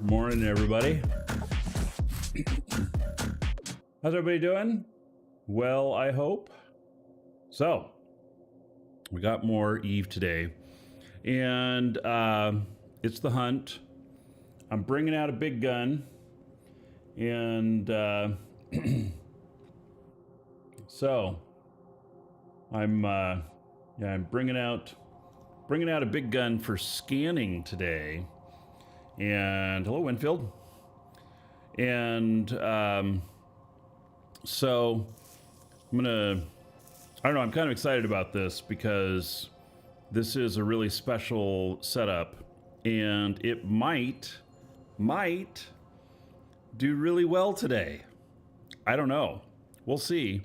Morning, everybody. How's everybody doing? Well, I hope. So, we got more Eve today, and it's the hunt. I'm bringing out a big gun, and so I'm bringing out a big gun for scanning today. And hello, Winfield. And so I don't know, I'm kind of excited about this because this is a really special setup, and it might do really well today. I don't know. We'll see.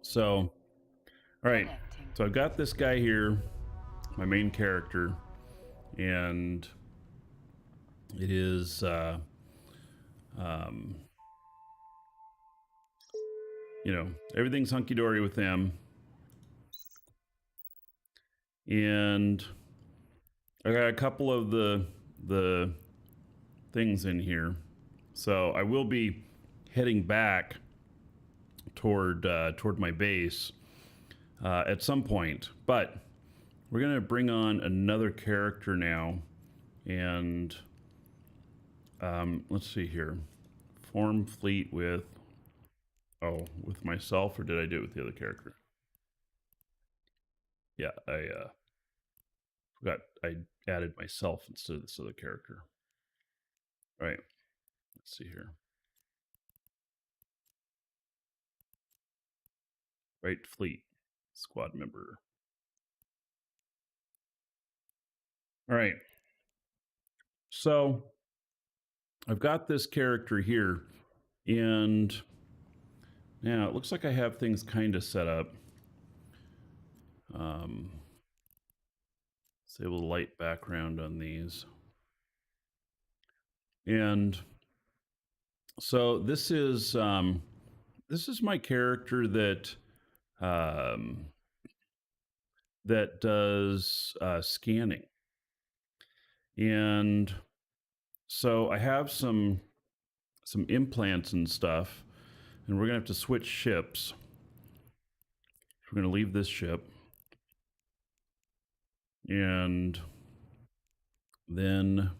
So, all right. So I've got this guy here, my main character, and it is everything's hunky-dory with them. And I got a couple of the things in here. So I will be heading back toward my base at some point. But we're going to bring on another character now. And let's see here. Form fleet with myself, or did I do it with the other character? Yeah, I forgot I added myself instead of this other character. All right, let's see here. Right, fleet, squad member. All right. So I've got this character here, and now it looks like I have things kind of set up. Disable the light background on these. And so this is my character that does scanning. And so I have some implants and stuff, and we're gonna have to switch ships. We're gonna leave this ship, and then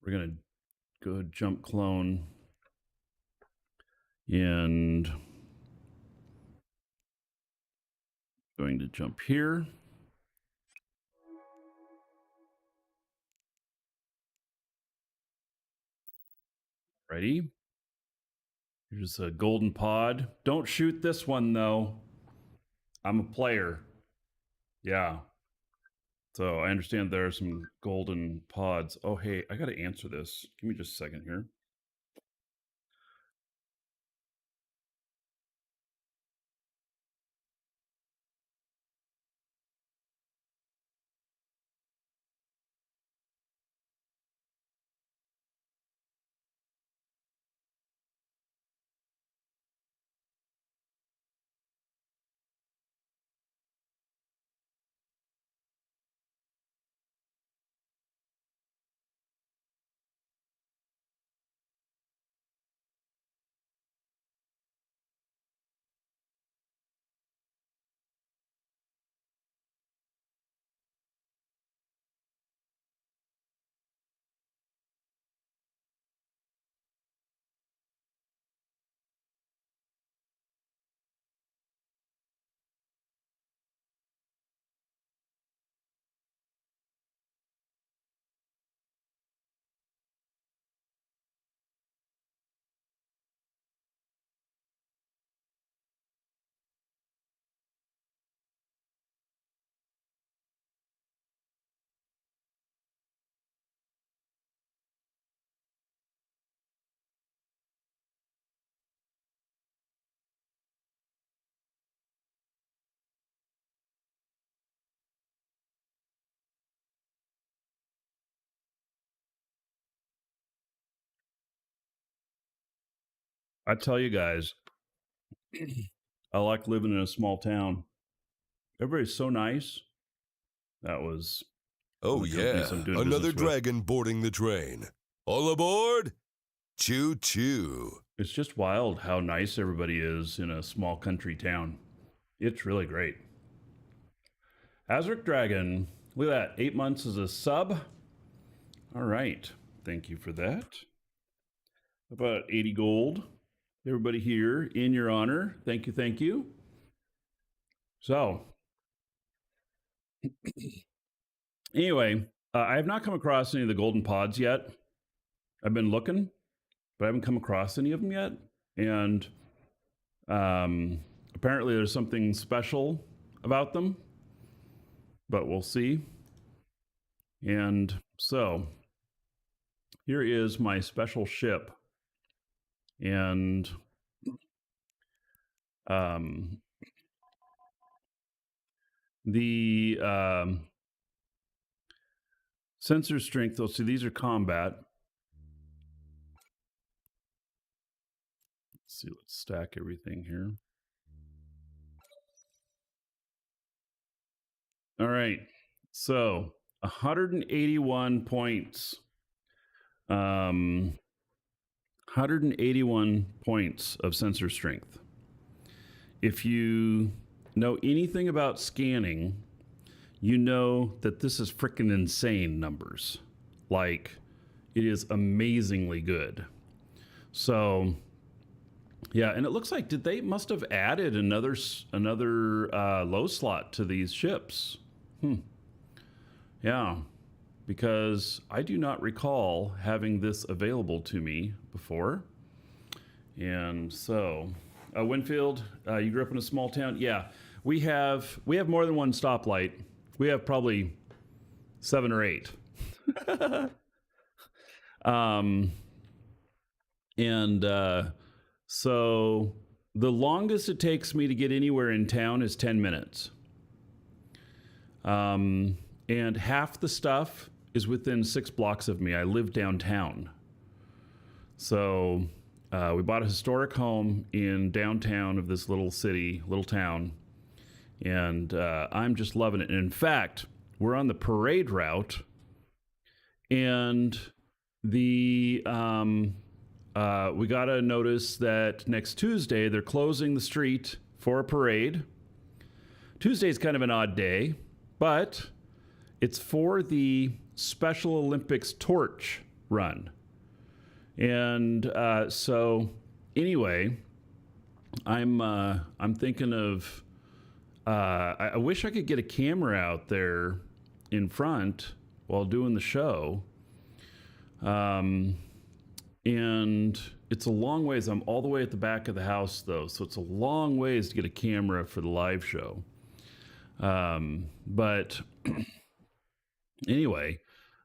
we're gonna go jump clone, and going to jump here. Ready? Here's a golden pod. Don't shoot this one, though. I'm a player. Yeah. So I understand there are some golden pods. Oh, hey, I got to answer this. Give me just a second here. I tell you guys, I like living in a small town. Everybody's so nice. That was Oh, the companies yeah. I'm doing Another business with. dragon boarding the train. All aboard? Choo choo. It's just wild how nice everybody is in a small country town. It's really great. Azric Dragon, look at that. 8 months as a sub. All right. Thank you for that. About 80 gold. Everybody here in your honor. Thank you. Thank you. So, anyway, I have not come across any of the golden pods yet. I've been looking, but I haven't come across any of them yet. And apparently there's something special about them, but we'll see. And so here is my special ship. And the sensor strength, let's see, these are combat. Let's see, let's stack everything here. All right. So 181 points. 181 points of sensor strength. If you know anything about scanning, you know that this is freaking insane numbers. Like, it is amazingly good. So, yeah, and it looks like they must have added another low slot to these ships. Yeah, because I do not recall having this available to me before. And so, Winfield, you grew up in a small town. Yeah, we have more than one stoplight. We have probably 7 or 8. So the longest it takes me to get anywhere in town is 10 minutes. And half the stuff is within 6 blocks of me. I live downtown. So we bought a historic home in downtown of this little town. And I'm just loving it. And in fact, we're on the parade route. And we got a notice that next Tuesday they're closing the street for a parade. Tuesday's kind of an odd day, but it's for the Special Olympics torch run. And so anyway, I'm thinking of I wish I could get a camera out there in front while doing the show. And it's a long ways. I'm all the way at the back of the house, though, so it's a long ways to get a camera for the live show. But anyway,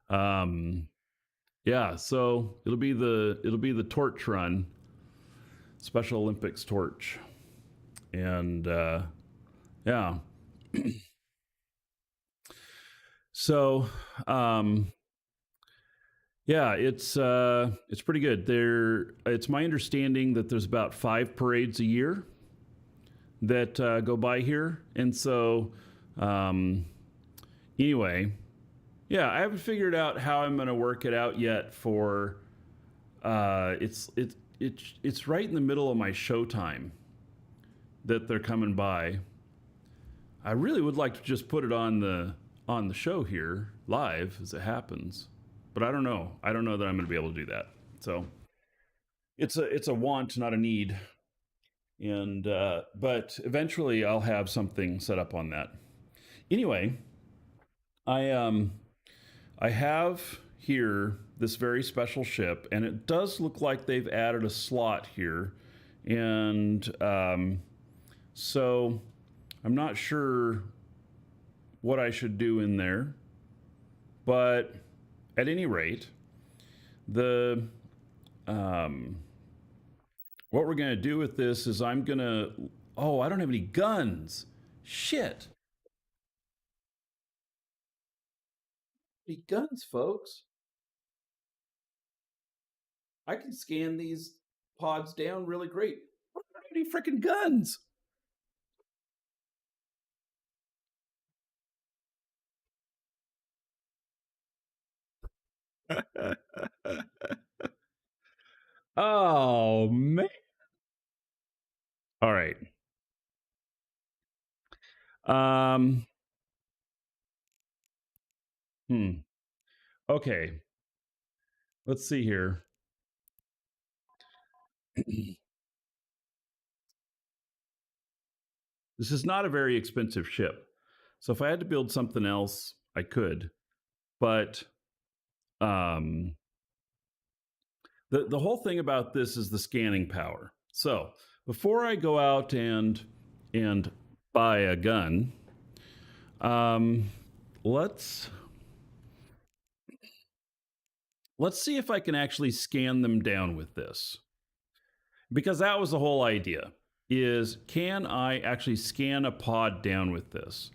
yeah. So it'll be the torch run, Special Olympics torch, and yeah. So yeah, it's pretty good. It's my understanding that there's about 5 parades a year that go by here, and so anyway, yeah, I haven't figured out how I'm going to work it out yet. For it's right in the middle of my showtime that they're coming by. I really would like to just put it on the show here live as it happens. But I don't know. I don't know that I'm going to be able to do that. So it's a want, not a need. And but eventually I'll have something set up on that. Anyway, I have here this very special ship, and it does look like they've added a slot here, and so I'm not sure what I should do in there, but at any rate, the what we're going to do with this is I'm going to... Oh, I don't have any guns. Shit. Any guns, folks. I can scan these pods down really great. I don't have any freaking guns. Oh, man. All right. Um, Okay. Let's see here. This is not a very expensive ship. So if I had to build something else, I could. But um, the whole thing about this is the scanning power. So before I go out and buy a gun, um, let's let's see if I can actually scan them down with this, because that was the whole idea. Is can I actually scan a pod down with this?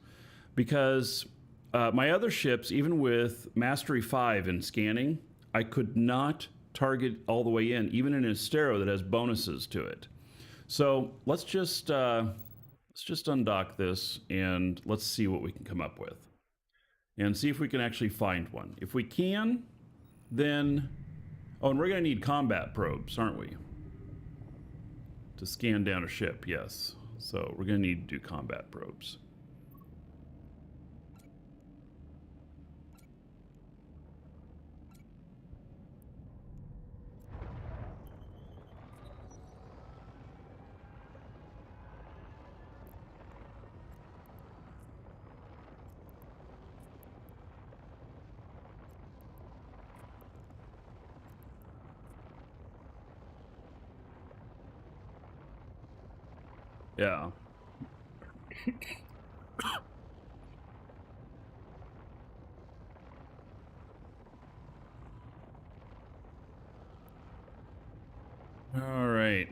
Because my other ships, even with Mastery 5 in scanning, I could not target all the way in, even in Estero that has bonuses to it. So let's just undock this and let's see what we can come up with, and see if we can actually find one. If we can, then and we're going to need combat probes, aren't we, to scan down a ship? Yes. So we're going to need to do combat probes. Yeah. All right.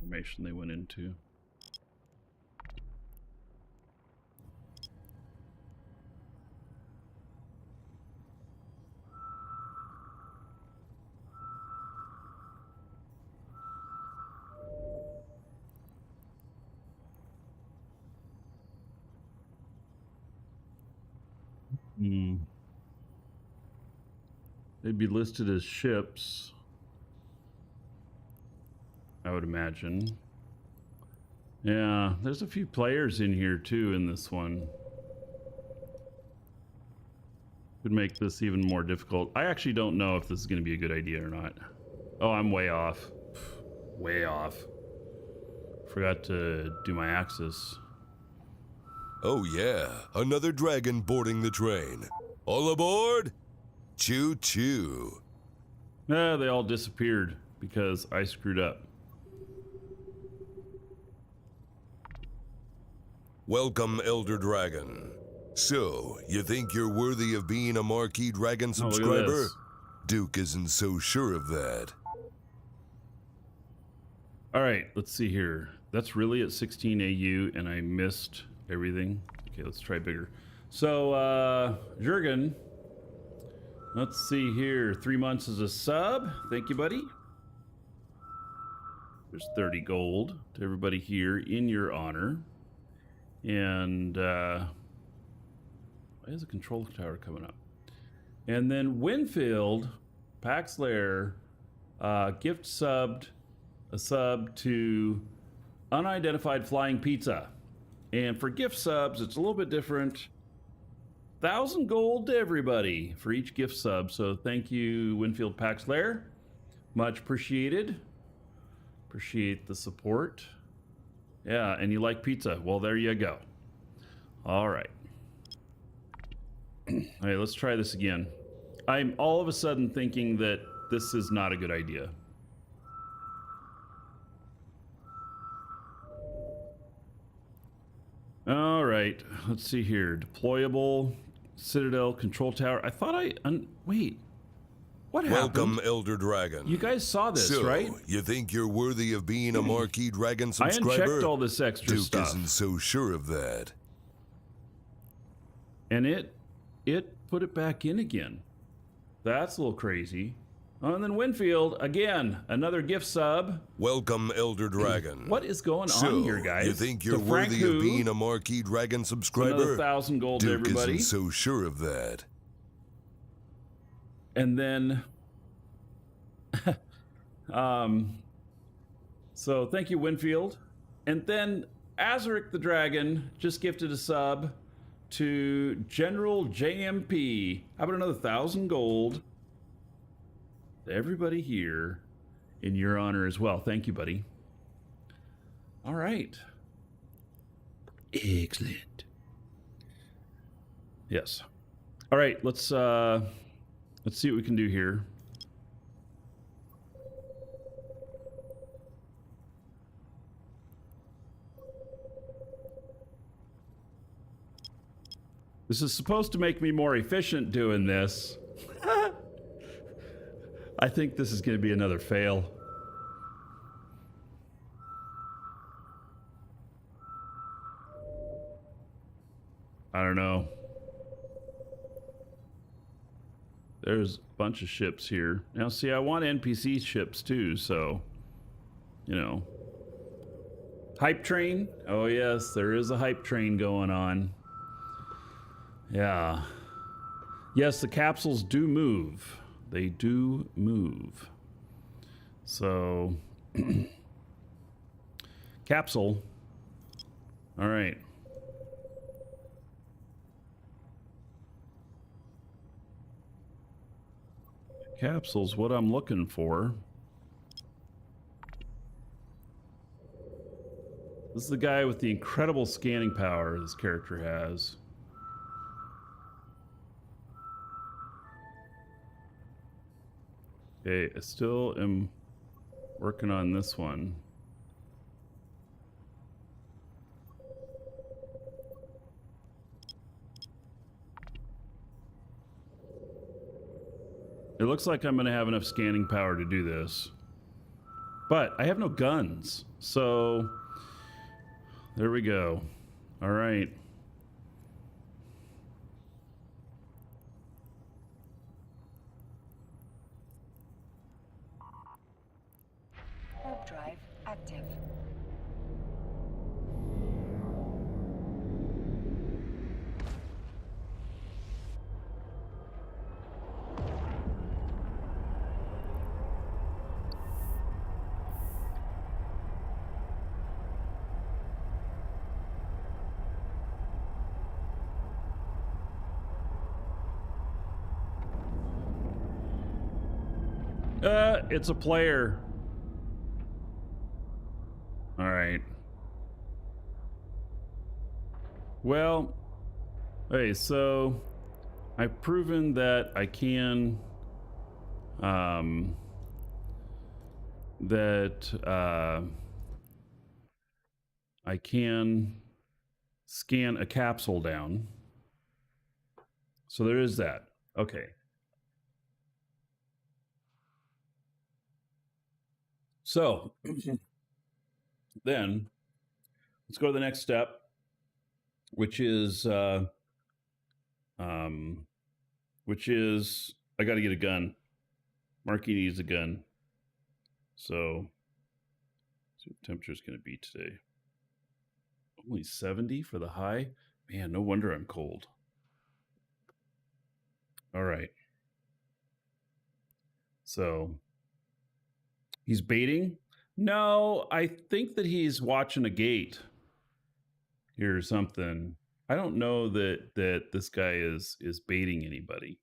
Information they went into. They'd be listed as ships, I would imagine. Yeah, there's a few players in here too in this one. Could make this even more difficult. I actually don't know if this is going to be a good idea or not. Oh, I'm way off. Way off. Forgot to do my axis. Oh yeah, another dragon boarding the train. All aboard? Choo-choo. They all disappeared because I screwed up. Welcome, Elder Dragon. So, you think you're worthy of being a Marquee Dragon Oh, look at subscriber? this. Duke isn't so sure of that. All right, let's see here. That's really at 16 AU, and I missed everything. Okay, let's try bigger. So, Jurgen, let's see here. 3 months as a sub. Thank you, buddy. There's 30 gold to everybody here in your honor. And why is the control tower coming up? And then Winfield, Paxlair, gift subbed a sub to Unidentified Flying Pizza. And for gift subs, it's a little bit different. 1,000 gold to everybody for each gift sub. So thank you, Winfield Paxlair. Much appreciated. Appreciate the support. Yeah, and you like pizza. Well, there you go. All right. All right, let's try this again. I'm all of a sudden thinking that this is not a good idea. All right, let's see here. Deployable, Citadel, Control Tower. I thought wait. What happened? Welcome, Elder Dragon. You guys saw this, so, right? You think you're worthy of being a Marquee Dragon I subscriber? unchecked all this extra Duke stuff. isn't so sure of that. And it put it back in again. That's a little crazy. Oh, and then Winfield, again, another gift sub. Welcome, Elder Dragon. What is going on here, guys? You think you're So Frank worthy of being a Marquee Dragon subscriber? Another 1,000 gold to Duke everybody. isn't so sure of that. And then, so thank you, Winfield. And then Azaric the Dragon just gifted a sub to General JMP. How about another 1,000 gold? Everybody here in your honor as well. Thank you, buddy. All right. Excellent. Yes. All right, let's see what we can do here. This is supposed to make me more efficient doing this. I think this is going to be another fail. I don't know. There's a bunch of ships here. Now, see, I want NPC ships too, so, you know. Hype train? Oh, yes, there is a hype train going on. Yeah. Yes, the capsules do move. They do move. So, capsule. All right. Capsule's what I'm looking for. This is the guy with the incredible scanning power this character has. Okay, I still am working on this one. It looks like I'm going to have enough scanning power to do this. But I have no guns, so there we go. All right. Warp drive active. It's a player. All right. Well, hey, so I've proven that I can, I can scan a capsule down. So there is that. Okay. So then let's go to the next step, which is I got to get a gun. Marky needs a gun. So see what temperature is going to be today. Only 70 for the high. Man, no wonder I'm cold. All right. So he's baiting? No, I think that he's watching a gate here or something. I don't know that this guy is baiting anybody.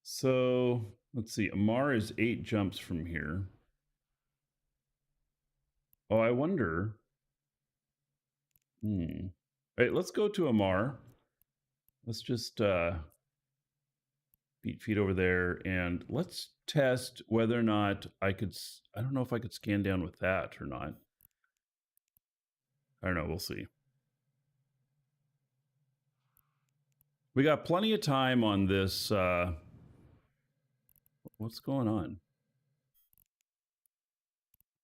So let's see. Amar is 8 jumps from here. Oh, I wonder. All right, let's go to Amar. Let's just feet over there, and let's test whether or not I could. I don't know if I could scan down with that or not. I don't know. We'll see. We got plenty of time on this. What's going on?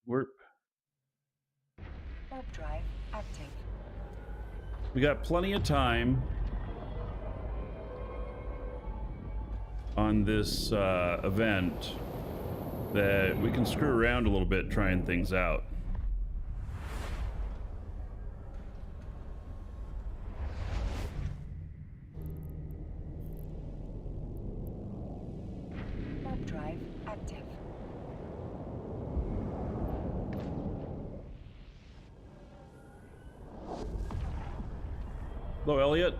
Warp drive active. We got plenty of time on this event that we can screw around a little bit trying things out. Warp drive active. Hello, Elliot.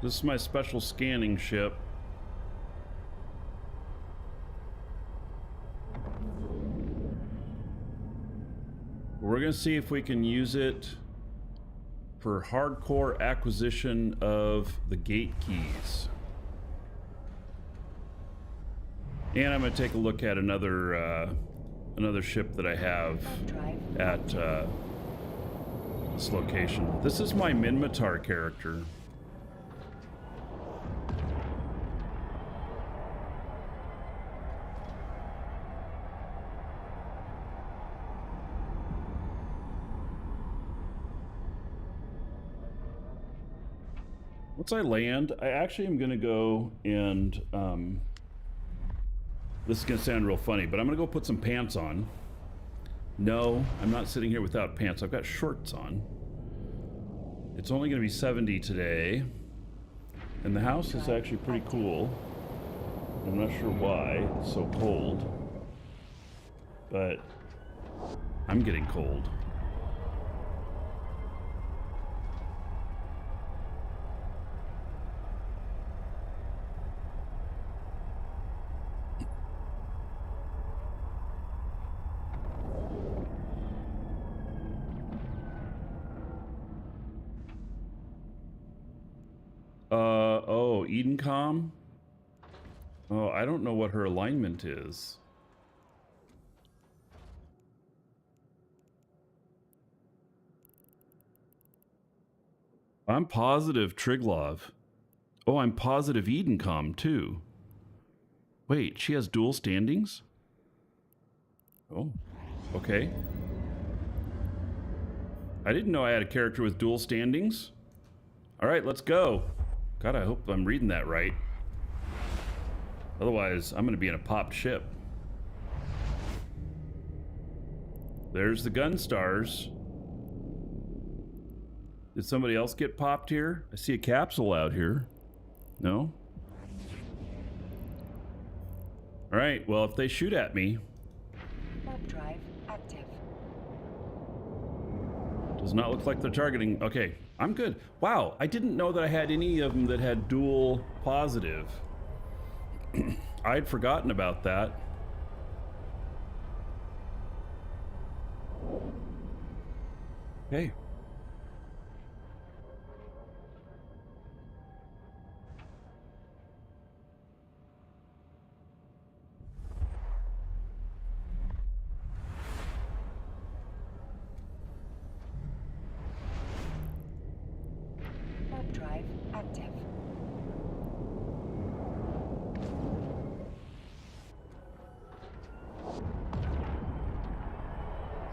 This is my special scanning ship. We're going to see if we can use it for hardcore acquisition of the gate keys. And I'm going to take a look at another ship that I have at this location. This is my Minmatar character. Once I land, I actually am going to go and, this is going to sound real funny, but I'm going to go put some pants on. No, I'm not sitting here without pants. I've got shorts on. It's only going to be 70 today. And the house is actually pretty cool. I'm not sure why it's so cold. But I'm getting cold. Oh, Edencom? Oh, I don't know what her alignment is. I'm positive Triglov. Oh, I'm positive Edencom, too. Wait, she has dual standings? Oh, okay. I didn't know I had a character with dual standings. All right, let's go. God, I hope I'm reading that right. Otherwise, I'm going to be in a popped ship. There's the gun stars. Did somebody else get popped here? I see a capsule out here. No? All right, well, if they shoot at me... Warp drive active. Does not look like they're targeting... Okay, I'm good. Wow, I didn't know that I had any of them that had dual positive. I'd forgotten about that. Okay. Warp drive active.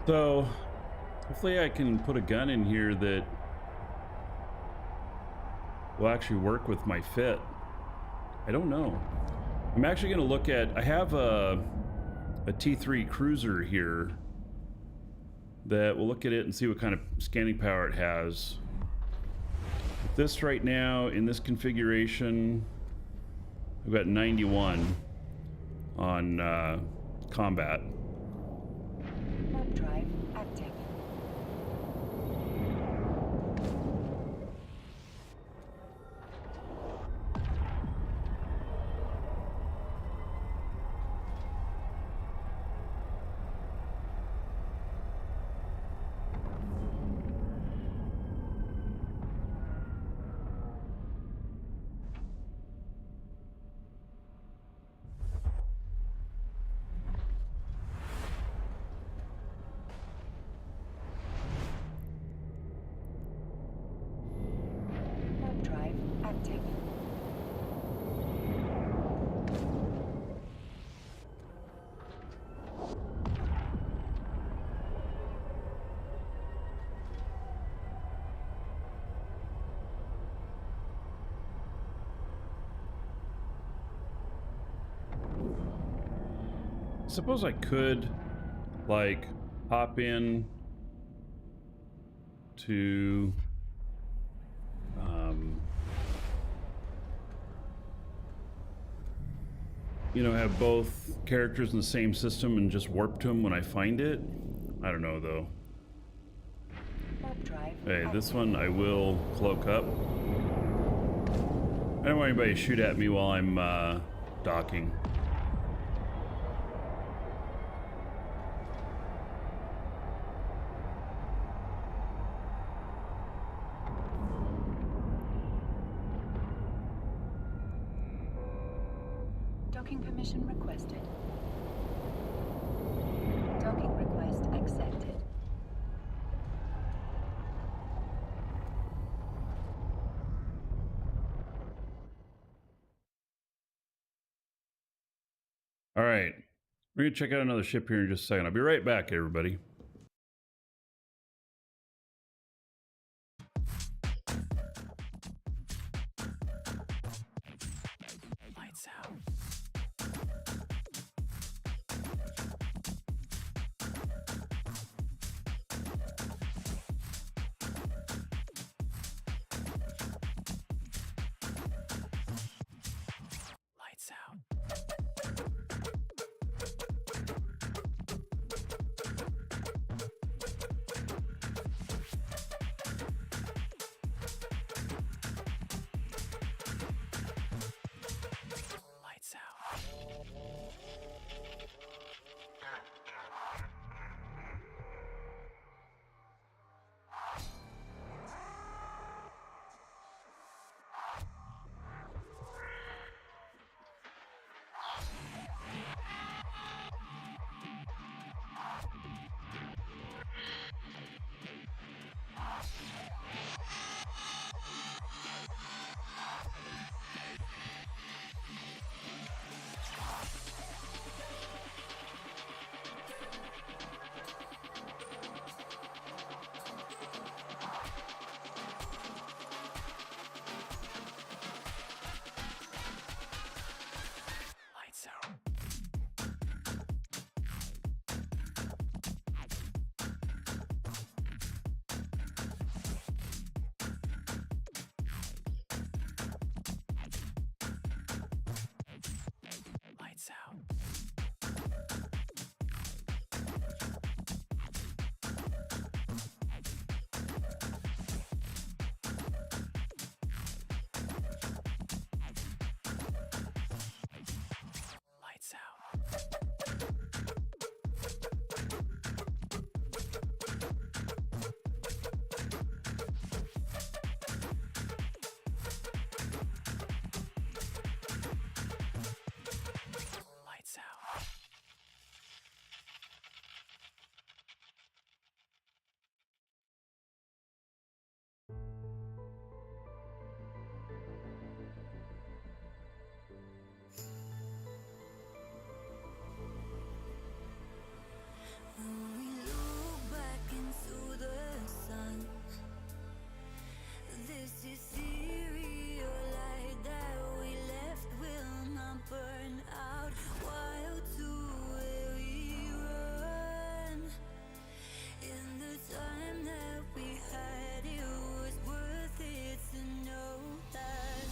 So, hopefully I can put a gun in here that will actually work with my fit. I don't know. I'm actually going to look at... I have a T3 cruiser here that we'll look at it and see what kind of scanning power it has. With this right now, in this configuration, I've got 91 on combat. Warp drive active. suppose I could, like, hop in to you know, have both characters in the same system and just warp to them when I find it. I don't know though. Warp drive. Hey, this active. one I will cloak up. I don't want anybody to shoot at me while I'm docking. Docking permission requested. Docking request accepted. All right, we're gonna check out another ship here in just a second. I'll be right back, everybody. Lights out. Lights out. Lights out. Lights out. Lights out. Lights out. Lights out. When we look back into the sun, this ethereal light that we left will not burn out. While to where we run, in the time that we had, it was worth it to know that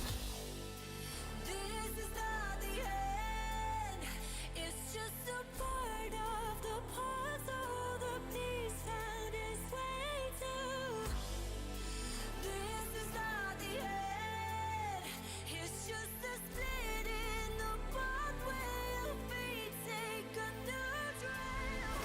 this is not the end. It's just a part of the puzzle, the piece found its way to. This is not the end. It's just a split in the bond where your feet take a new trail.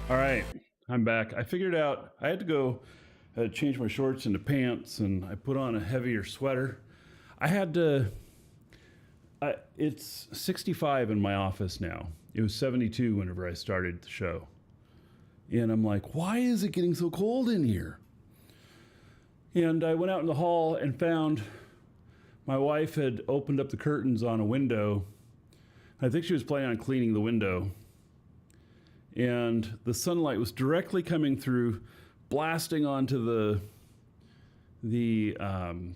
All right, I'm back. I figured out I had to go change my shorts into pants, and I put on a heavier sweater. I had to. It's 65 in my office now. It was 72 whenever I started the show. And I'm like, why is it getting so cold in here? And I went out in the hall and found my wife had opened up the curtains on a window I think she was planning on cleaning the window. And the sunlight was directly coming through, blasting onto the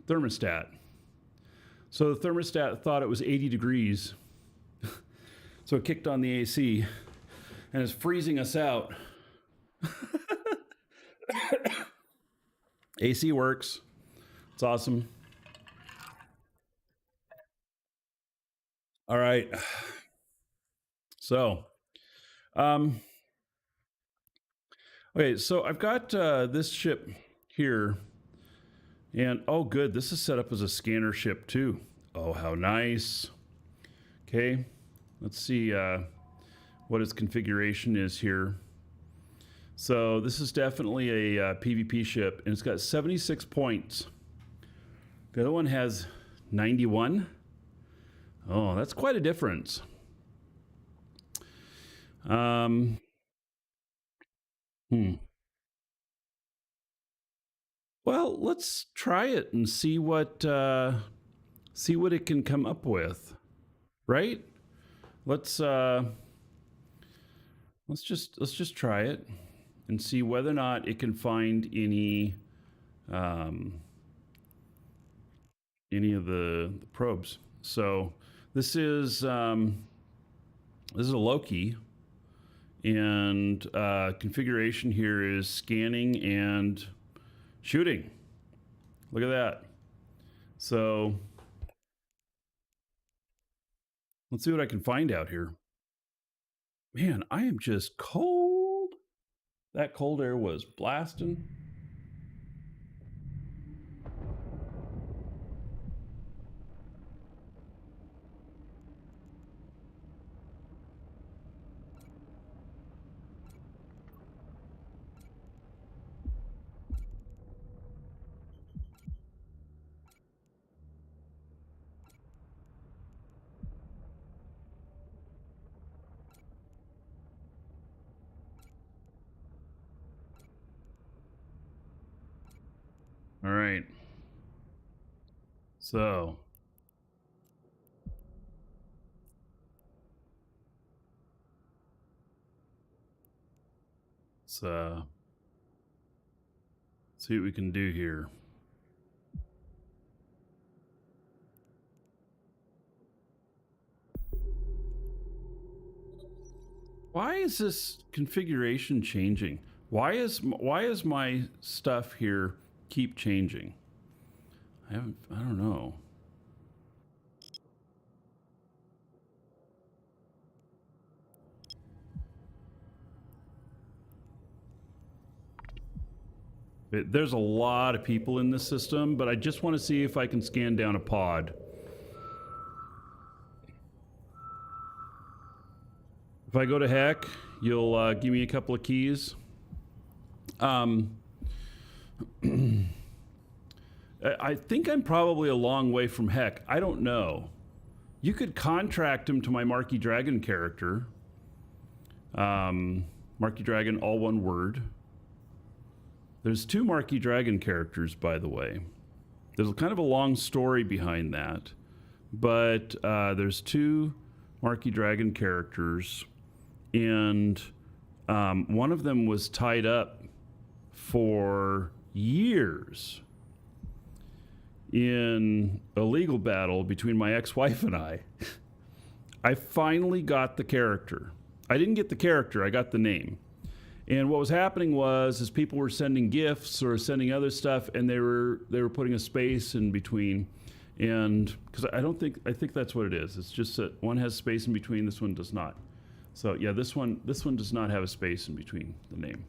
thermostat. So the thermostat thought it was 80 degrees. So it kicked on the AC and is freezing us out. AC works. It's awesome. All right. So, okay, so I've got this ship here. And oh, good. This is set up as a scanner ship too. Oh, how nice. Okay. Let's see what its configuration is here. So this is definitely a PvP ship, and it's got 76 points. The other one has 91. Oh, that's quite a difference. Well, let's try it and see what it can come up with, right? Let's just try it and see whether or not it can find any of the probes. So this is a Loki, and configuration here is scanning and shooting. Look at that. So let's see what I can find out here. Man, I am just cold. That cold air was blasting. All right. So let's see what we can do here. Why is this configuration changing? Why is my stuff here keep changing? I don't know. There's a lot of people in this system, but I just want to see if I can scan down a pod. If I go to heck, you'll give me a couple of keys. I think I'm probably a long way from heck. I don't know. You could contract him to my Marky Dragon character. Marky Dragon, all one word. There's 2 Marky Dragon characters, by the way. There's kind of a long story behind that. But there's 2 Marky Dragon characters. And one of them was tied up for years in a legal battle between my ex-wife and I. I finally got the character. I didn't get the character, I got the name. And what was happening was people were sending gifts or sending other stuff, and they were putting a space in between. And because I think that's what it is. It's just that one has space in between, this one does not. So yeah, this one does not have a space in between the name.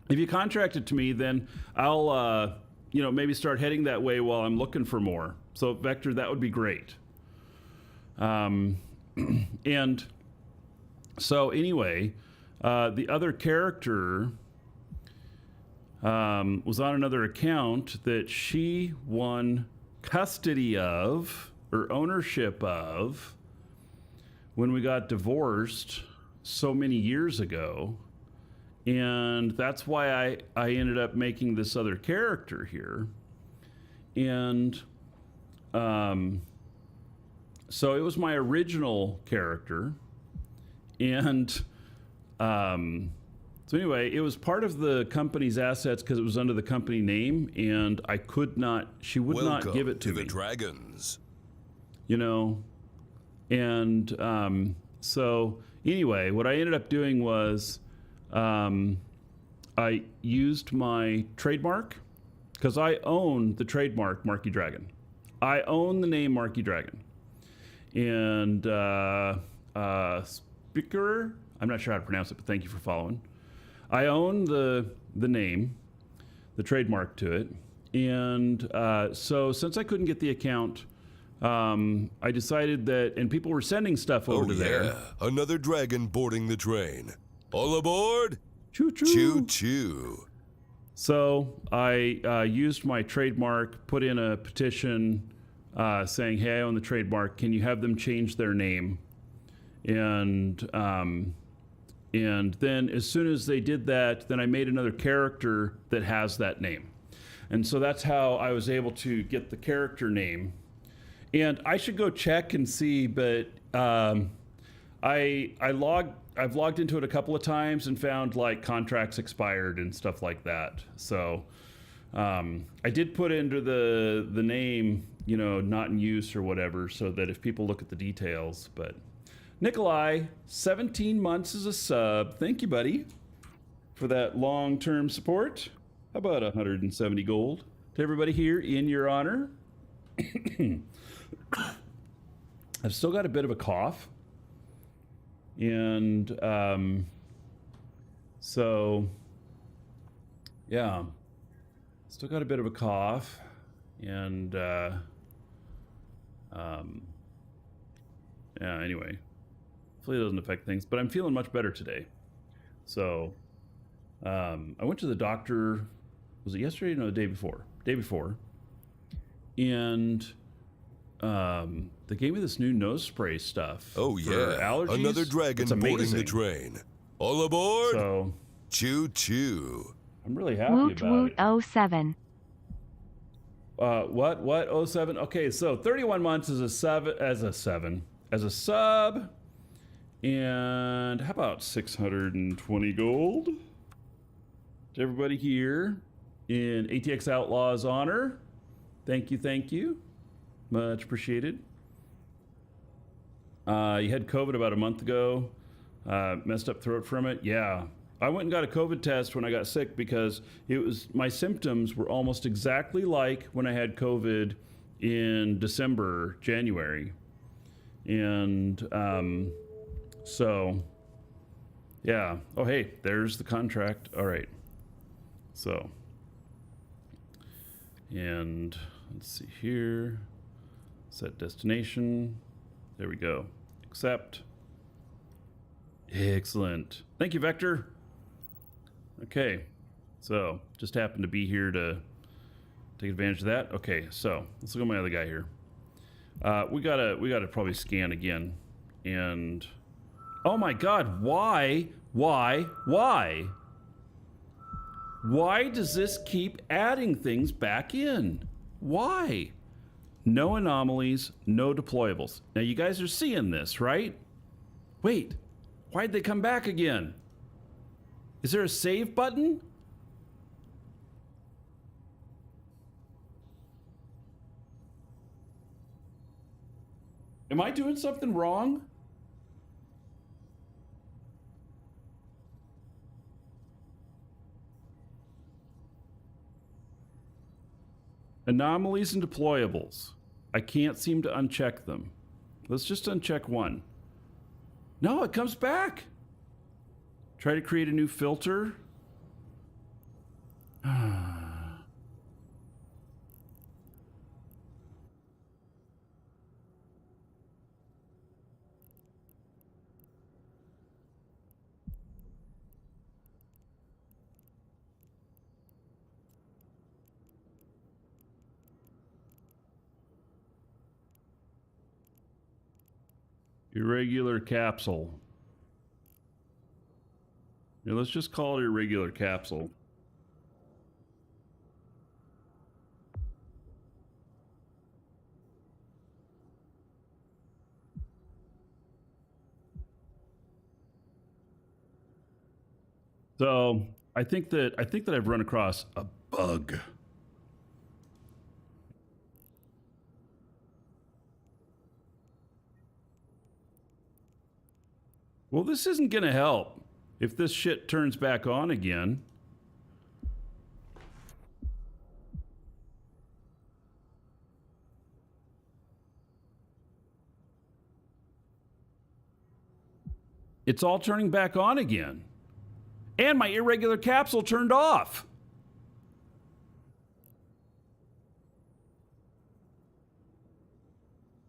If you contract it to me, then I'll maybe start heading that way while I'm looking for more. So Vector, that would be great. And so anyway, the other character was on another account that she won custody of or ownership of when we got divorced so many years ago. And that's why I ended up making this other character here. And So it was my original character, and so anyway, it was part of the company's assets because it was under the company name, and I could not. She would Welcome not give it to the me. dragons. You know, and so anyway, what I ended up doing was I used my trademark because I own the trademark Marky Dragon. I own the name Marky Dragon. And Speaker, I'm not sure how to pronounce it, but thank you for following. I own the name, the trademark to it. And so since I couldn't get the account, I decided that, and people were sending stuff over to there. Another dragon boarding the train. All aboard! Choo choo. Choo choo. So I used my trademark, put in a petition saying, "Hey, I own the trademark. Can you have them change their name?" And then as soon as they did that, then I made another character that has that name, and so that's how I was able to get the character name. And I should go check and see, but I've logged into it a couple of times and found like contracts expired and stuff like that. So I did put into the name, you know, not in use or whatever, so that if people look at the details. But Nikolai, 17 months as a sub. Thank you, buddy, for that long-term support. How about 170 gold to everybody here in your honor? I've still got a bit of a cough. And so, yeah, still got a bit of a cough. And yeah, anyway, hopefully it doesn't affect things, but I'm feeling much better today. So I went to the doctor, was it yesterday? No, the day before. And they gave me this new nose spray stuff. Oh for yeah, allergies. another dragon It's boarding amazing. the train. All aboard! So Choo choo. I'm really happy Woot about woot it. 07. What 07? Okay, so 31 months as a sub, and how about 620 gold to everybody here in ATX Outlaws honor. Thank you, much appreciated. You had COVID about a month ago, messed up throat from it. Yeah, I went and got a COVID test when I got sick because my symptoms were almost exactly like when I had COVID in December, January. And so, yeah. Oh, hey, there's the contract. All right. So, and let's see here. Set destination. There we go. Accept. Excellent. Thank you, Vector. Okay, so just happened to be here to take advantage of that. Okay, so let's look at my other guy here. We gotta probably scan again. And oh my God, why does this keep adding things back in? Why? No anomalies, no deployables. Now you guys are seeing this, right? Wait, why'd they come back again? Is there a save button? Am I doing something wrong? Anomalies and deployables. I can't seem to uncheck them. Let's just uncheck one. No, it comes back. Try to create a new filter. Irregular capsule. Yeah, let's just call it irregular capsule. So I think that I've run across a bug. Well, this isn't going to help if this shit turns back on again. It's all turning back on again. And my irregular capsule turned off.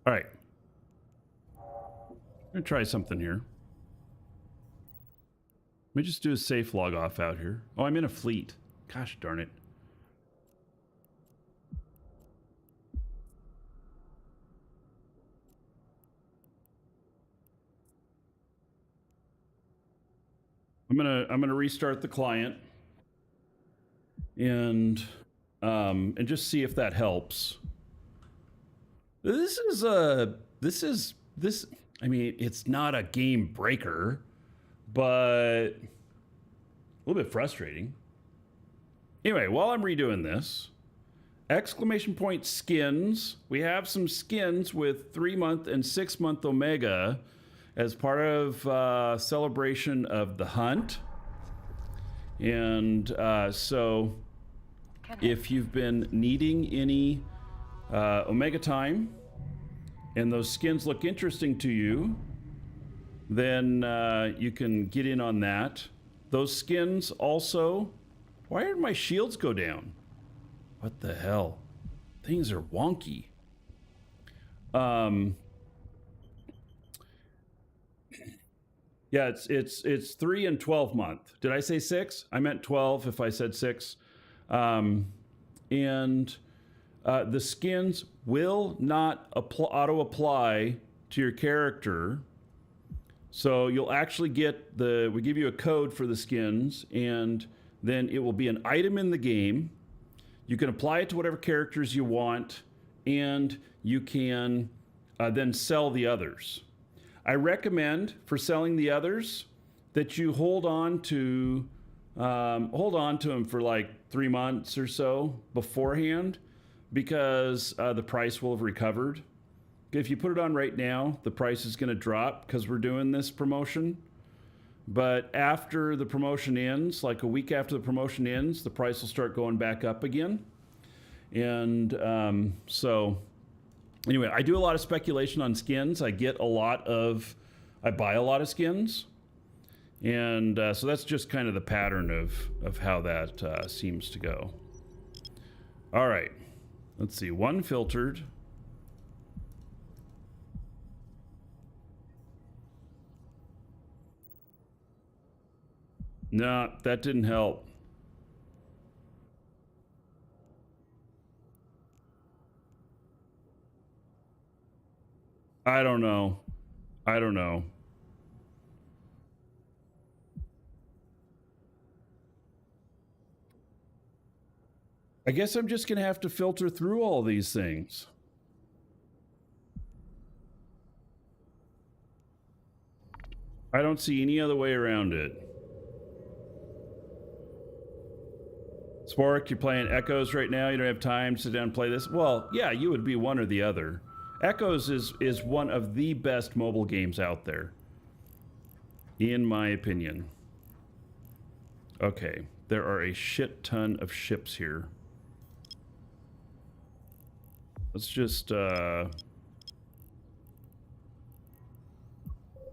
All right. I'm going to try something here. Let me just do a safe log off out here. Oh, I'm in a fleet. Gosh darn it. I'm gonna restart the client and just see if that helps. This I mean, it's not a game breaker, but a little bit frustrating. Anyway, while I'm redoing this, exclamation point skins. We have some skins with 3-month and 6-month Omega as part of celebration of the hunt. And so if you've been needing any Omega time and those skins look interesting to you, then you can get in on that. Those skins also... Why did my shields go down? What the hell? Things are wonky. Yeah, it's 3 and 12 month. Did I say 6? I meant 12 if I said 6. And the skins will not auto-apply to your character. So you'll actually get we give you a code for the skins, and then it will be an item in the game. You can apply it to whatever characters you want, and you can then sell the others. I recommend for selling the others that you hold on to them for like 3 months or so beforehand, because the price will have recovered. If you put it on right now, the price is going to drop because we're doing this promotion. But after the promotion ends, like a week after the promotion ends, the price will start going back up again. And so anyway, I do a lot of speculation on skins. I buy a lot of skins. And so that's just kind of the pattern of how that seems to go. All right. Let's see. 1 filtered. Nah, that didn't help. I don't know. I guess I'm just going to have to filter through all these things. I don't see any other way around it. Spork, you're playing Echoes right now. You don't have time to sit down and play this. Well, yeah, you would be one or the other. Echoes is one of the best mobile games out there, in my opinion. Okay, there are a shit ton of ships here. Let's just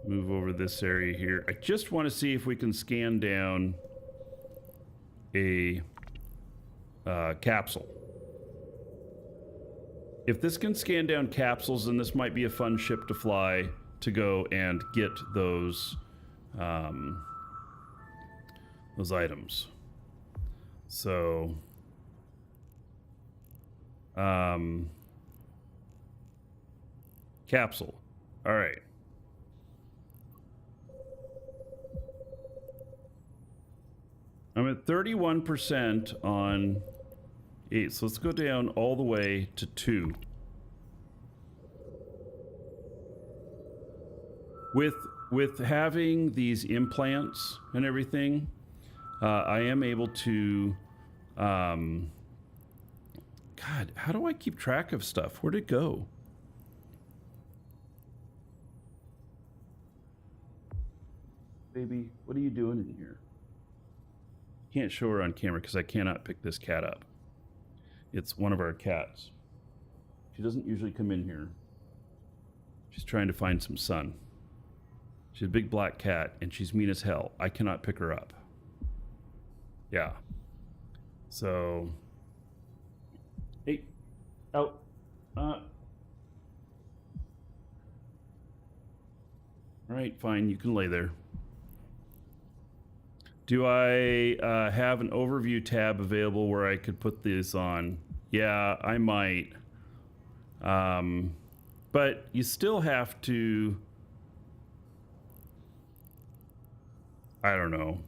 move over this area here. I just want to see if we can scan down a capsule. If this can scan down capsules, then this might be a fun ship to fly to go and get those items. So, capsule. All right. I'm at 31% on 8, so let's go down all the way to 2. With having these implants and everything, I am able to. God, how do I keep track of stuff? Where'd it go? Baby, what are you doing in here? Can't show her on camera because I cannot pick this cat up. It's one of our cats. She doesn't usually come in here. She's trying to find some sun. She's a big black cat and she's mean as hell. I cannot pick her up. Yeah. So, hey, out. All right, fine. You can lay there. Do I have an overview tab available where I could put this on? Yeah, I might. But you still have to, I don't know.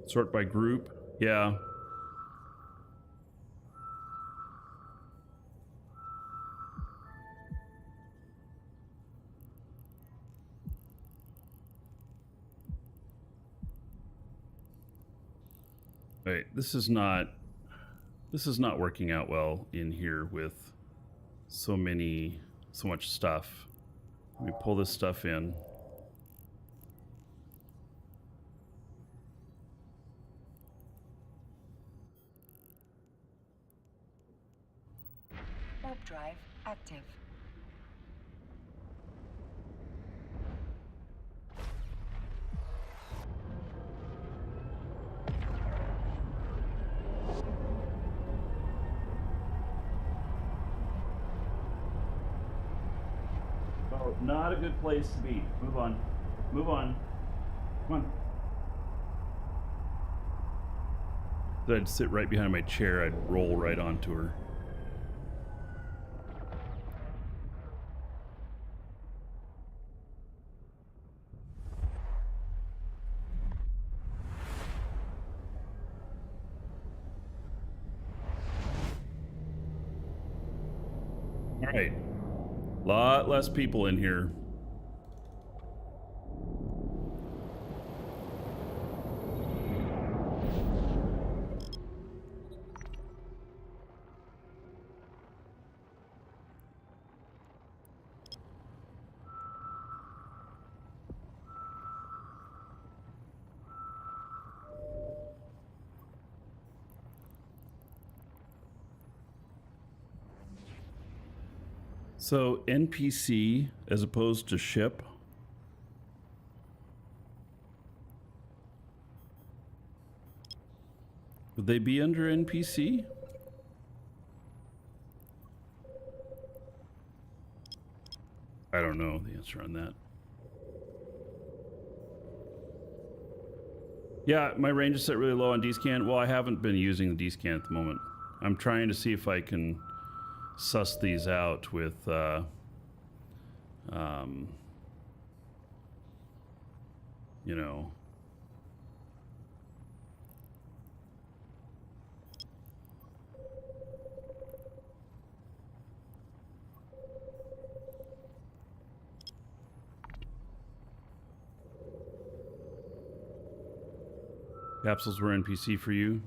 Sort by group? Yeah. Wait, this is not working out well in here with so much stuff. Let me pull this stuff in. Warp drive active. Oh, not a good place to be. Move on. Move on. Come on. If I'd sit right behind my chair, I'd roll right onto her. All right. Lot less people in here. So NPC as opposed to ship. Would they be under NPC? I don't know the answer on that. Yeah, my range is set really low on D-scan. Well, I haven't been using the D-scan at the moment. I'm trying to see if I can suss these out with you know, capsules were NPC for you.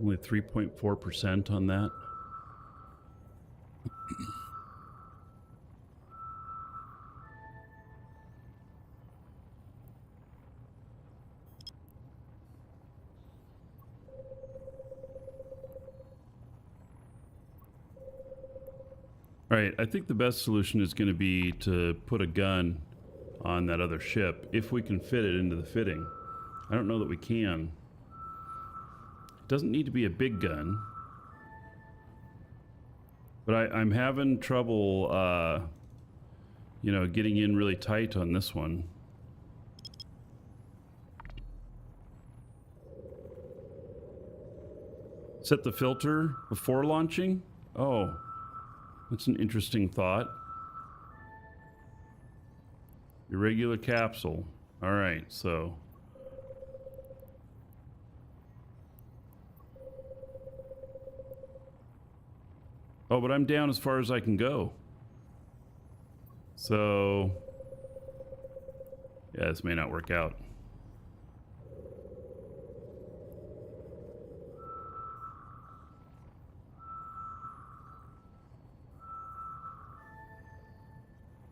Only 3.4% on that. All right, I think the best solution is going to be to put a gun on that other ship if we can fit it into the fitting. I don't know that we can. Doesn't need to be a big gun, but I'm having trouble, you know, getting in really tight on this one. Set the filter before launching? Oh, That's an interesting thought. Irregular capsule. All right, so. Oh, but I'm down as far as I can go. So. Yeah, this may not work out.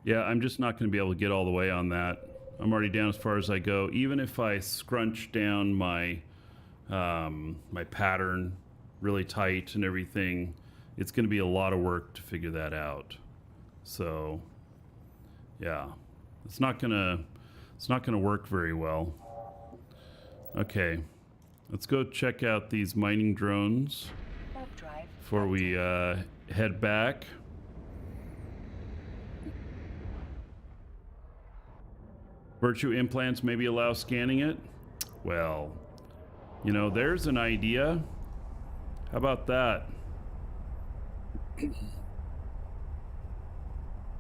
Yeah, I'm just not going to be able to get all the way on that. I'm already down as far as I go. Even if I scrunch down my my pattern really tight and everything, it's going to be a lot of work to figure that out. So, yeah, it's not gonna work very well. Okay, let's go check out these mining drones Warp drive before we head back. Virtue implants maybe allow scanning it? Well, you know, there's an idea. How about that?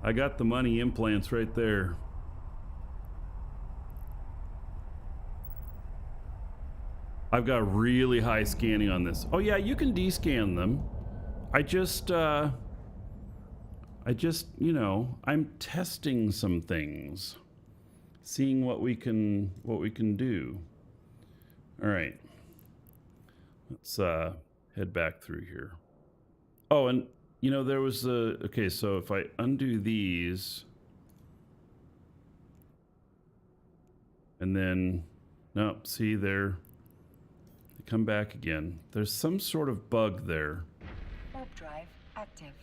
I got the money implants right there. I've got really high scanning on this. Oh yeah, you can descan them. I just, you know, I'm testing some things. Seeing what we can do. All right. Let's head back through here. Oh, and you know, there was a okay, so if I undo these and then no, see they come back again. There's some sort of bug there. warp drive active.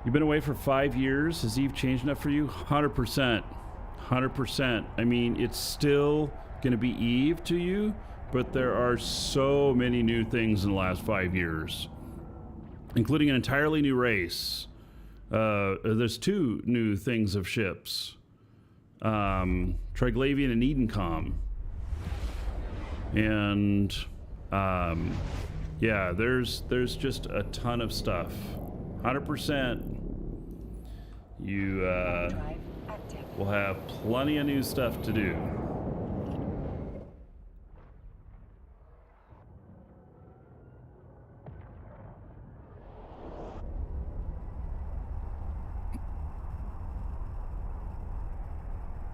You've been away for 5 years. Has Eve changed enough for you? 100%. 100%. I mean, it's still going to be Eve to you, but there are so many new things in the last 5 years, including an entirely new race. There's 2 new things of ships. Triglavian and Edencom. And, yeah, there's just a ton of stuff. 100%. You Drive active. will have plenty of new stuff to do.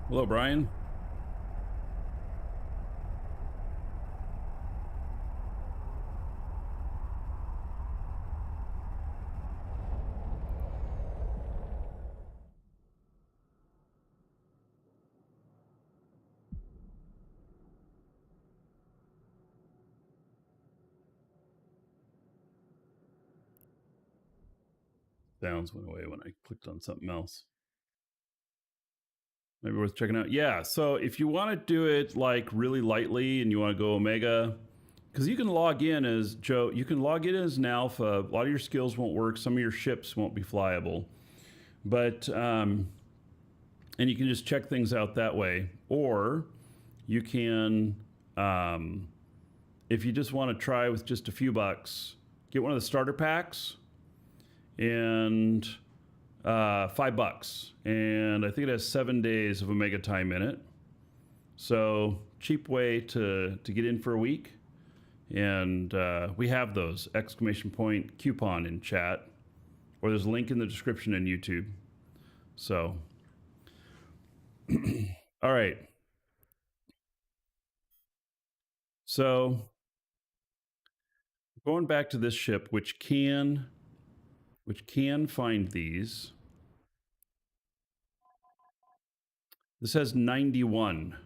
Hello, Brian. Sounds went away when I clicked on something else. Maybe worth checking out. Yeah, so if you want to do it like really lightly and you want to go Omega, because you can log in as Joe, you can log in as an alpha. A lot of your skills won't work. Some of your ships won't be flyable, but and you can just check things out that way. Or you can, if you just want to try with just a few bucks, get one of the starter packs and $5. And I think it has 7 days of Omega time in it. So cheap way to get in for a week. And we have those exclamation point coupon in chat, or there's a link in the description in YouTube. So, all right. So going back to this ship, which can find these. This has 91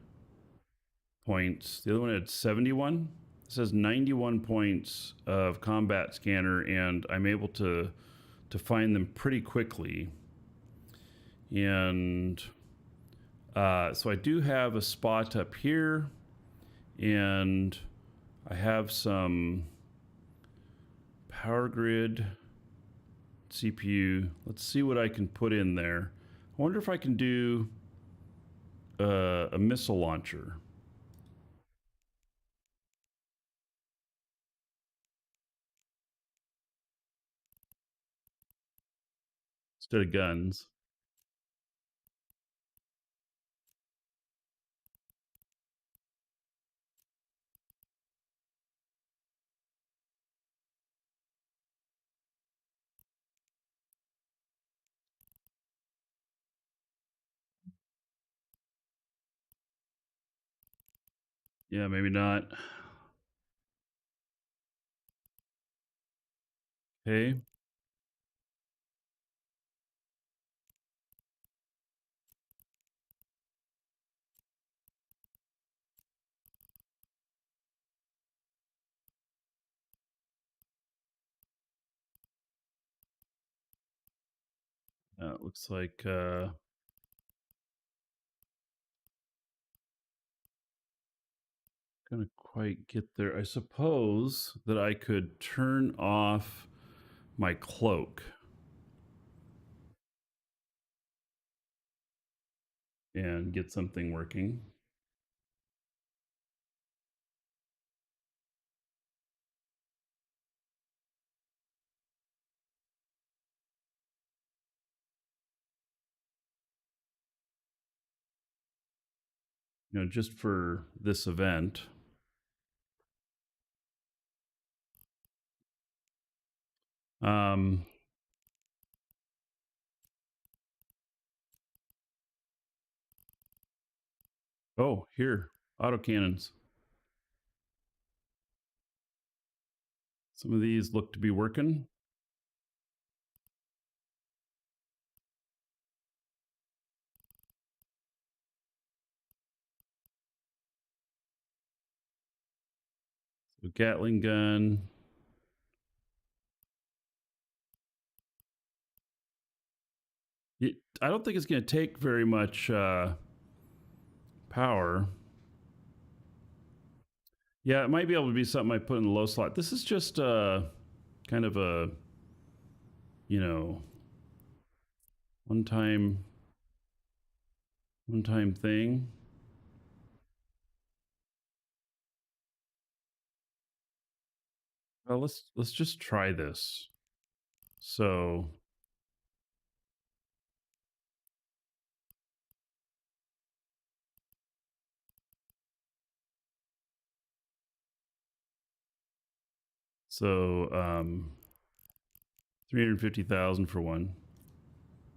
points. The other one had 71. This has 91 points of combat scanner, and I'm able to find them pretty quickly. And so I do have a spot up here, and I have some power grid CPU. Let's see what I can put in there. I wonder if I can do a missile launcher. Instead of guns. Yeah, maybe not. Okay. It looks like gonna quite get there. I suppose that I could turn off my cloak and get something working. Just for this event. Um, oh, here, autocannons. Some of these look to be working. So Gatling gun. I don't think it's going to take very much power. Yeah, it might be able to be something I put in the low slot. This is just kind of a, one time thing. Well, let's just try this. So so 350,000 for one.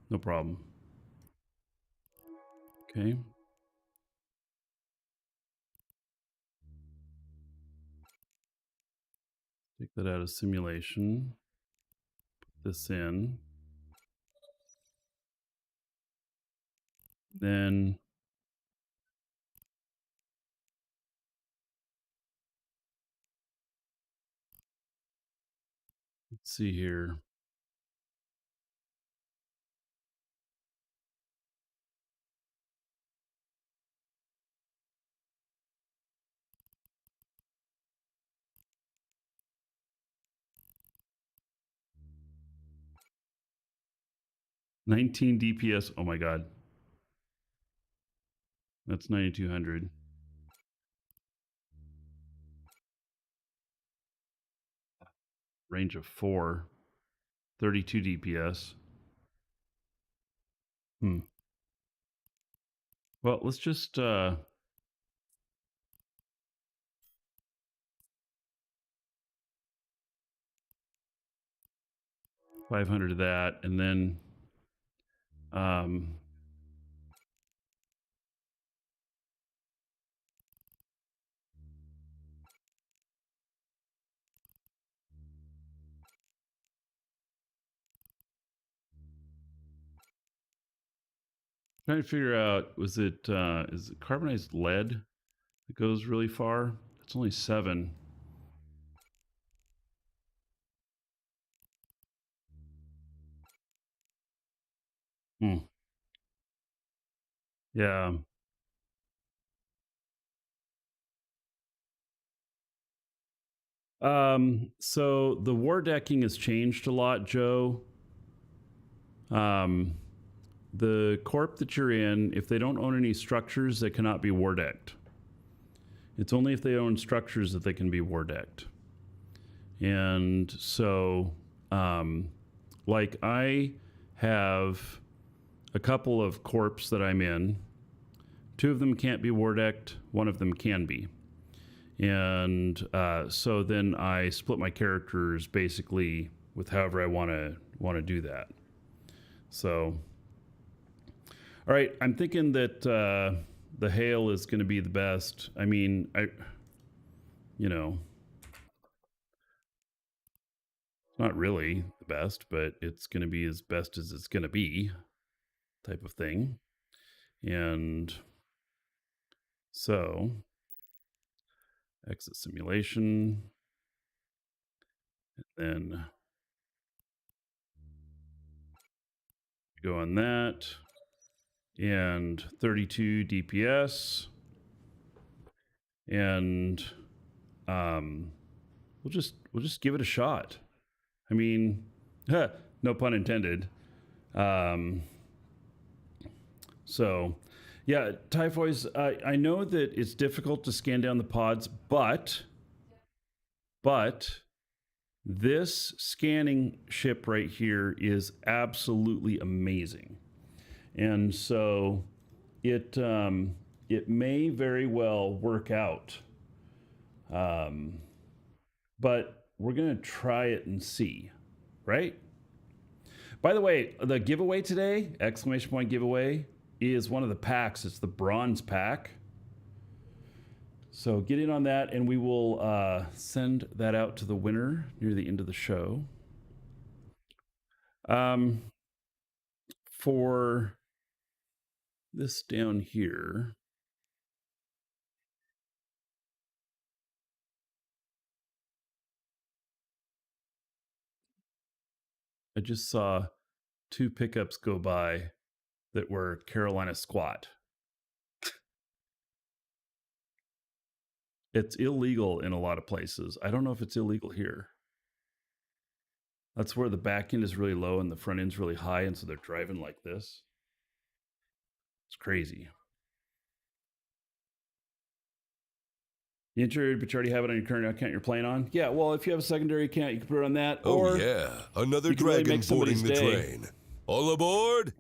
No problem. Okay. Take that out of simulation. Put this in. Then let's see here. $19 DPS. Oh my god. That's 9,200. Range of 4. 32 DPS. Well, let's just 500 of that, and then trying to figure out, is it carbonized lead that goes really far? It's only 7. Yeah. So the war decking has changed a lot, Joe. the corp that you're in, if they don't own any structures, they cannot be war decked. It's only if they own structures that they can be war decked. And so, like, I have a couple of corps that I'm in. 2 of them can't be war decked, 1 of them can be. And so then I split my characters basically with however I want to do that. So, all right, I'm thinking that the hail is going to be the best. I mean, not really the best, but it's going to be as best as it's going to be, type of thing. And so, exit simulation, and then go on that, and 32 DPS, and we'll just give it a shot. I mean, no pun intended. So, yeah, Typhoids, I know that it's difficult to scan down the pods, but this scanning ship right here is absolutely amazing. And so it may very well work out. But we're going to try it and see, right? By the way, the giveaway today, exclamation point giveaway, is one of the packs. It's the bronze pack. So get in on that, and we will send that out to the winner near the end of the show. For this down here, I just saw 2 pickups go by that were Carolina squat. It's illegal in a lot of places. I don't know if it's illegal here. That's where the back end is really low and the front end's really high, and so they're driving like this. It's crazy. You entered, but you already have it on your current account you're playing on? Yeah, well, if you have a secondary account, you can put it on that. Oh, or yeah. Another you can really dragon make boarding somebody's the day. train. All aboard?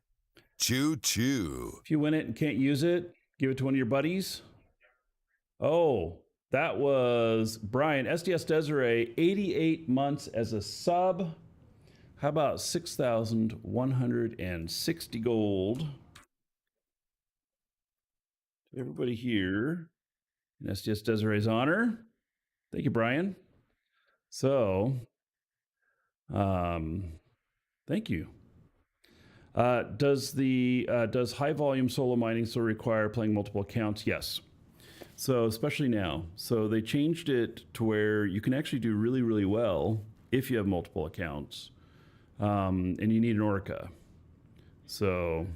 Choo choo. If you win it and can't use it, give it to one of your buddies. Oh, that was Brian, SDS Desiree, 88 months as a sub. How about 6,160 gold? To everybody here in SDS Desiree's honor. Thank you, Brian. So, thank you. Does high volume solo mining still require playing multiple accounts? Yes. So especially now. So they changed it to where you can actually do really, really well if you have multiple accounts, and you need an Orca. So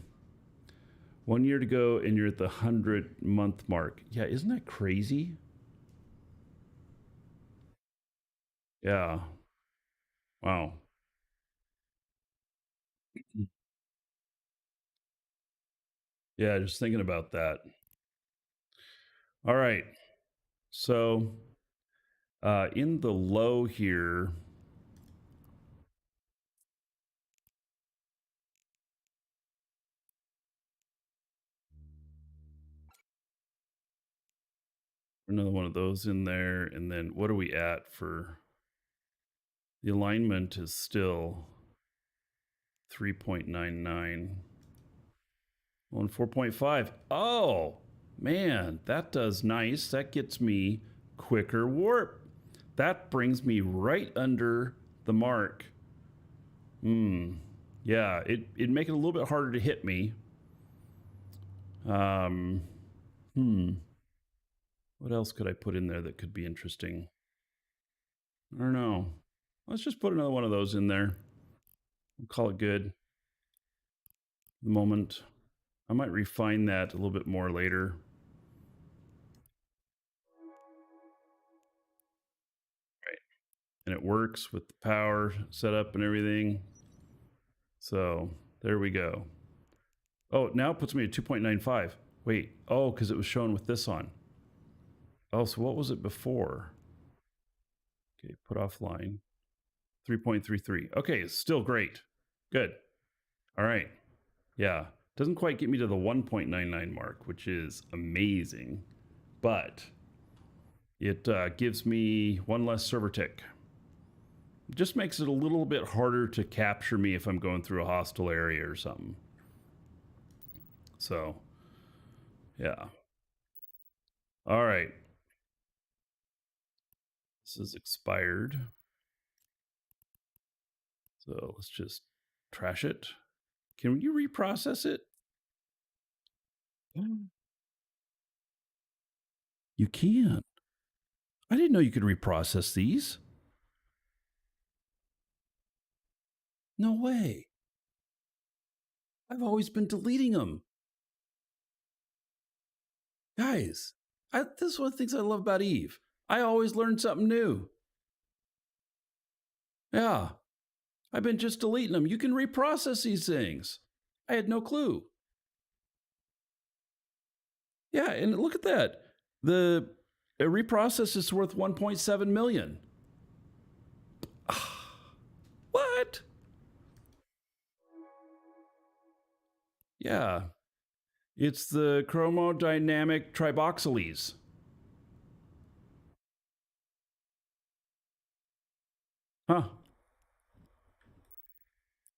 1 year to go, and you're at the 100-month mark. Yeah, isn't that crazy? Yeah. Wow. Yeah, just thinking about that. All right. So in the low here, another one of those in there. And then what are we at for the alignment is still 3.99 on 4.5. Oh, man, that does nice. That gets me quicker warp. That brings me right under the mark. Yeah, it'd make it a little bit harder to hit me. What else could I put in there that could be interesting? I don't know. Let's just put another one of those in there. We'll call it good. The moment. I might refine that a little bit more later. Right. And it works with the power setup and everything. So There we go. Oh, now it puts me at 2.95. Wait. Oh, because it was shown with this on. Oh, so what was it before? Okay, put offline. 3.33. Okay, it's still great. Good. All right. Yeah. Doesn't quite get me to the 1.99 mark, which is amazing. But it gives me one less server tick. It just makes it a little bit harder to capture me if I'm going through a hostile area or something. So, yeah. All right. This is expired. So let's just trash it. Can you reprocess it? You can. I didn't know you could reprocess these. No way. I've always been deleting them. Guys, this is one of the things I love about Eve. I always learn something new. Yeah, I've been just deleting them. You can reprocess these things. I had no clue. Yeah, and look at that. The reprocess is worth 1.7 million. What? Yeah. It's the chromodynamic triboxyles. Huh.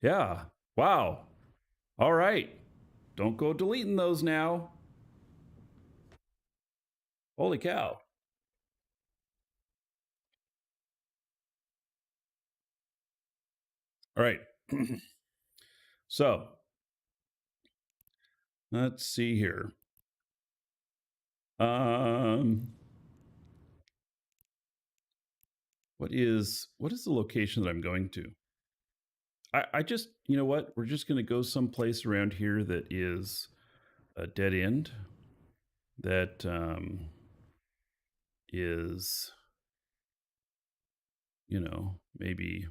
Yeah. Wow. All right. Don't go deleting those now. Holy cow. All right. So, let's see here. What is the location that I'm going to? I just, you know what? We're just going to go someplace around here that is a dead end that is, you know, maybe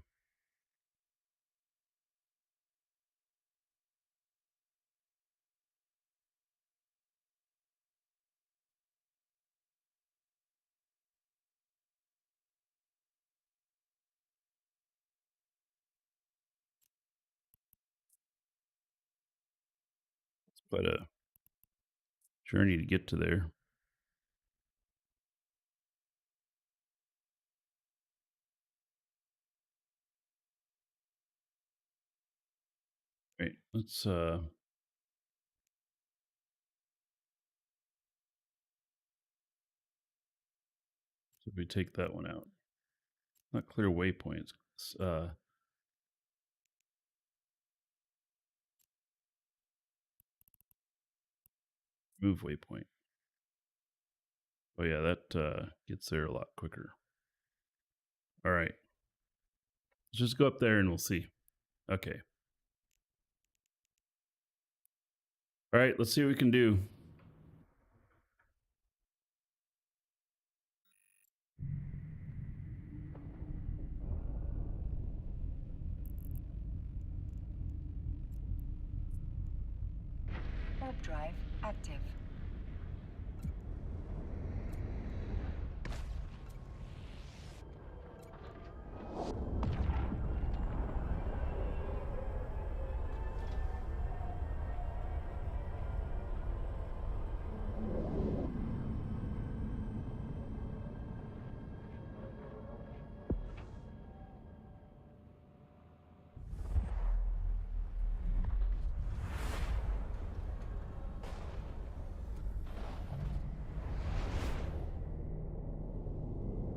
quite a journey to get to there. Right. Let's so we take that one out. Not clear waypoints. Move waypoint. Oh yeah, that gets there a lot quicker. All right. Let's just go up there and we'll see. Okay. All right, let's see what we can do. Warp drive active.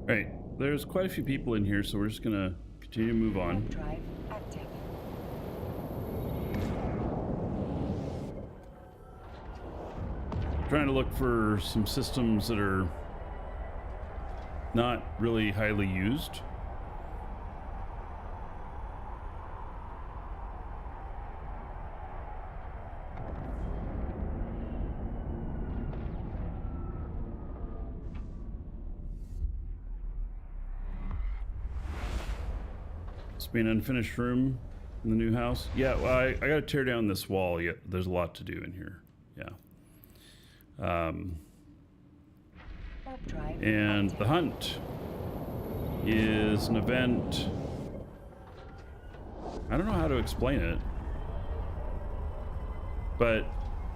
All right, there's quite a few people in here, so we're just gonna continue to move on. Warp drive active. Trying to look for some systems that are not really highly used. This being an unfinished room. in the new house? Yeah, well, I got to tear down this wall. Yeah, there's a lot to do in here. Yeah. Warp drive And active. the hunt is an event. I don't know how to explain it, but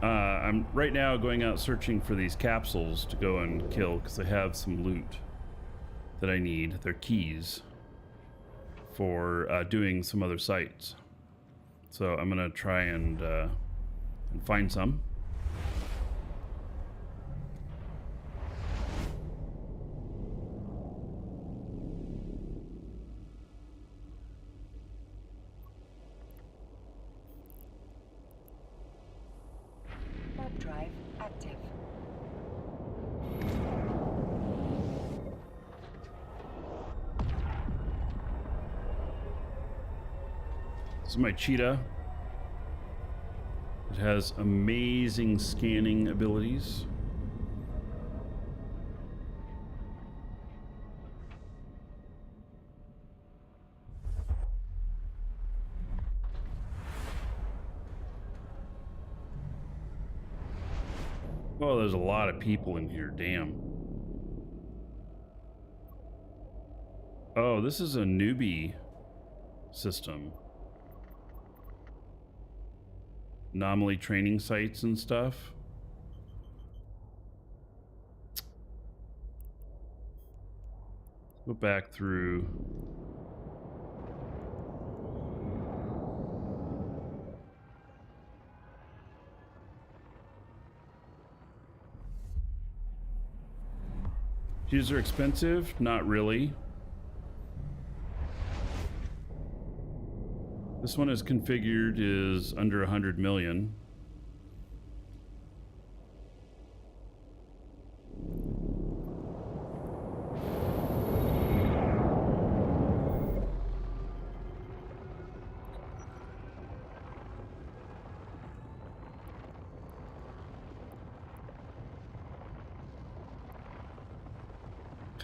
I'm right now going out searching for these capsules to go and kill because I have some loot that I need. They're keys for doing some other sites. So I'm gonna try and find some. Warp drive active. This is my cheetah. It has amazing scanning abilities. Oh, there's a lot of people in here. Damn. Oh, this is a newbie system. Anomaly training sites and stuff. Go back through. These are expensive? Not really. This one is configured is under 100 million.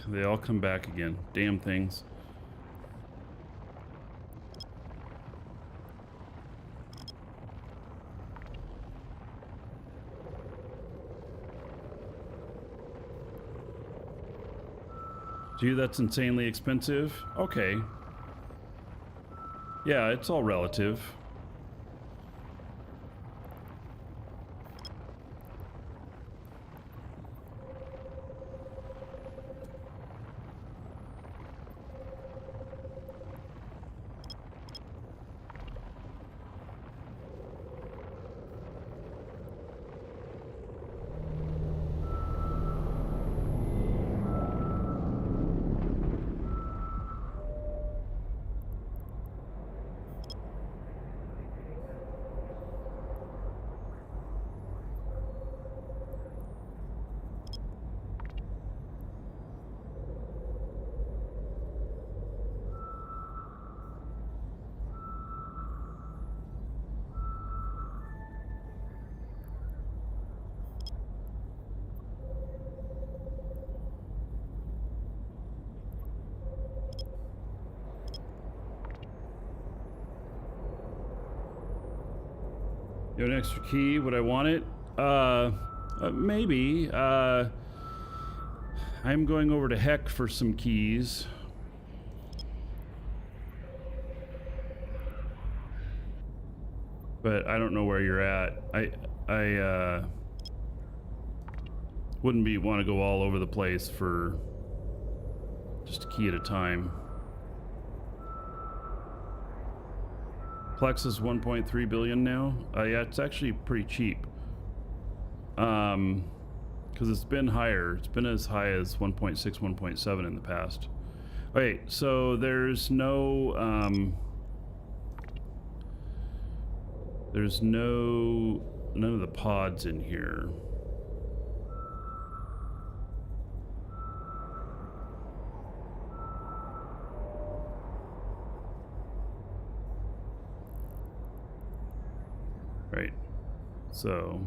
They all come back again. Damn things. Gee, that's insanely expensive. Okay. Yeah, it's all relative. You have an extra key? Would I want it? Maybe. I'm going over to Heck for some keys. But I don't know where you're at. I wouldn't want to go all over the place for just a key at a time. Plex is 1.3 billion now. Yeah, it's actually pretty cheap. Because it's been higher. It's been as high as 1.6, 1.7 in the past. Wait, so there's no none of the pods in here. Right. So,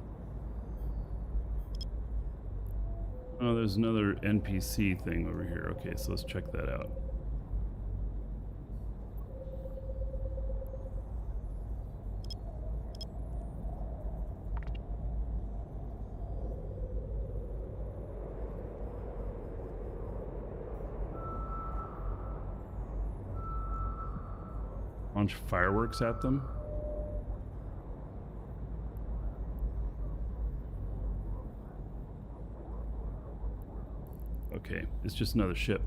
oh, there's another NPC thing over here. Okay, so let's check that out. Launch fireworks at them. Okay, it's just another ship.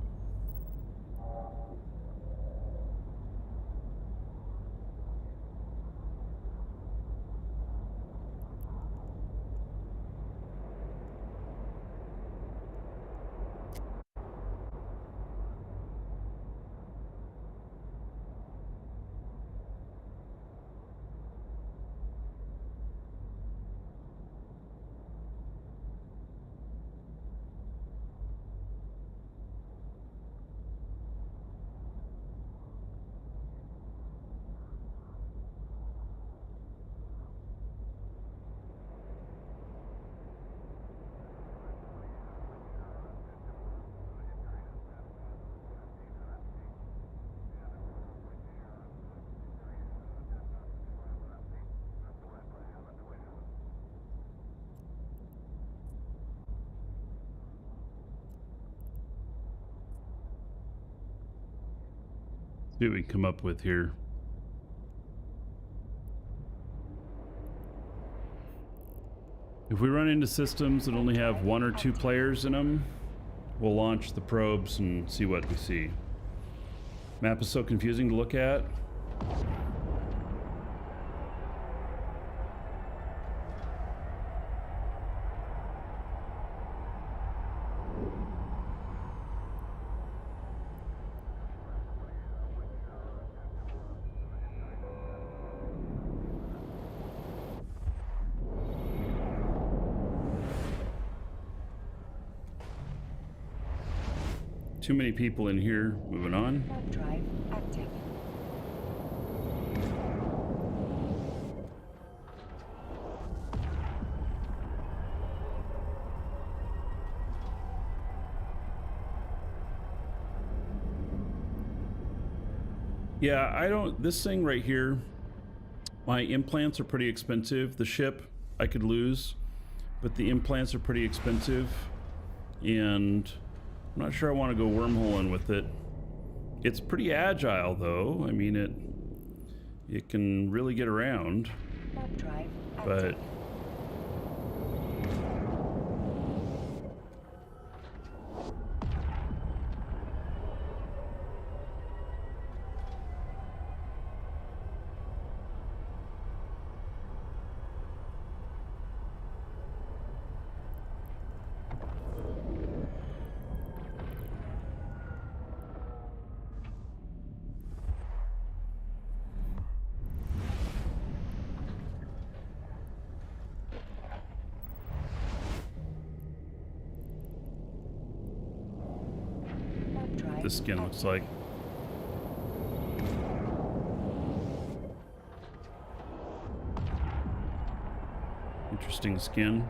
See what we can come up with here. If we run into systems that only have 1 or 2 players in them, we'll launch the probes and see what we see. Map is so confusing to look at. Too many people in here. Moving on. Warp drive active. Yeah, I don't... This thing right here, my implants are pretty expensive. The ship I could lose, but the implants are pretty expensive. And I'm not sure I want to go wormholing with it. It's pretty agile, though. I mean, it can really get around. Warp drive But... active. Warp drive the skin looks like. Interesting skin.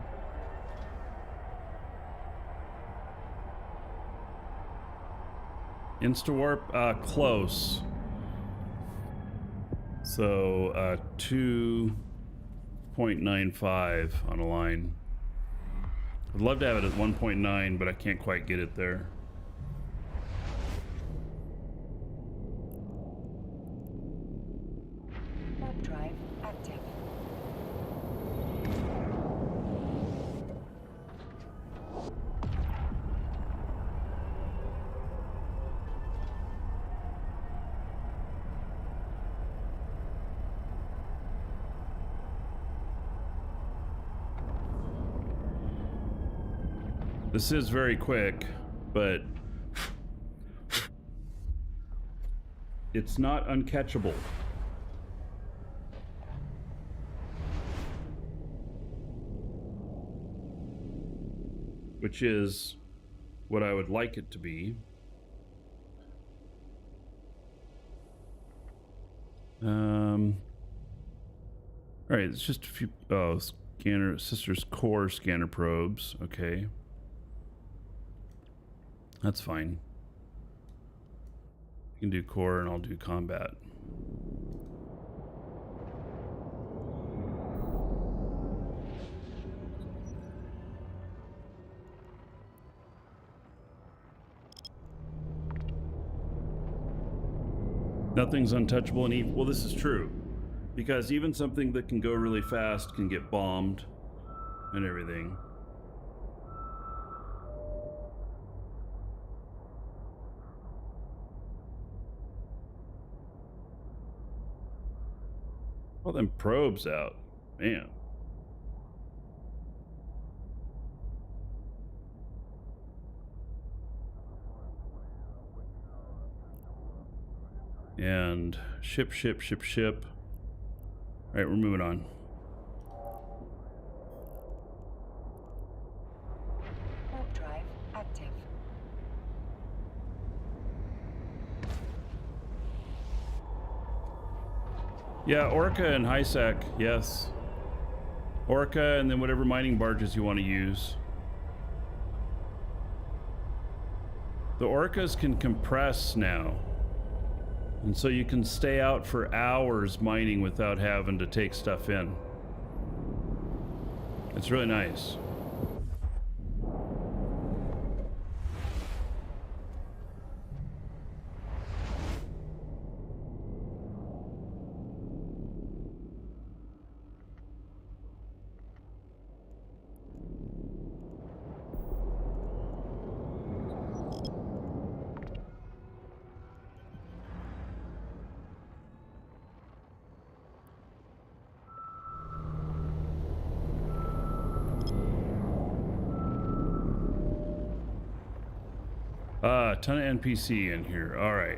Insta-warp, close. So, 2.95 on a line. I'd love to have it at 1.9, but I can't quite get it there. Warp drive active. This is very quick, but it's not uncatchable. Which is what I would like it to be. All right, it's just a few. Oh, scanner, sister's core scanner probes. Okay, that's fine. You can do core, and I'll do combat. Nothing's untouchable in Eve. Well, this is true. Because even something that can go really fast can get bombed and everything. All them probes out. Man. And ship. All right, we're moving on. Warp drive active. Yeah, Orca and Hysac, yes. Orca and then whatever mining barges you want to use. The Orcas can compress now. And so you can stay out for hours mining without having to take stuff in. It's really nice. A ton of NPC in here. All right.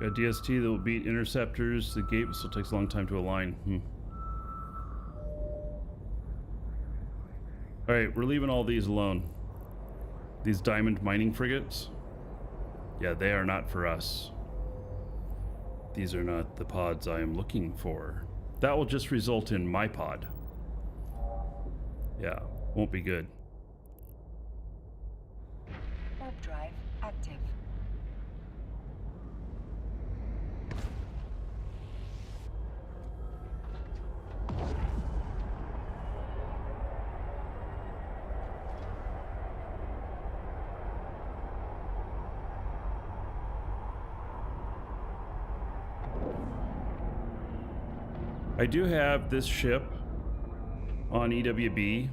Got DST that will beat interceptors. The gate still takes a long time to align. All right, we're leaving all these alone. These diamond mining frigates. Yeah, they are not for us. These are not the pods I am looking for. That will just result in my pod. Yeah, won't be good. Warp drive active. I do have this ship on EWB.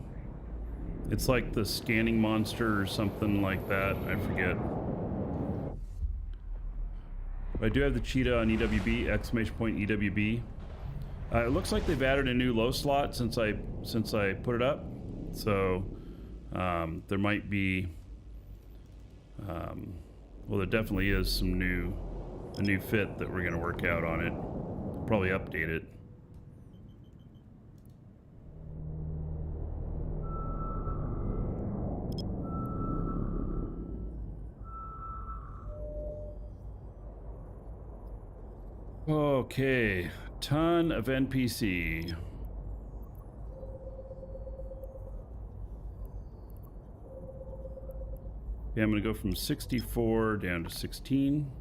It's like the scanning monster or something like that. I forget. But I do have the cheetah on EWB, exclamation point EWB. It looks like they've added a new low slot since I put it up. So there might be, well, there definitely is a new fit that we're going to work out on it. Probably update it. Okay, ton of NPC. Okay, I'm going to go from 64 down to 16.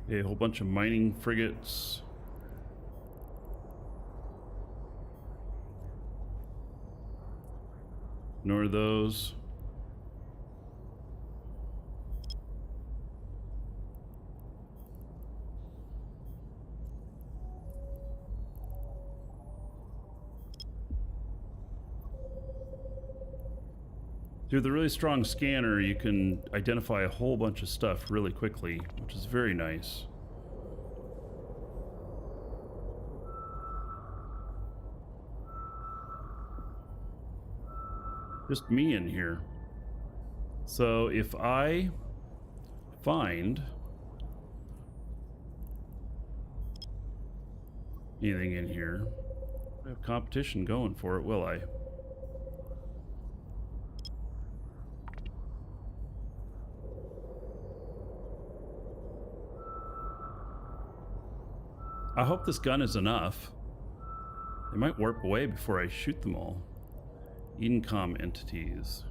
Okay, a whole bunch of mining frigates. Ignore those. Through the really strong scanner, you can identify a whole bunch of stuff really quickly, which is very nice. Just me in here. So if I find anything in here, I have competition going for it, will I? I hope this gun is enough. They might warp away before I shoot them all. Edencom entities.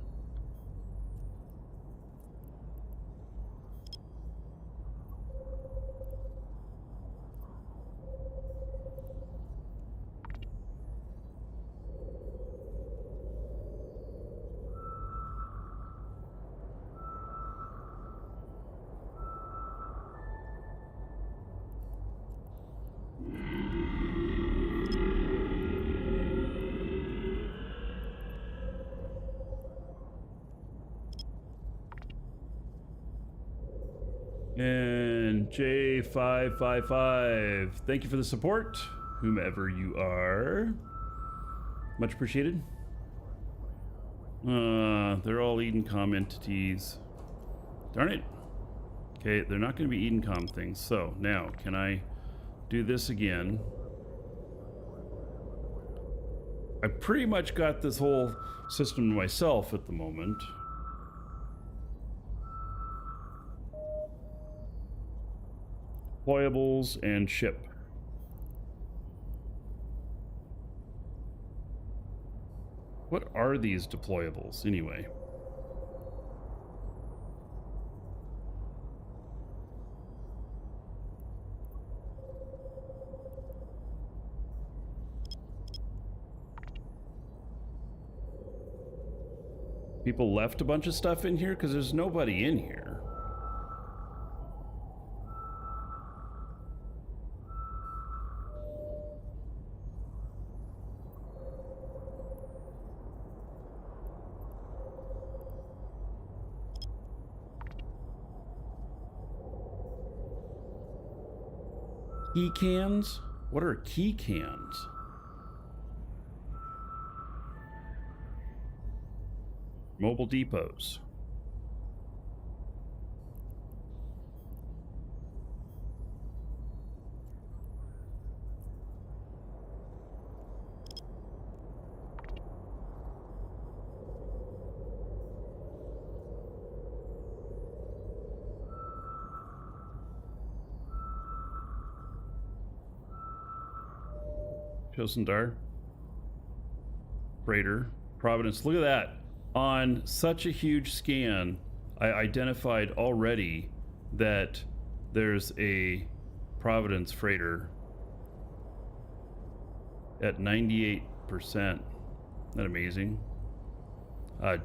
And J555, thank you for the support, whomever you are. Much appreciated. They're all Edencom entities. Darn it. Okay, they're not going to be Edencom things. So now, can I do this again? I pretty much got this whole system to myself at the moment. Deployables and ship. What are these deployables anyway? People left a bunch of stuff in here because there's nobody in here. Key cans? What are key cans? Mobile depots. Josendar. Freighter. Providence. Look at that. On such a huge scan, I identified already that there's a Providence freighter at 98%. Isn't that amazing?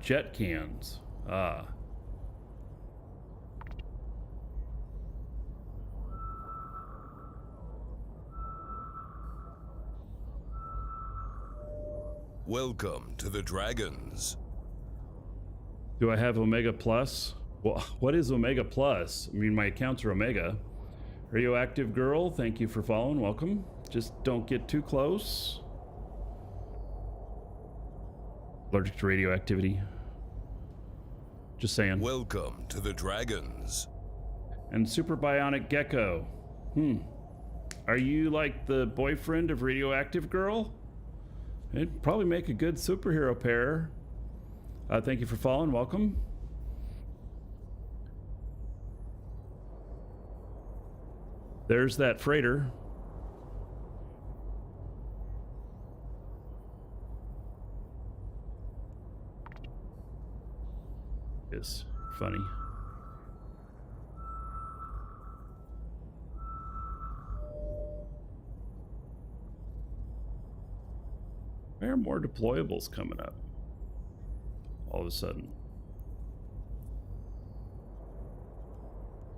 Jet cans. Welcome to the Dragons. Do I have Omega Plus? Well, what is Omega Plus? I mean, my accounts are Omega. Radioactive Girl, thank you for following. Welcome. Just don't get too close. Allergic to radioactivity. Just saying. Welcome to the Dragons. And Super Bionic Gecko. Are you like the boyfriend of Radioactive Girl? It'd probably make a good superhero pair. Thank you for following. Welcome. There's that freighter. It's funny. Why are more deployables coming up all of a sudden?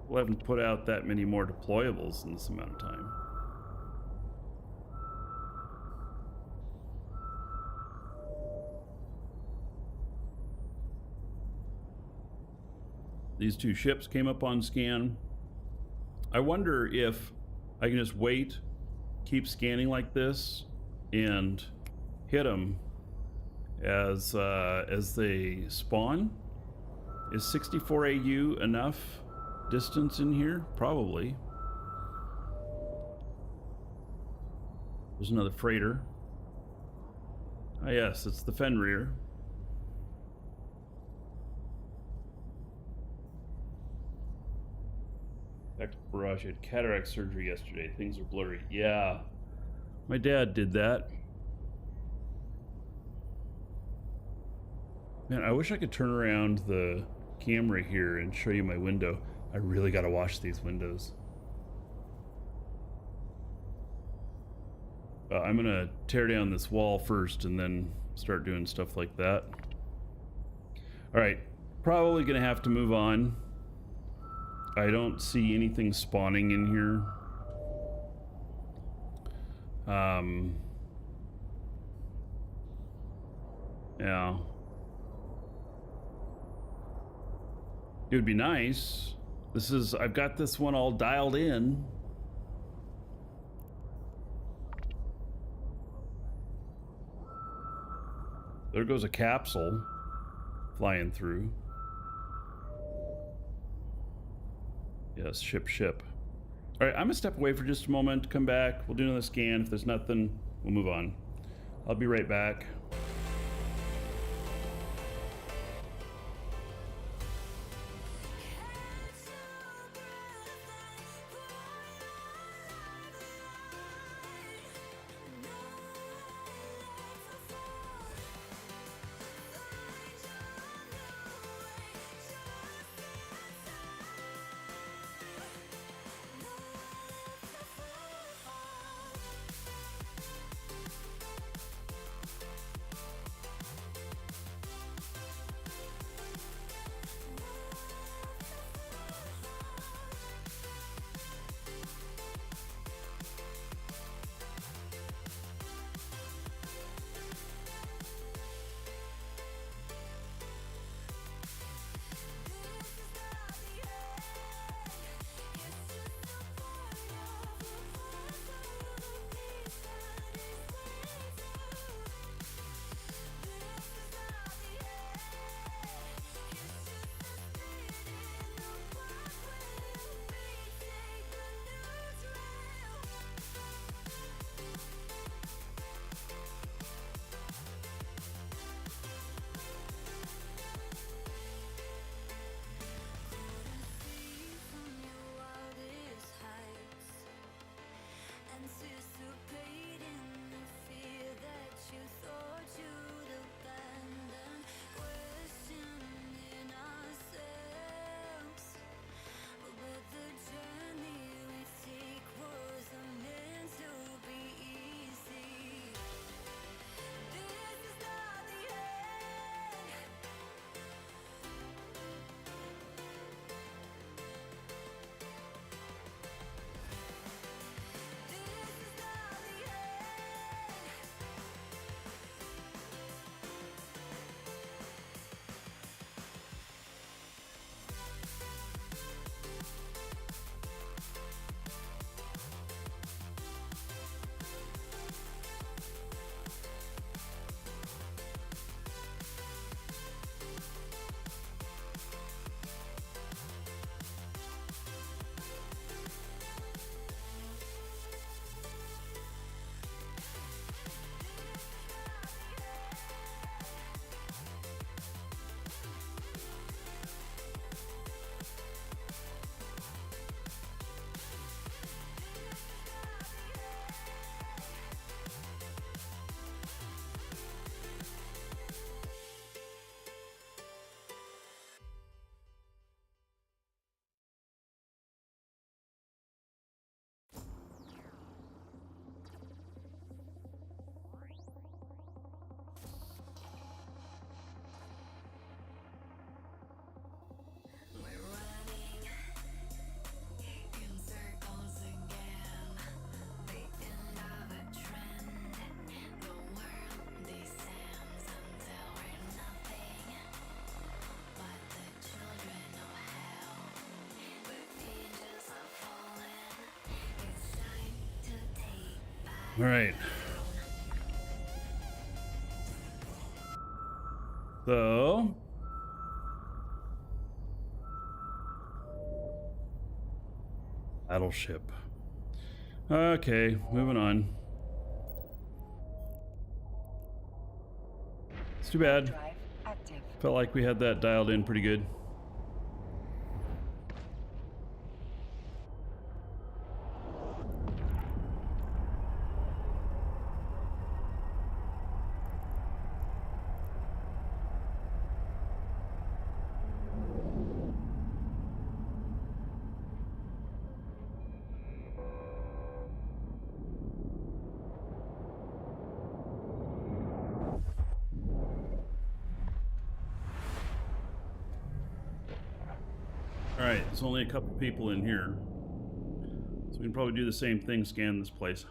We haven't put out that many more deployables in this amount of time. These two ships came up on scan. I wonder if I can just wait, keep scanning like this, and hit them as they spawn. Is 64 AU enough distance in here? Probably. There's another freighter. Ah yes, it's the Fenrir. Back to the barrage. I had cataract surgery yesterday. Things are blurry. Yeah. My dad did that. Man, I wish I could turn around the camera here and show you my window. I really gotta wash these windows. I'm gonna tear down this wall first and then start doing stuff like that. Alright, probably gonna have to move on. I don't see anything spawning in here. Yeah. It would be nice. I've got this one all dialed in. There goes a capsule flying through. Yes, ship. All right, I'm gonna step away for just a moment, come back, we'll do another scan. If there's nothing, we'll move on. I'll be right back. All right. So, battleship. Okay, moving on. It's too bad. Drive active. Felt like we had that dialed in pretty good. All right, there's only a couple people in here, so we can probably do the same thing, scan this place.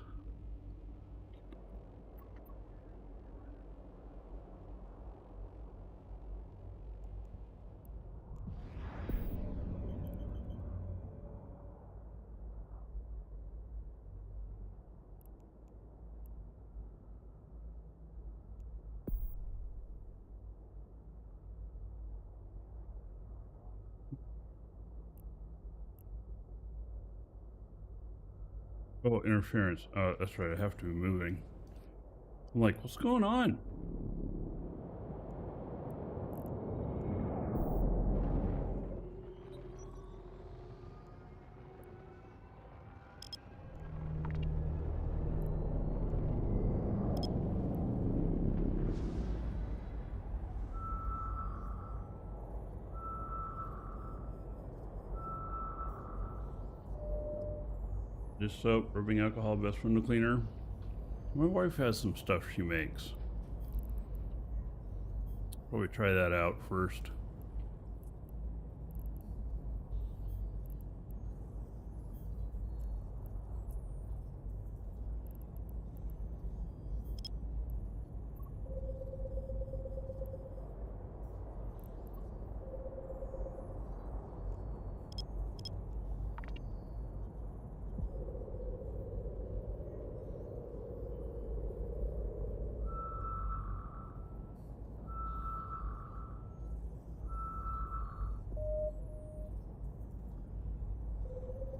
Oh, interference. That's right, I have to be moving. I'm like, what's going on? Dish soap, rubbing alcohol, best window cleaner. My wife has some stuff she makes. Probably try that out first.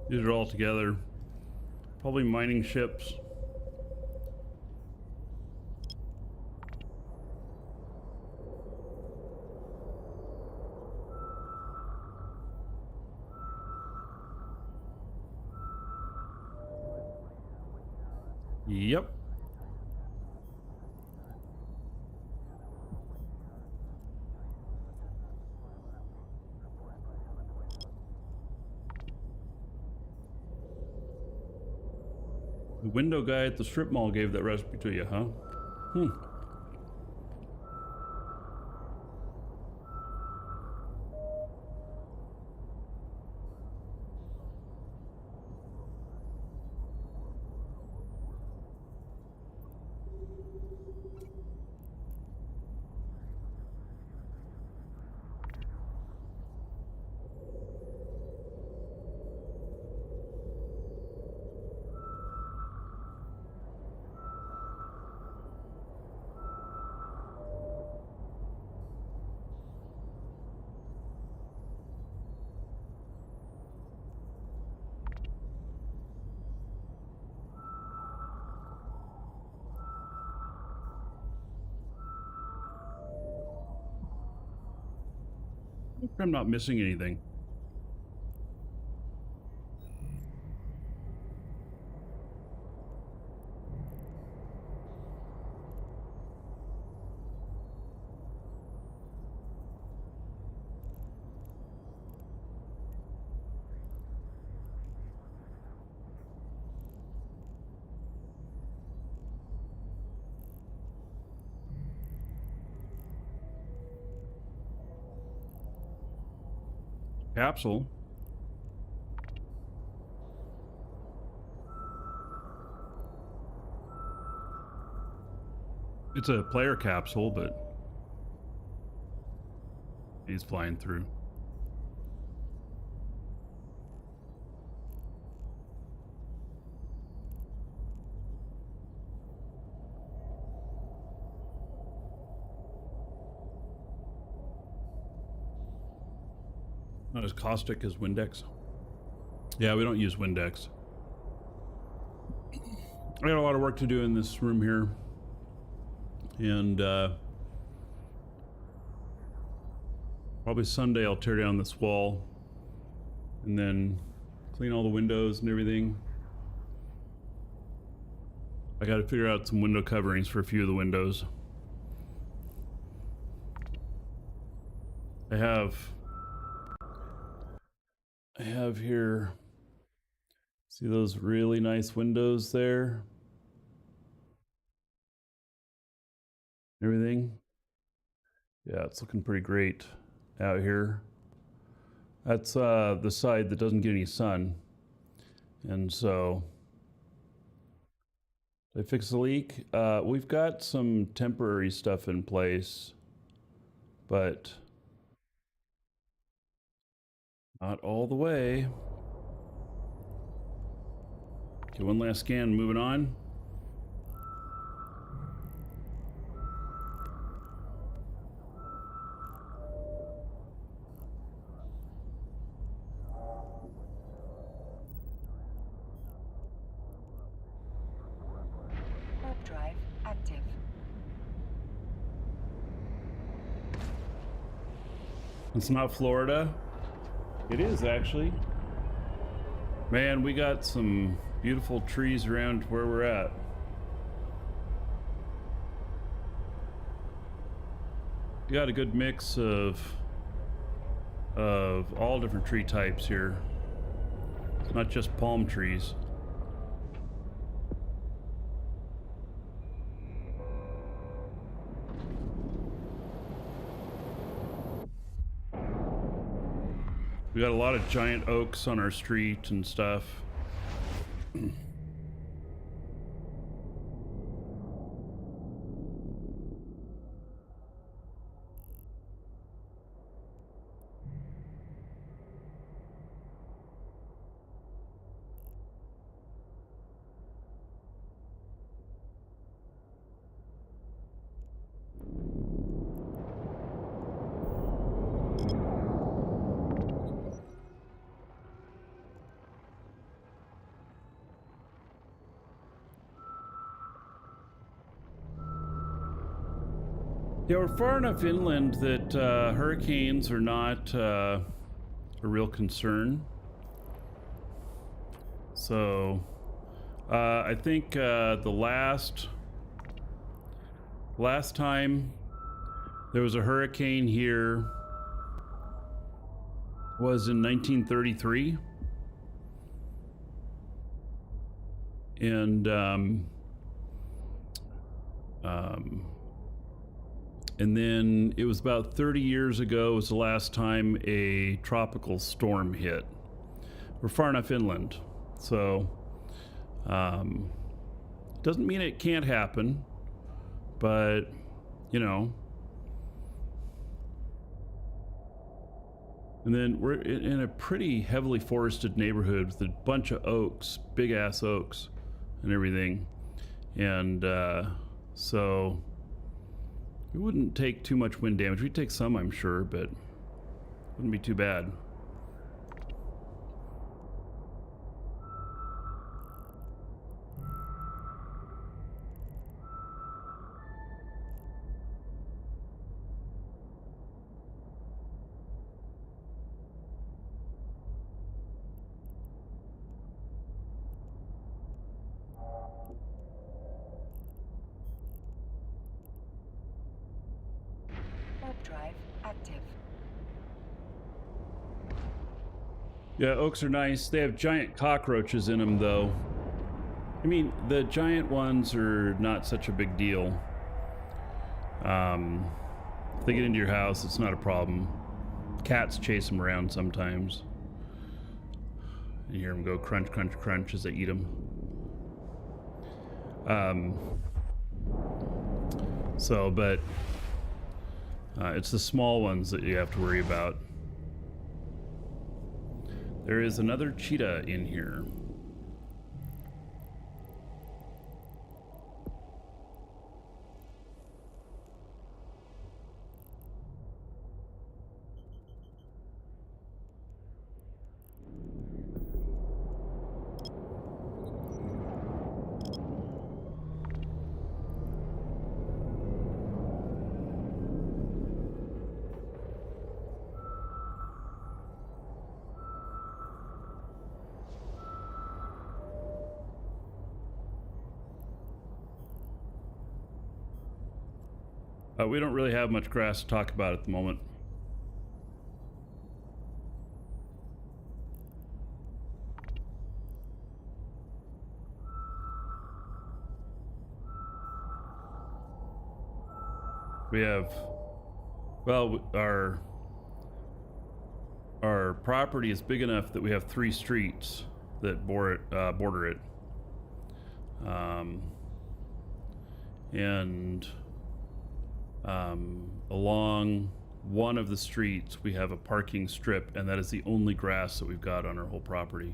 These are all together. Probably mining ships. Yep. The window guy at the strip mall gave that recipe to you, huh? I'm not missing anything. Capsule. It's a player capsule, but he's flying through. Not as caustic as Windex. Yeah, we don't use Windex. I got a lot of work to do in this room here. And probably Sunday I'll tear down this wall and then clean all the windows and everything. I got to figure out some window coverings for a few of the windows. I have here, see those really nice windows there? Everything. Yeah, it's looking pretty great out here. That's the side that doesn't get any sun. And so did I fix the leak? We've got some temporary stuff in place, but not all the way. Okay, one last scan, moving on. Warp drive active. It's not Florida. It is actually. Man, we got some beautiful trees around where we're at. We got a good mix of all different tree types here. It's not just palm trees. We got a lot of giant oaks on our street and stuff. Yeah, we're far enough inland that hurricanes are not a real concern. So, I think the last time there was a hurricane here was in 1933, and then it was about 30 years ago was the last time a tropical storm hit. We're far enough inland, so doesn't mean it can't happen, but you know. And then we're in a pretty heavily forested neighborhood with a bunch of oaks, big ass oaks and everything. And so we wouldn't take too much wind damage. We'd take some, I'm sure, but wouldn't be too bad. Warp drive active. Yeah, oaks are nice. They have giant cockroaches in them, though. I mean, the giant ones are not such a big deal. If they get into your house, it's not a problem. Cats chase them around sometimes. You hear them go crunch, crunch, crunch as they eat them. But it's the small ones that you have to worry about. There is another cheetah in here. We don't really have much grass to talk about at the moment. We have, well, our property is big enough that we have 3 streets that border it. And along one of the streets we have a parking strip, and that is the only grass that we've got on our whole property.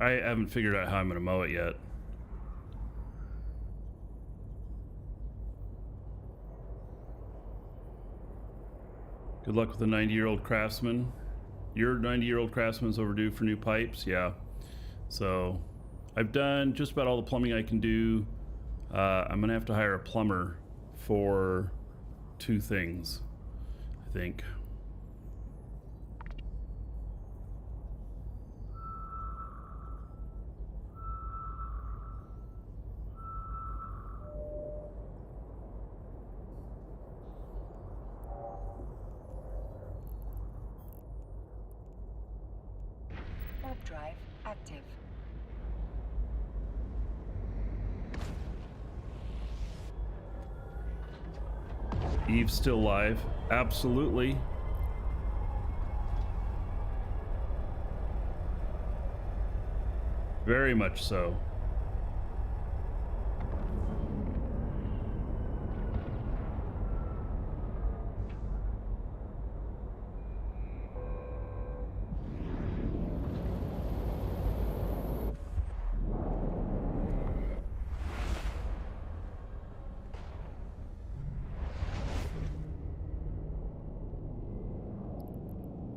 I haven't figured out how I'm going to mow it yet. Good luck with the 90-year-old craftsman. Your 90-year-old craftsman's overdue for new pipes? Yeah. So I've done just about all the plumbing I can do. I'm going to have to hire a plumber for 2 things, I think. Warp drive active. Eve's still live. Absolutely. Very much so.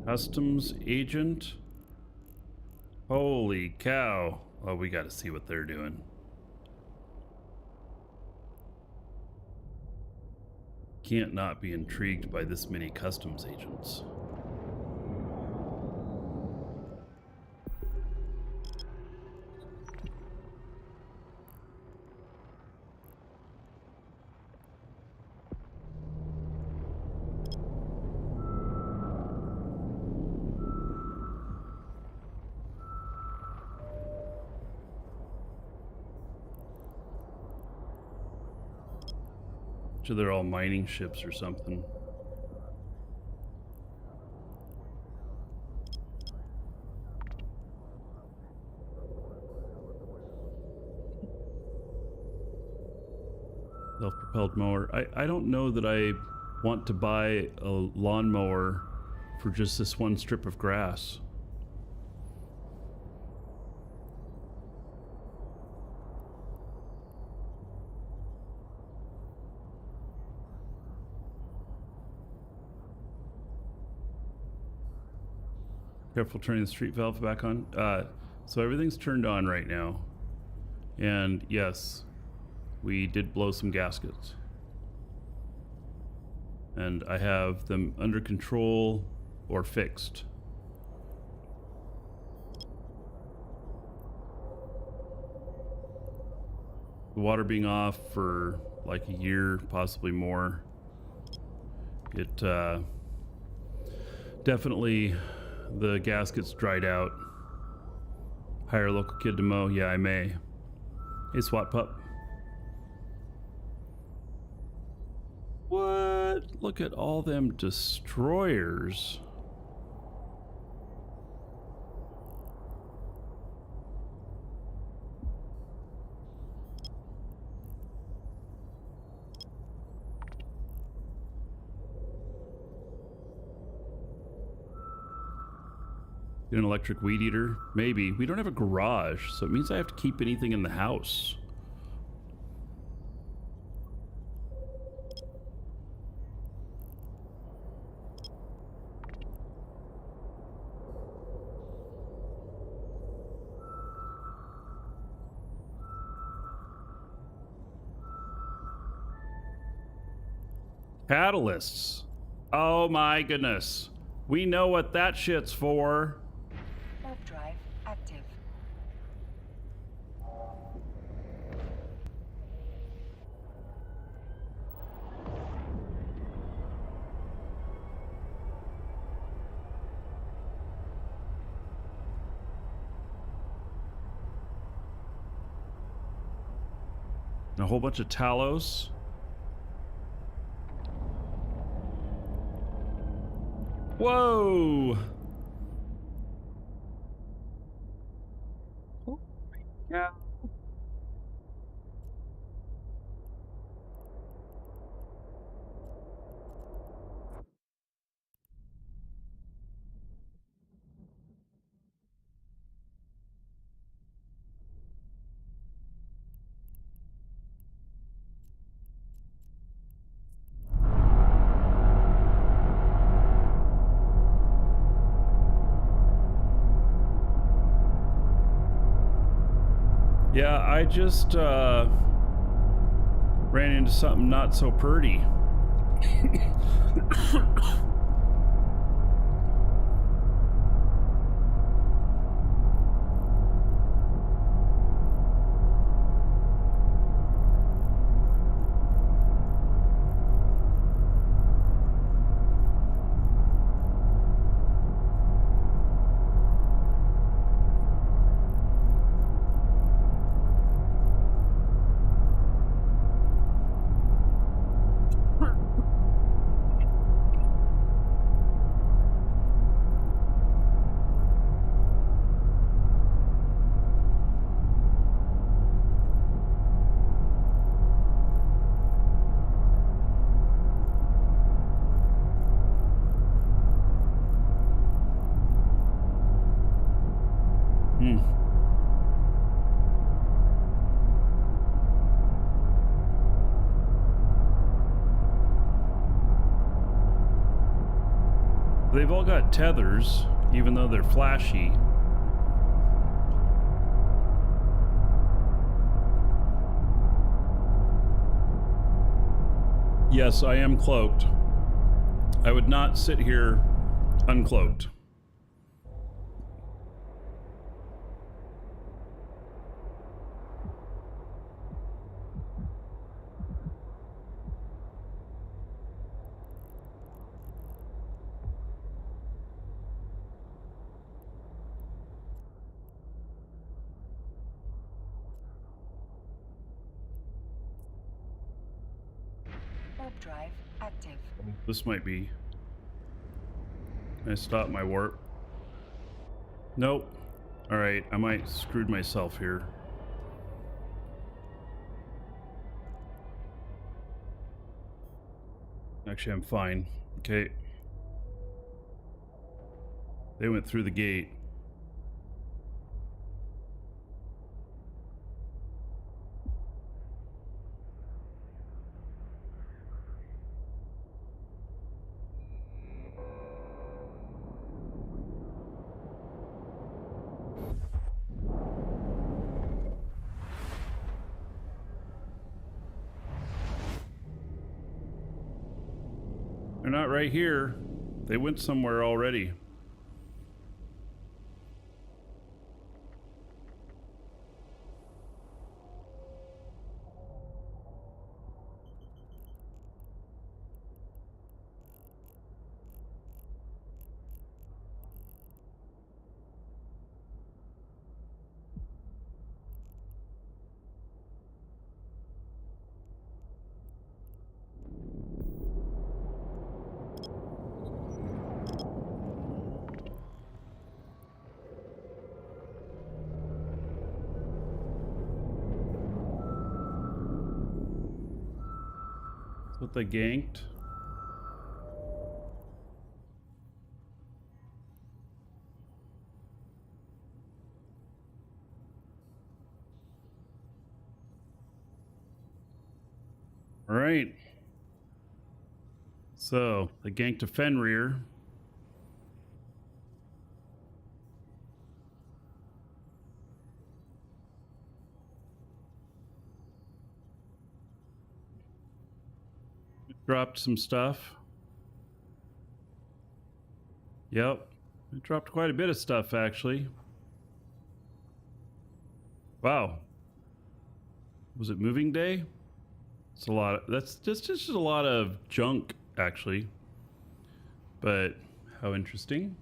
Customs agent. Holy cow. Oh, we got to see what they're doing. Can't not be intrigued by this many customs agents. So they're all mining ships or something. Self-propelled mower. I don't know that I want to buy a lawnmower for just this one strip of grass. Careful turning the street valve back on. So everything's turned on right now. And yes, we did blow some gaskets. And I have them under control or fixed. The water being off for like a year, possibly more. It definitely... The gaskets dried out. Hire a local kid to mow? Yeah, I may. Hey, SWAT pup. What? Look at all them destroyers. Get an electric weed eater? Maybe. We don't have a garage, so it means I have to keep anything in the house. Catalysts. Oh my goodness. We know what that shit's for. Warp drive active. And a whole bunch of Talos. Whoa! Yeah. Yeah, I just ran into something not so pretty. Hmm. They've all got tethers, even though they're flashy. Yes, I am cloaked. I would not sit here uncloaked. Warp drive active. This might be. Can I stop my warp? Nope. Alright, I might screwed myself here. Actually, I'm fine. Okay. They went through the gate. They're not right here. They went somewhere already. That's what they ganked. All right. So they ganked a Fenrir. Dropped some stuff. Yep. It dropped quite a bit of stuff, actually. Wow. Was it moving day? It's a lot. That's just a lot of junk, actually. But how interesting.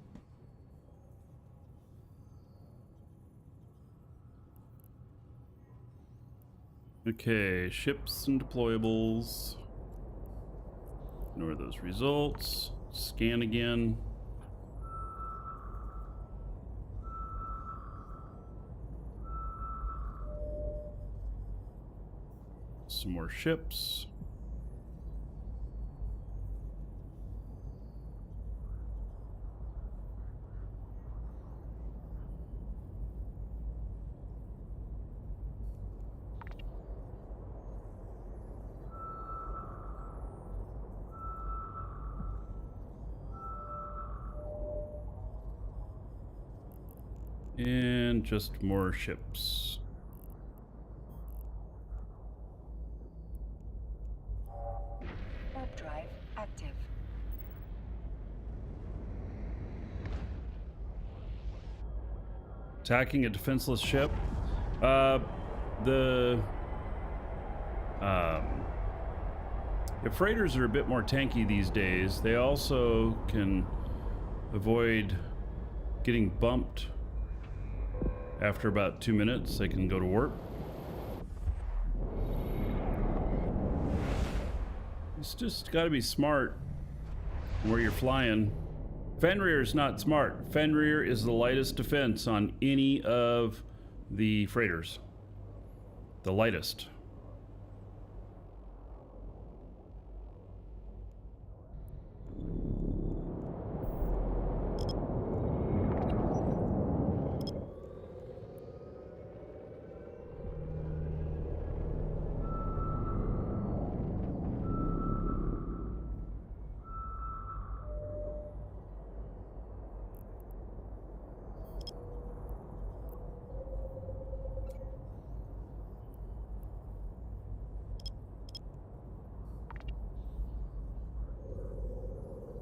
Okay, ships and deployables. Ignore those results. Scan again. some more ships. And just more ships. Warp drive active. Attacking a defenseless ship. The freighters are a bit more tanky these days. They also can avoid getting bumped after about 2 minutes. They can go to warp. It's just got to be smart where you're flying. Fenrir is not smart. Fenrir is the lightest defense on any of the freighters. The lightest.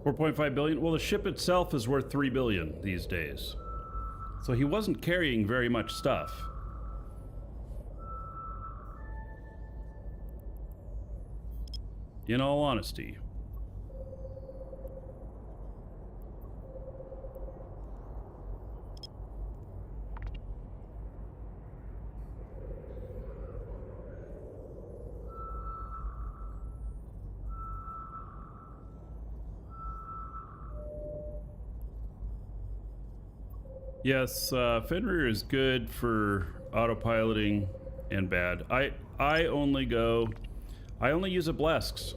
$4.5 billion. Well, the ship itself is worth $3 billion these days. So he wasn't carrying very much stuff. In all honesty. Yes, Fenrir is good for autopiloting and bad. I only use a Blesks.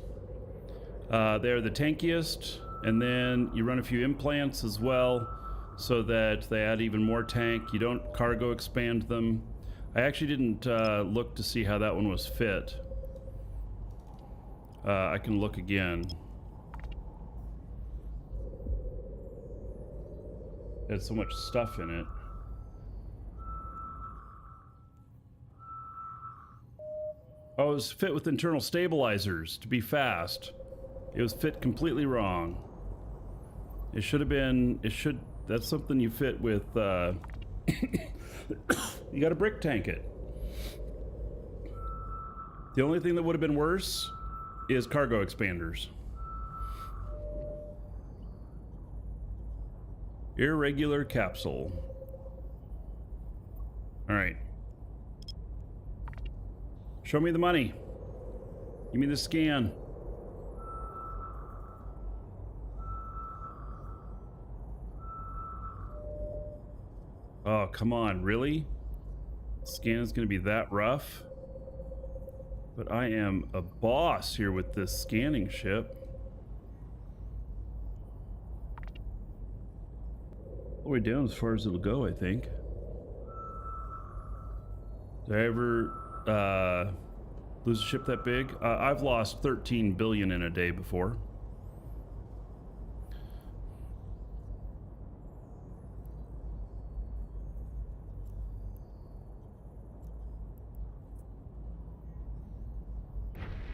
They're the tankiest, and then you run a few implants as well so that they add even more tank. You don't cargo expand them. I actually didn't look to see how that one was fit. I can look again. It had so much stuff in it. Oh, it was fit with internal stabilizers to be fast. It was fit completely wrong. It should have been, that's something you fit with, you gotta brick tank it. The only thing that would have been worse is cargo expanders. Irregular capsule. All right. Show me the money. Give me the scan. Oh, come on, really? Scan is going to be that rough? But I am a boss here with this scanning ship. What we're doing as far as it'll go, I think. Did I ever lose a ship that big? I've lost 13 billion in a day before.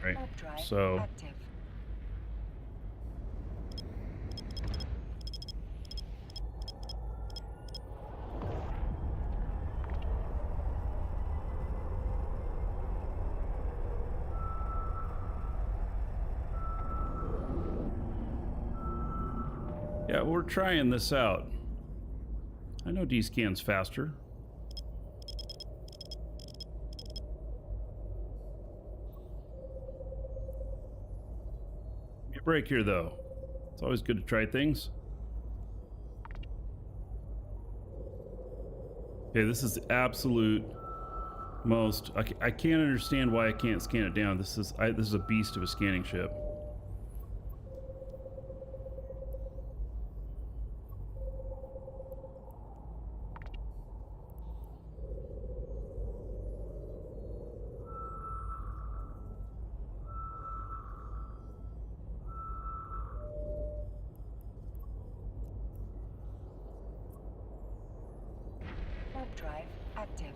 Right. So active. yeah, we're trying this out. I know D-scan's faster. Give me a break here, though. It's always good to try things. Okay, this is absolute I can't understand why I can't scan it down. This is a beast of a scanning ship. Warp drive active.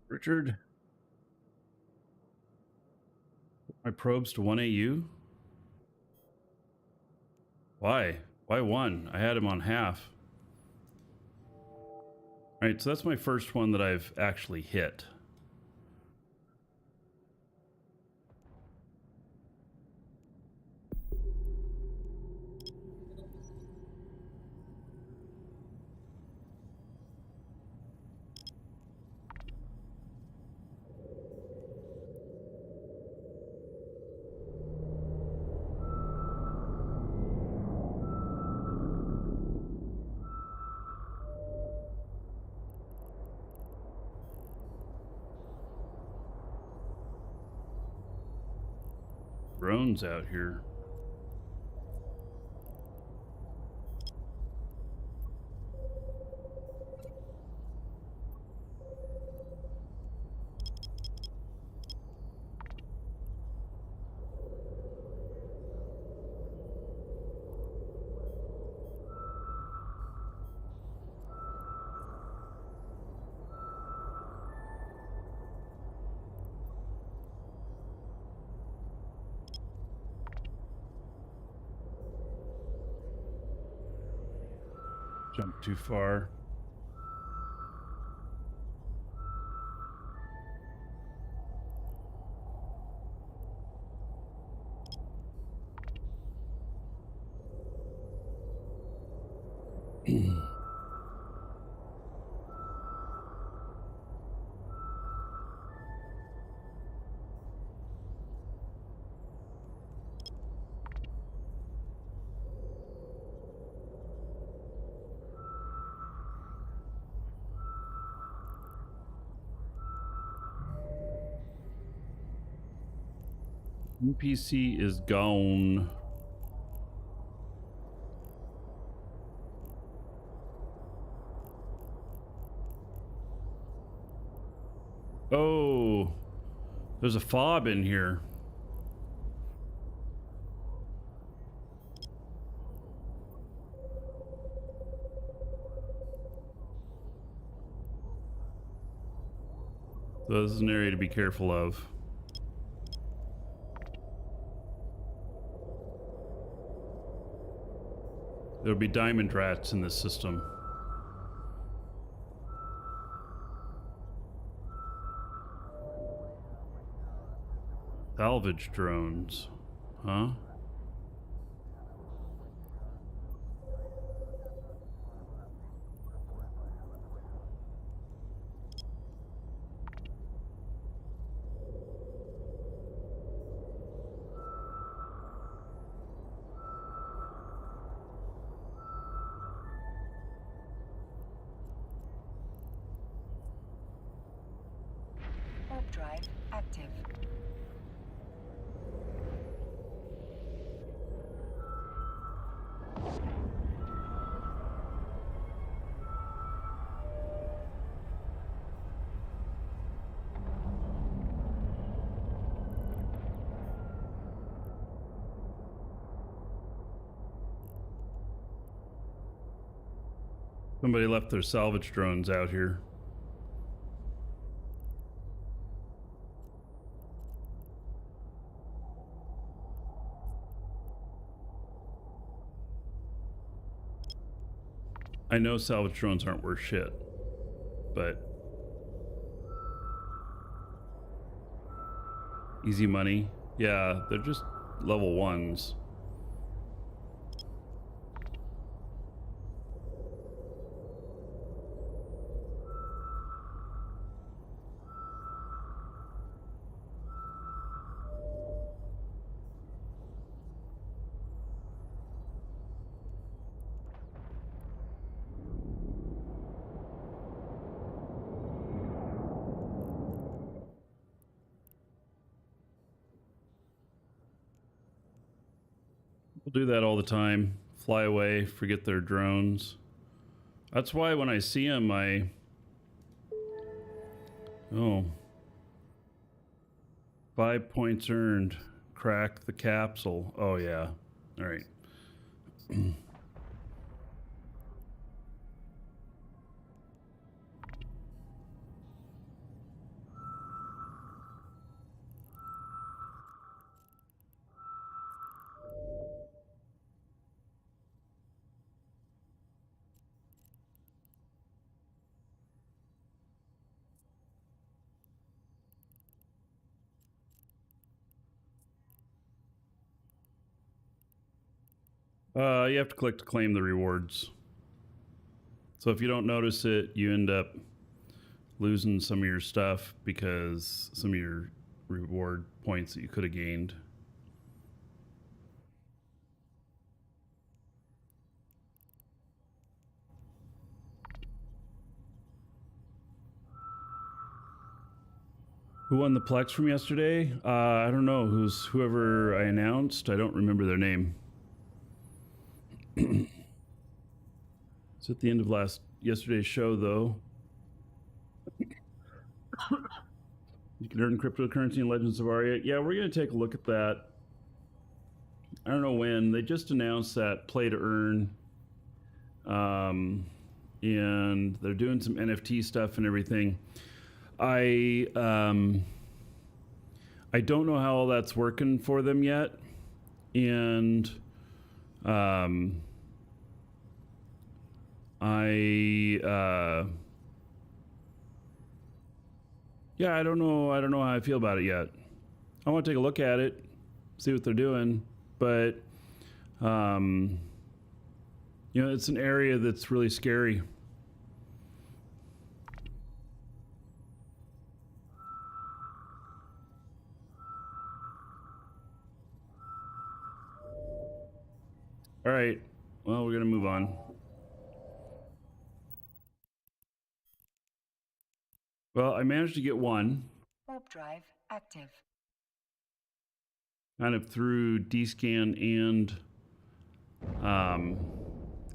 Richard, my probes to 1 AU? Why? Why 1? I had him on half. Alright, so that's my first one that I've actually hit. Drones out here. Jumped too far. NPC is gone. Oh, there's a fob in here. So this is an area to be careful of. There'll be diamond rats in this system. Salvage drones, huh? Warp drive active. Somebody left their salvage drones out here. I know salvage drones aren't worth shit, but easy money. Yeah, they're just level 1s. People do that all the time. Fly away, forget their drones. That's why when I see them, oh, 5 points earned. Crack the capsule. Oh, yeah. All right. You have to click to claim the rewards. So if you don't notice it, you end up losing some of your stuff because some of your reward points that you could have gained. Who won the Plex from yesterday? I don't know. Whoever I announced. I don't remember their name. It's at the end of yesterday's show, though. You can earn cryptocurrency in Legends of Aria. Yeah, we're going to take a look at that. I don't know when. They just announced that play to earn. And they're doing some NFT stuff and everything. I don't know how all that's working for them yet. And yeah, I don't know how I feel about it yet. I want to take a look at it, see what they're doing, but it's an area that's really scary. All right. Well, we're going to move on. Well, I managed to get one. Warp drive active. Kind of through descan and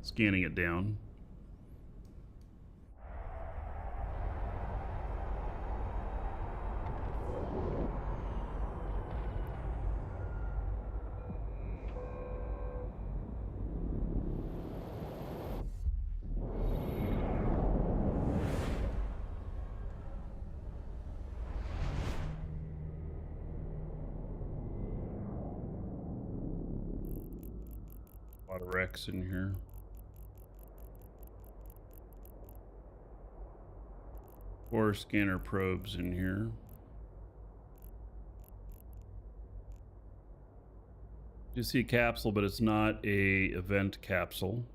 scanning it down. A lot of wrecks in here. Four scanner probes in here. You see a capsule, but it's not a event capsule.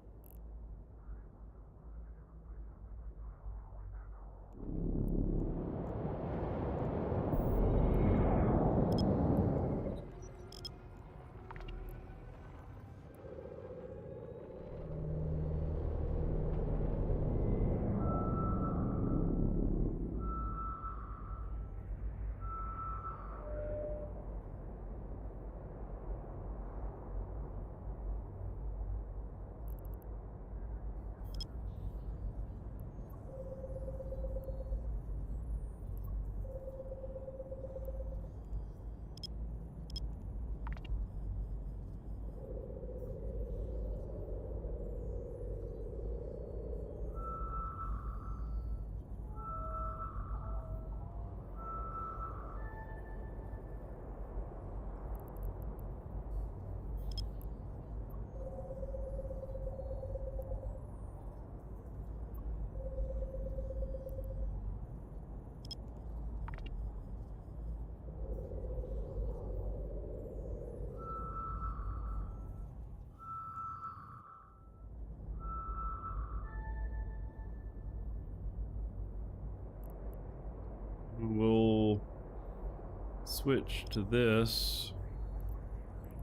switch to this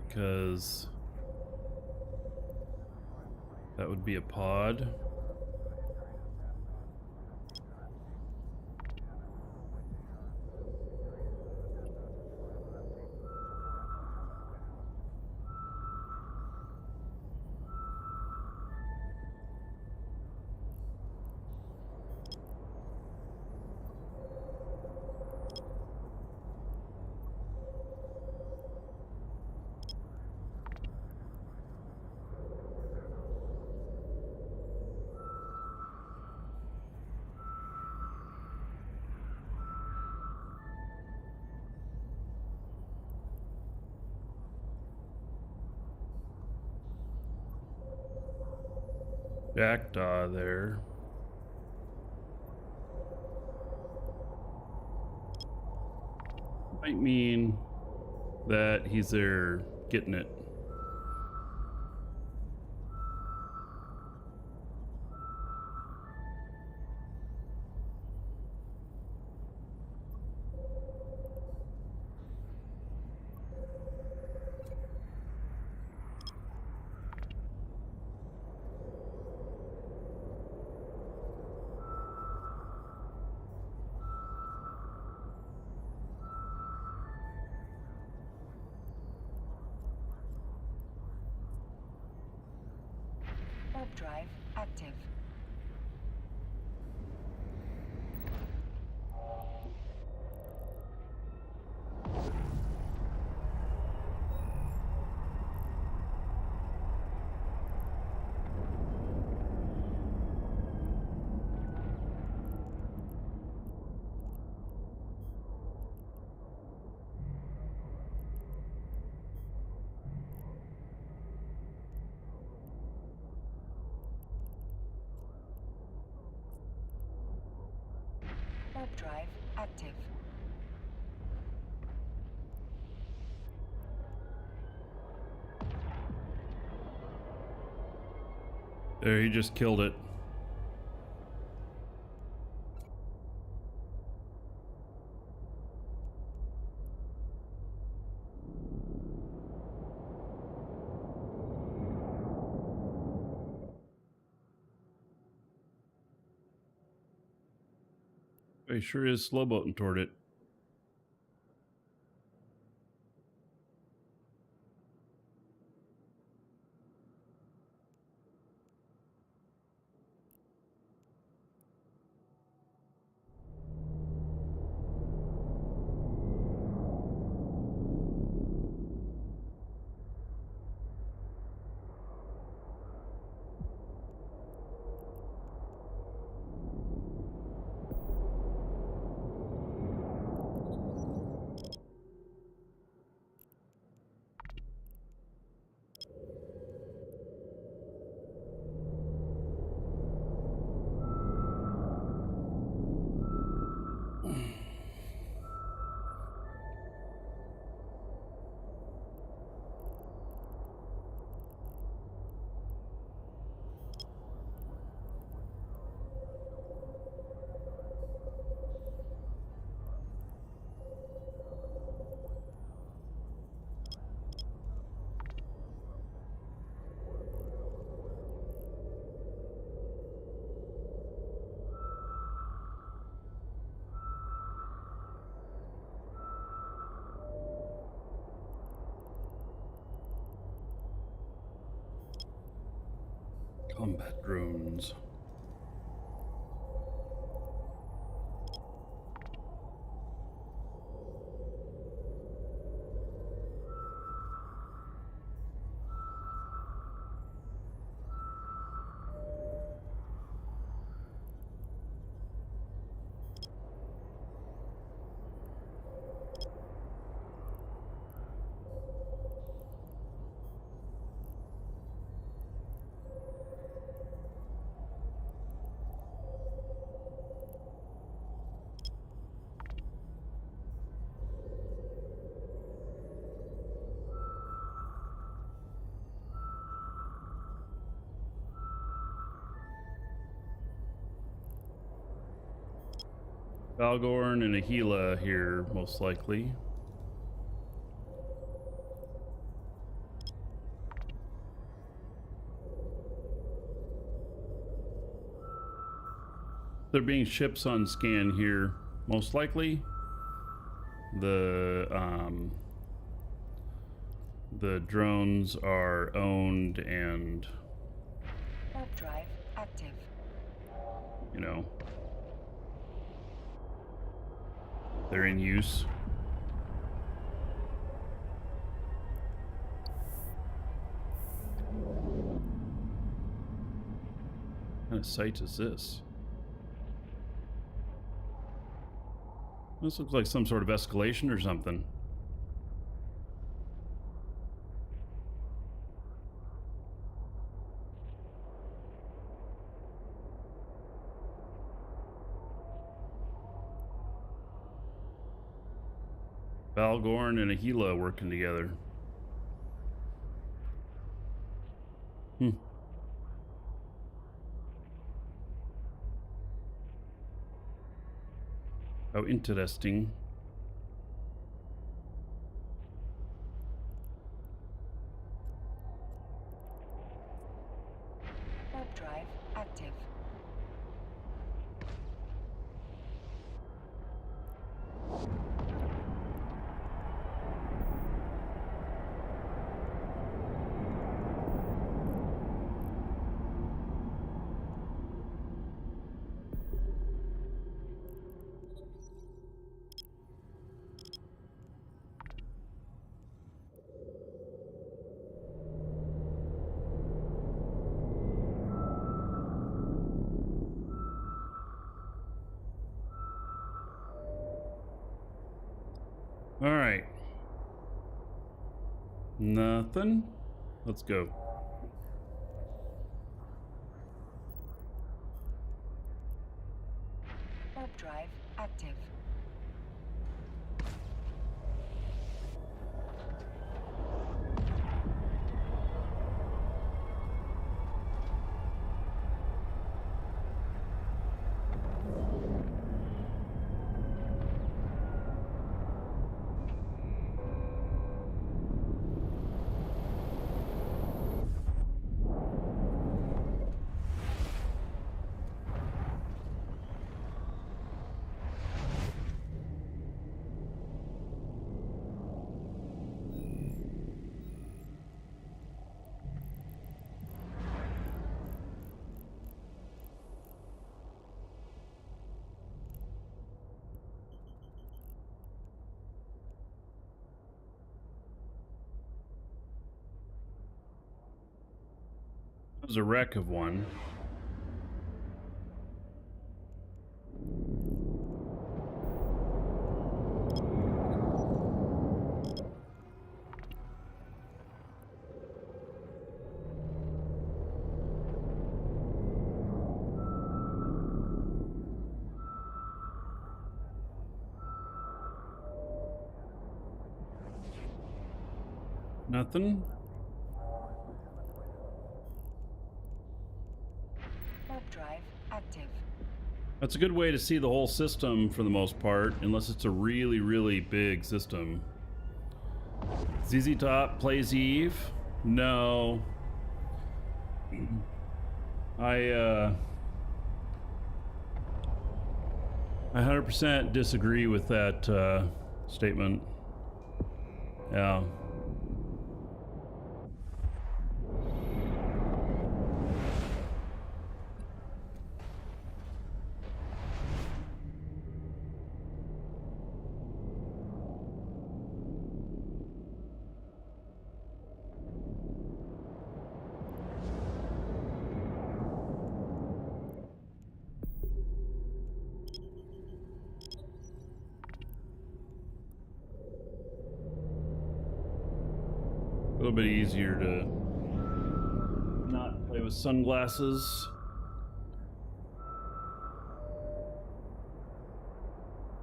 because that would be a pod. Jackdaw there. Might mean that he's there getting it. Warp drive active. Warp drive active. There, he just killed it. He sure is slow boating toward it. Combat drones. Valgorn and a Gila here, most likely. There being ships on scan here, most likely. The drones are owned and, Warp drive active. you know, they're in use. What kind of site is this? This looks like some sort of escalation or something. Valgorn and Ahila working together. How interesting. Warp drive active. All right. Nothing. Let's go. Warp drive active. There's a wreck of one. Nothing. Warp drive active. That's a good way to see the whole system for the most part, unless it's a really, really big system. ZZ Top plays Eve? No. I 100% disagree with that statement. Yeah. A little bit easier to not play with sunglasses.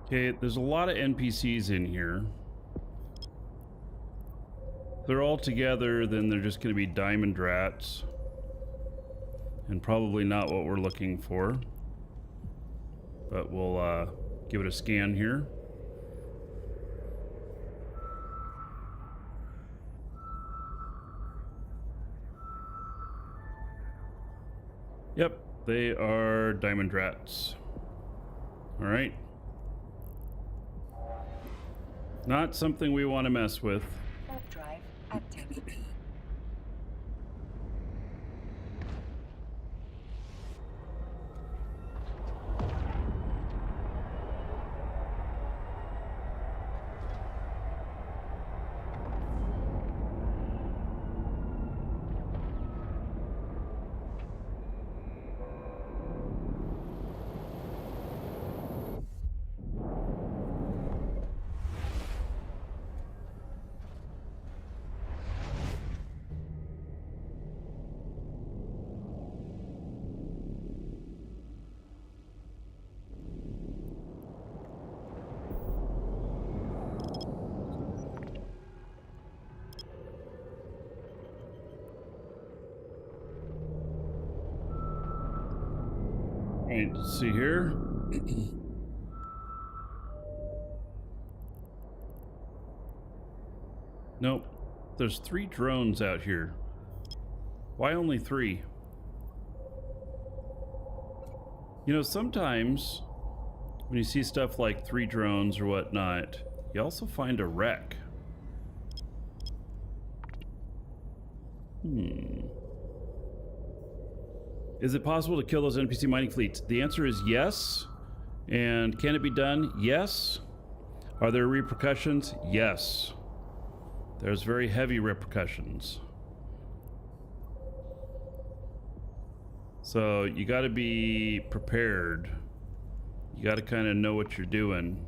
Okay, there's a lot of NPCs in here. If they're all together, then they're just going to be diamond rats. And probably not what we're looking for. But we'll give it a scan here. Yep, they are diamond rats. All right. Not something we want to mess with. Warp drive active. All right, let's see here. Nope. There's 3 drones out here. Why only 3? You know, sometimes when you see stuff like 3 drones or whatnot, you also find a wreck. Is it possible to kill those NPC mining fleets? The answer is yes. And can it be done? Yes. Are there repercussions? Yes. There's very heavy repercussions. So you got to be prepared. You got to kind of know what you're doing.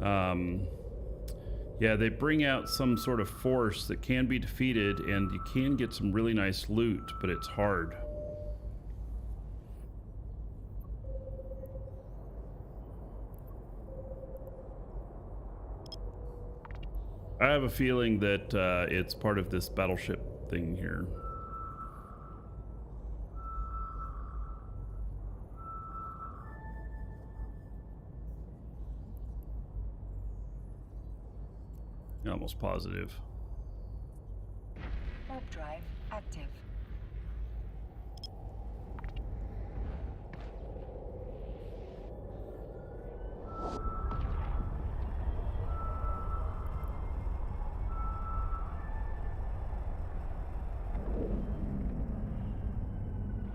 Yeah, they bring out some sort of force that can be defeated, and you can get some really nice loot, but it's hard. I have a feeling that it's part of this battleship thing here. Almost positive. Warp drive active.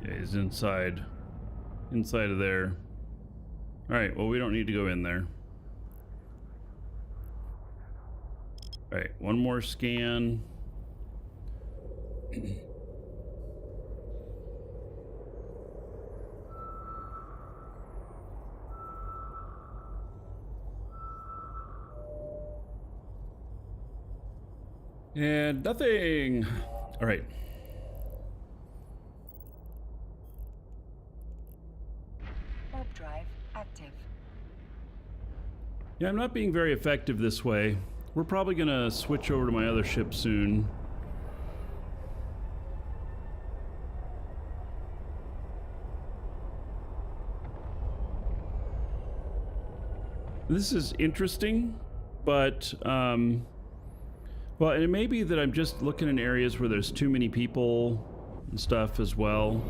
Yeah, he's inside of there. All right, well, we don't need to go in there. All right, one more scan. And nothing. All right. Warp drive active. Yeah, I'm not being very effective this way. We're probably gonna switch over to my other ship soon. This is interesting, but well, and it may be that I'm just looking in areas where there's too many people and stuff as well.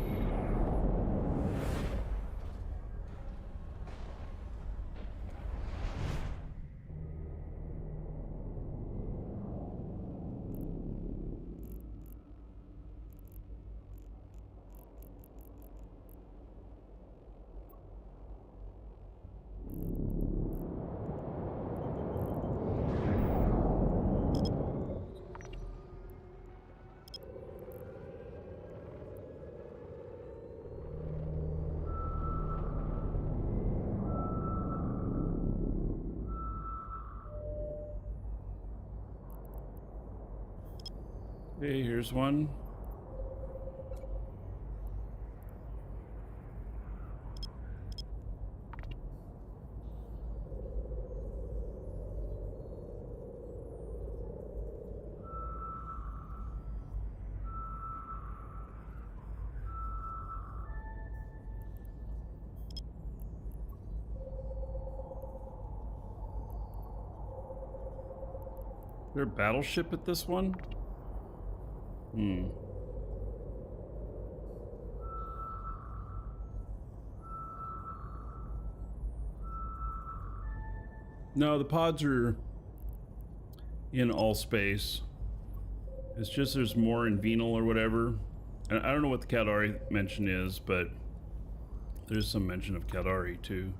Okay, here's one. Is there a battleship at this one? No, the pods are in all space. It's just there's more in Venal or whatever. And I don't know what the Caldari mention is, but there's some mention of Caldari too.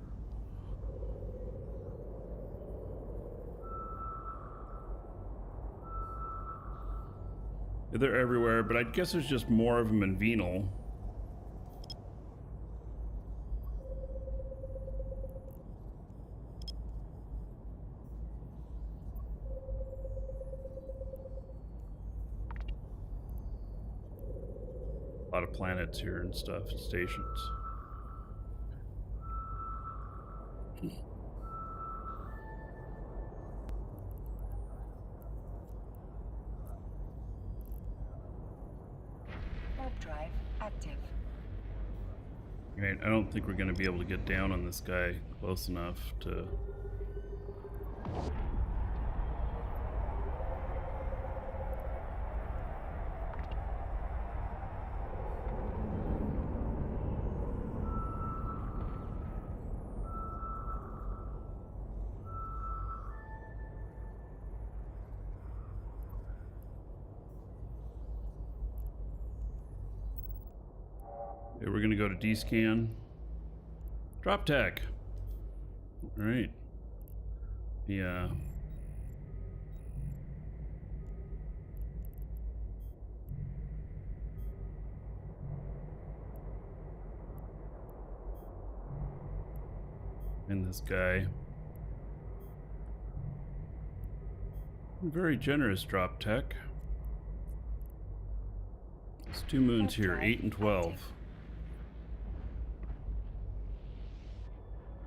They're everywhere, but I guess there's just more of them in Venal. A lot of planets here and stuff, stations. Warp drive active. Right, I don't think we're going to be able to get down on this guy close enough to... Okay, we're gonna go to D-scan. Drop tech. All right. Yeah. And this guy. Very generous drop tech. It's 2 moons here, 8 and 12.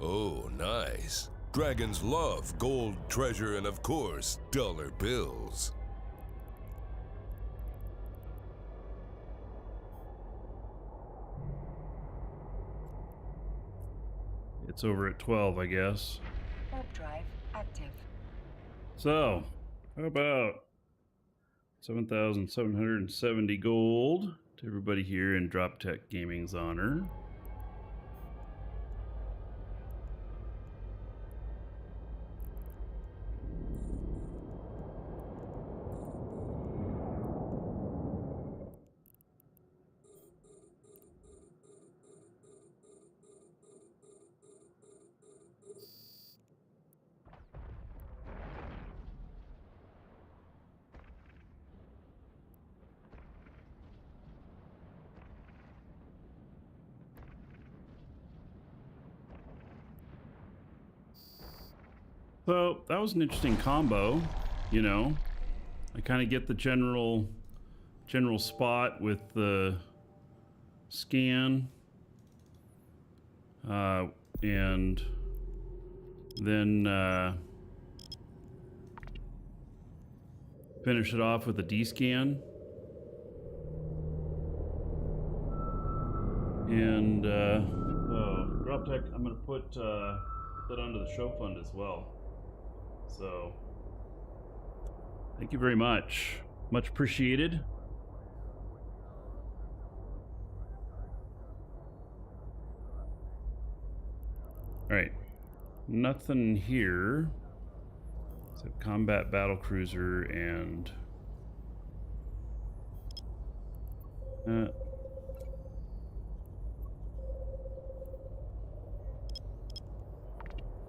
Oh, nice. Dragons love gold, treasure, and of course, dollar bills. It's over at 12, I guess. Warp drive active. So, how about 7,770 gold to everybody here in Drop Tech Gaming's honor. So that was an interesting combo, you know. I kind of get the general spot with the scan, and then finish it off with a D-scan. And Drop Tech, I'm gonna put that onto the show fund as well. So, thank you very much. Much appreciated. All right, nothing here except combat battlecruiser and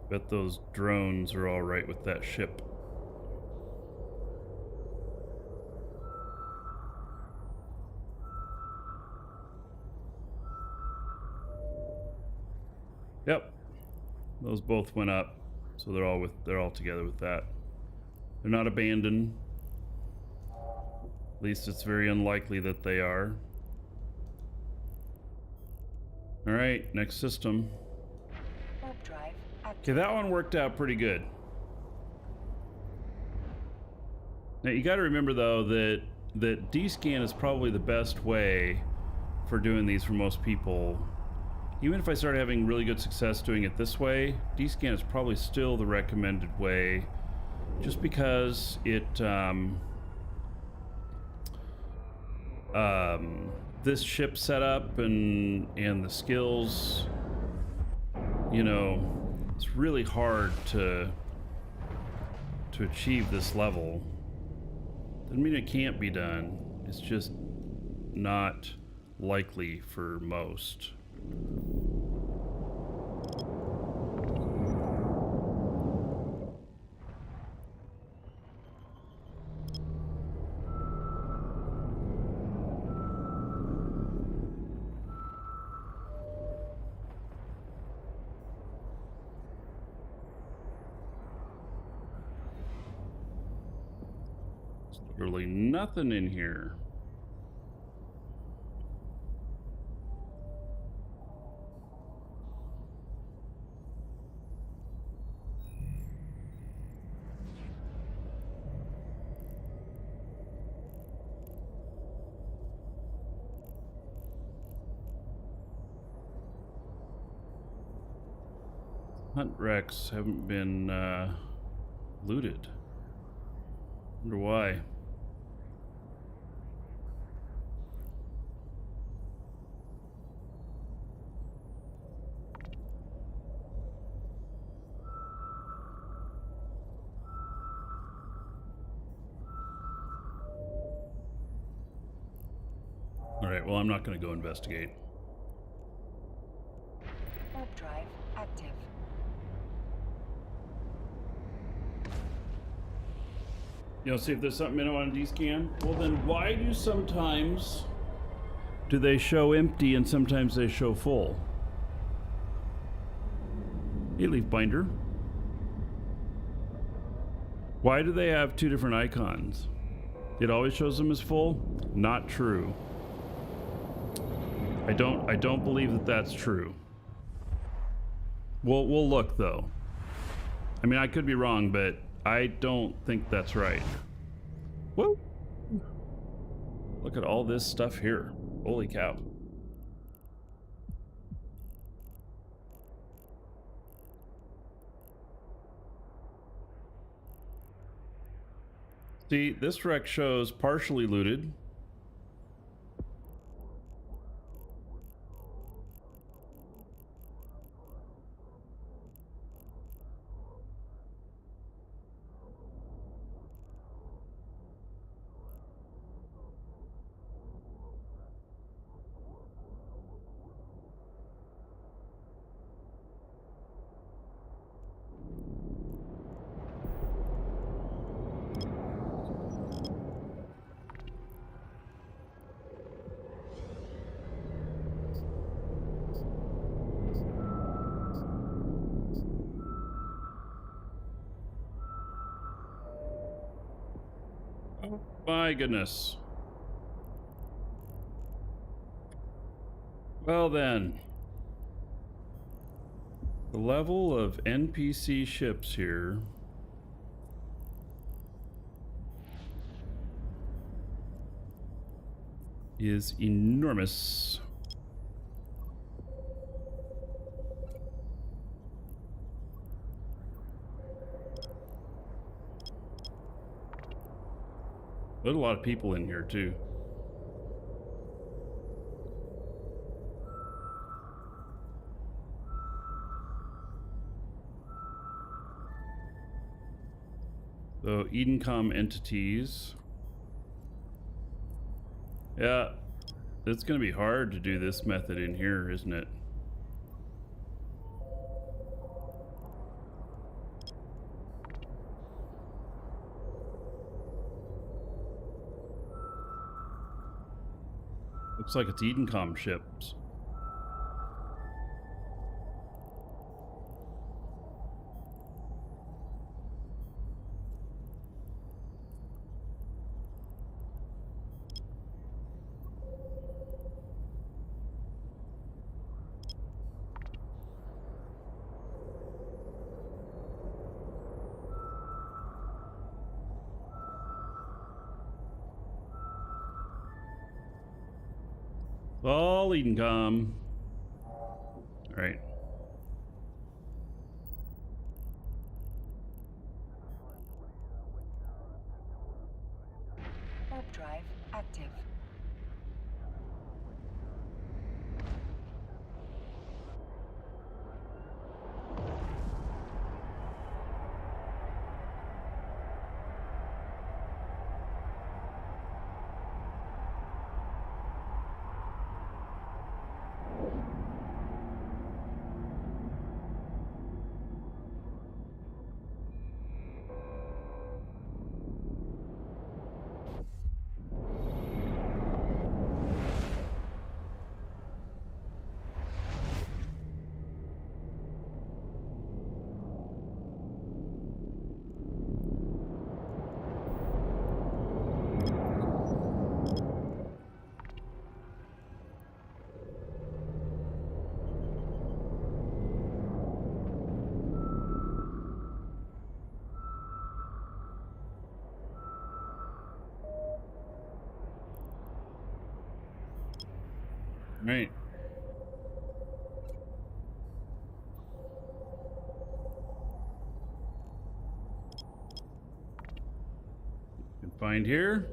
bet those drones are all right with that ship. Yep, those both went up, so they're all together with that. They're not abandoned. At least it's very unlikely that they are. All right, next system. Warp drive active. Okay, that one worked out pretty good. Now you got to remember though that D-scan is probably the best way for doing these for most people. Even if I started having really good success doing it this way, D-scan is probably still the recommended way, just because it this ship setup and the skills, you know, it's really hard to to achieve this level. Doesn't mean it can't be done. It's just not likely for most. Literally nothing in here. Hunt wrecks haven't been looted. Wonder why. Alright, well, I'm not going to go investigate. Warp drive active. You know, see if there's something in on D-scan? Well, then why do sometimes do they show empty and sometimes they show full? Hey, leaf binder. Why do they have two different icons? It always shows them as full? Not true. I don't believe that that's true. We'll look though. I mean, I could be wrong, but I don't think that's right. Whoa! Look at all this stuff here. Holy cow. See, this wreck shows partially looted. Oh my goodness. Well then, the level of NPC ships here is enormous. There's a lot of people in here too. So Edencom entities. Yeah, it's going to be hard to do this method in here, isn't it? Looks like it's Edencom ships. All Edencom. All right. Warp drive active. Right. Can find here.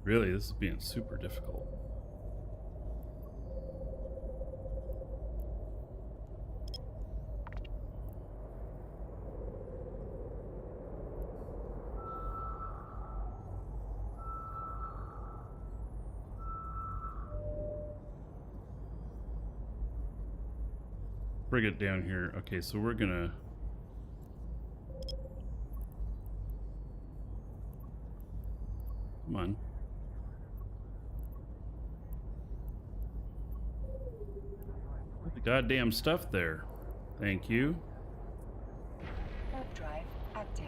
Really, this is being super difficult. Bring it down here. Okay, so we're gonna... Come on. Put the goddamn stuff there. Thank you. Warp drive active.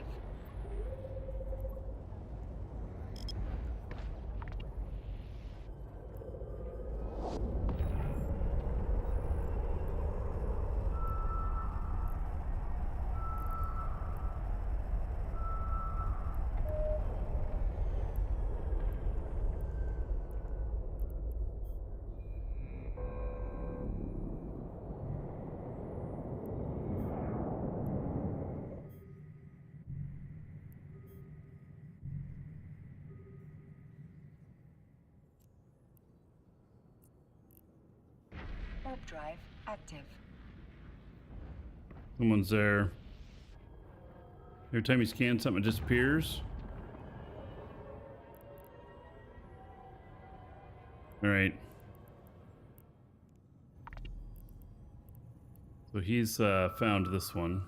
Warp drive active. Someone's there. Every time you scan something, it disappears. All right. So he's found this one.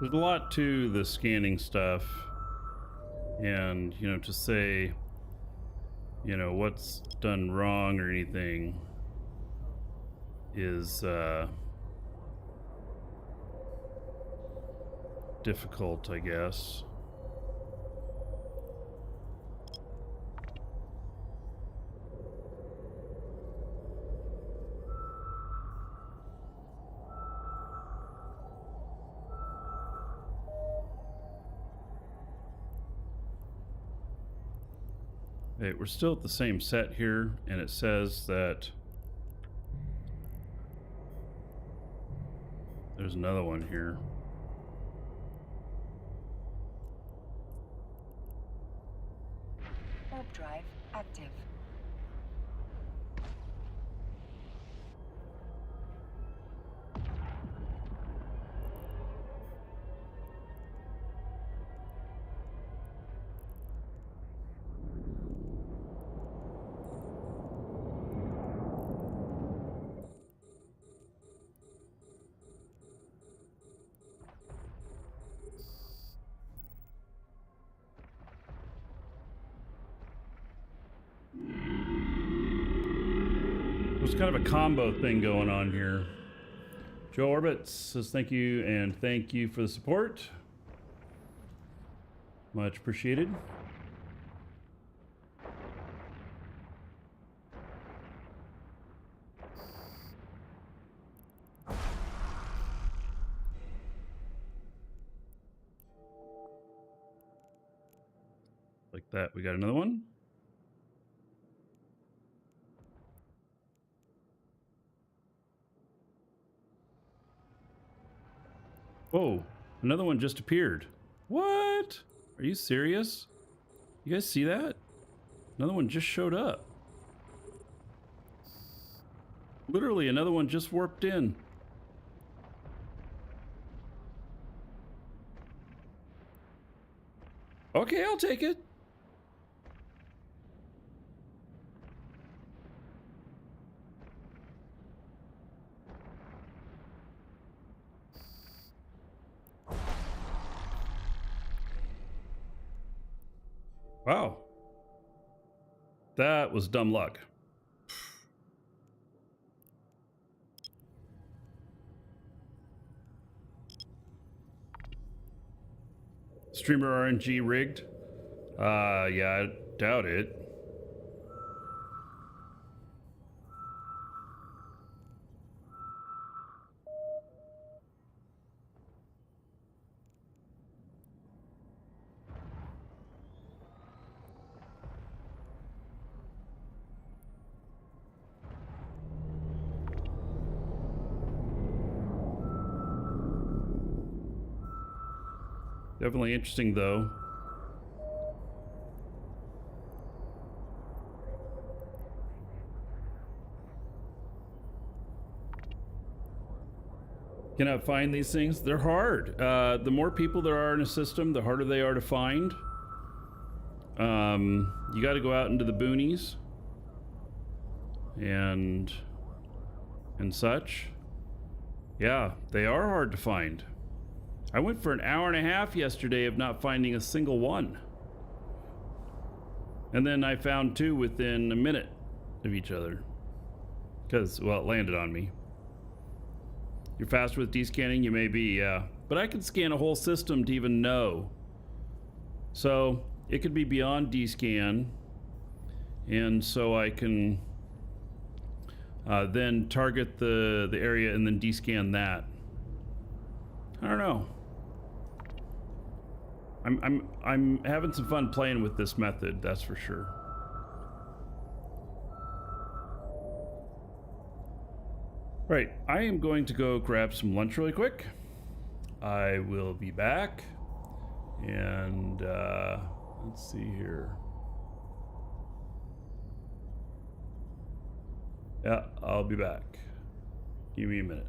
There's a lot to the scanning stuff, and you know, to say, you know, what's done wrong or anything is difficult, I guess. Okay, we're still at the same set here, and it says that there's another one here. Warp drive active. There's kind of a combo thing going on here. Joe Orbit says thank you, and thank you for the support. Much appreciated. Like that, we got another one. Whoa, another one just appeared. What? Are you serious? You guys see that? Another one just showed up. Literally, another one just warped in. Okay, I'll take it. Wow. That was dumb luck. Streamer RNG rigged? Yeah, I doubt it. Definitely interesting, though. Cannot find these things. They're hard. The more people there are in a system, the harder they are to find. You got to go out into the boonies and such. Yeah, they are hard to find. I went for an hour and a half yesterday of not finding a single one. And then I found two within a minute of each other. Because, well, it landed on me. You're faster with descanning? You may be, yeah. But I can scan a whole system to even know. So, it could be beyond descan. And so I can then target the area and then descan that. I don't know. I'm having some fun playing with this method, that's for sure. Right, I am going to go grab some lunch really quick. I will be back. And let's see here. Yeah, I'll be back. Give me a minute.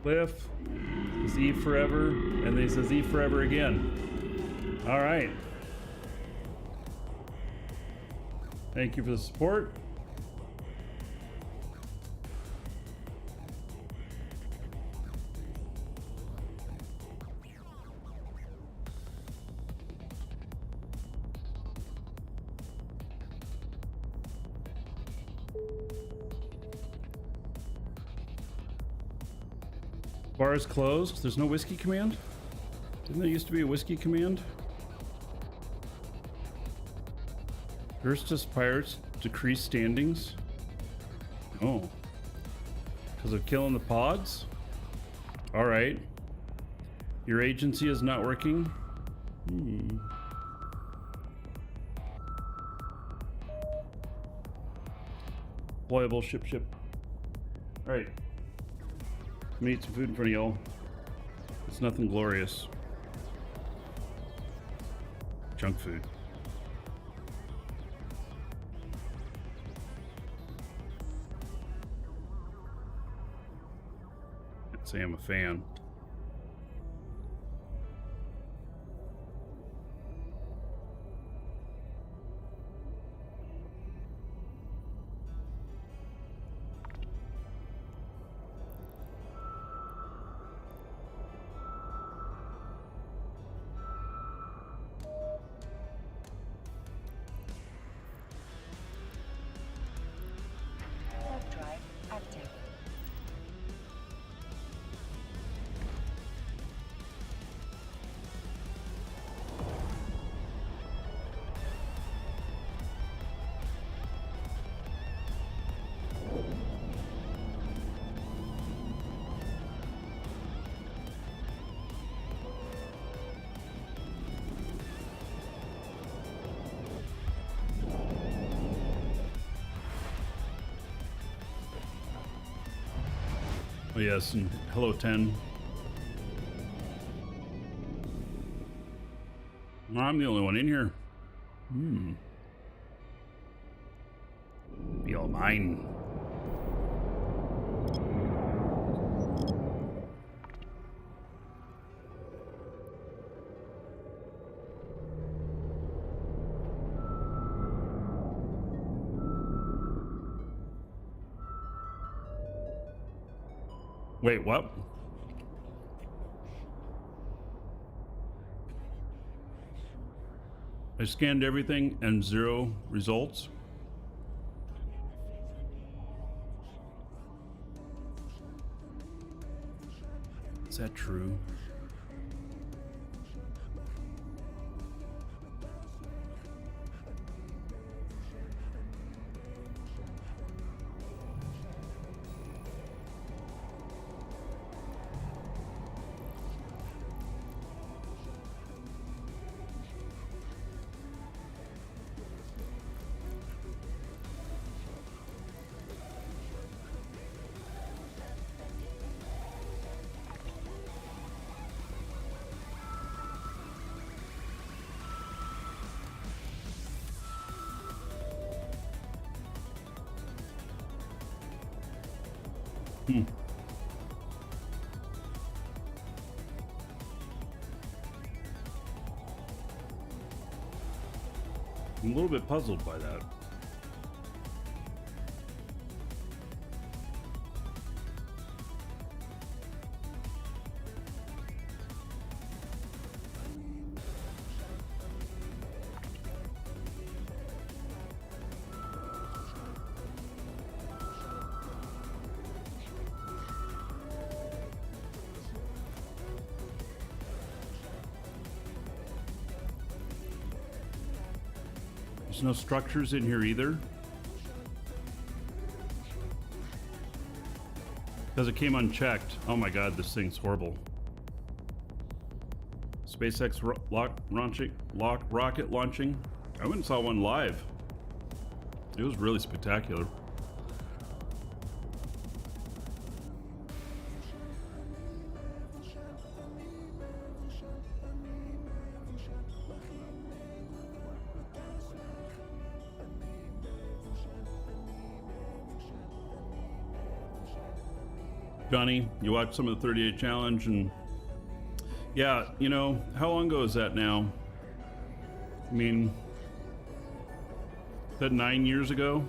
Cliff. Says E forever. And then he says E forever again. All right. Thank you for the support. Bar is closed. There's no whiskey command? Didn't there used to be a whiskey command? Versus pirates decrease standings. Oh. Because of killing the pods? Alright. Your agency is not working? Deployable ship. Alright. I'm gonna eat some food in front of y'all. It's nothing glorious. Junk food. Can't say I'm a fan. Warp drive active. Oh yes, and hello 10. I'm the only one in here. Be all mine. Wait, what? I scanned everything and 0 results. Is that true? I'm a little bit puzzled by that. There's no structures in here either. Because it came unchecked. Oh my god, this thing's horrible. SpaceX rocket launching. I went and saw one live. It was really spectacular. Johnny, you watched some of the 30-day challenge, and yeah, you know, how long ago is that now? I mean, is that 9 years ago?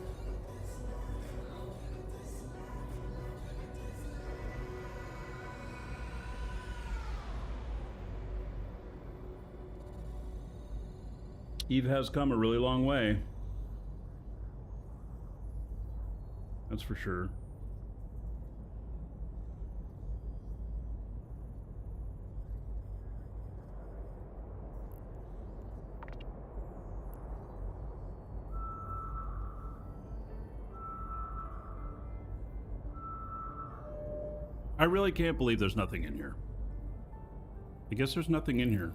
Eve has come a really long way. That's for sure. I really can't believe there's nothing in here. I guess there's nothing in here.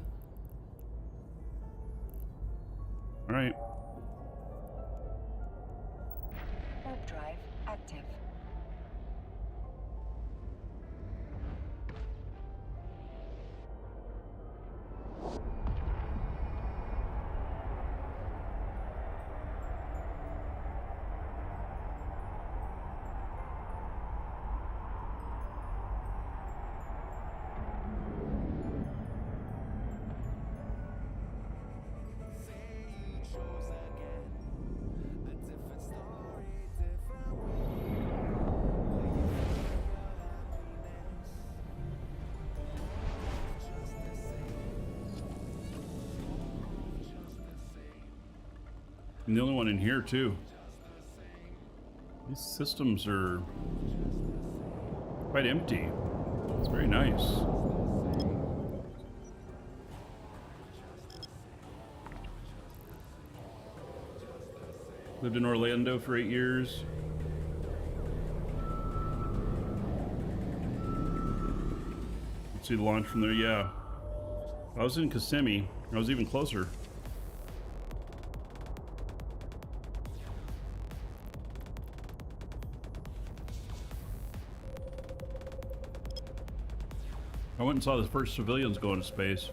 All right. Warp drive active. I'm the only one in here too. These systems are quite empty. It's very nice. Lived in Orlando for 8 years. Let's see the launch from there. Yeah, I was in Kissimmee. I was even closer. I went and saw the first civilians go into space.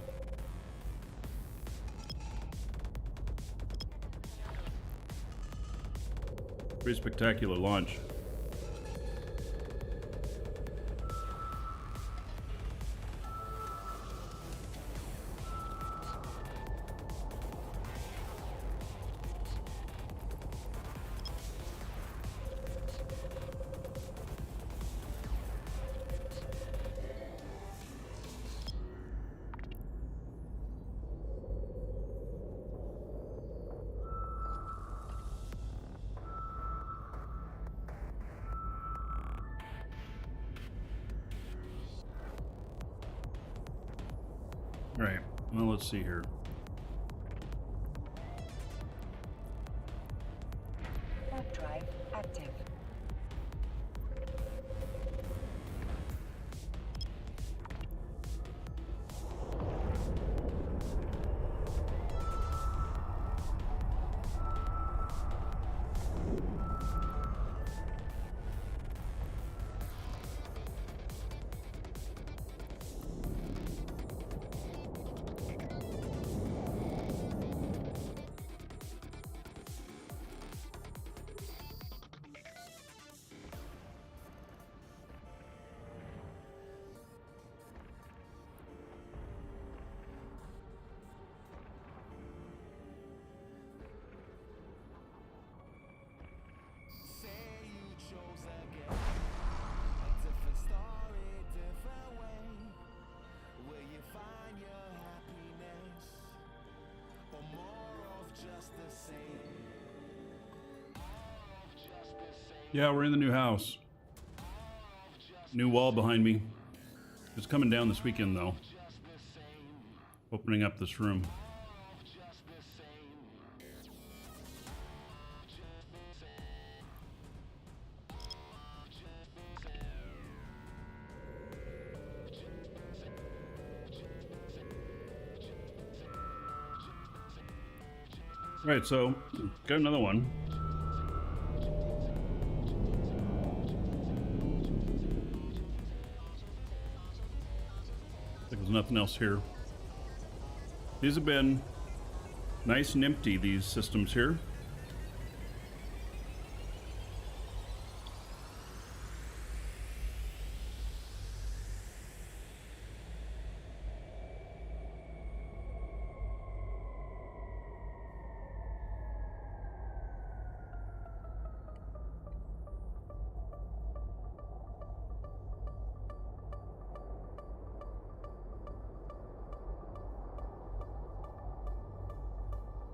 Pretty spectacular launch. Right. Well, let's see here. Warp drive active. Yeah, we're in the new house. New wall behind me. It's coming down this weekend, though. Opening up this room. Right, so got another one. There's nothing else here. These have been nice and empty, these systems here.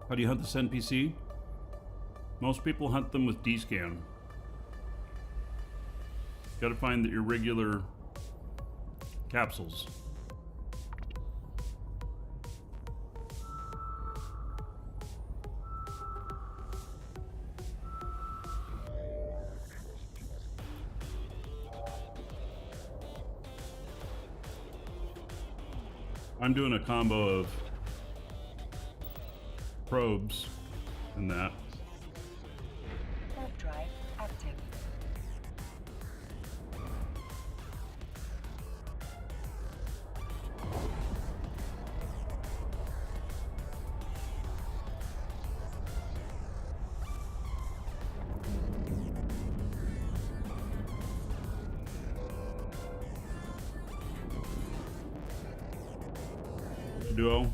How do you hunt this NPC? Most people hunt them with D-scan. Gotta find the irregular capsules. I'm doing a combo of probes and that. Warp drive active. Duo.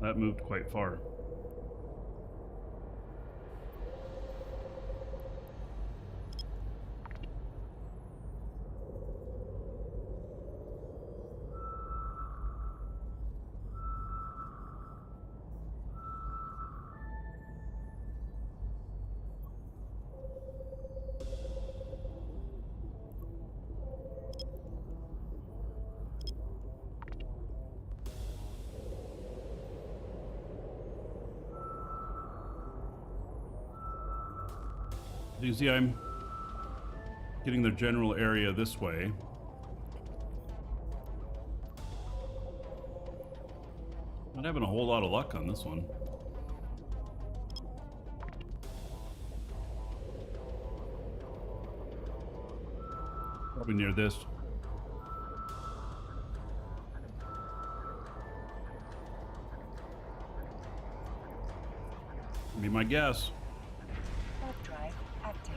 That moved quite far. You can see I'm getting the general area this way. Not having a whole lot of luck on this one. Probably near this. Be my guess. Warp drive active.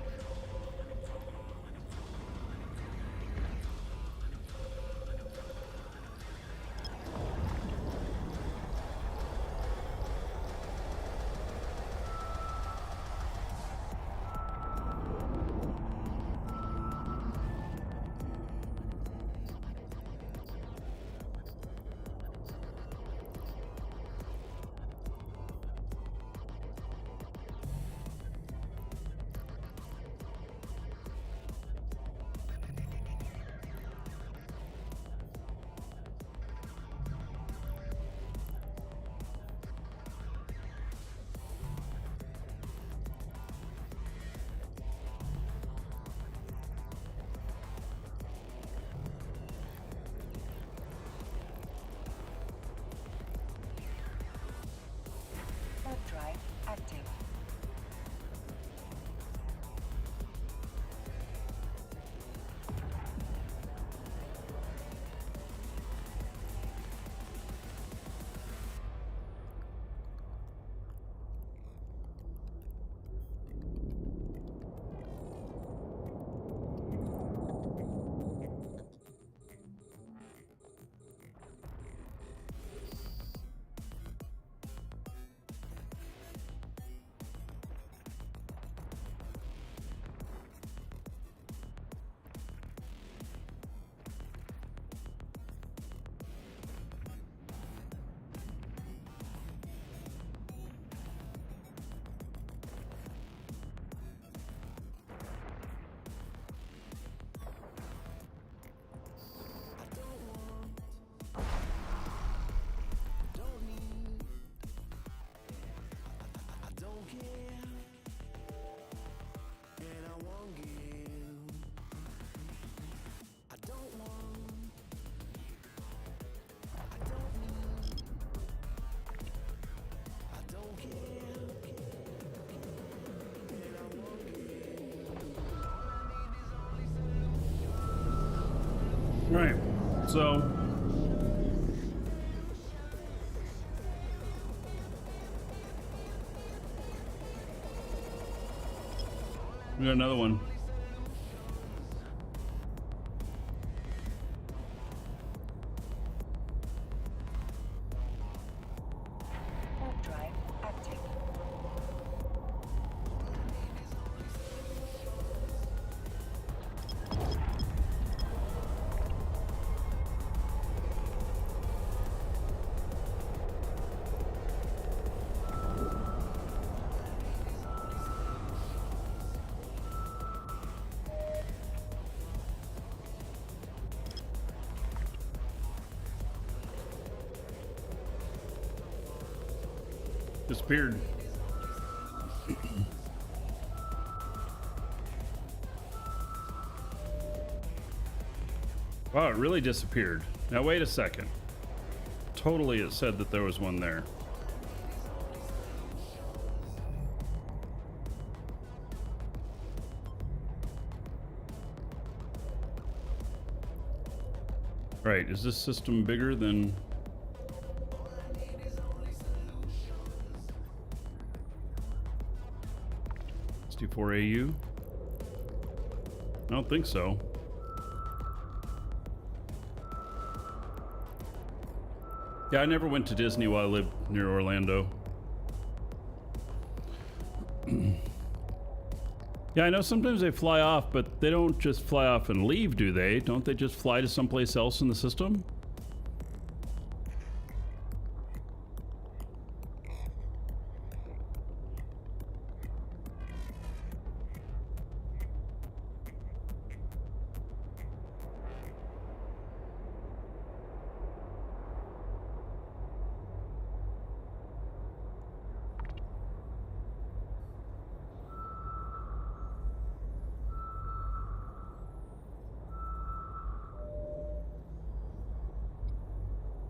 All right, so we got another one. Warp drive active. Disappeared. Wow, it really disappeared. Now wait a second. Totally, it said that there was one there. Right, is this system bigger than... $64 AU? I don't think so. Yeah, I never went to Disney while I lived near Orlando. Yeah, I know sometimes they fly off, but they don't just fly off and leave, do they? Don't they just fly to someplace else in the system?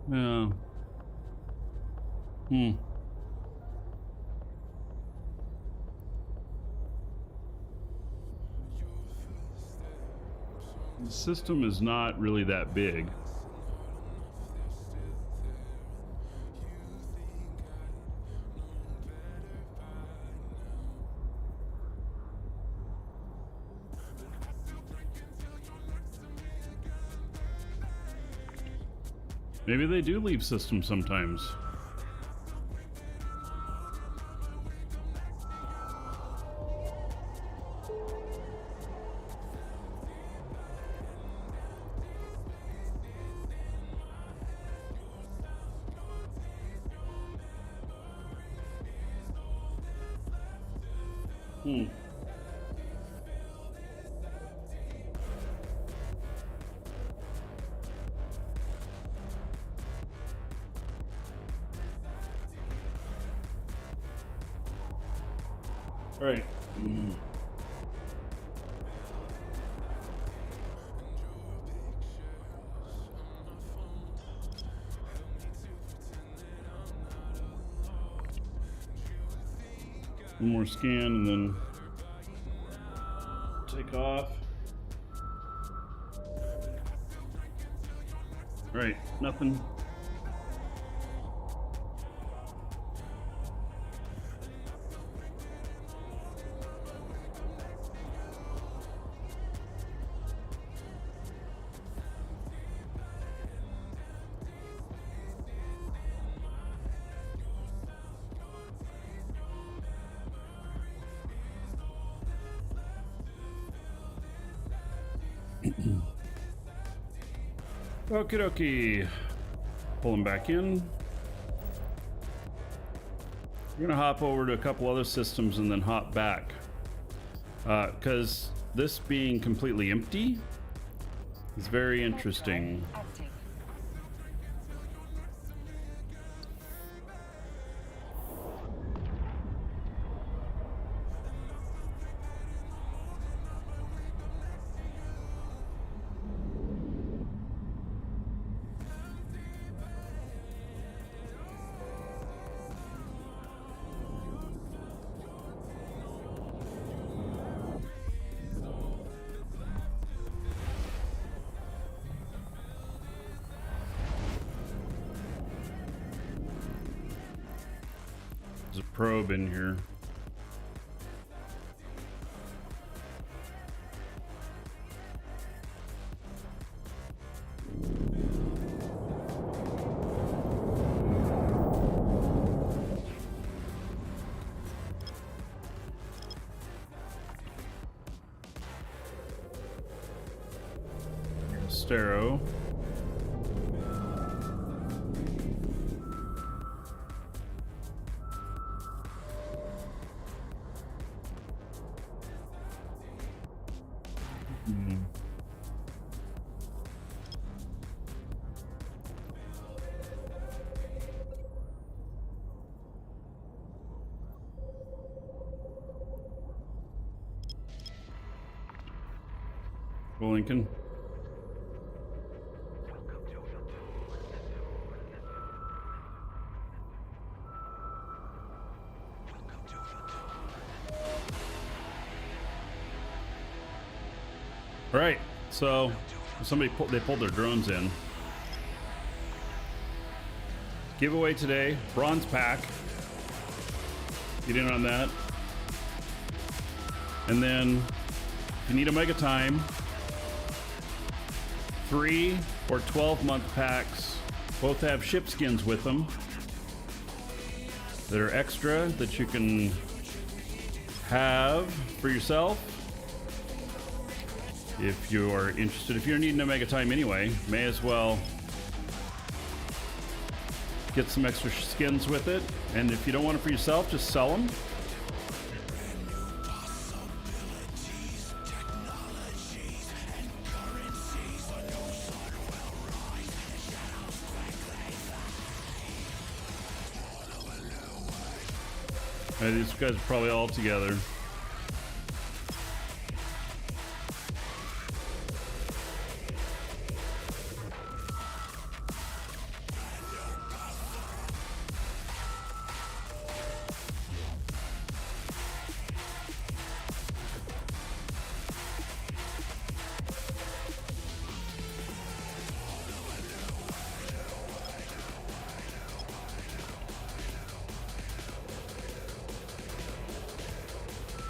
Yeah. The system is not really that big. Maybe they do leave systems sometimes. All right. One more scan and then take off. All right, nothing. Okie dokie. Pull them back in. We're gonna hop over to a couple other systems and then hop back. Because this being completely empty is very interesting. Active. There's a probe in here. Stero. Lincoln. All right, so they pulled their drones in. Giveaway today, bronze pack. Get in on that. And then if you need a mega time, 3 or 12-month packs both have ship skins with them that are extra that you can have for yourself. If you are interested, if you're needing a mega time anyway, may as well get some extra skins with it. And if you don't want it for yourself, just sell them. These guys are probably all together.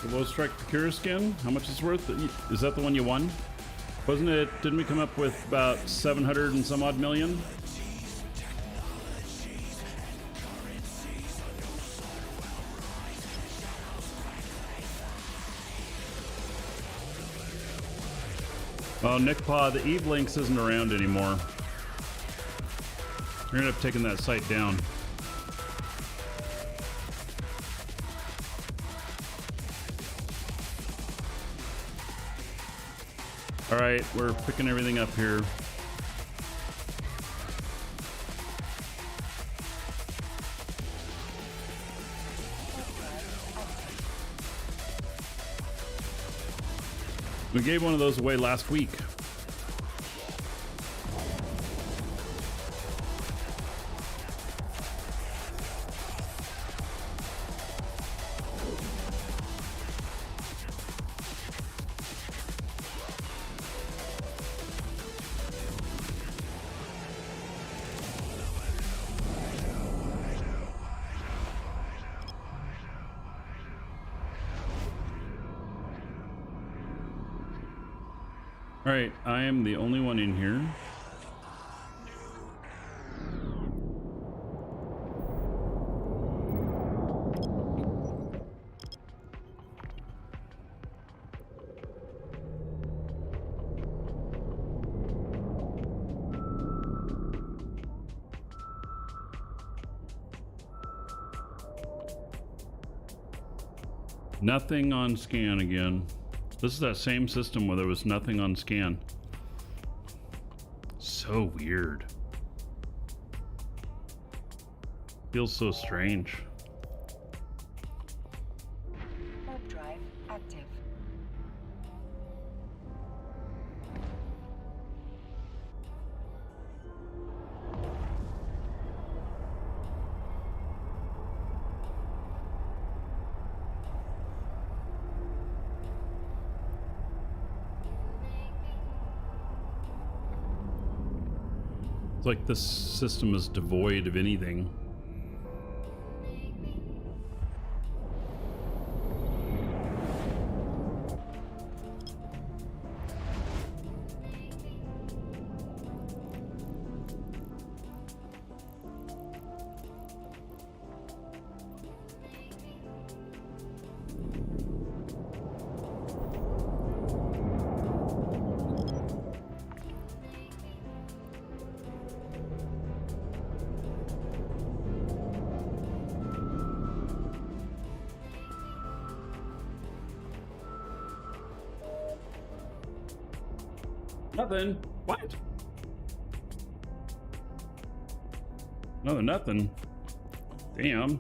The Low Strike Procure skin, how much is it worth? Is that the one you won? Wasn't it, didn't we come up with about 700 and some odd million? Oh, Nick Pa, the Eve Links isn't around anymore. We're gonna have taken that site down. All right, we're picking everything up here. We gave one of those away last week. All right, I am the only one in here. Nothing on scan again. This is that same system where there was nothing on scan. So weird. Feels so strange. Warp drive active. It's like this system is devoid of anything. Nothing. What? Another nothing. Damn.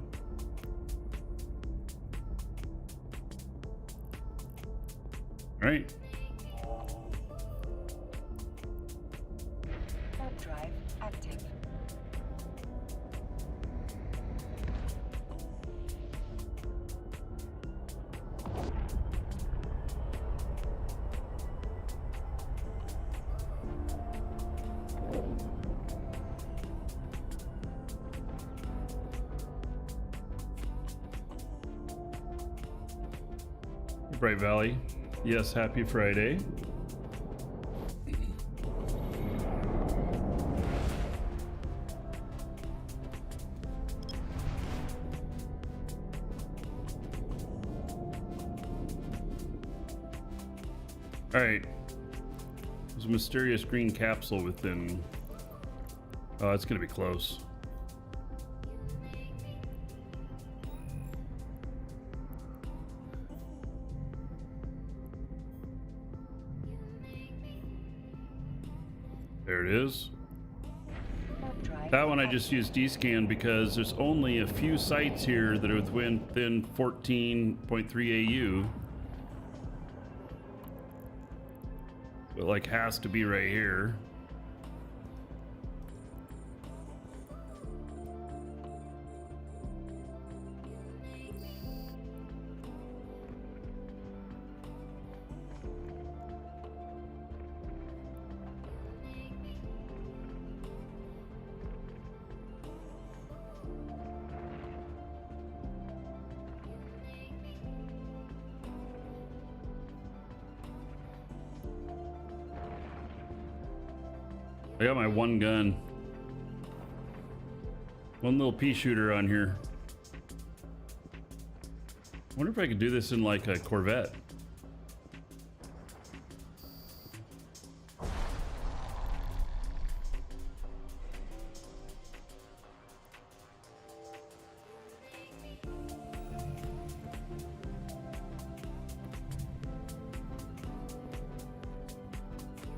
All right. Warp drive active. Bright Valley. Yes, happy Friday. All right. There's a mysterious green capsule within. Oh, it's gonna be close. There it is. Warp drive That one I active. just used D-scan because there's only a few sites here that are within 14.3 AU. It like has to be right here. I got my one gun. One little pea shooter on here. Wonder if I could do this in like a Corvette.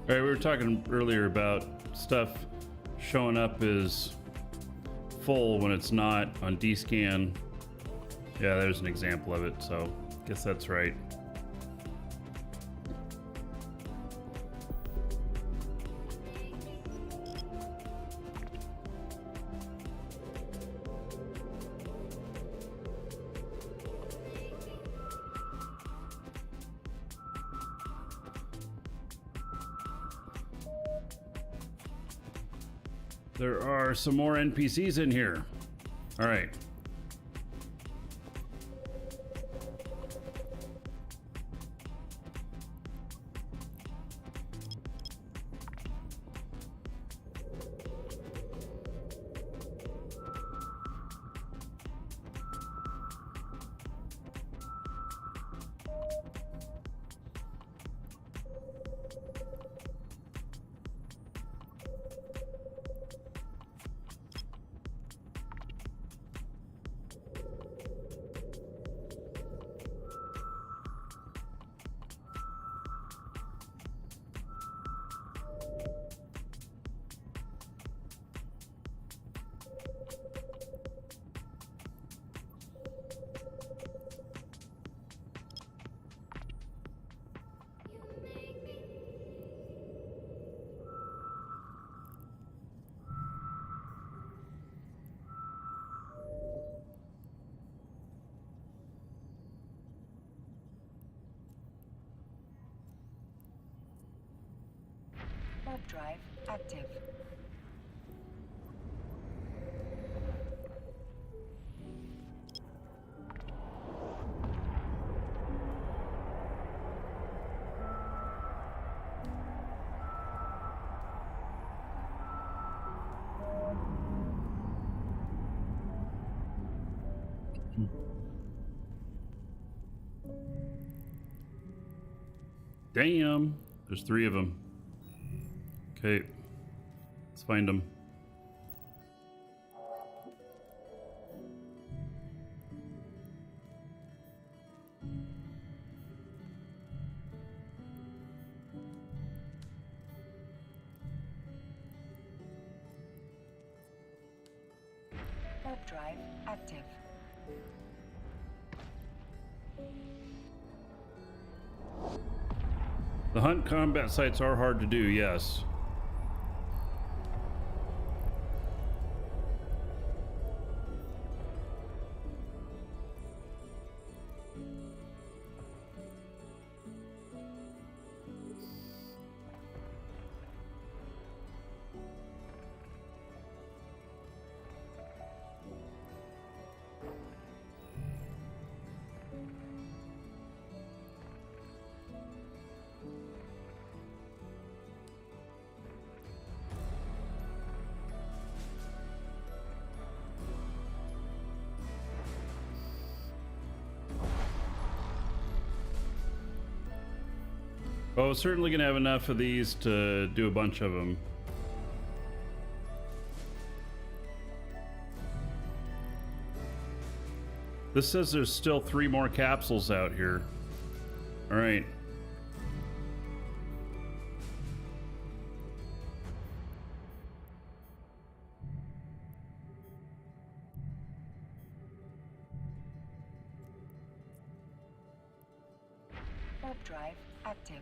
All right, we were talking earlier about stuff showing up as full when it's not on D-scan. Yeah, there's an example of it, so guess that's right. There are some more NPCs in here. All right. Warp drive active. Damn. There's 3 of them. Okay. Let's find them. drive active. The hunt combat sites are hard to do, yes. Well, we're certainly going to have enough of these to do a bunch of them. This says there's still 3 more capsules out here. All right. Warp drive active.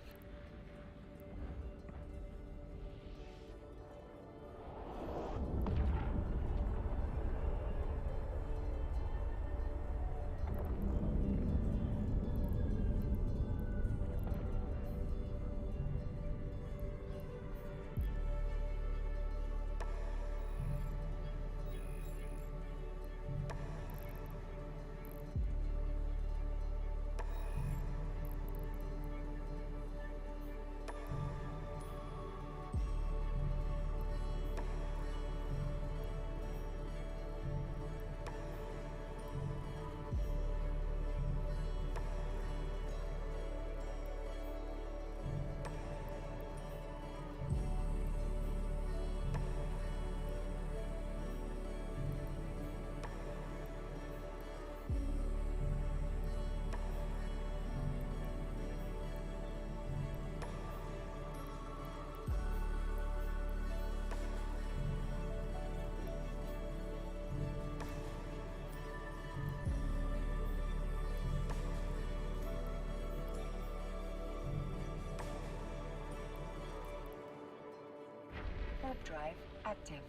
Warp drive active.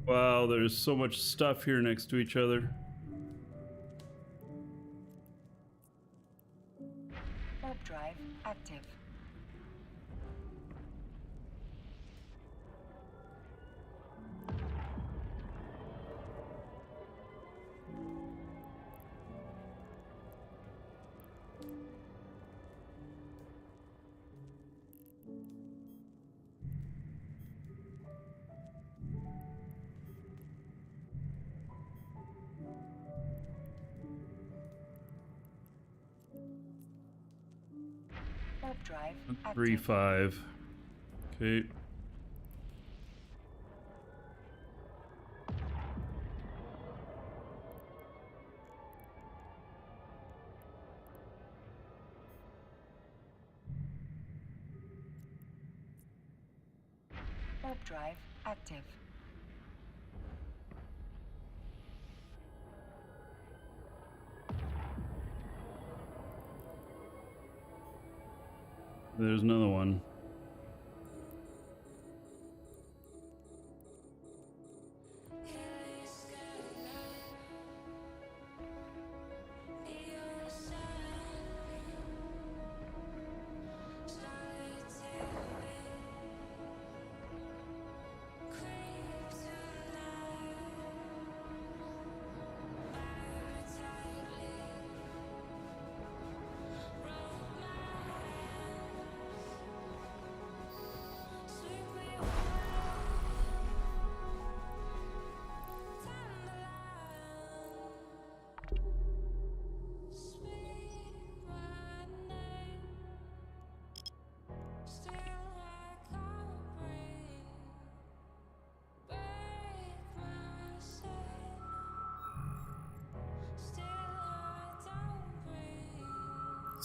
Wow, there's so much stuff here next to each other. Warp drive active. Warp drive active. 3-5. Okay. Warp drive active. There's another one.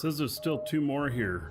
says there's still 2 more here.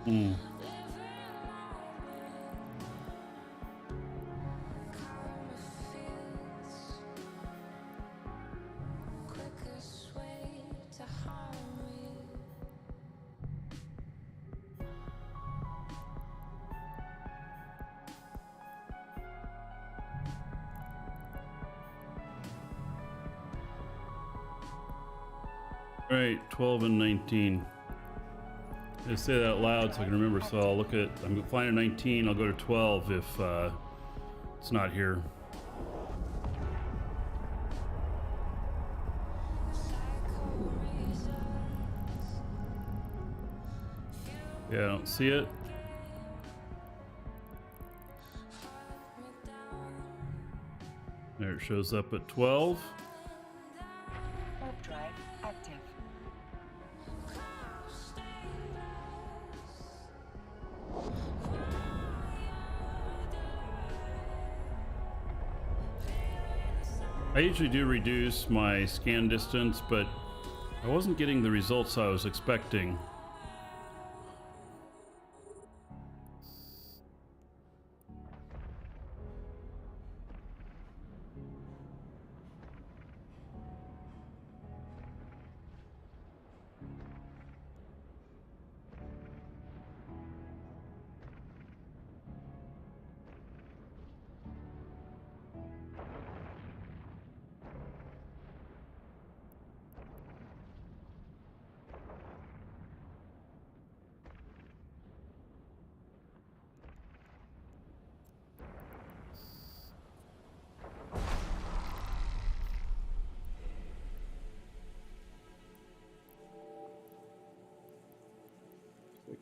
Hmm. Right, 12 and 19. I say that out loud so I can remember. So I'll look at, I'm flying at 19, I'll go to 12 if it's not here. Yeah, I don't see it. There it shows up at 12. Warp drive active. I usually do reduce my scan distance, but I wasn't getting the results I was expecting.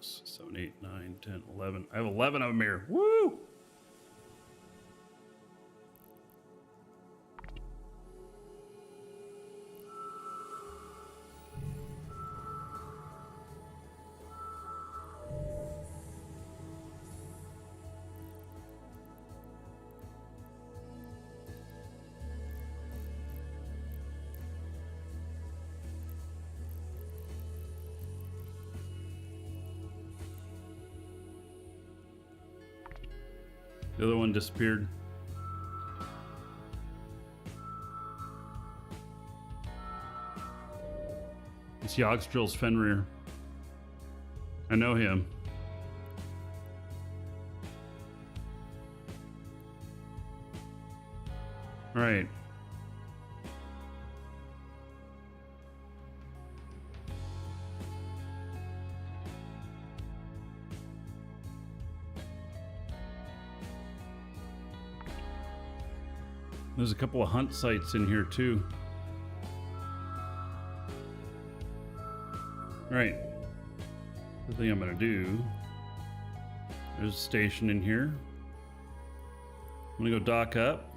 Six, 7, 8, 9, 10, 11. I have 11 of them here. Woo! The other one disappeared. It's Yogstrill's Fenrir. I know him. All right. There's a couple of hunt sites in here too. All right. The thing I'm gonna do, there's a station in here. I'm gonna go dock up.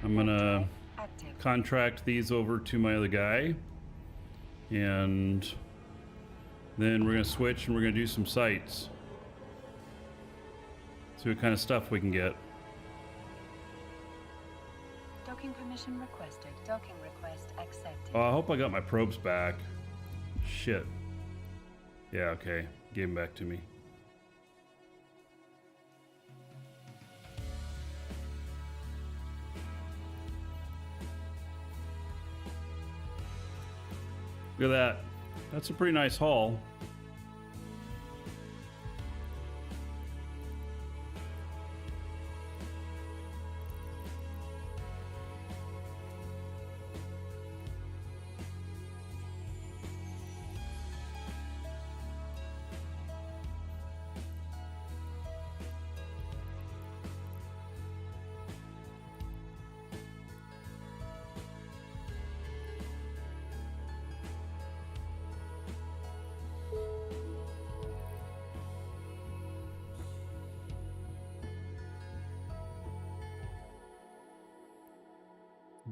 I'm gonna Active. contract these over to my other guy. And then we're gonna switch and we're gonna do some sites. See what kind of stuff we can get. Docking permission requested. Docking request accepted. Oh, I hope I got my probes back. Shit. Yeah, okay. Gave them back to me. Look at that. That's a pretty nice haul.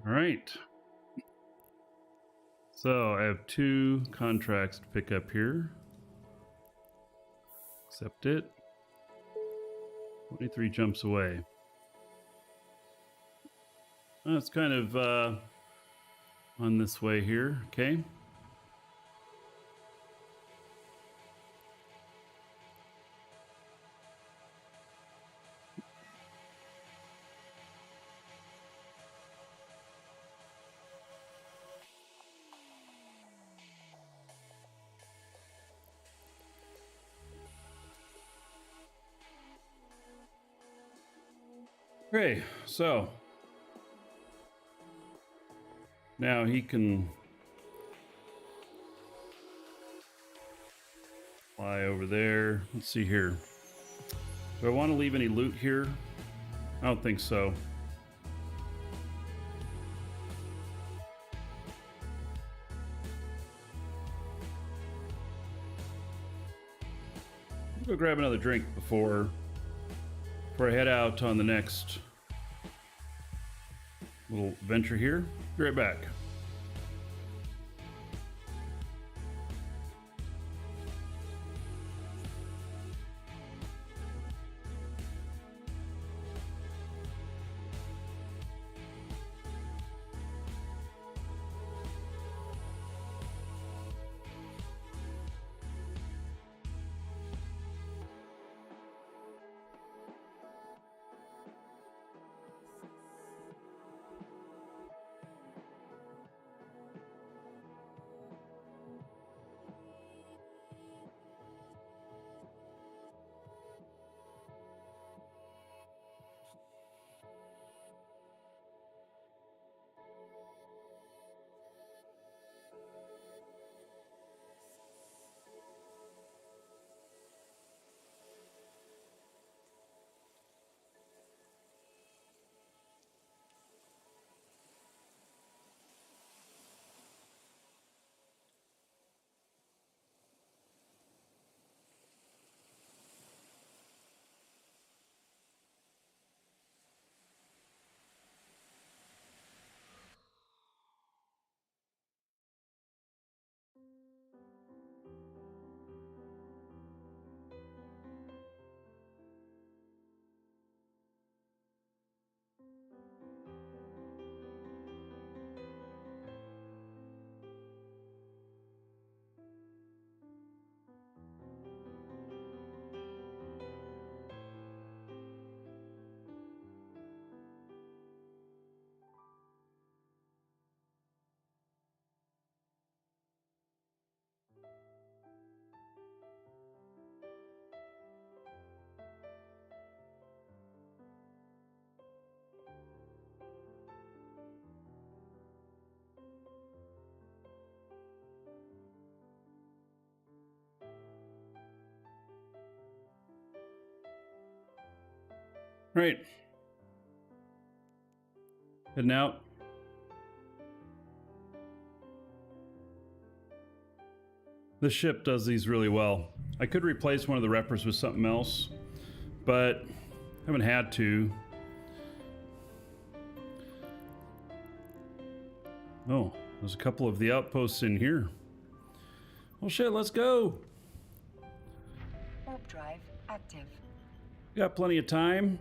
All right. So I have 2 contracts to pick up here. Accept it. 23 jumps away. It's kind of on this way here. Okay. Okay, so now he can fly over there. Let's see here. Do I want to leave any loot here? I don't think so. I'll go grab another drink before I head out on the next little venture here. Be right back. All right. Heading out. This ship does these really well. I could replace one of the reppers with something else, but haven't had to. Oh, there's a couple of the outposts in here. Well, shit, let's go. Warp drive active. Got plenty of time.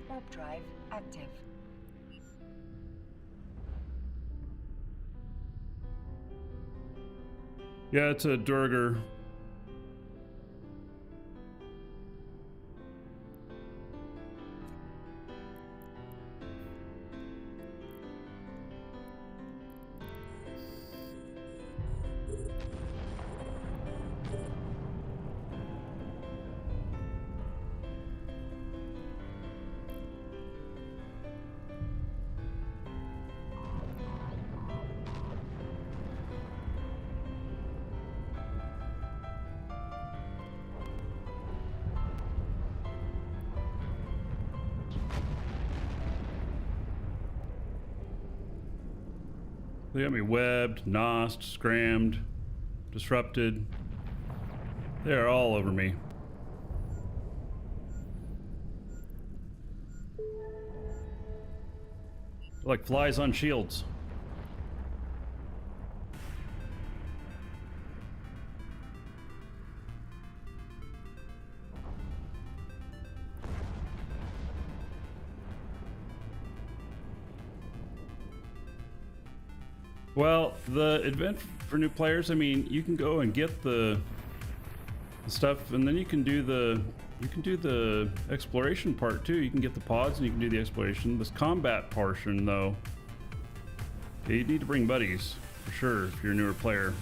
Warp drive active. Yeah, it's a Durger. They got me webbed, nosed, scrammed, disrupted. They're all over me. Like flies on shields. Well, the event for new players, I mean, you can go and get the stuff, and then you can do the exploration part too. You can get the pods and you can do the exploration. This combat portion though, you need to bring buddies for sure if you're a newer player.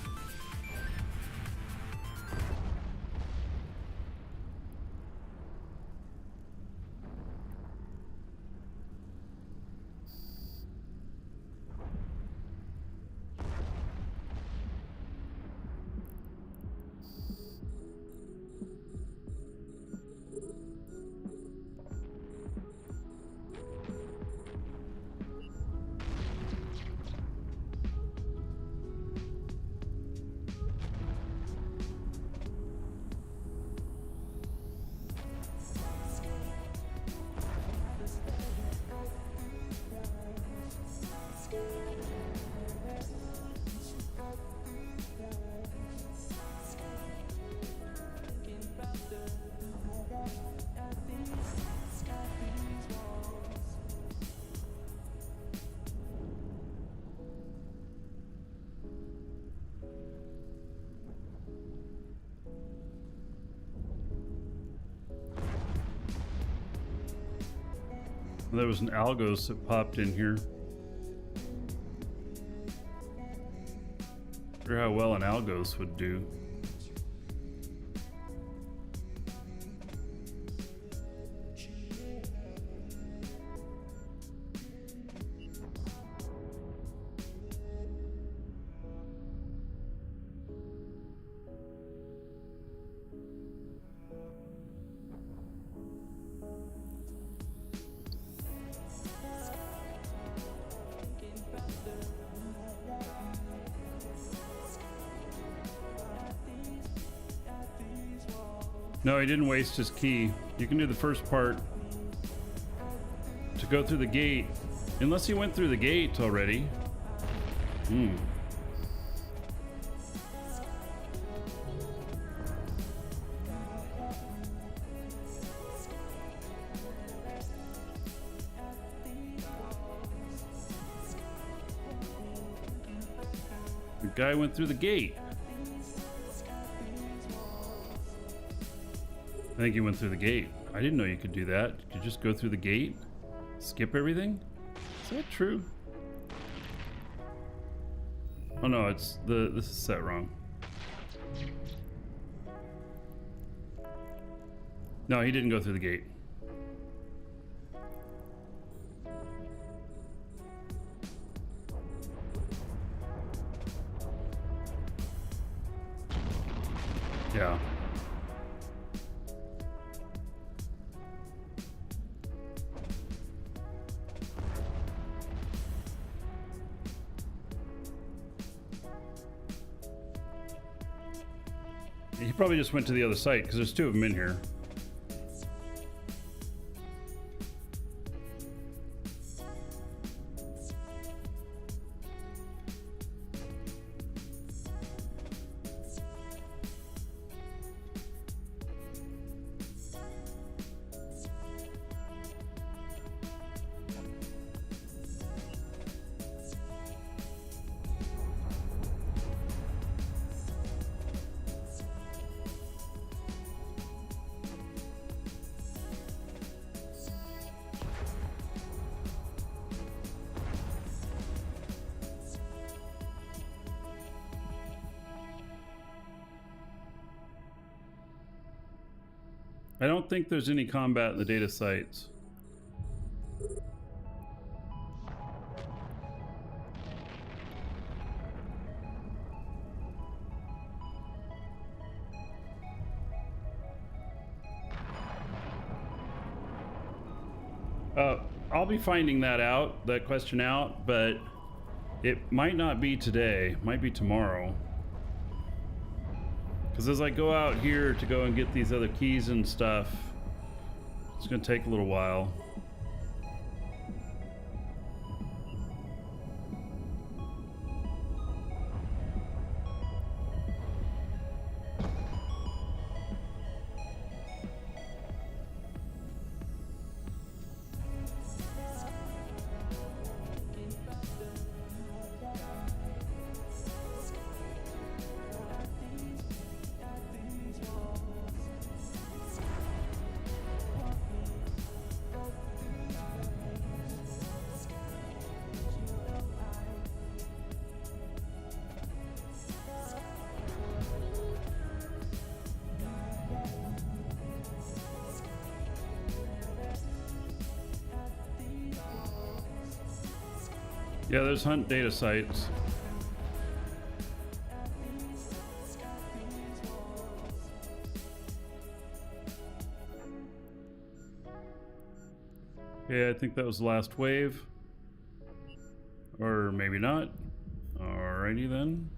There was an Algos that popped in here. I wonder how well an Algos would do. No, he didn't waste his key. You can do the first part to go through the gate. Unless he went through the gate already. The guy went through the gate. I think he went through the gate. I didn't know you could do that. Did you just go through the gate? Skip everything? Is that true? Oh no, it's this is set wrong. No, he didn't go through the gate. Yeah. He probably just went to the other site because there's two of them in here. I don't think there's any combat in the data sites. I'll be finding that question out, but It might not be today, might be tomorrow. Because as I go out here to go and get these other keys and stuff, it's going to take a little while. Yeah, there's hunt data sites. Okay, I think that was the last wave. Or maybe not. Alrighty then.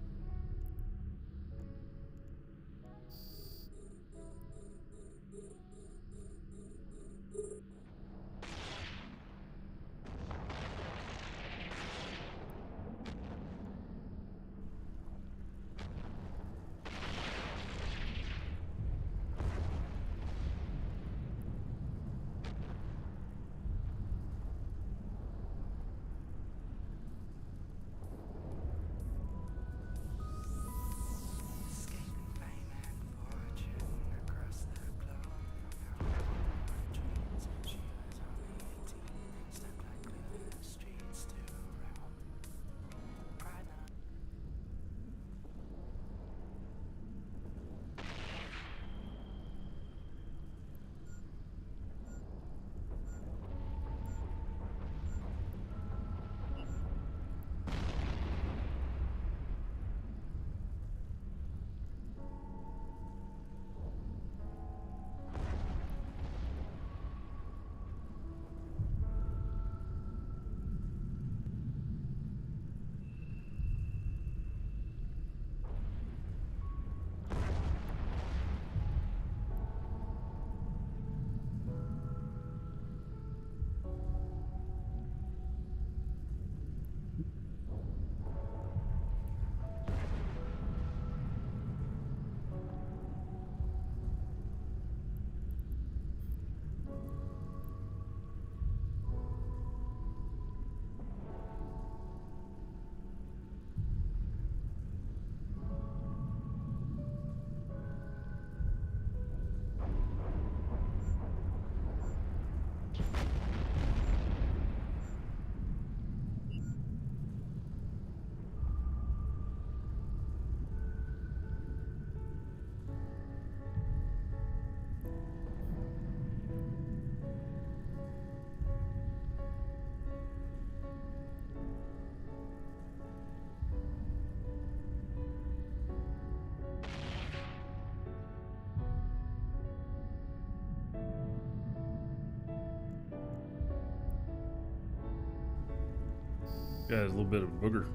Yeah, there's a little bit of a booger.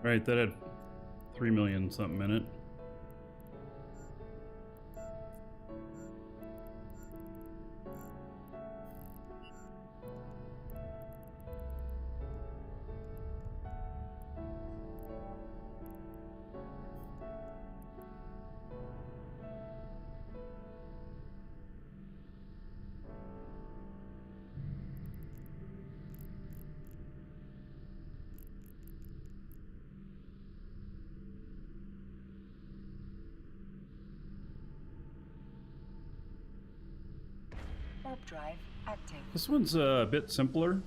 Right, that had 3 million something in it. Warp drive active. This one's a bit simpler.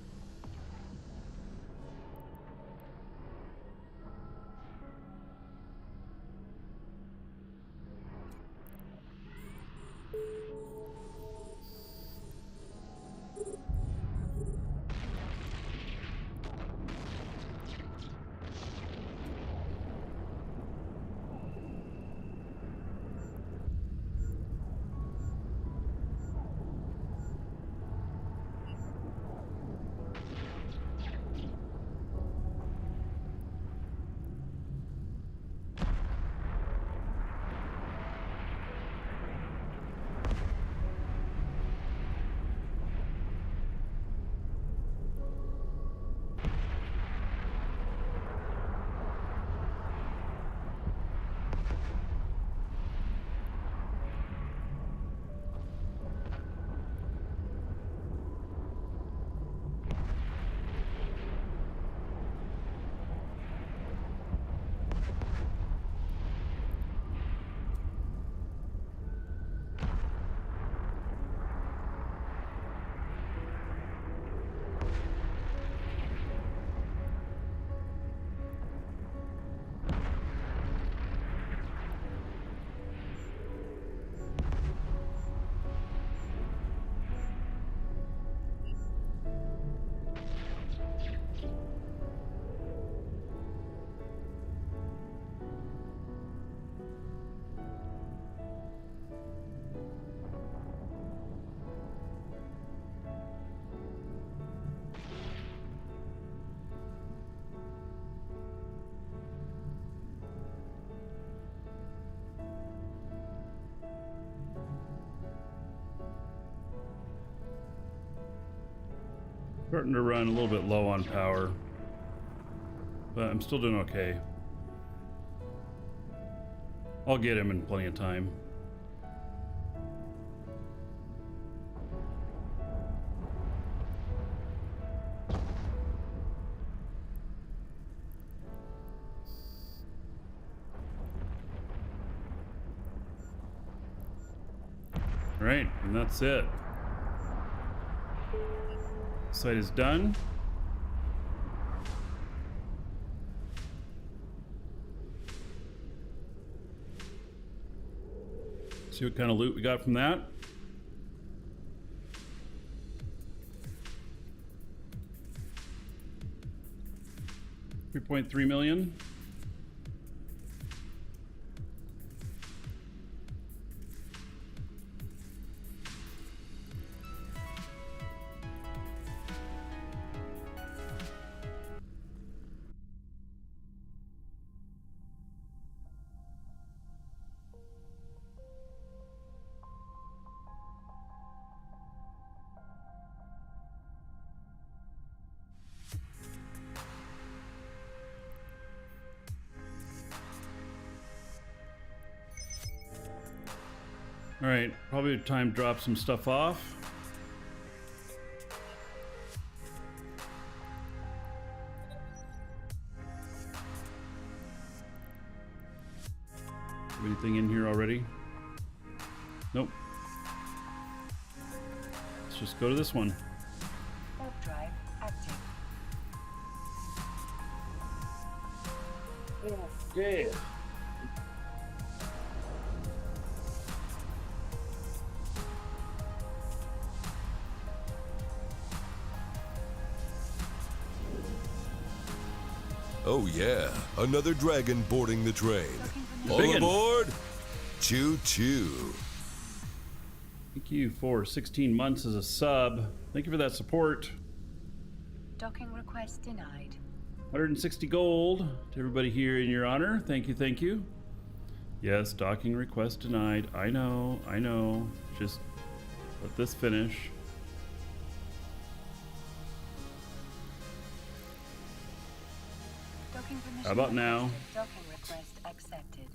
Starting to run a little bit low on power, but I'm still doing okay. I'll get him in plenty of time. All right, and that's it. Site is done. See what kind of loot we got from that. $3.3 million. All right, probably time to drop some stuff off. Anything in here already? Nope. Let's just go to this one. Warp drive active. Okay. Oh yeah, another dragon boarding the train. All Biggin. aboard! Choo choo. Thank you for 16 months as a sub. Thank you for that support. Docking request denied. 160 gold to everybody here in your honor. Thank you, thank you. Yes, docking request denied. I know. Just let this finish. Docking permission How about now? requested. Docking request accepted.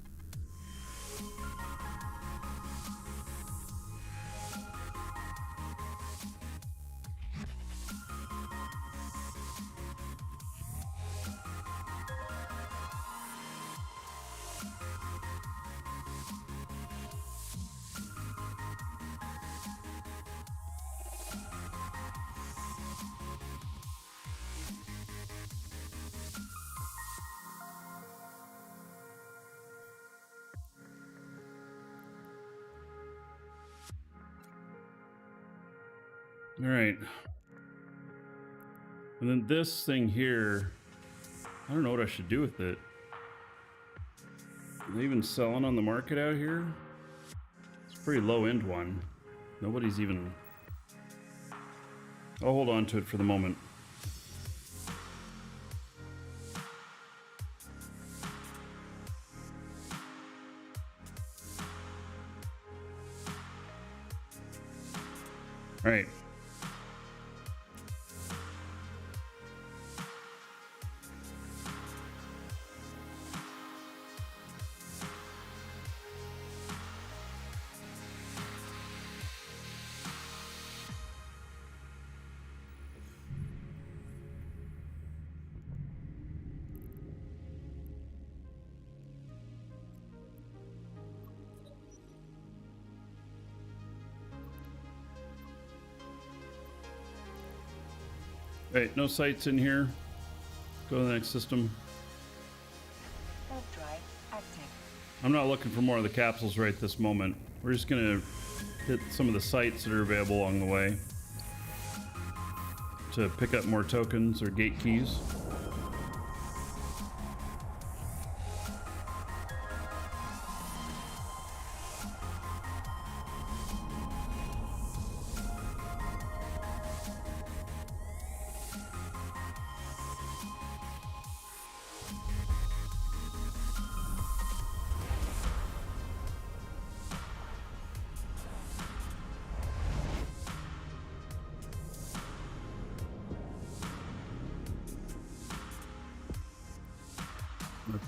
All right. And then this thing here, I don't know what I should do with it. Are they even selling on the market out here? It's a pretty low end one. Nobody's even... I'll hold on to it for the moment. All right. Right, no sights in here. Go to the next system. Warp drive active. I'm not looking for more of the capsules right this moment. We're just gonna hit some of the sites that are available along the way to pick up more tokens or gate keys.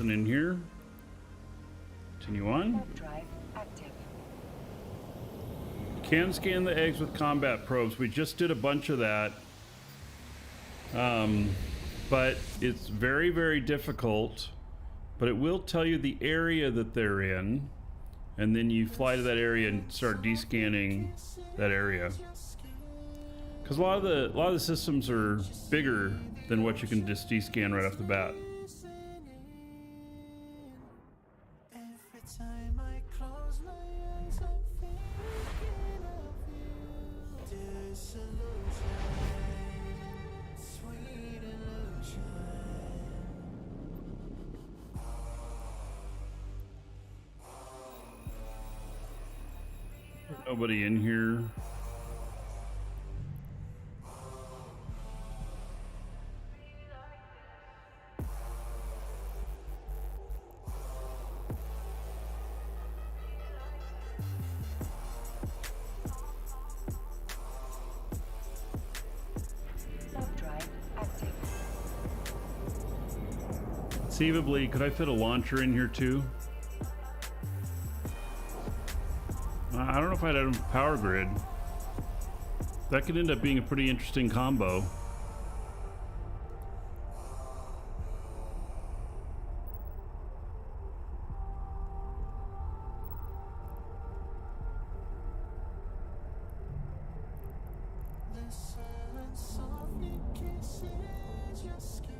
nothing in here. Continue on. Warp drive active. Can scan the eggs with combat probes. We just did a bunch of that. But it's very, very difficult. But it will tell you the area that they're in. And then you fly to that area and start descanning that area. Because a lot of the systems are bigger than what you can just descan right off the bat. Every time I close my eyes, I'm thinking of you. Disillusion, sweet illusion. Nobody in here. Warp drive active. Conceivably, could I fit a launcher in here too? I don't know if I'd have a power grid. That could end up being a pretty interesting combo. Listen softly kisses your skin.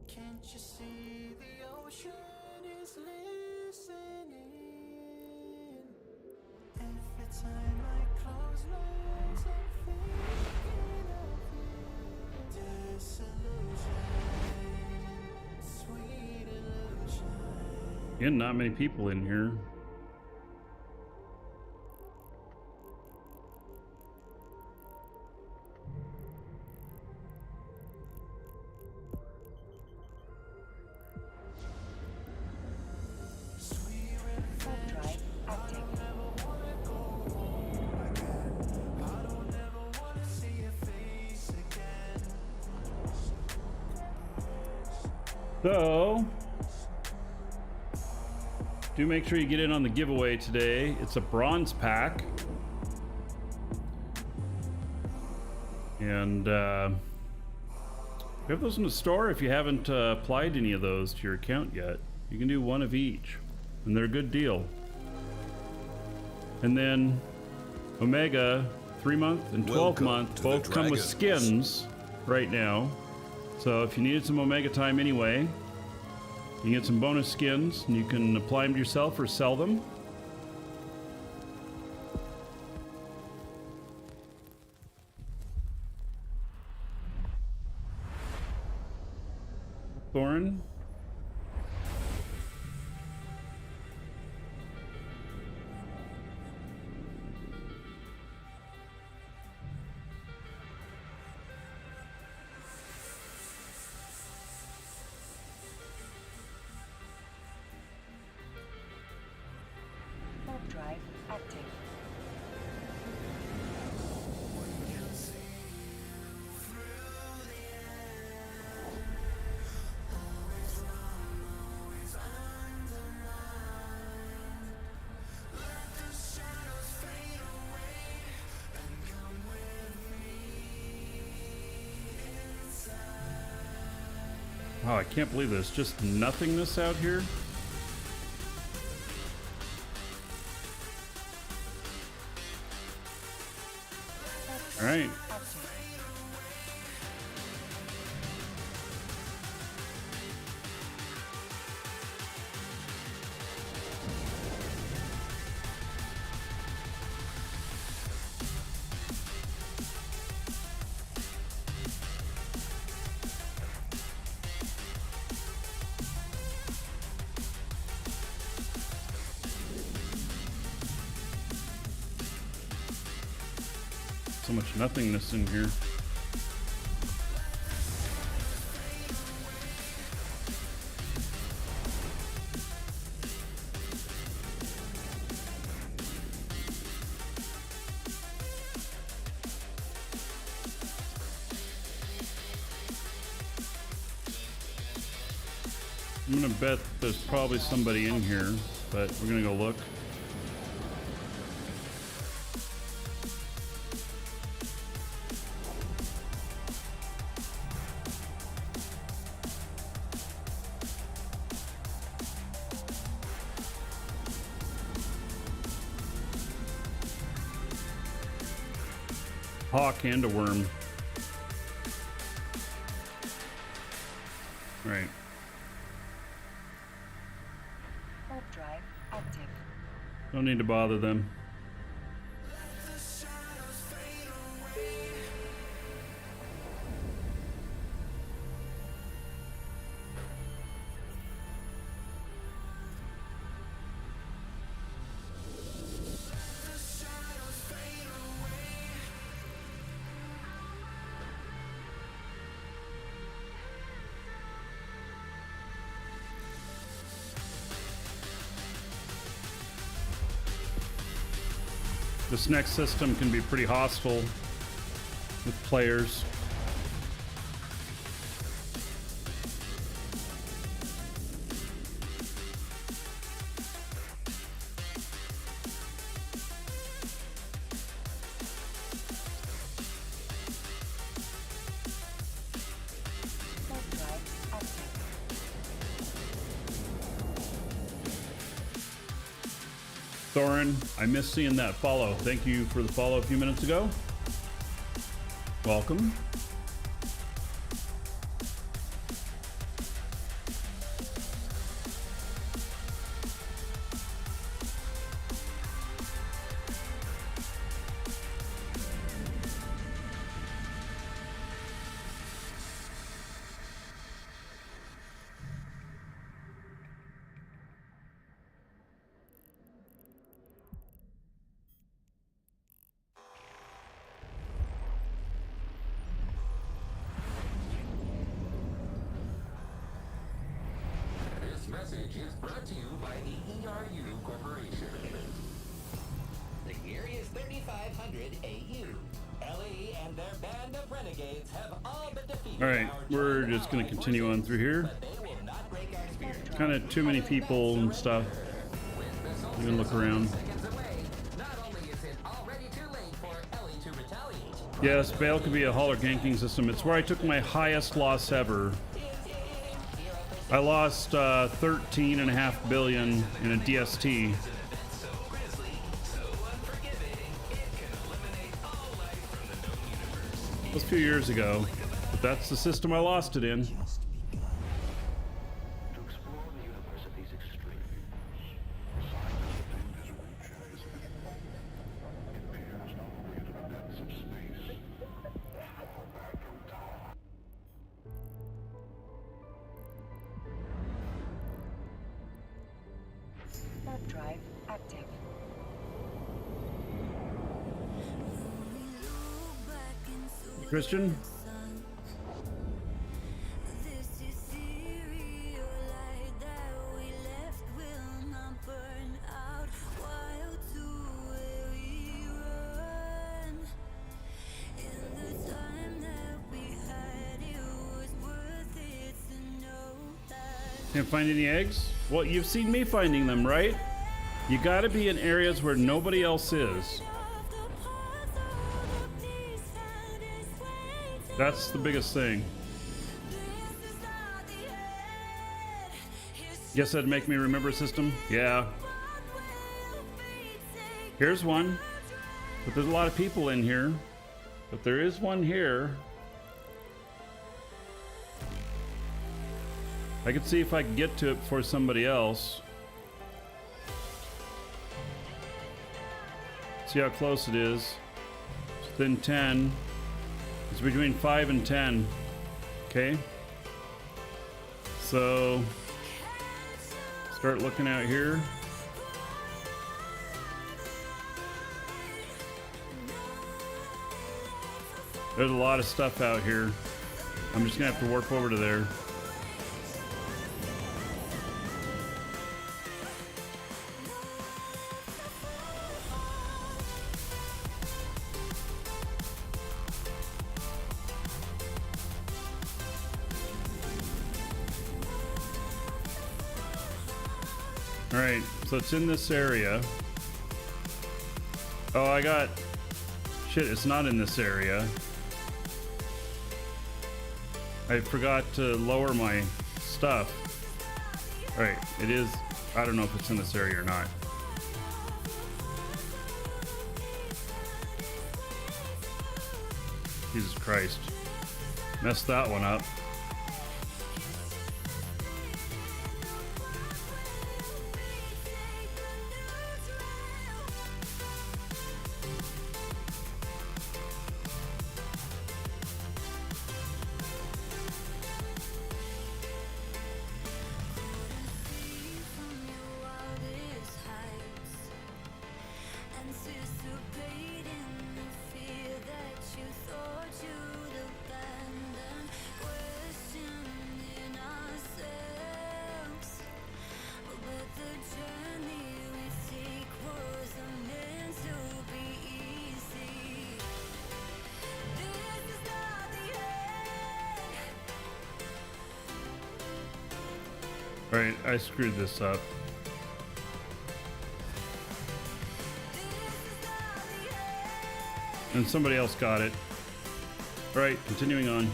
Can't you see the ocean is listening? Every time I close my eyes, I'm thinking of you. Disillusion, sweet illusion. Again, not many people in here. Warp drive active. So, do make sure you get in on the giveaway today. It's a bronze pack. And we have those in the store if you haven't applied any of those to your account yet. You can do one of each, and they're a good deal. And then Omega 3-month and 12-month to the both come with Dragons. skins right now. So if you needed some Omega time anyway, you can get some bonus skins and you can apply them to yourself or sell them. Thorin. Warp drive active. Oh, I can't believe there's just nothingness out here. All right. Active. So much nothingness in here. I'm gonna bet there's probably somebody in here, but we're gonna go look. Hawk and a worm. Right. Warp drive active. Don't need to bother them. This next system can be pretty hostile with players. Warp drive active. Thorin, I missed seeing that follow. Thank you for the follow a few minutes ago. Welcome. This message is brought to you by the ERU Corporation. The year is 3500 AU. LE and their band of renegades have all but defeated All right, our we're German just going to allied continue on through here. but they will not break our spirit. Kind of too many people and stuff. With missiles You can look around. seconds away, not only is it already too late for LE to retaliate, Yes, Bale could be a holler ganking system. It's where I took my highest loss ever. I lost 13.5 billion in a DST. That was a few years ago, but that's the system I lost it in. To explore the universe at these extremes, scientists think this reach it peers not only into the depths of space, but far back through time. Warp drive active. Christian? This ethereal light that we left will not burn out while to where we run. In the time that we had, it was worth it to know that. Can't find any eggs? Well, you've seen me finding them, right? You gotta be in areas where nobody else is. That's the biggest thing. Guess that'd make me remember a system? Yeah. Here's one. But there's a lot of people in here. But there is one here. I could see if I could get to it before somebody else. See how close it is. It's within 10. It's between 5 and 10. Okay. So start looking out here. There's a lot of stuff out here. I'm just gonna have to warp over to there. Alright, so it's in this area. Oh, I got... Shit, it's not in this area. I forgot to lower my stuff. Alright, it is... I don't know if it's in this area or not. Jesus Christ. Messed that one up. Alright, I screwed this up. And somebody else got it. Alright, continuing on.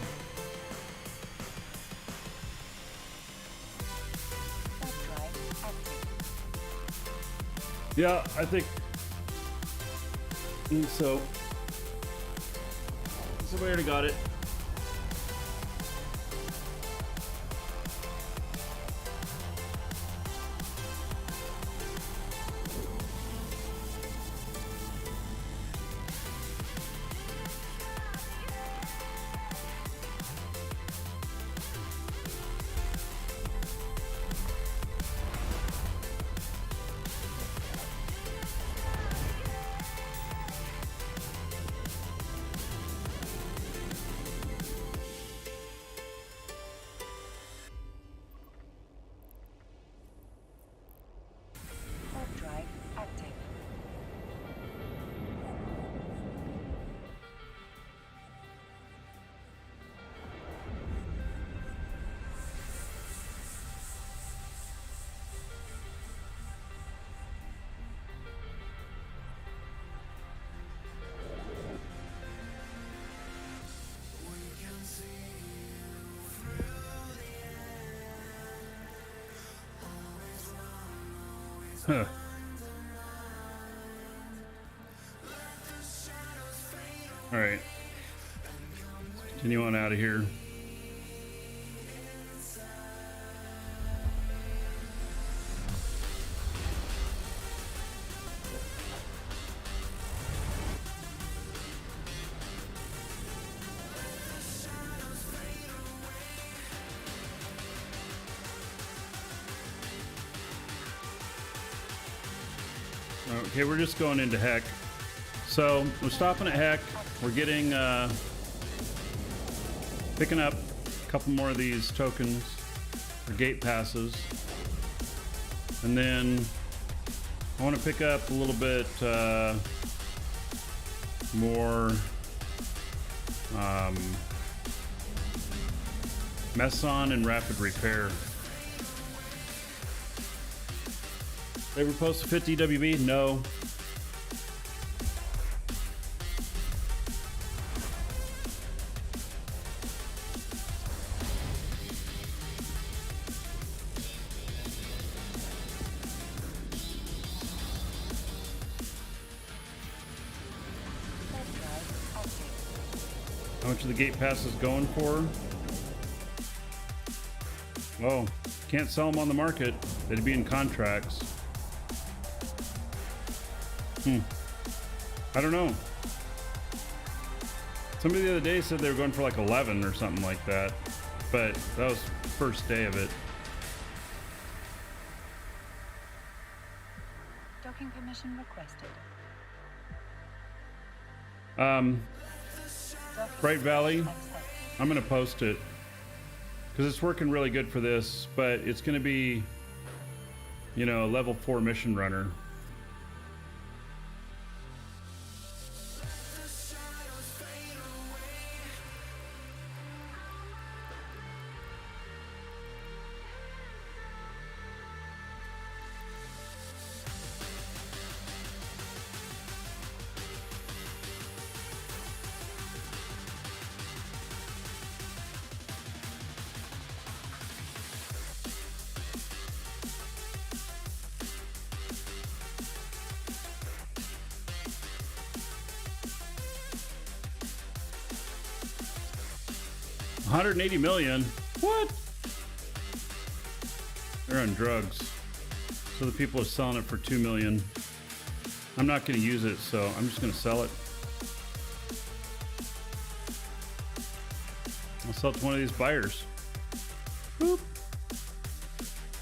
Yeah, I think so. Somebody already got it. Huh. All right. Let's continue on out of here. Okay, we're just going into Heck. So we're stopping at Heck. We're getting, picking up a couple more of these tokens or gate passes. And then I want to pick up a little bit more Messon and Rapid Repair. Ever post a 50 WB? No. How much are the gate passes going for? Well, can't sell them on the market. They'd be in contracts. I don't know. Somebody the other day said they were going for like 11 or something like that, but that was first day of it. Docking permission requested. Bright Valley, I'm gonna post it because it's working really good for this, but it's gonna be, you know, a level 4 mission runner. 180 million. What? They're on drugs. So the people are selling it for 2 million. I'm not going to use it, so I'm just going to sell it. I'll sell it to one of these buyers. Boop.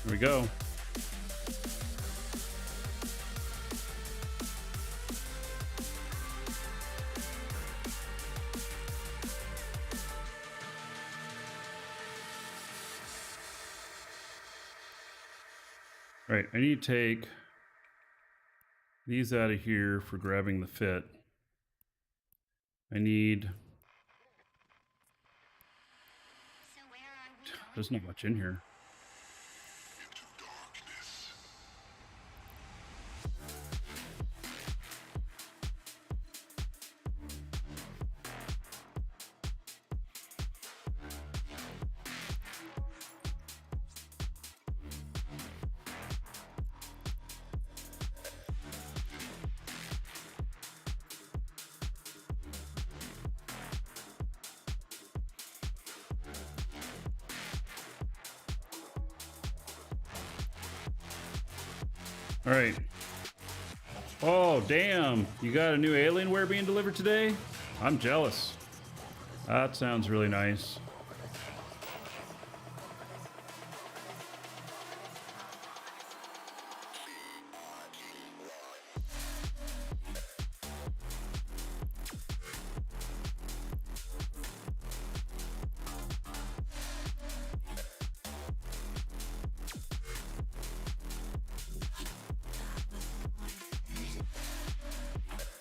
There we go. All right, I need to take these out of here for grabbing the fit. I need... There's not much in here. All right. Oh, damn. You got a new Alienware being delivered today? I'm jealous. That sounds really nice.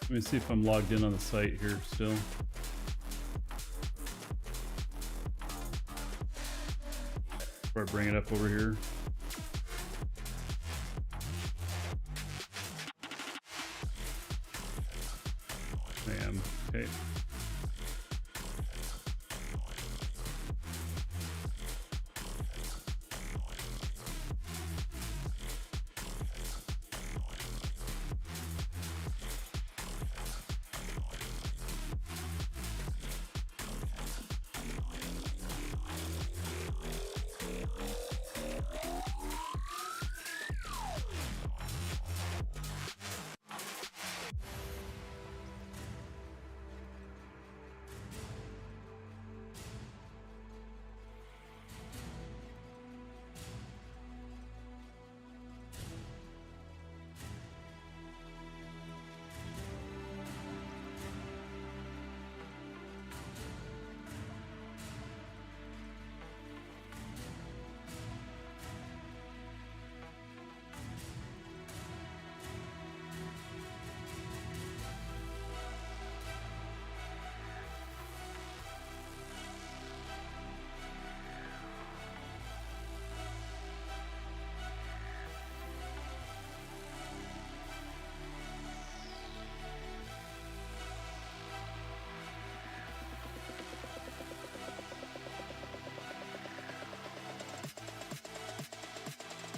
Let me see if I'm logged in on the site here still. Before I bring it up over here. I am. Okay.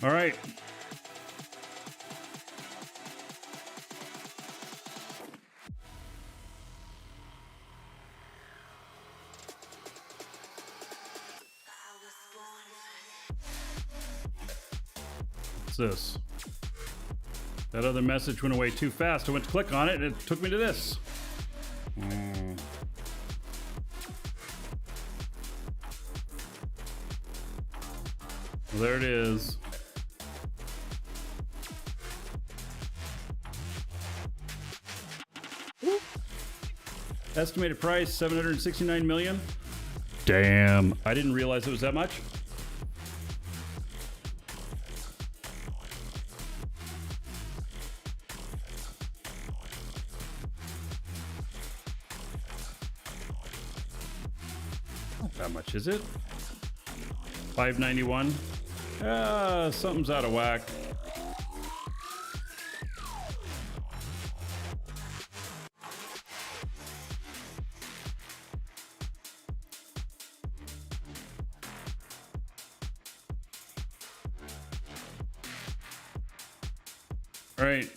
All right. What's this? That other message went away too fast. I went to click on it and it took me to this. Well, there it is. Estimated price 769 million. Damn, I didn't realize it was that much. Not that much, is it? 591. Something's out of whack. All right,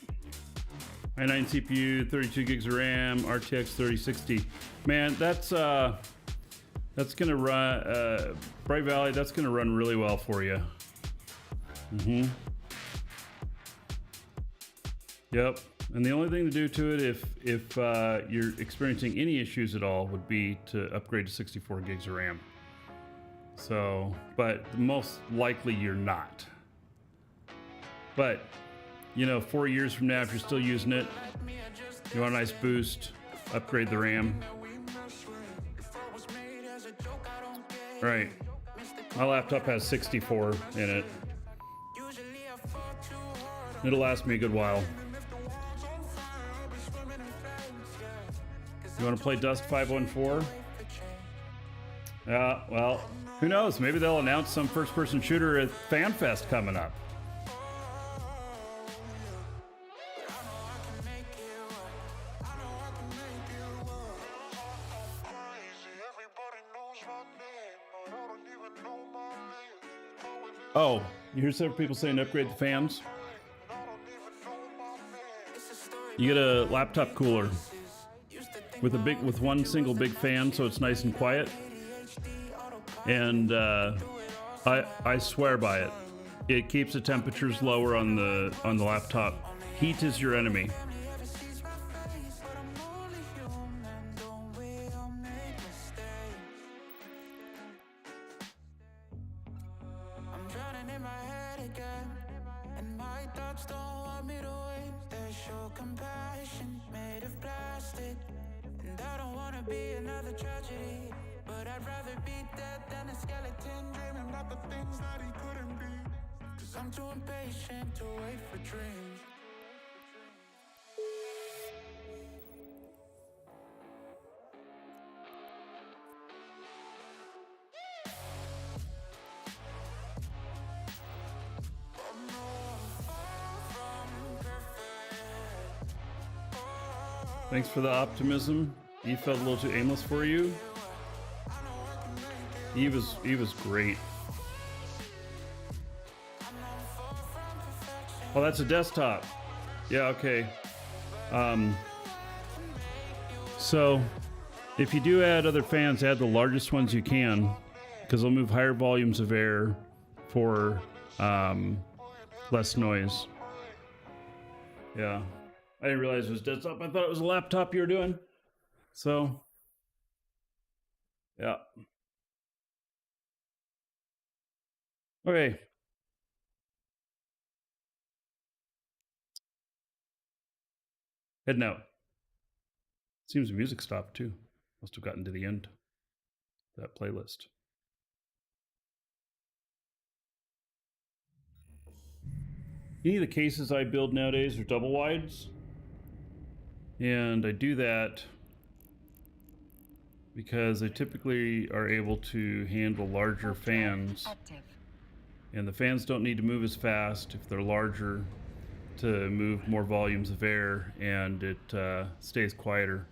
i9 CPU, 32 gigs of RAM, RTX 3060. Man, that's That's gonna run, Bright Valley, that's gonna run really well for you. Yep. And the only thing to do to it if you're experiencing any issues at all would be to upgrade to 64 gigs of RAM. So, but most likely you're not. But, you know, 4 years from now, if you're still using it, you want a nice boost, upgrade the RAM. Right. My laptop has 64 in it. It'll last me a good while. You want to play Dust 514? Yeah, well, who knows? Maybe they'll announce some first-person shooter at FanFest coming up. Oh, you hear several people saying upgrade the fans? You get a laptop cooler with one single big fan, so it's nice and quiet. And I swear by it. It keeps the temperatures lower on the laptop. Heat is your enemy. Thanks for the optimism. Eve felt a little too aimless for you. Eve was great. Oh, that's a desktop. Yeah, okay. So if you do add other fans, add the largest ones you can, because they'll move higher volumes of air for less noise. Yeah. I didn't realize it was desktop. I thought it was a laptop you were doing. So, yeah. Okay. Heading out. Seems the music stopped too. Must have gotten to the end of that playlist. Any of the cases I build nowadays are double wides. And I do that because they typically are able to handle larger fans. And the fans don't need to move as fast if they're larger to move more volumes of air, and it stays quieter.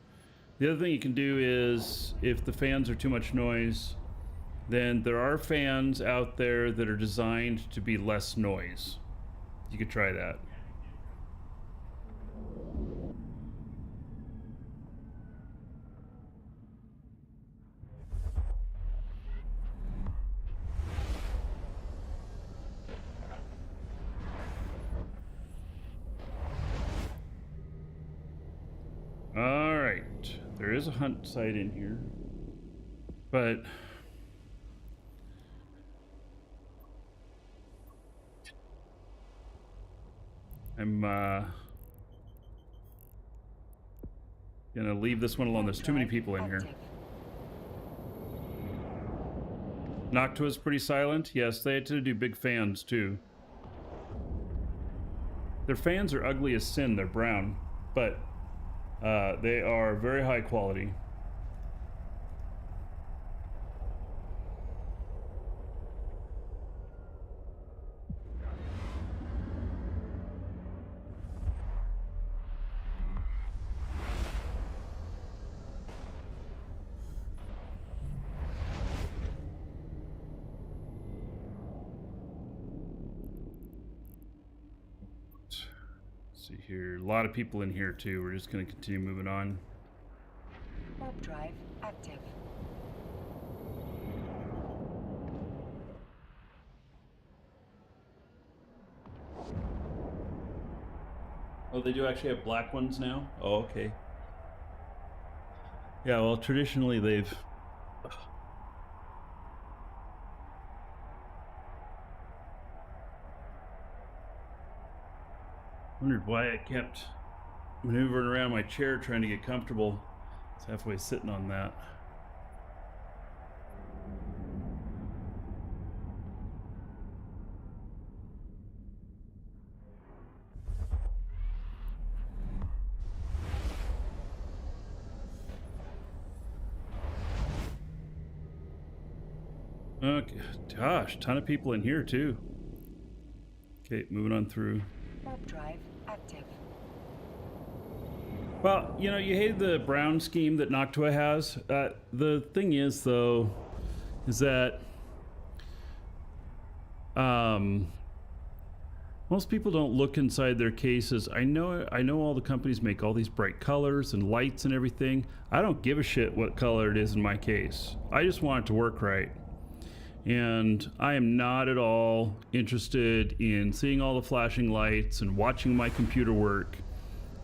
The other thing you can do is, if the fans are too much noise, then there are fans out there that are designed to be less noise. You could try that. All right, there is a hunt site in here, but I'm gonna leave this one alone. There's too many people in here. Noctua's pretty silent. Yes, they had to do big fans too. Their fans are ugly as sin. They're brown, but they are very high quality. See here, a lot of people in here too. We're just going to continue moving on. Warp drive active. Oh, they do actually have black ones now? Oh, okay. Yeah, well, traditionally they've... Wondered why I kept maneuvering around my chair trying to get comfortable. It's halfway sitting on that. Okay, gosh, ton of people in here too. Okay, moving on through. Warp drive active. Well, you know, you hated the brown scheme that Noctua has. The thing is, though, is that most people don't look inside their cases. I know all the companies make all these bright colors and lights and everything. I don't give a shit what color it is in my case. I just want it to work right. And I am not at all interested in seeing all the flashing lights and watching my computer work.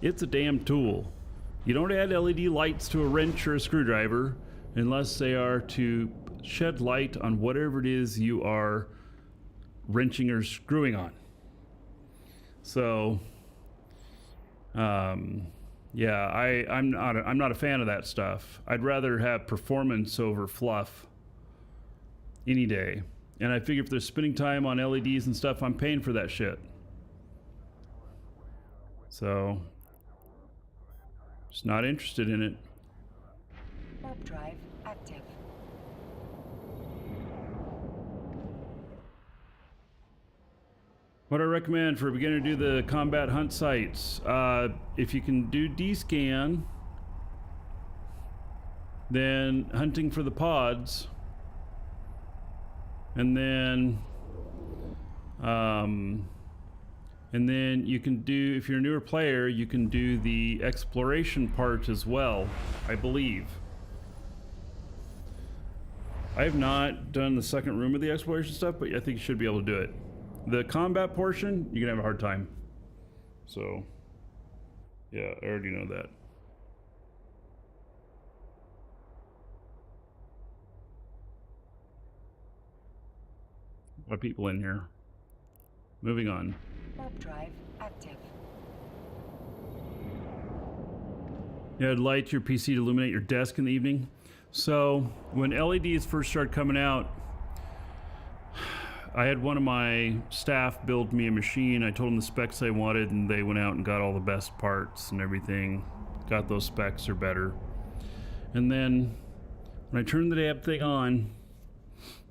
It's a damn tool. You don't add LED lights to a wrench or a screwdriver unless they are to shed light on whatever it is you are wrenching or screwing on. So, yeah, I'm not a fan of that stuff. I'd rather have performance over fluff any day. And I figure if there's spending time on LEDs and stuff, I'm paying for that shit. So, just not interested in it. Warp drive active. What I recommend for a beginner to do the combat hunt sites, if you can do D-scan, then hunting for the pods, and then you can do, if you're a newer player, you can do the exploration part as well, I believe. I have not done the second room of the exploration stuff, but I think you should be able to do it. The combat portion, you're gonna have a hard time. So, yeah, I already know that. A lot of people in here. Moving on. Warp drive active. Yeah, light your PC to illuminate your desk in the evening. So, when LEDs first started coming out, I had one of my staff build me a machine. I told them the specs I wanted, and they went out and got all the best parts and everything. Got those specs or better. And then when I turned the damn thing on,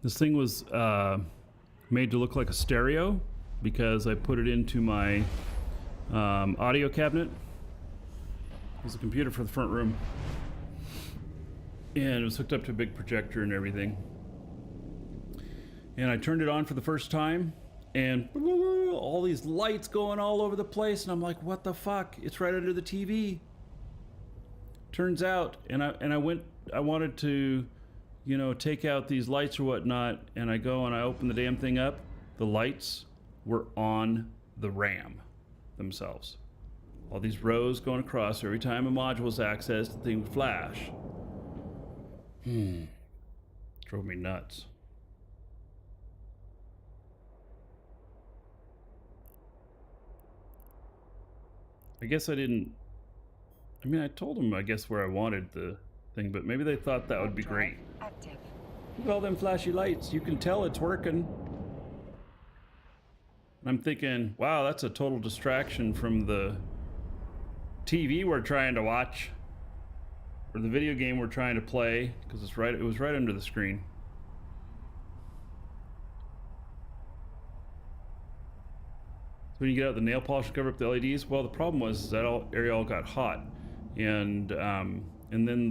this thing was made to look like a stereo because I put it into my audio cabinet. It was a computer for the front room. And it was hooked up to a big projector and everything. And I turned it on for the first time, and all these lights going all over the place, and I'm like, what the fuck? It's right under the TV. Turns out, and I wanted to, you know, take out these lights or whatnot, and I go and I open the damn thing up. The lights were on the RAM themselves. All these rows going across. Every time a module was accessed, the thing would flash. Drove me nuts. I guess I didn't... I mean, I told them, I guess, where I wanted the thing, but maybe they thought that would be great. Active. Look at all them flashy lights. You can tell it's working. And I'm thinking, wow, that's a total distraction from the TV we're trying to watch, or the video game we're trying to play, because it was right under the screen. So when you get out the nail polish to cover up the LEDs, well, the problem was that area all got hot, and then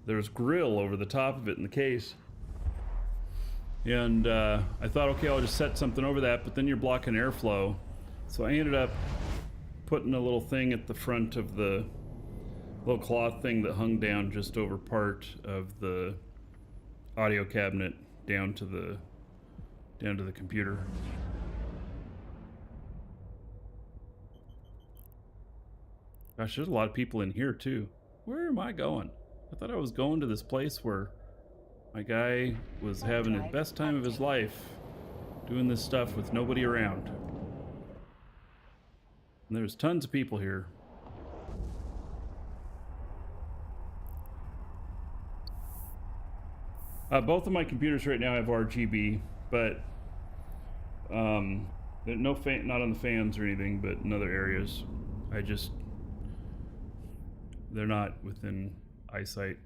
there was grill over the top of it in the case. And I thought, okay, I'll just set something over that, but then you're blocking airflow. So I ended up putting a little thing at the front of the little cloth thing that hung down just over part of the audio cabinet down to the computer. Gosh, there's a lot of people in here too. Where am I going? I thought I was going to this place where my guy was having the best time of his life doing this stuff with nobody around. And there's tons of people here. Both of my computers right now have RGB, but no fan, not on the fans or anything, but in other areas. They're not within eyesight.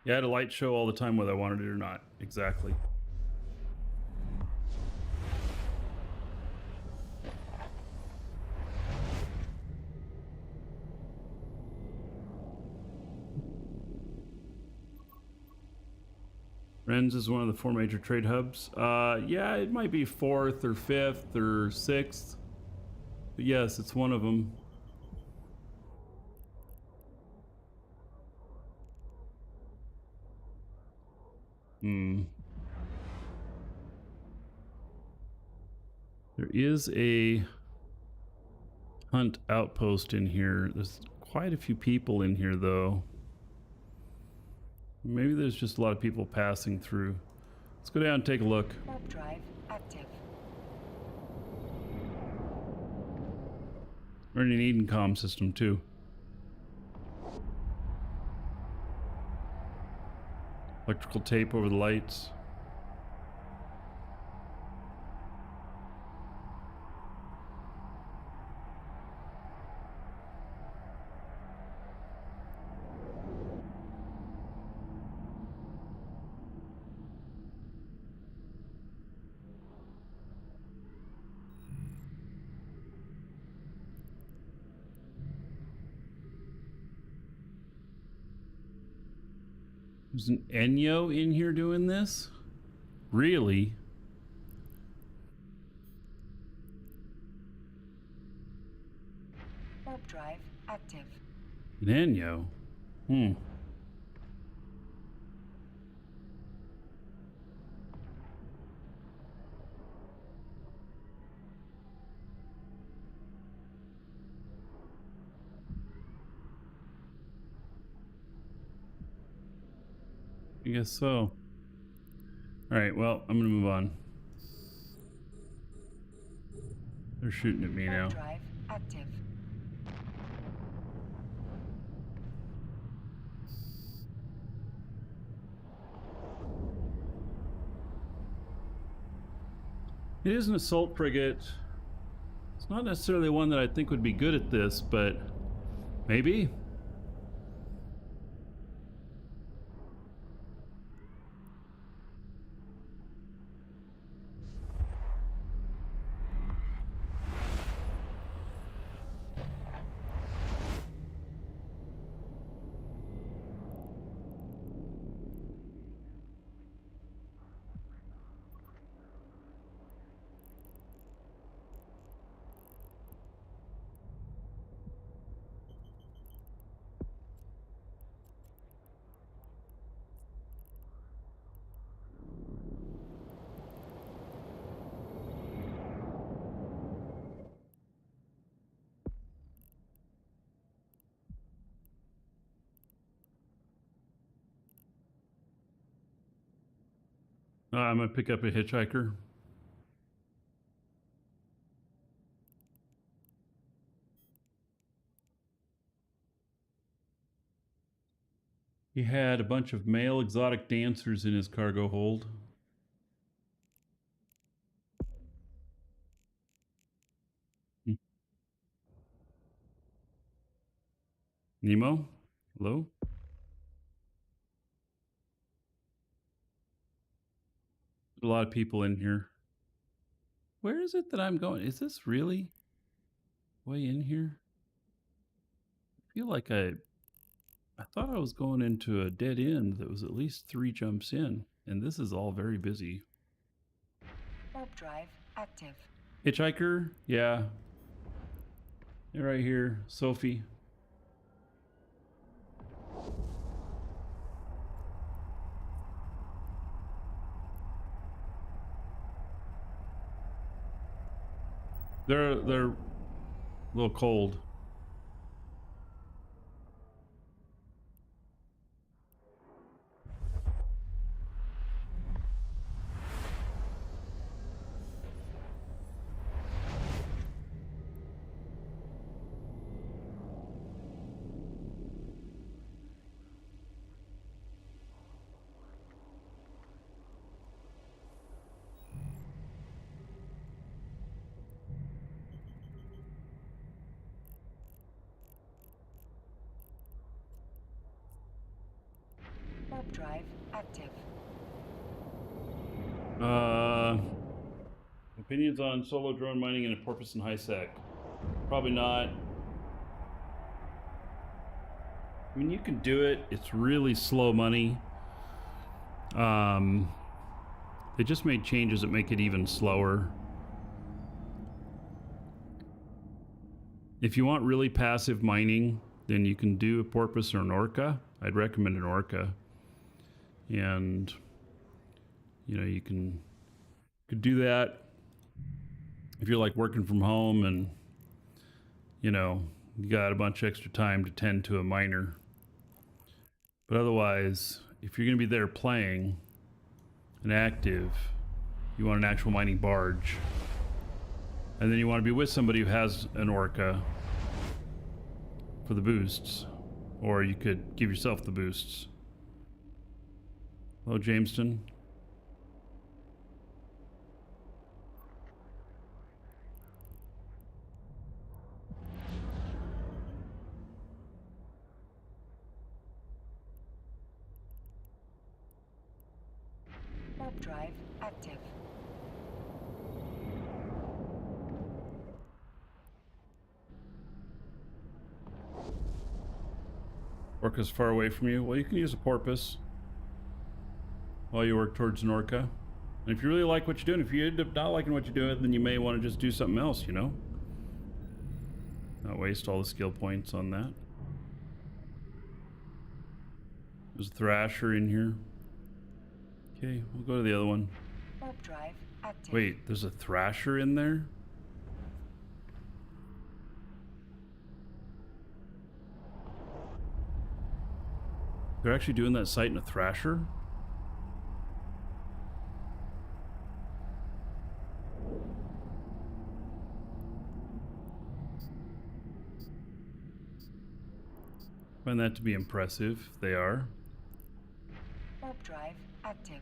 Yeah, I had a light show all the time whether I wanted it or not. Exactly. Rennes is one of the 4 major trade hubs. Yeah, it might be 4th or 5th or 6th. But yes, it's one of them. There is a hunt outpost in here. There's quite a few people in here, though. Maybe there's just a lot of people passing through. Let's go down and take a look. Warp drive active. We're in an Eden comm system, too. Electrical tape over the lights. There's an Enyo in here doing this? Really? Warp drive active. An Enyo? I guess so. Alright, well, I'm gonna move on. They're shooting at me now. Warp drive active. It is an assault frigate. It's not necessarily one that I think would be good at this, but maybe. I'm gonna pick up a hitchhiker. He had a bunch of male exotic dancers in his cargo hold. Nemo? Hello? A lot of people in here. Where is it that I'm going? Is this really way in here? I feel like I thought I was going into a dead end that was at least 3 jumps in, and this is all very busy. Warp drive active. Hitchhiker? Yeah. They're right here. Sophie. They're A little cold. Warp drive active. Opinions on solo drone mining in a porpoise and high sec? Probably not. I mean, you can do it. It's really slow money. They just made changes that make it even slower. If you want really passive mining, then you can do a porpoise or an orca. I'd recommend an orca. And, you know, you could do that if you're like working from home and, you know, you got a bunch of extra time to tend to a miner. But otherwise, if you're going to be there playing and active, you want an actual mining barge. And then you want to be with somebody who has an orca for the boosts. Or you could give yourself the boosts. Hello, Jamestown. Warp drive active. Orca's far away from you. Well, you can use a porpoise while you work towards an orca. And if you really like what you're doing, if you end up not liking what you're doing, then you may want to just do something else, you know? Not waste all the skill points on that. There's a thrasher in here. Okay, we'll go to the other one. Warp drive active. Wait, there's a thrasher in there? They're actually doing that site in a thrasher? Find that to be impressive. They are. Warp drive active.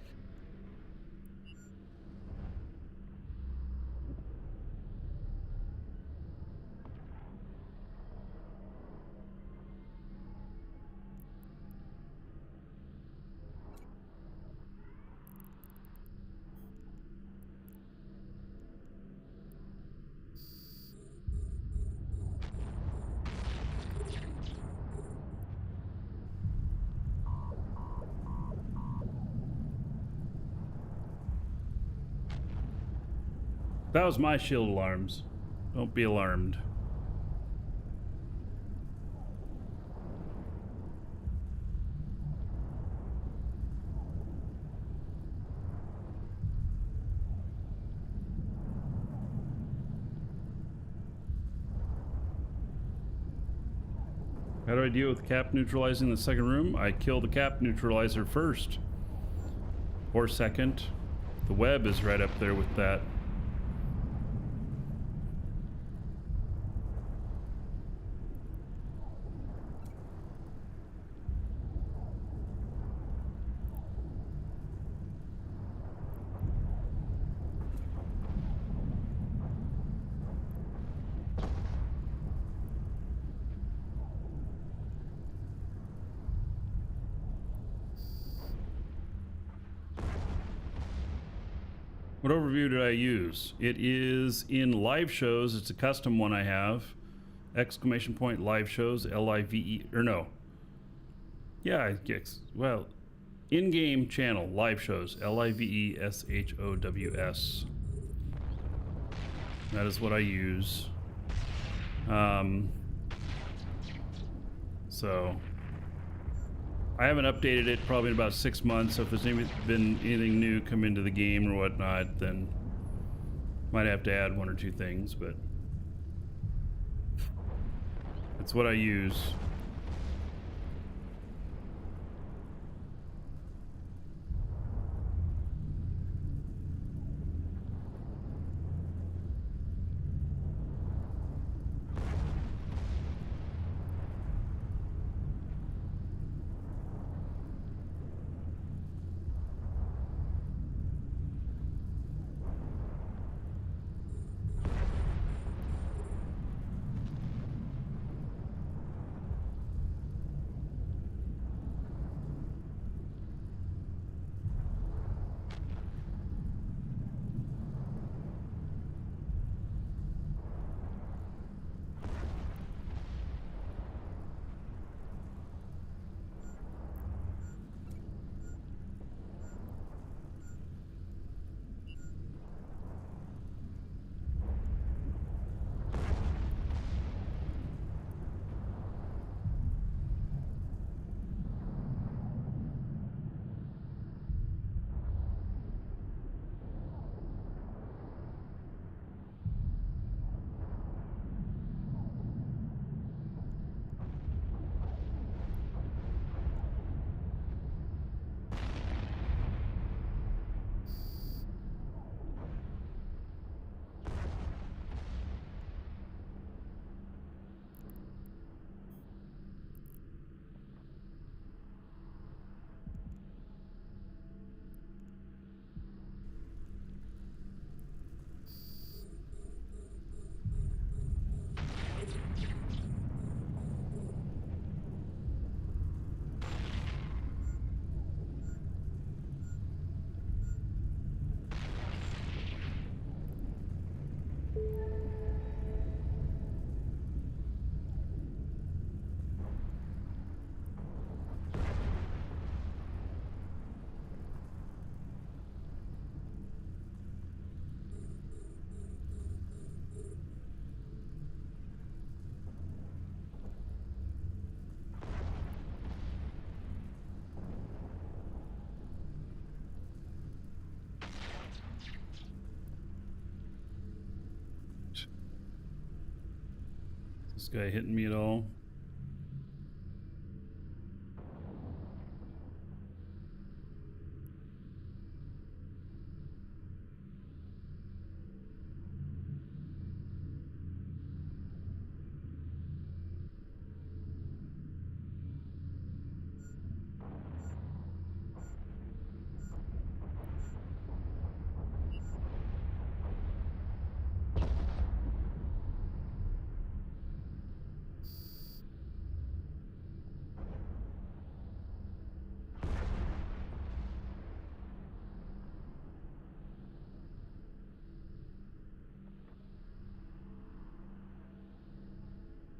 That was my shield alarms. Don't be alarmed. How do I deal with cap neutralizing the second room? I kill the cap neutralizer first. Or second. The web is right up there with that. What overview did I use? It is in live shows. It's a custom one I have. Exclamation point live shows, L-I-V-E, or no. Yeah, yes. Well, in-game channel live shows, L-I-V-E-S-H-O-W-S. That is what I use. So I haven't updated it probably in about 6 months, so if there's been anything new come into the game or whatnot, then might have to add one or two things, but It's what I use. Is this guy hitting me at all?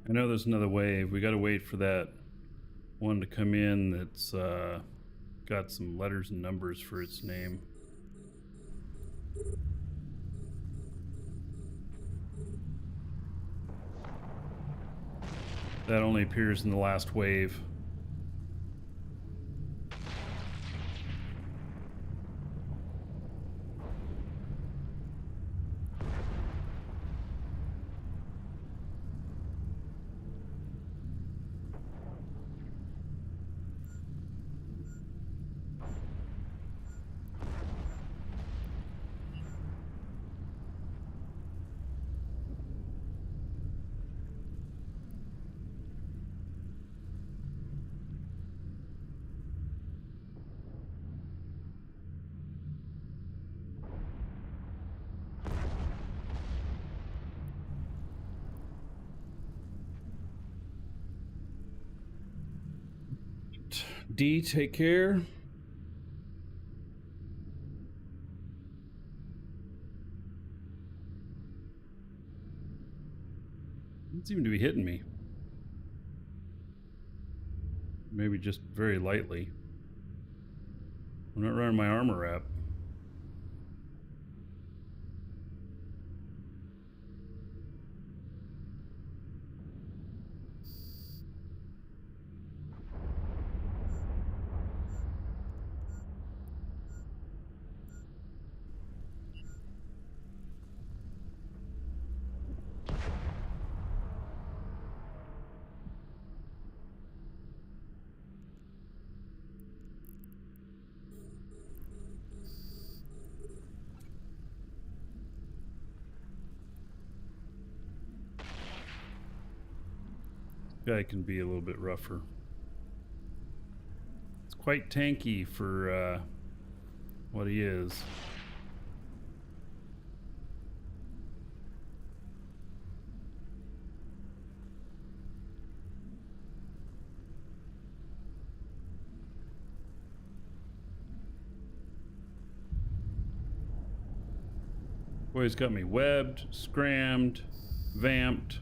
I know there's another wave. We got to wait for that one to come in that's got some letters and numbers for its name. That only appears in the last wave. D, take care. Doesn't seem to be hitting me. Maybe just very lightly. I'm not running my armor up. guy can be a little bit rougher. It's quite tanky for what he is. Boy, he's got me webbed, scrammed, vamped.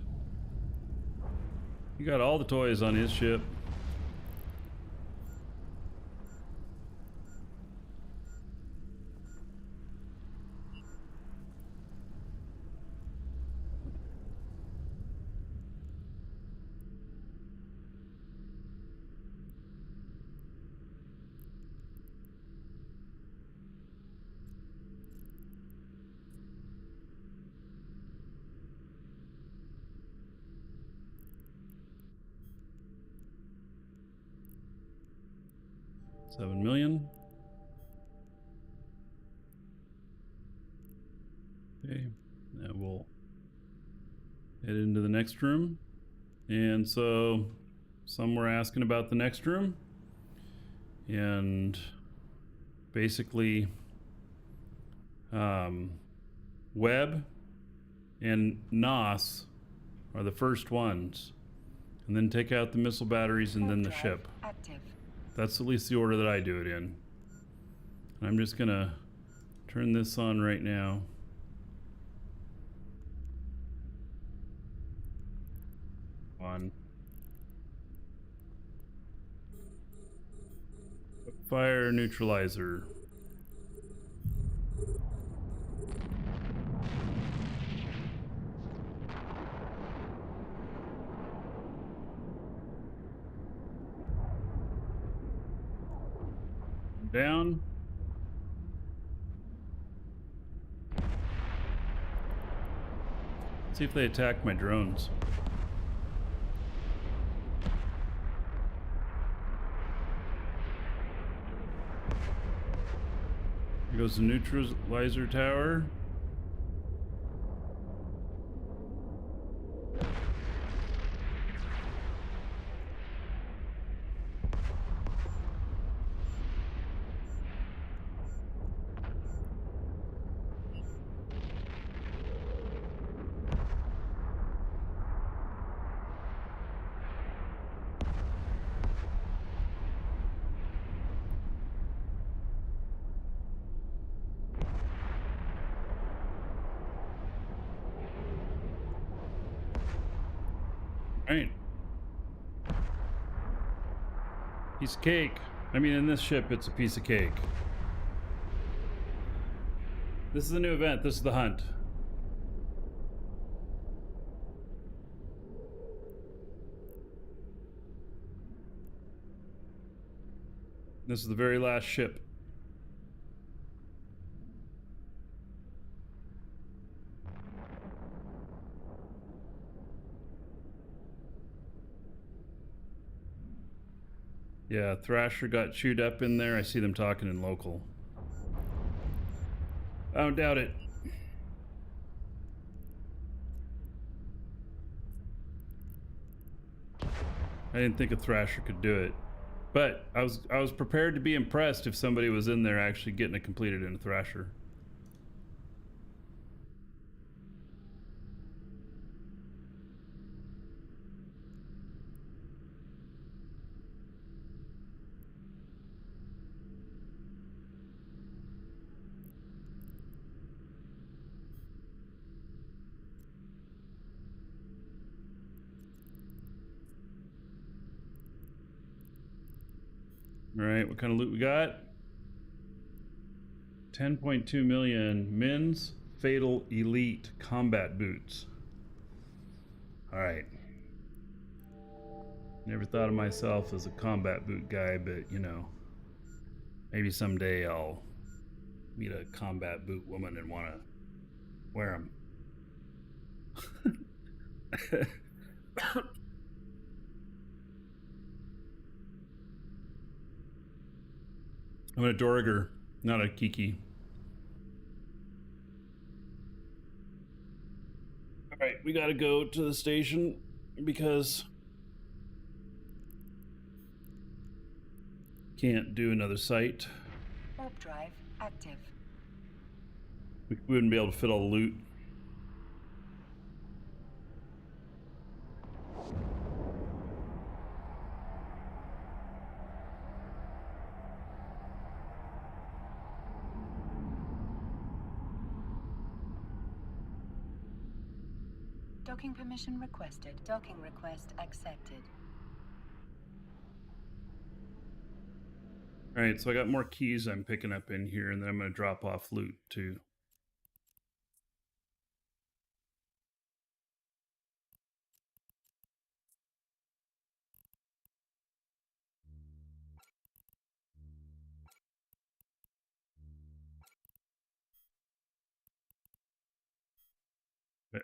He got all the toys on his ship. $7 million. Okay, now we'll head into the next room. And so some were asking about the next room. And basically, Webb and Nos are the first ones. And then take out the missile batteries and then the ship. Active. That's at least the order that I do it in. I'm just gonna turn this on right now. On. Fire neutralizer. Down. See if they attack my drones. Here goes the neutralizer tower. Right. Piece of cake. I mean, in this ship, it's a piece of cake. This is a new event. This is the hunt. This is the very last ship. Yeah, Thrasher got chewed up in there. I see them talking in local. I don't doubt it. I didn't think a Thrasher could do it. But I was prepared to be impressed if somebody was in there actually getting it completed in a Thrasher. All right, what kind of loot we got? 10.2 million men's fatal elite combat boots. All right. Never thought of myself as a combat boot guy, but you know, maybe someday I'll meet a combat boot woman and want to wear them. I'm a Dorger, not a Kiki. All right, we gotta go to the station because Can't do another site. Warp drive active. We wouldn't be able to fit all the loot. Docking permission requested. Docking request accepted. All right, so I got more keys I'm picking up in here, and then I'm going to drop off loot too.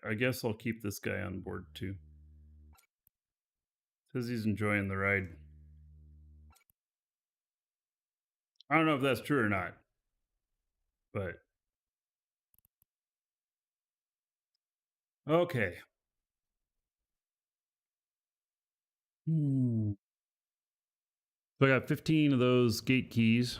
I guess I'll keep this guy on board too. Says he's enjoying the ride. I don't know if that's true or not, but okay. So I got 15 of those gate keys.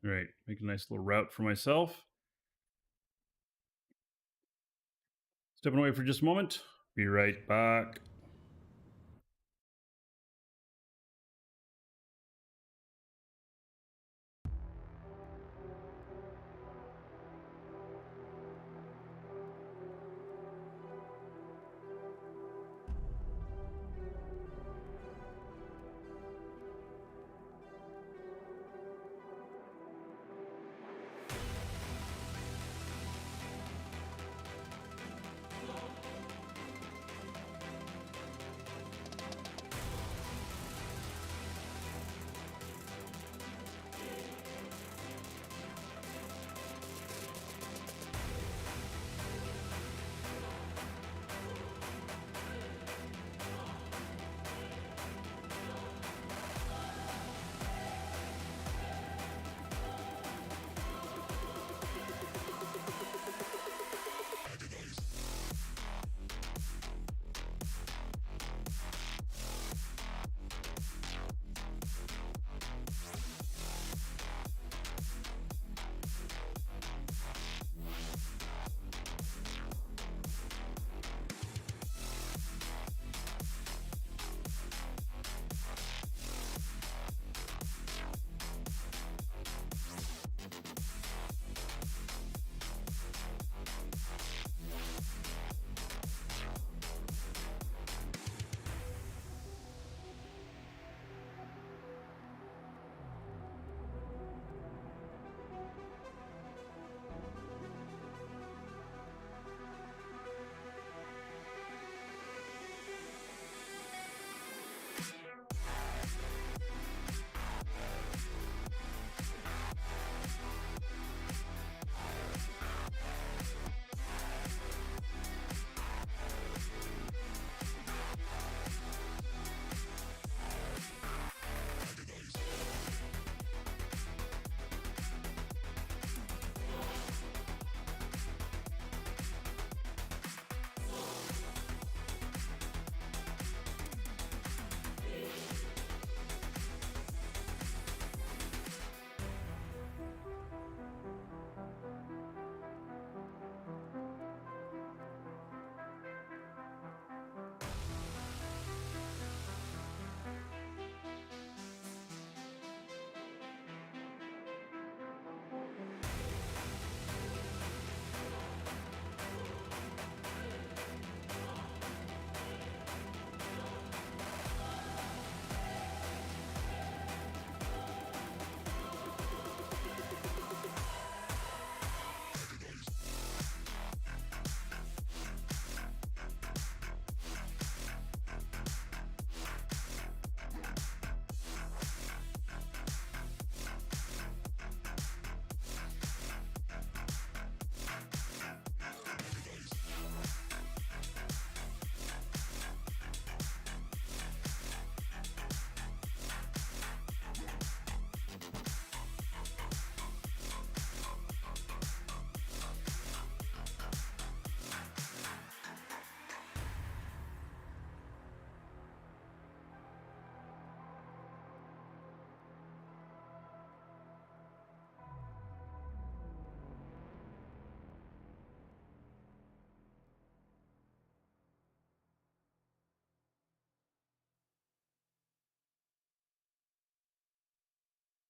All right, make a nice little route for myself. Stepping away for just a moment. Be right back.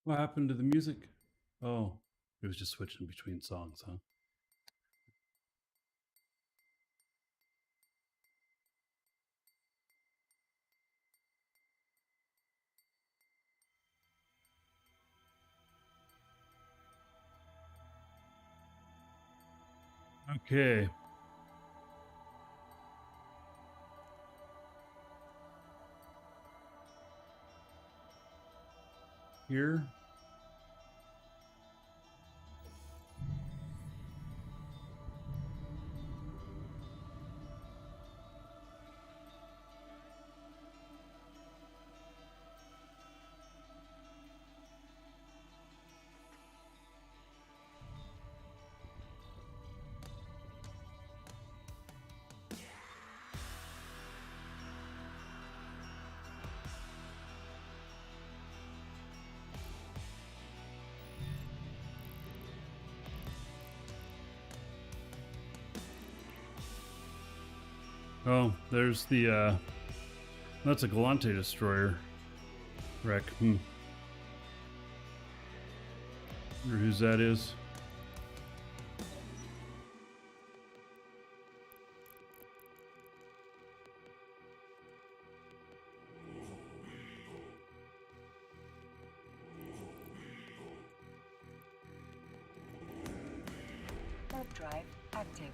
What happened to the music? Oh, it was just switching between songs, huh? Okay. Here. Oh, there's the, that's a Galante destroyer wreck. Wonder whose that is. Warp drive active.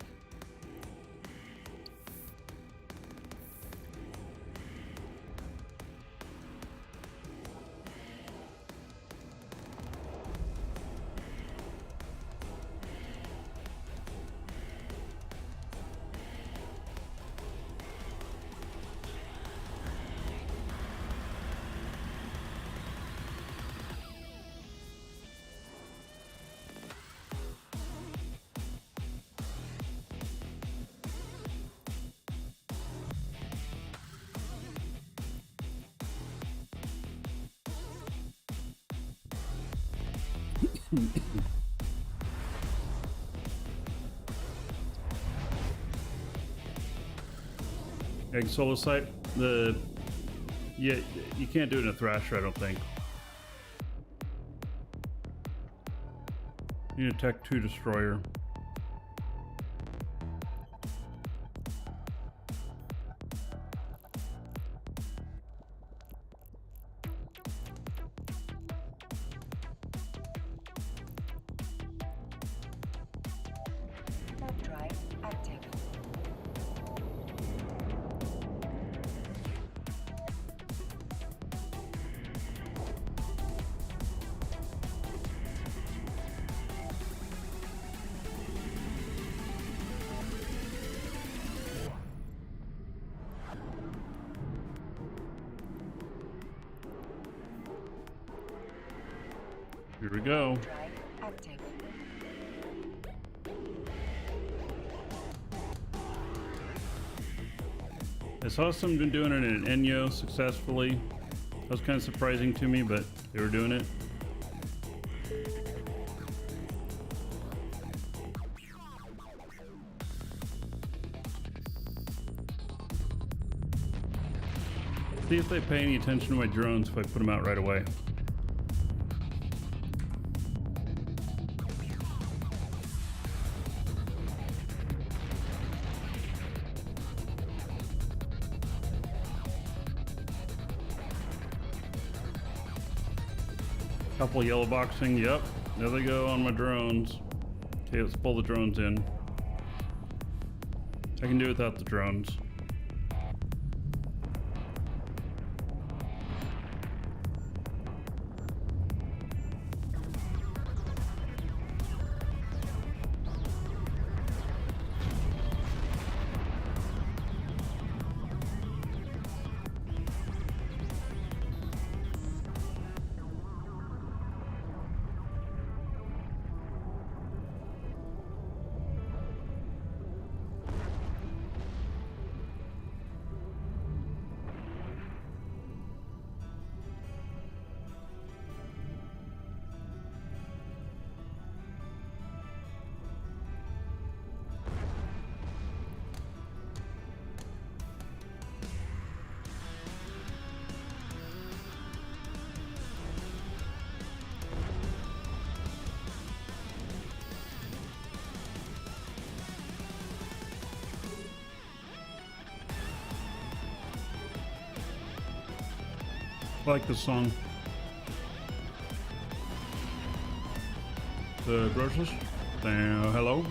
Egg solo sight. Yeah, you can't do it in a Thrasher, I don't think. You need a Tech 2 destroyer. Warp drive active. Here we go. Drive active. I saw someone doing it in Enyo successfully. That was kind of surprising to me, but they were doing it. See if they pay any attention to my drones if I put them out right away. Couple yellow boxing, yep. There they go on my drones. Okay, let's pull the drones in. I can do without the drones. I like this song. The groceries. Hello.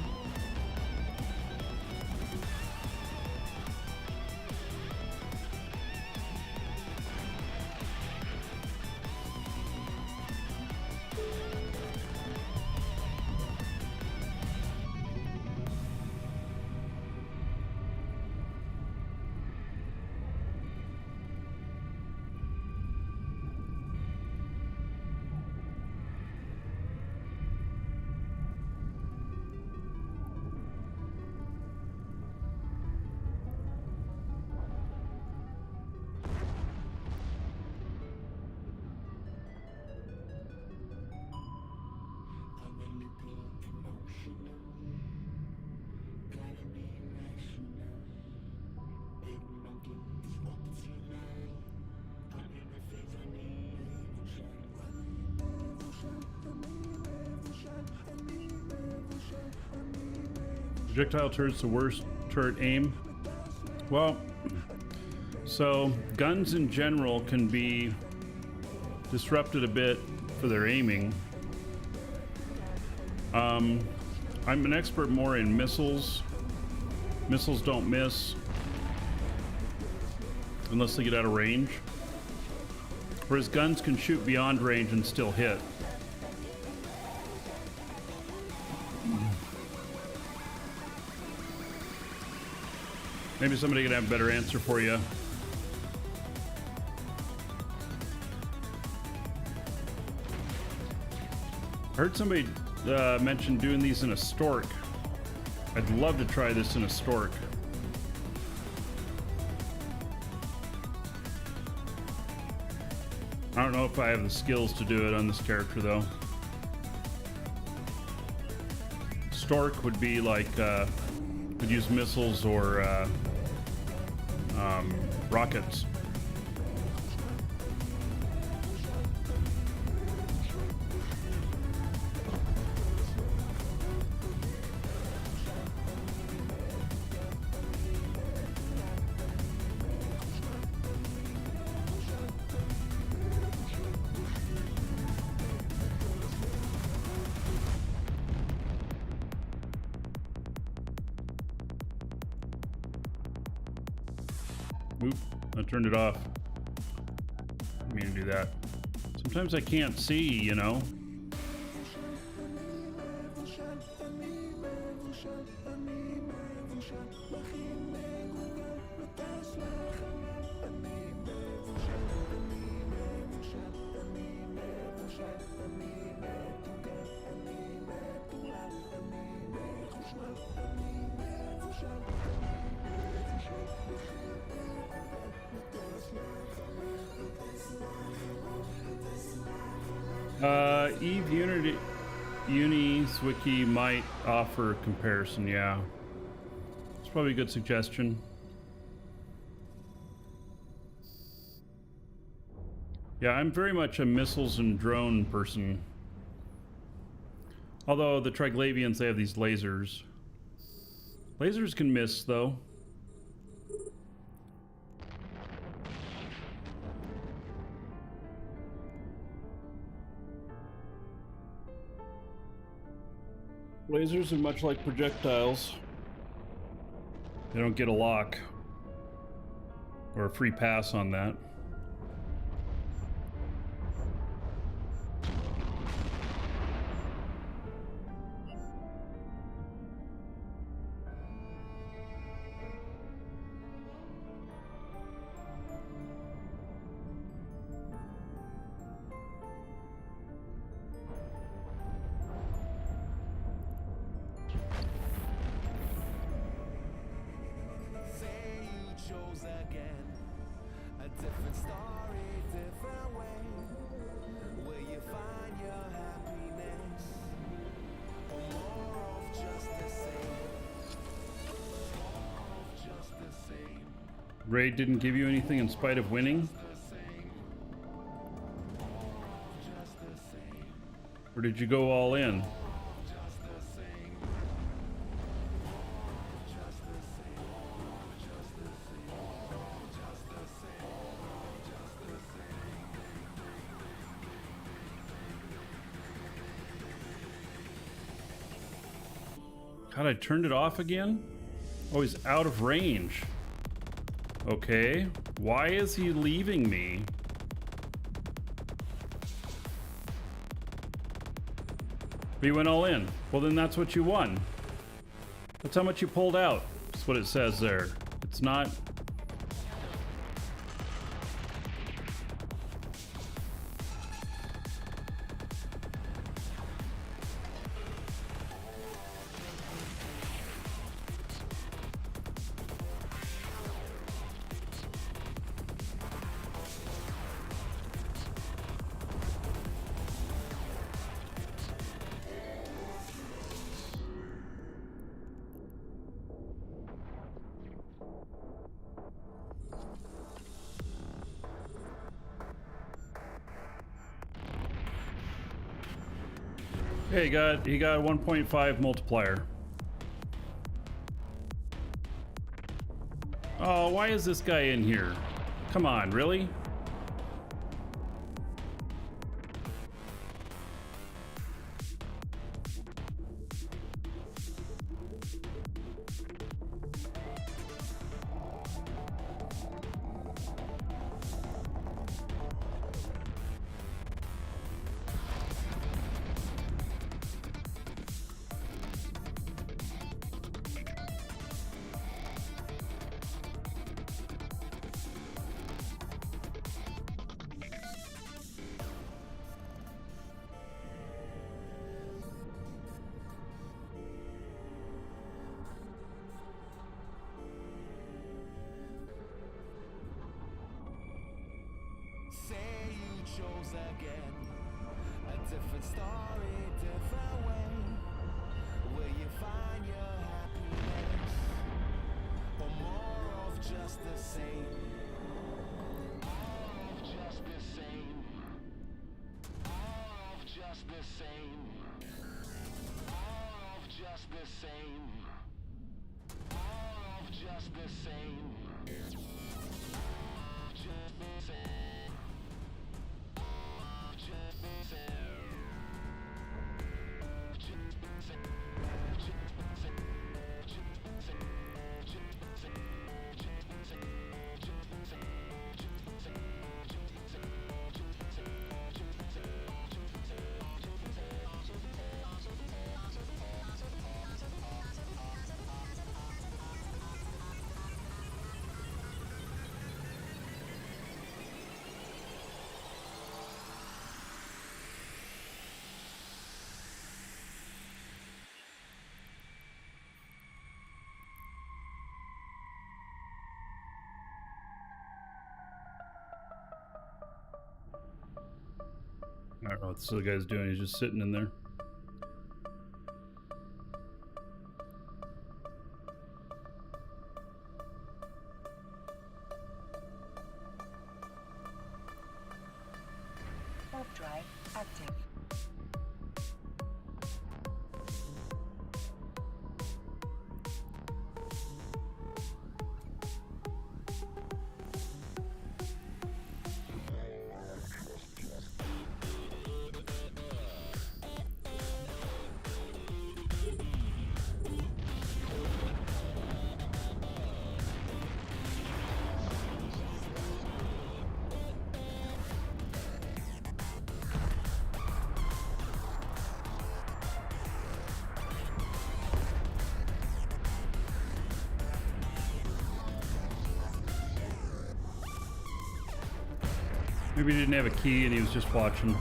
Projectile turret's the worst turret aim. Well, so guns in general can be disrupted a bit for their aiming. I'm an expert more in missiles. Missiles don't miss unless they get out of range. Whereas guns can shoot beyond range and still hit. Maybe somebody could have a better answer for you. I heard somebody mention doing these in a stork. I'd love to try this in a stork. I don't know if I have the skills to do it on this character though. Stork would be like, could use missiles or rockets. Oop, I turned it off. I mean to do that. Sometimes I can't see, you know. Eve Uni's wiki might offer a comparison, yeah. It's probably a good suggestion. Yeah, I'm very much a missiles and drone person. Although the Triglavians, they have these lasers. Lasers can miss, though. Lasers are much like projectiles. They don't get a lock or a free pass on that. Raid didn't give you anything in spite of winning? Or did you go all in? God, I turned it off again? Oh, he's out of range. Okay. Why is he leaving me? But you went all in. Well, then that's what you won. That's how much you pulled out. That's what it says there. It's not... Yeah, he got a 1.5 multiplier. Oh, why is this guy in here? Come on, really? Say you chose again. A different story, different way. Will you find your happiness? Or more of just the same? All of just the same. All of just the same. All of just the same. All of just the same. Just the same. Just the same. Just the same. Just the same. Just the same. Just the same. Just the same. Just the same. Just the same. Just the same. Just the same. Just the same. Just the I don't know what this other guy's doing. He's just sitting in there. Warp drive active. Maybe he didn't have a key and he was just watching.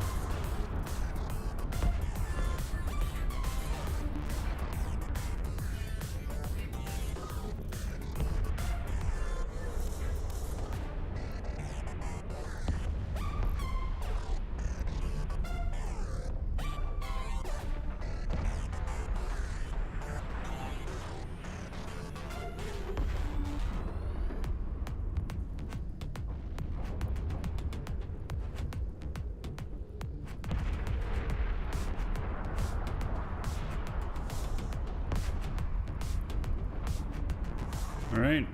All right.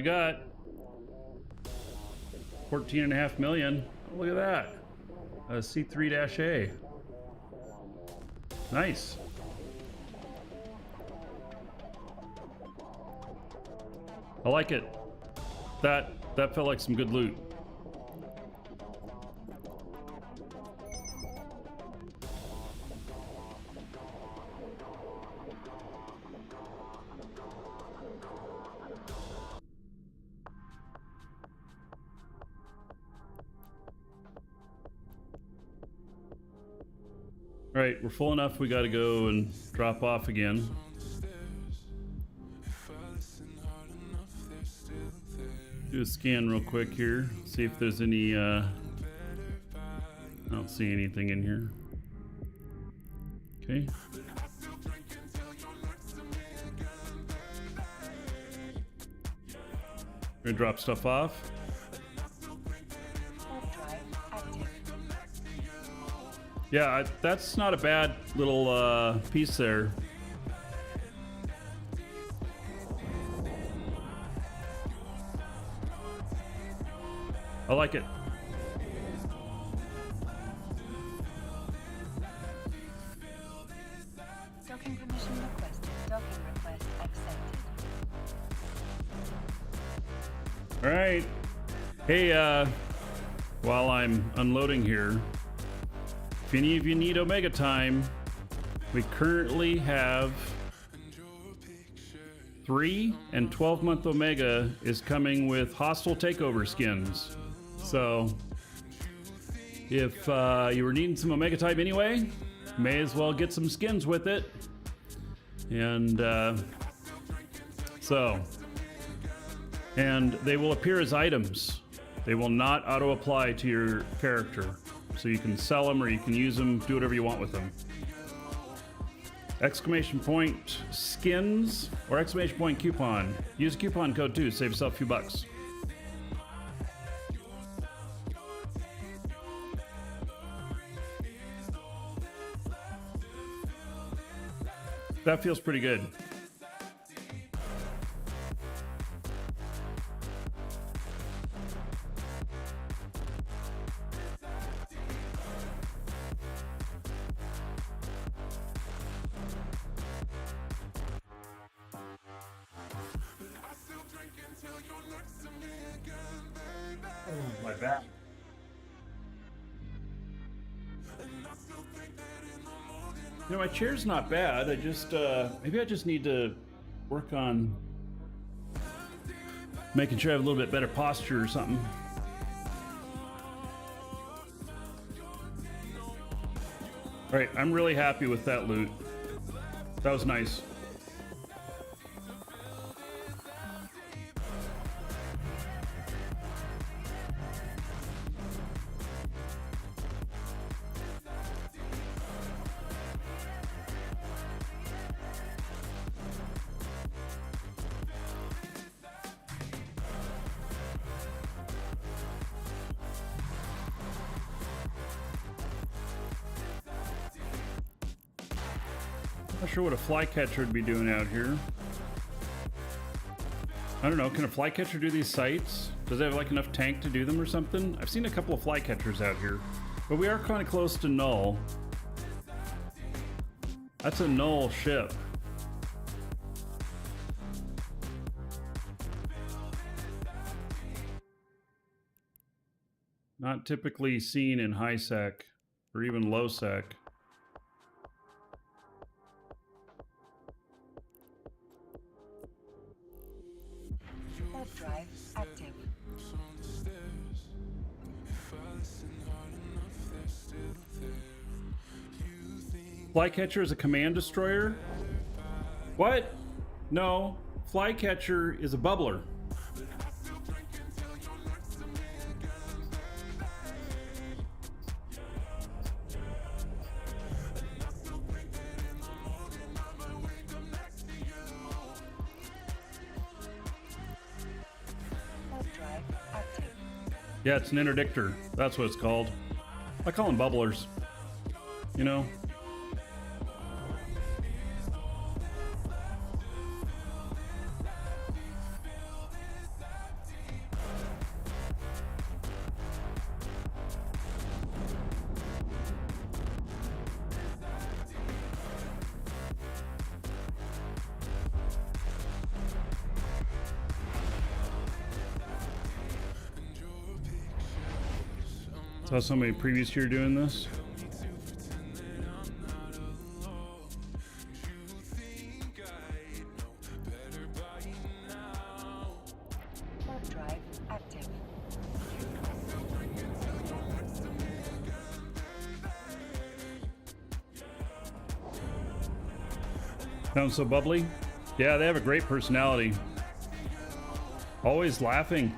got. 14.5 million. Oh, look at that. A C3-A. Nice. I like it. That felt like some good loot. All right, we're full enough. We got to go and drop off again. Do a scan real quick here. See if there's any. I don't see anything in here. Okay. We're gonna drop stuff off. Drive active. Yeah, that's not a bad little piece there. I like it. Docking permission requested. Docking request accepted. All right. Hey, while I'm unloading here, if any of you need Omega time, we currently have 3 and 12-month Omega is coming with hostile takeover skins. So if you were needing some Omega time anyway, may as well get some skins with it. And and they will appear as items. They will not auto apply to your character. So you can sell them or you can use them, do whatever you want with them. Exclamation point skins or exclamation point coupon. Use a coupon code too, save yourself a few bucks. That feels pretty good. My back. You know, my chair's not bad. I just, maybe I just need to work on making sure I have a little bit better posture or something. All right, I'm really happy with that loot. That was nice. Not sure what a flycatcher would be doing out here. I don't know, can a flycatcher do these sites? Does it have like enough tank to do them or something? I've seen a couple of flycatchers out here, but we are kind of close to null. That's a null ship. Not typically seen in high sec or even low sec. Warp drive active. Flycatcher is a command destroyer? What? No, Flycatcher is a bubbler. Warp drive active. Yeah, it's an interdictor. That's what it's called. I call them bubblers. You know? Saw somebody previous year doing this. Warp drive active. Sounds so bubbly. Yeah, they have a great personality. Always laughing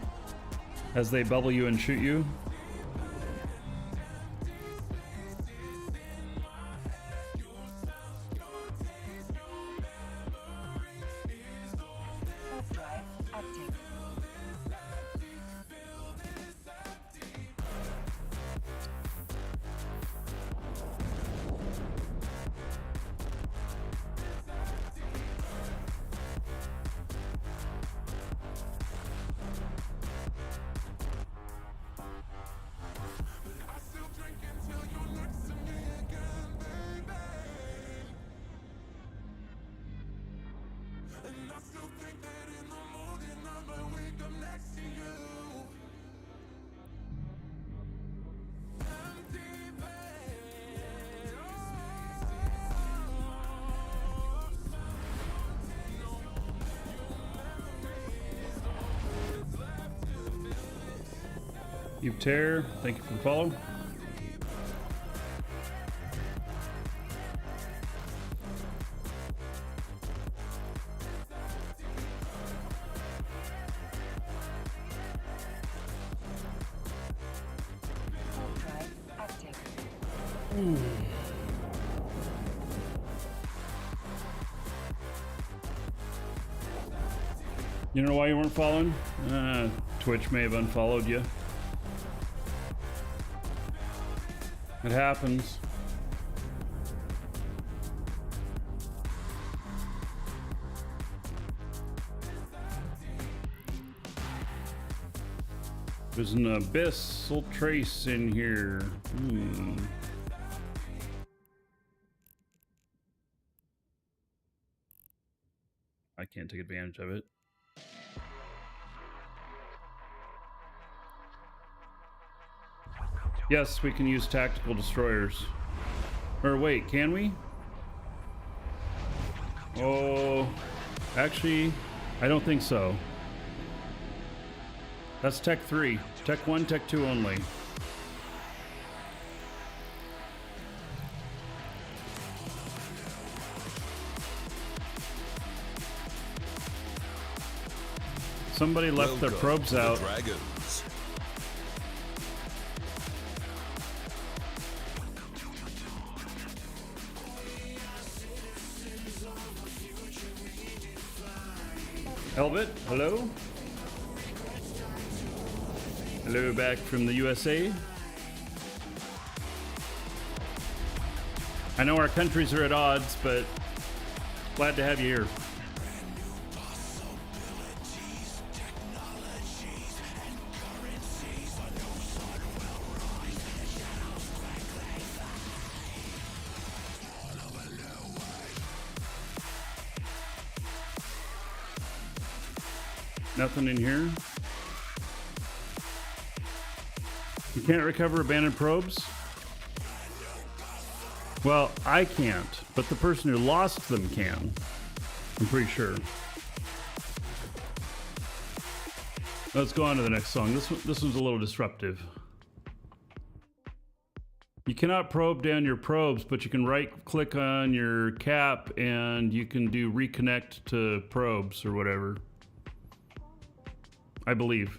as they bubble you and shoot you. Warp drive active. You Tear, thank you for the follow. Warp drive active. You know why you weren't following? Twitch may have unfollowed you. It happens. There's an abyssal trace in here. I can't take advantage of it. Yes, we can use tactical destroyers. Or wait, can we? Oh, actually, I don't think so. That's Tech 3. Tech 1, Tech 2 only. Somebody left their Welcome probes to the out. Dragons. Helvet, hello? Hello, back from the USA. I know our countries are at odds, but glad to have you here. Nothing in here. You can't recover abandoned probes? Well, I can't, but the person who lost them can. I'm pretty sure. Let's go on to the next song. This one's a little disruptive. You cannot probe down your probes, but you can right-click on your cap and you can do reconnect to probes or whatever. I believe.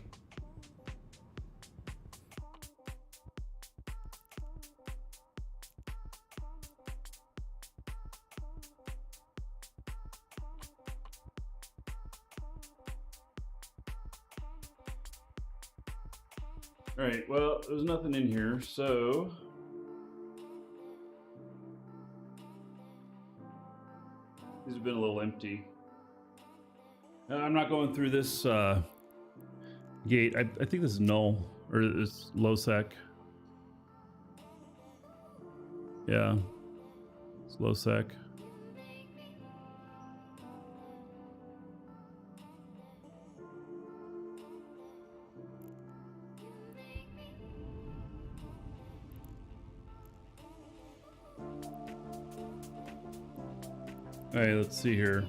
All right, well, there's nothing in here, so these have been a little empty. I'm not going through this gate. I think this is null, or it's low sec. Yeah, it's low sec. All right, let's see here.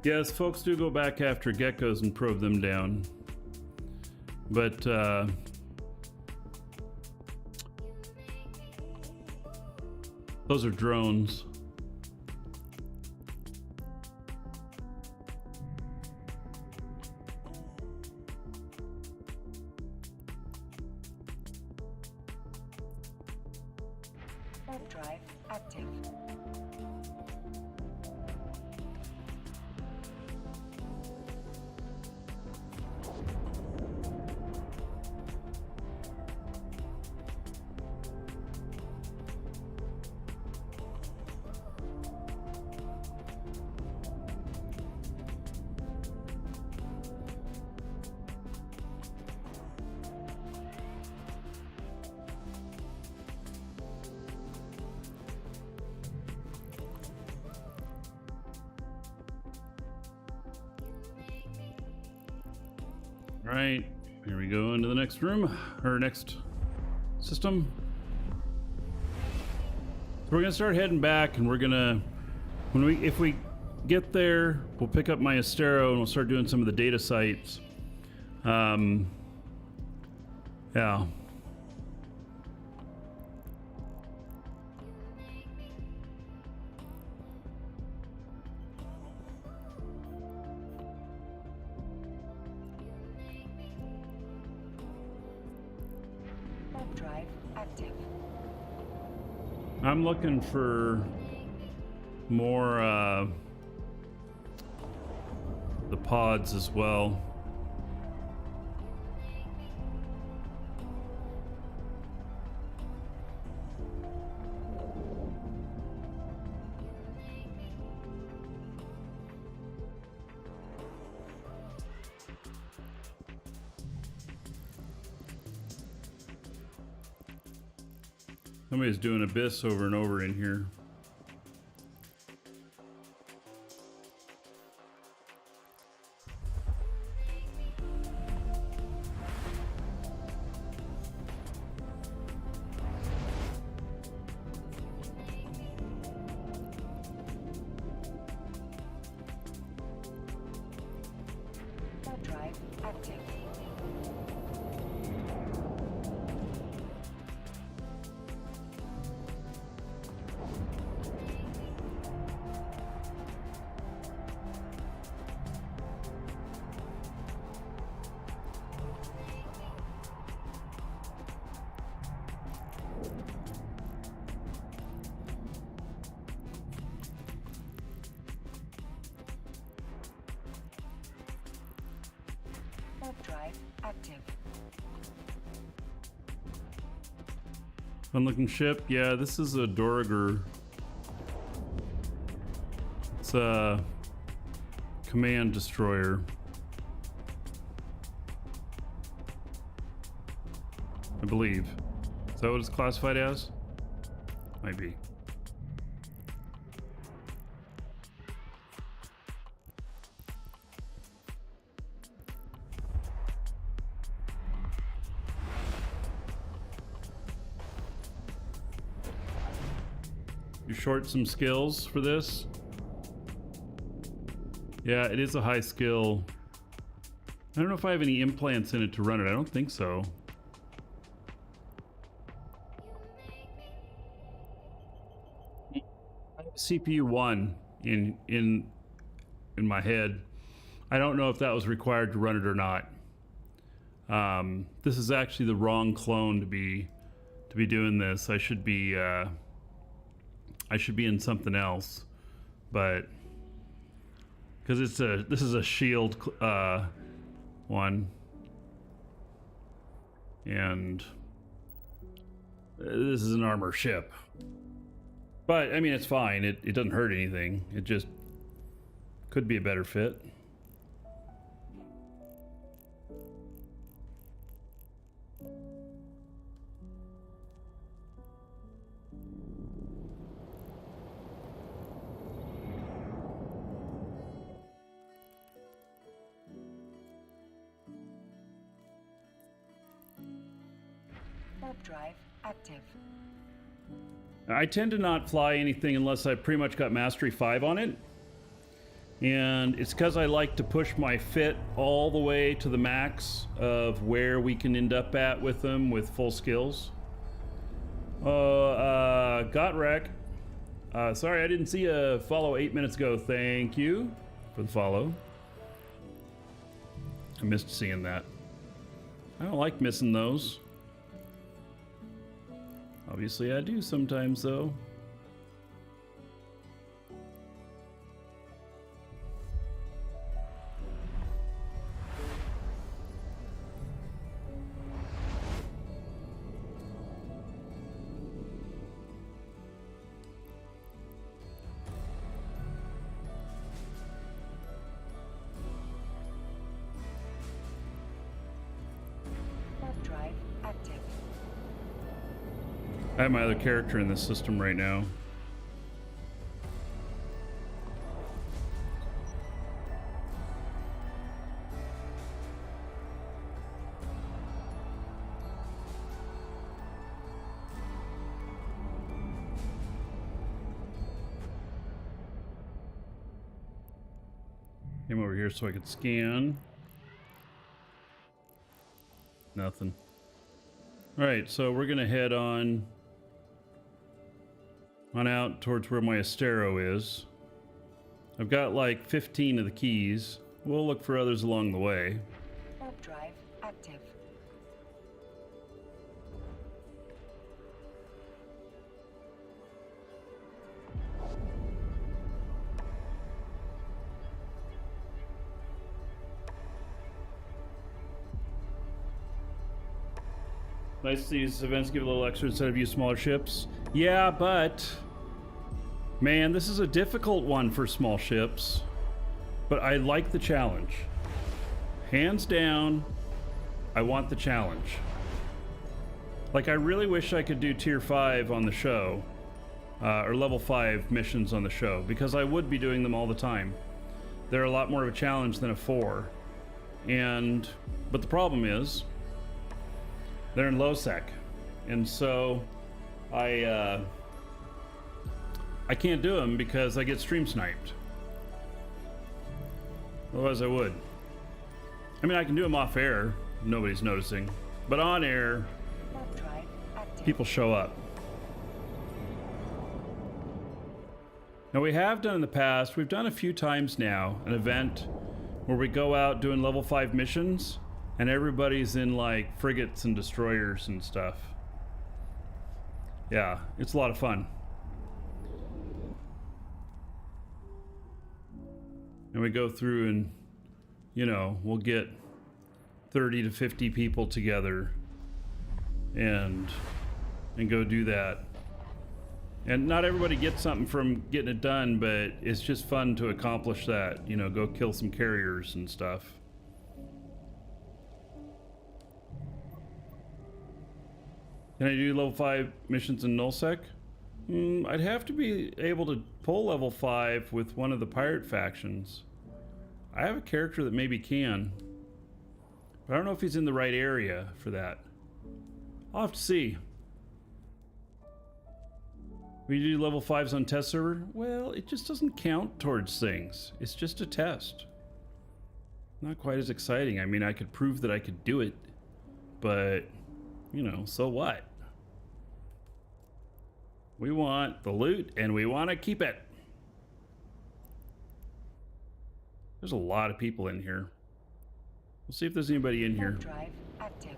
Yes, folks do go back after geckos and probe them down. But, those are drones. Warp drive active. All right, here we go into the next room, or next system. So we're gonna start heading back, and we're gonna, if we get there, we'll pick up my Astero and we'll start doing some of the data sites. Yeah. Warp drive active. I'm looking for more, the pods as well. Somebody's doing Abyss over and over in here. Warp drive active. Warp drive active. Fun looking ship. Yeah, this is a Doriger. It's a command destroyer. I believe. Is that what it's classified as? Might be. You short some skills for this? Yeah, it is a high skill. I don't know if I have any implants in it to run it. I don't think so. I have CPU 1 in my head. I don't know if that was required to run it or not. This is actually the wrong clone to be doing this. I should be in something else, but because this is a shield one, and This is an armor ship. But, I mean, it's fine. It doesn't hurt anything. It just could be a better fit. Warp drive active. I tend to not fly anything unless I pretty much got Mastery 5 on it. And it's because I like to push my fit all the way to the max of where we can end up at with them with full skills. Got wreck. Sorry, I didn't see a follow 8 minutes ago. Thank you for the follow. I missed seeing that. I don't like missing those. Obviously I do sometimes though. Warp drive active. I have my other character in this system right now. Came over here so I could scan. Nothing. All right, so we're gonna head on out towards where my Astero is. I've got like 15 of the keys. We'll look for others along the way. Warp drive active. Nice these events give a little extra instead of use smaller ships. Yeah, but man, this is a difficult one for small ships. But I like the challenge. Hands down, I want the challenge. Like, I really wish I could do tier 5 on the show, or level 5 missions on the show, because I would be doing them all the time. They're a lot more of a challenge than a 4. But the problem is, they're in low sec, and so I can't do them because I get stream sniped. Otherwise I would. I mean, I can do them off air, nobody's noticing, but on air, Warp drive active. people show up. Now, we have done in the past, we've done a few times now, an event where we go out doing level 5 missions and everybody's in like frigates and destroyers and stuff. Yeah, it's a lot of fun. And we go through and, you know, we'll get 30 to 50 people together and go do that. And not everybody gets something from getting it done, but it's just fun to accomplish that, you know, go kill some carriers and stuff. Can I do level 5 missions in nullsec? I'd have to be able to pull level 5 with one of the pirate factions. I have a character that maybe can, but I don't know if he's in the right area for that. I'll have to see. We do level 5s on test server? Well, it just doesn't count towards things. It's just a test. Not quite as exciting. I mean, I could prove that I could do it, but, you know, so what? We want the loot and we want to keep it. There's a lot of people in here. We'll see if there's anybody in here. Warp drive active.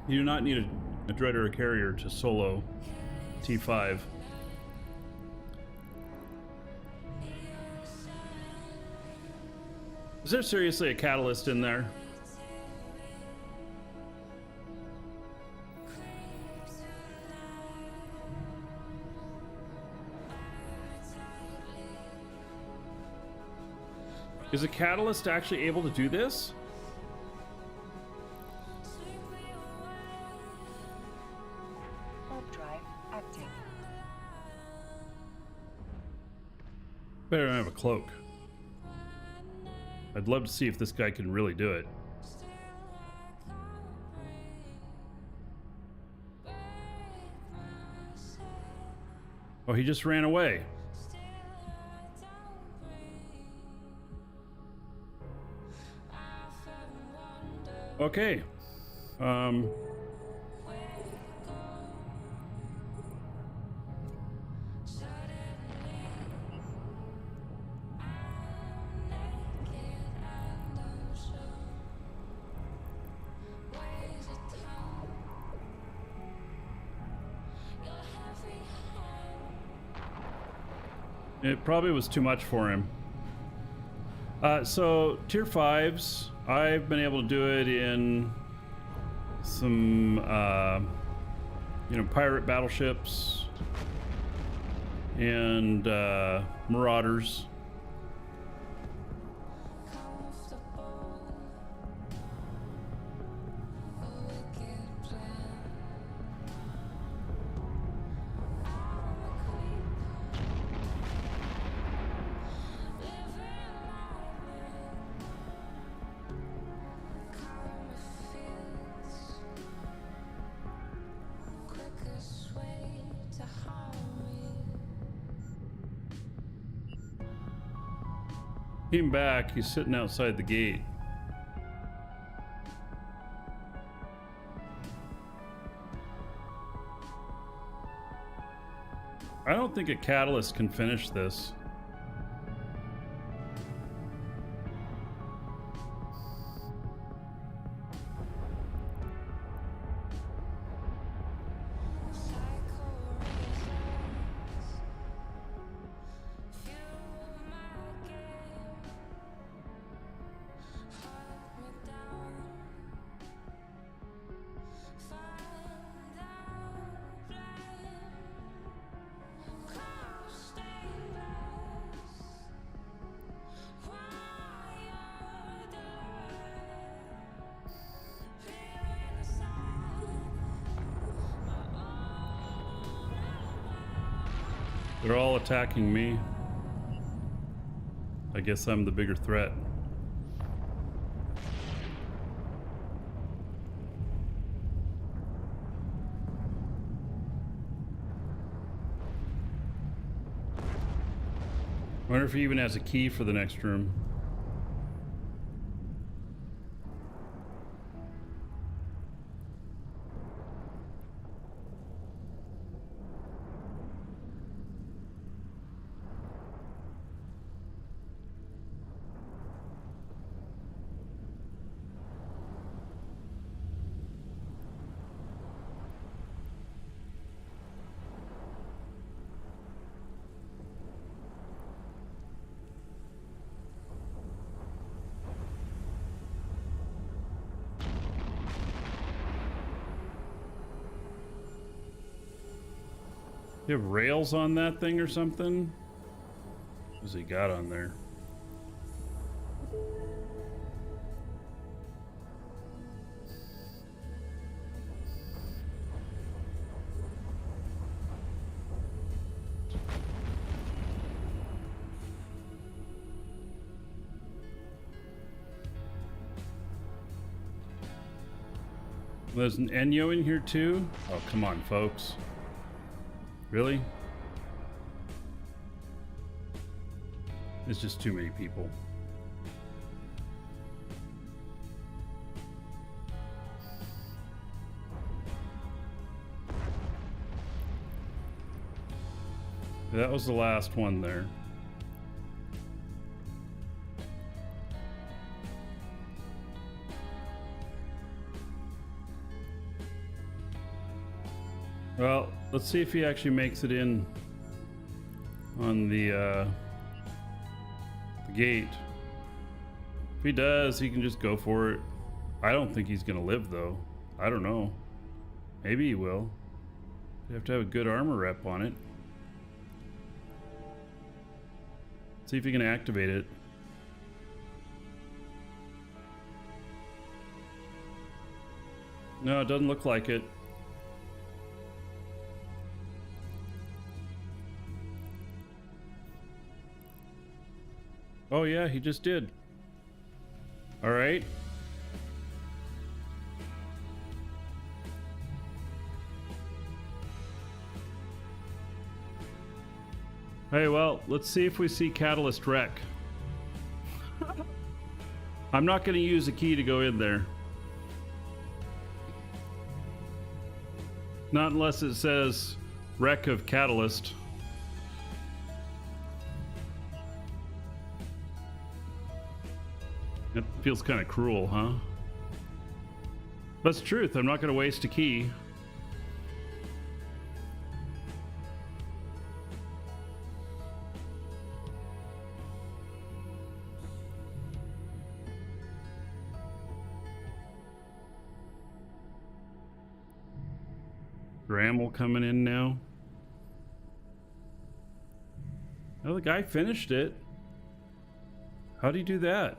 You do not need a droid or a carrier to solo T5. Is there seriously a catalyst in there? Is a catalyst actually able to do this? Warp drive active. Better not have a cloak. I'd love to see if this guy can really do it. Oh, he just ran away. Okay. It probably was too much for him. So tier 5s, I've been able to do it in some, pirate battleships and marauders. Came back, he's sitting outside the gate. I don't think a catalyst can finish this. They're all attacking me. I guess I'm the bigger threat. I wonder if he even has a key for the next room. You have rails on that thing or something? What's he got on there? There's an Enyo in here too? Oh, come on, folks. Really? It's just too many people. That was the last one there. Well, let's see if he actually makes it in on the gate. If he does, he can just go for it. I don't think he's gonna live though. I don't know. Maybe he will. You have to have a good armor rep on it. See if you can activate it. No, it doesn't look like it. Oh yeah, he just did. All right. Hey, well, let's see if we see Catalyst Wreck. I'm not going to use a key to go in there. Not unless it says Wreck of Catalyst. That feels kind of cruel, huh? That's the truth. I'm not going to waste a key. Grammel coming in now. Oh, the guy finished it. How do you do that?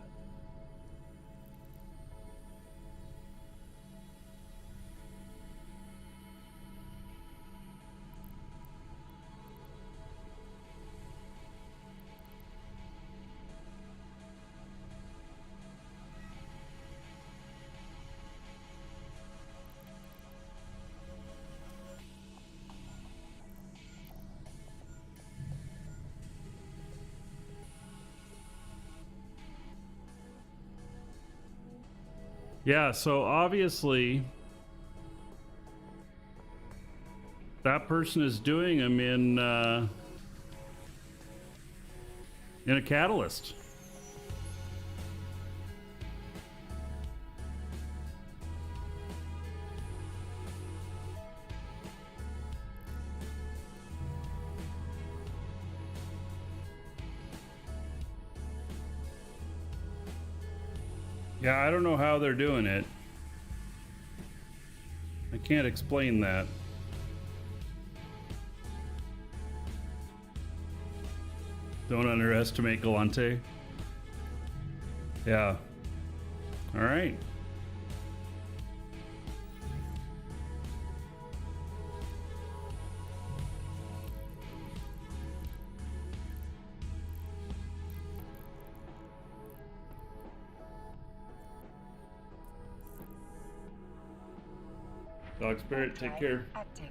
Yeah, so obviously that person is doing them in a catalyst. Yeah, I don't know how they're doing it. I can't explain that. Don't underestimate Galante. Yeah. All right. Dog Spirit, take care. Active.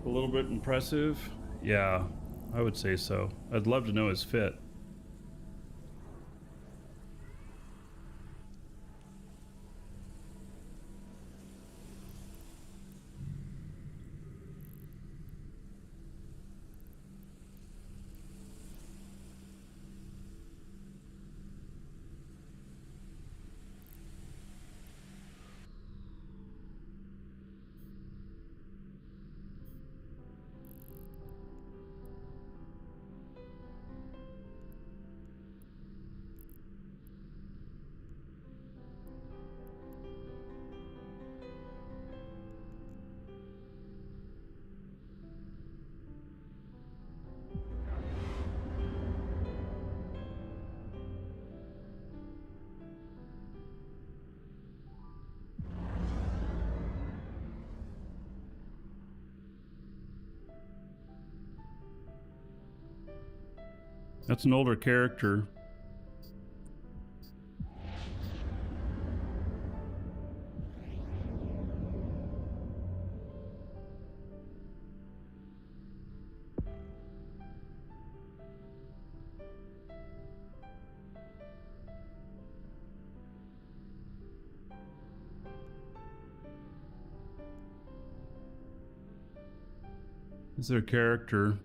A little bit impressive. Yeah, I would say so. I'd love to know his fit. That's an older character. is their character.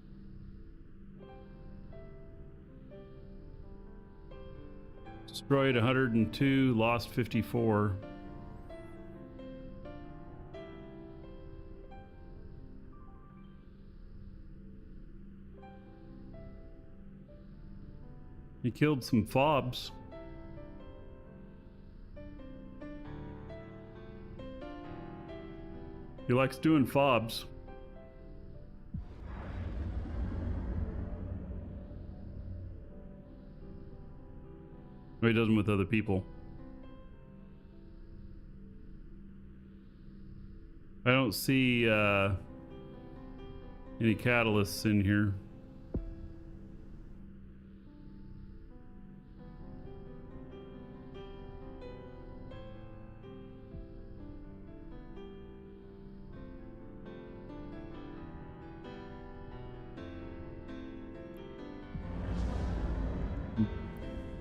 Destroyed 102, lost 54. He killed some fobs. He likes doing fobs. No, he doesn't with other people. I don't see any catalysts in here.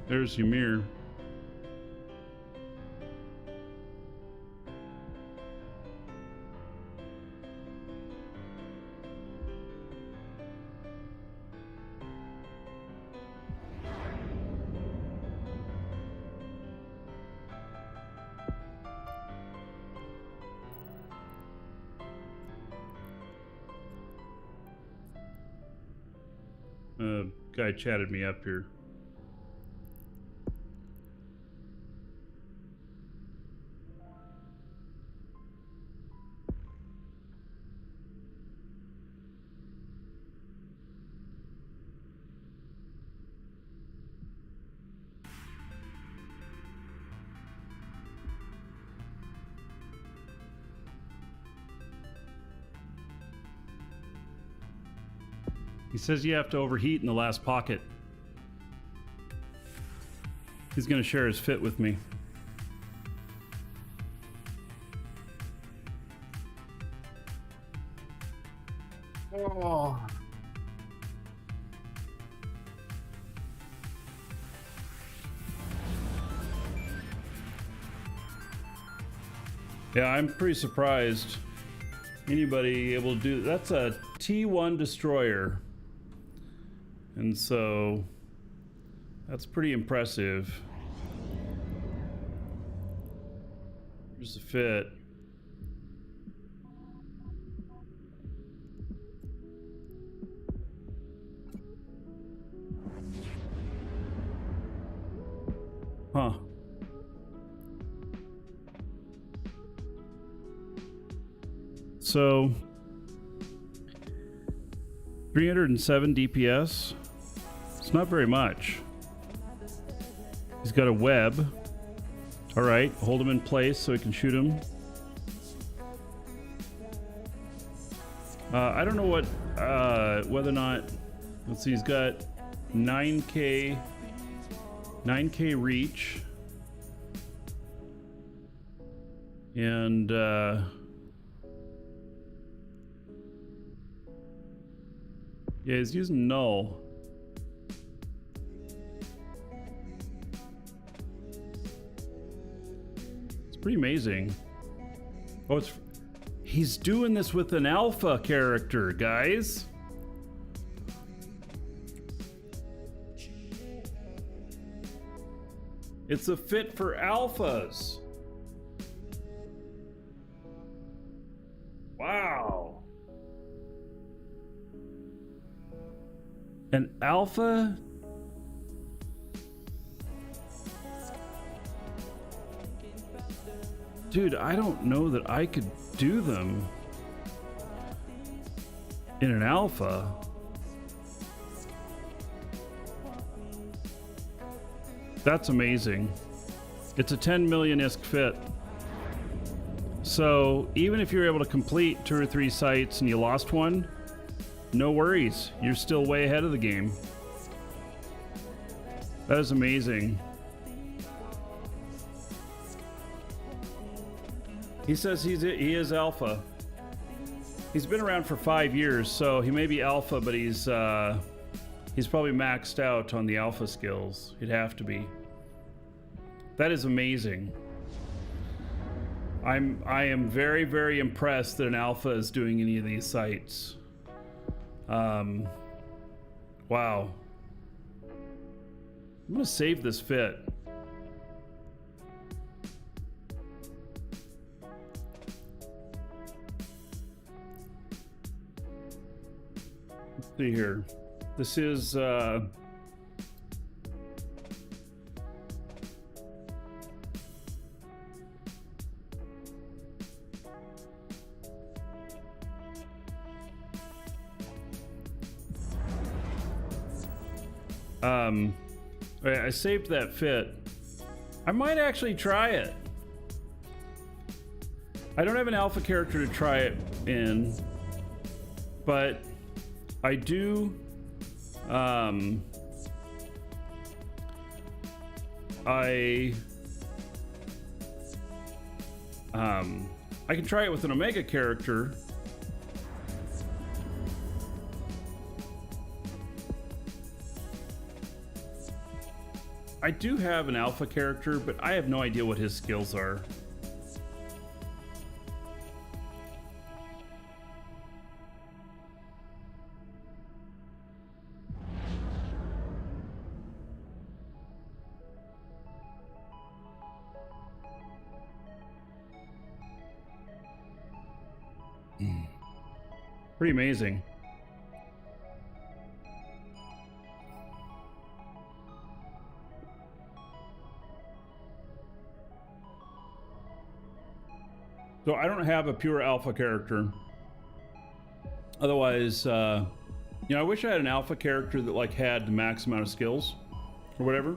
There's Ymir. Guy chatted me up here. He says you have to overheat in the last pocket. He's gonna share his fit with me. Oh. Yeah, I'm pretty surprised anybody able to do that's a T1 destroyer. And so that's pretty impressive. Here's the fit. Huh. So 307 DPS. It's not very much. He's got a web. All right, hold him in place so we can shoot him. I don't know what, whether or not, let's see, he's got 9K reach. And, yeah, he's using null. It's pretty amazing. Oh, he's doing this with an alpha character, guys. It's a fit for alphas. Wow. An alpha? Dude, I don't know that I could do them in an alpha. That's amazing. It's a 10 million-isk fit. So even if you're able to complete 2 or 3 sites and you lost one, no worries. You're still way ahead of the game. That is amazing. He says he is alpha. He's been around for 5 years, so he may be alpha, but he's probably maxed out on the alpha skills. He'd have to be. That is amazing. I am very, very impressed that an alpha is doing any of these sites. Wow. I'm gonna save this fit. Let's see here. This is I saved that fit. I might actually try it. I don't have an alpha character to try it in, but I do I can try it with an omega character. I do have an alpha character, but I have no idea what his skills are. Pretty amazing. So I don't have a pure alpha character. Otherwise, you know, I wish I had an alpha character that like had the max amount of skills or whatever.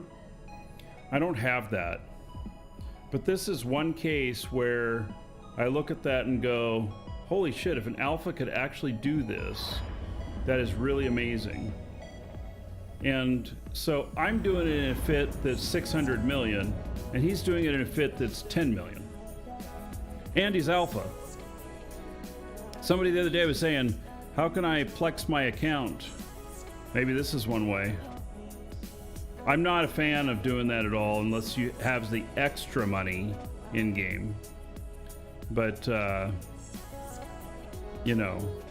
I don't have that. But this is one case where I look at that and go, holy shit, if an alpha could actually do this, that is really amazing. And so I'm doing it in a fit that's 600 million, and he's doing it in a fit that's 10 million. And he's alpha. Somebody the other day was saying, how can I plex my account? Maybe this is one way. I'm not a fan of doing that at all unless you have the extra money in game. But, you know.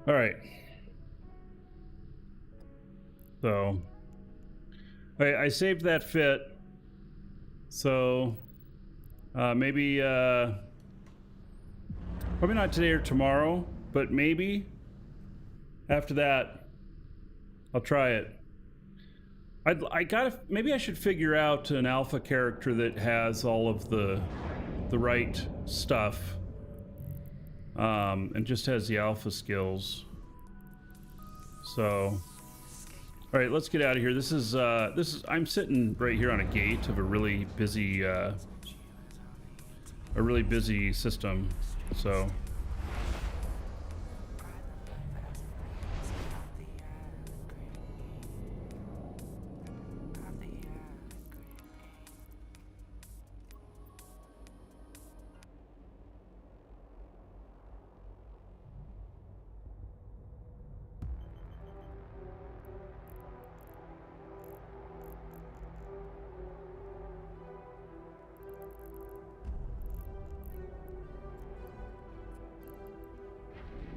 All right. So I saved that fit. So maybe probably not today or tomorrow, but maybe after that I'll try it. Maybe I should figure out an alpha character that has all of the right stuff. And just has the alpha skills. So, all right, let's get out of here. This is I'm sitting right here on a gate of a really busy system. So,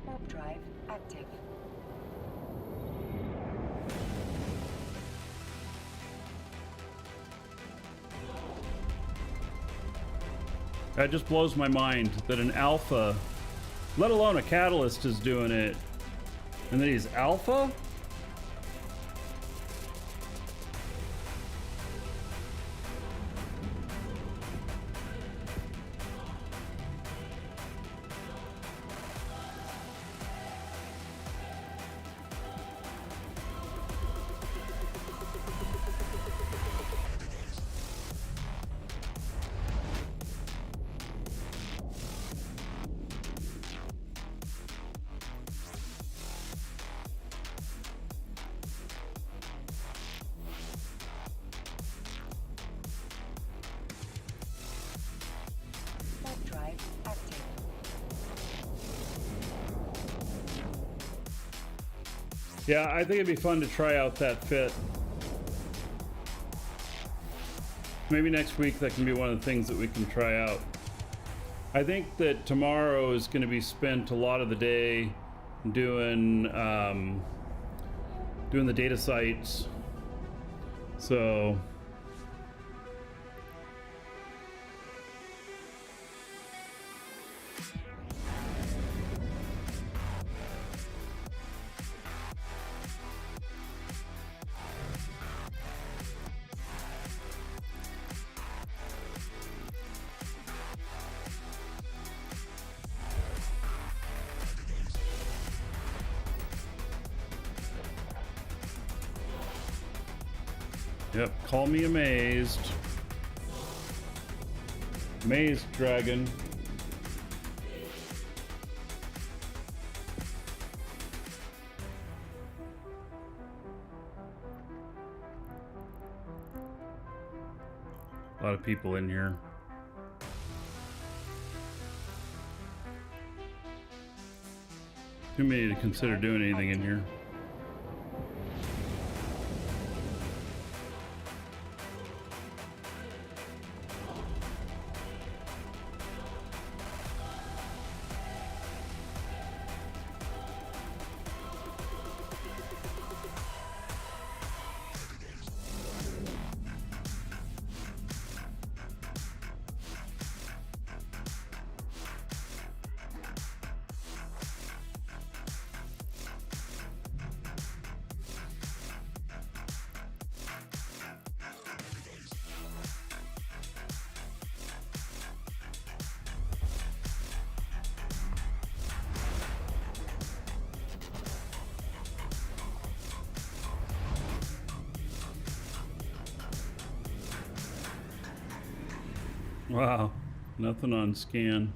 Warp drive active. that just blows my mind that an alpha, let alone a catalyst, is doing it, and that he's alpha. Yeah, I think it'd be fun to try out that fit. Maybe next week that can be one of the things that we can try out. I think that tomorrow is going to be spent a lot of the day doing doing the data sites. So yep, call me amazed. Amazed dragon. A lot of people in here. Too many to consider doing anything in here. Wow, nothing on scan.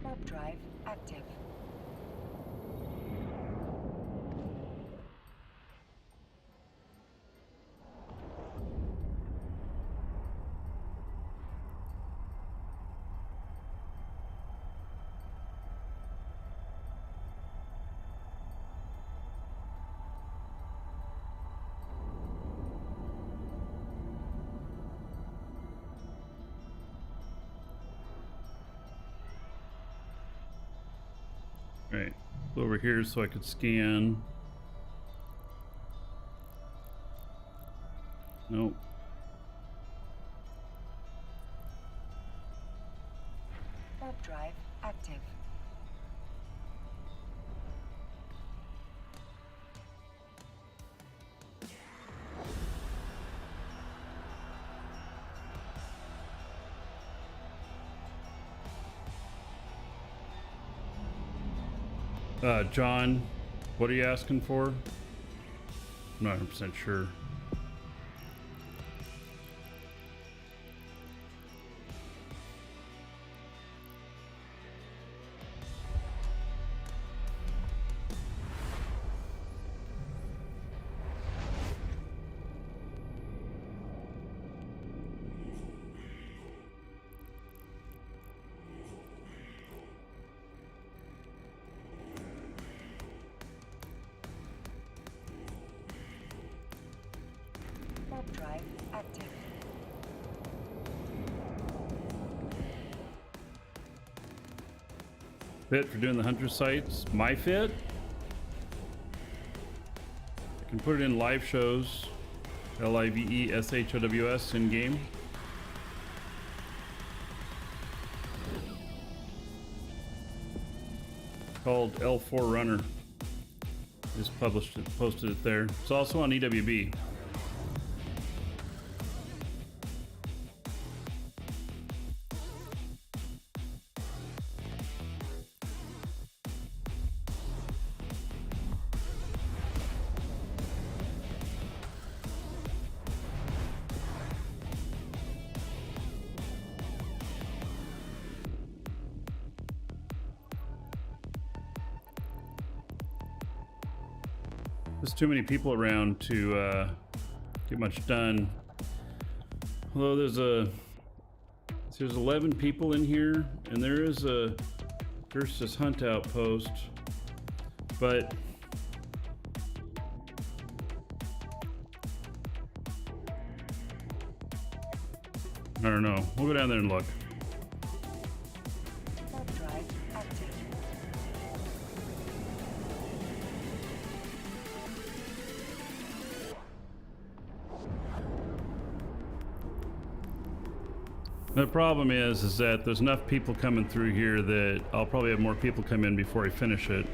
Warp drive active. Right, over here so I could scan. Nope. Warp drive active. John, what are you asking for? I'm not 100% sure. Warp drive active. Fit for doing the hunter sites. My fit? I can put it in live shows. LIVESHOWS in game. Called L4 Runner. Just published it, posted it there. It's also on EWB. There's too many people around to get much done. Although there's 11 people in here, and there's this hunt outpost, but I don't know. We'll go down there and look. Warp drive active. The problem is that there's enough people coming through here that I'll probably have more people come in before I finish it.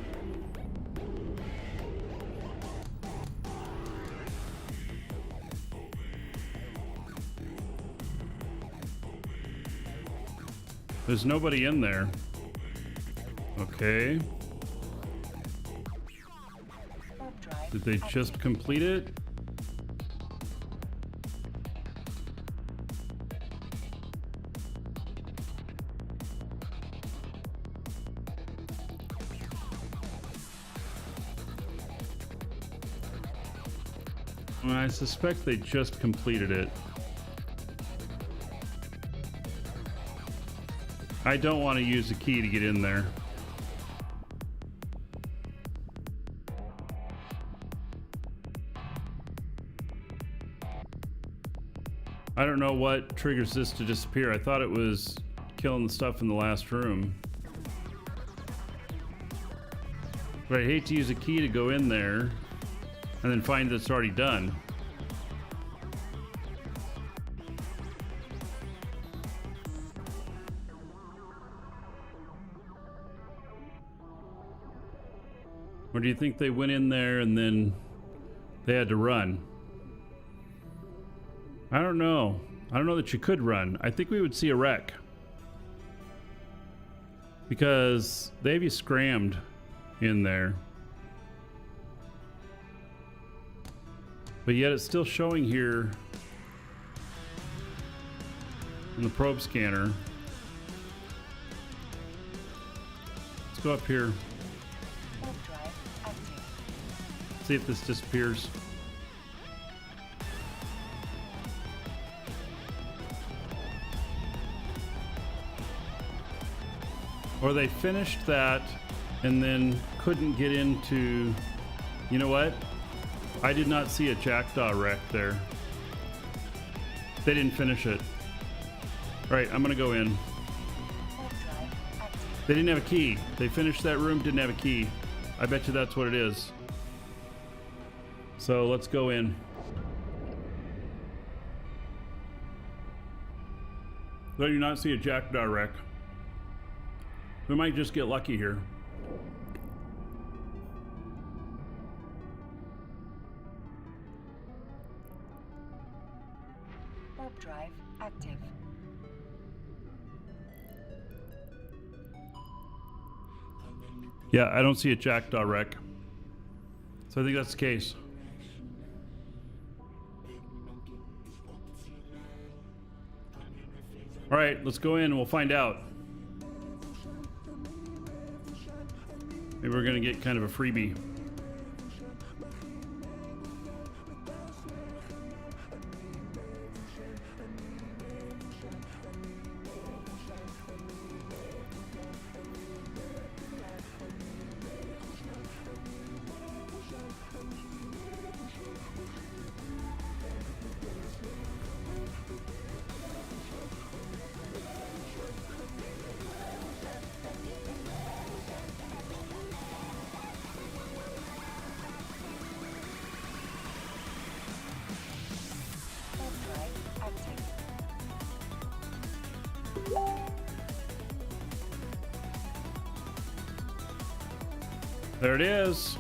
There's nobody in there. Okay. Warp drive Did they just active. complete it? Well, I suspect they just completed it. I don't want to use the key to get in there. I don't know what triggers this to disappear. I thought it was killing the stuff in the last room. But I hate to use a key to go in there and then find that it's already done. Or do you think they went in there and then they had to run? I don't know. I don't know that you could run. I think we would see a wreck. Because they have you scrammed in there. But yet it's still showing here in the probe scanner. Let's go up here. Warp drive active. See if this disappears. Or they finished that and then couldn't get into... You know what? I did not see a jackdaw wreck there. They didn't finish it. Right, I'm gonna go in. Warp drive active. They didn't have a key. They finished that room, didn't have a key. I bet you that's what it is. So let's go in. Though you not see a jackdaw wreck. We might just get lucky here. Warp drive active. Yeah, I don't see a jackdaw wreck. So I think that's the case. All right, let's go in and we'll find out. Maybe we're gonna get kind of a freebie. Warp drive active. There it is.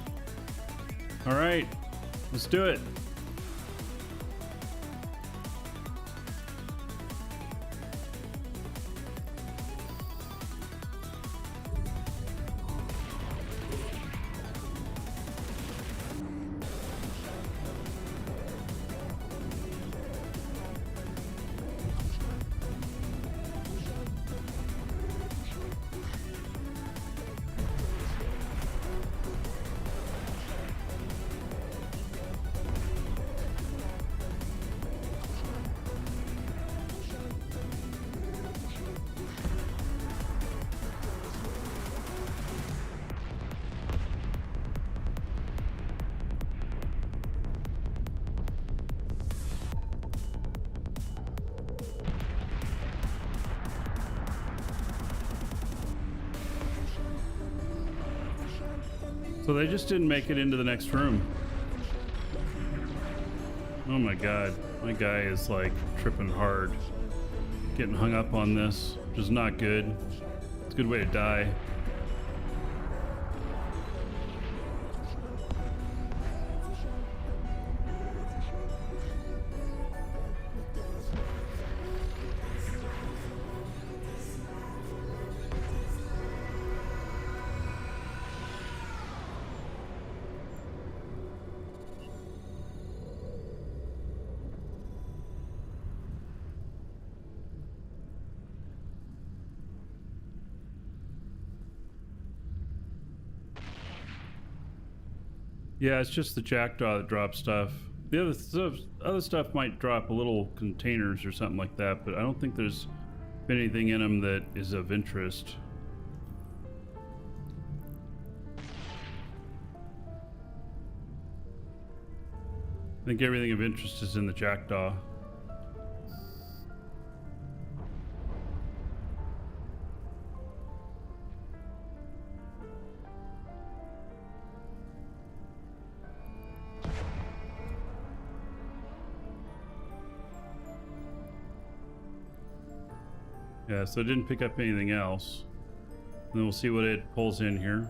All right, let's do it. So they just didn't make it into the next room. Oh my god. My guy is like tripping hard. Getting hung up on this, which is not good. It's a good way to die. Yeah, it's just the jackdaw that drops stuff. The other stuff might drop little containers or something like that, but I don't think there's been anything in them that is of interest. I think everything of interest is in the jackdaw. Yeah, so it didn't pick up anything else. And then we'll see what it pulls in here.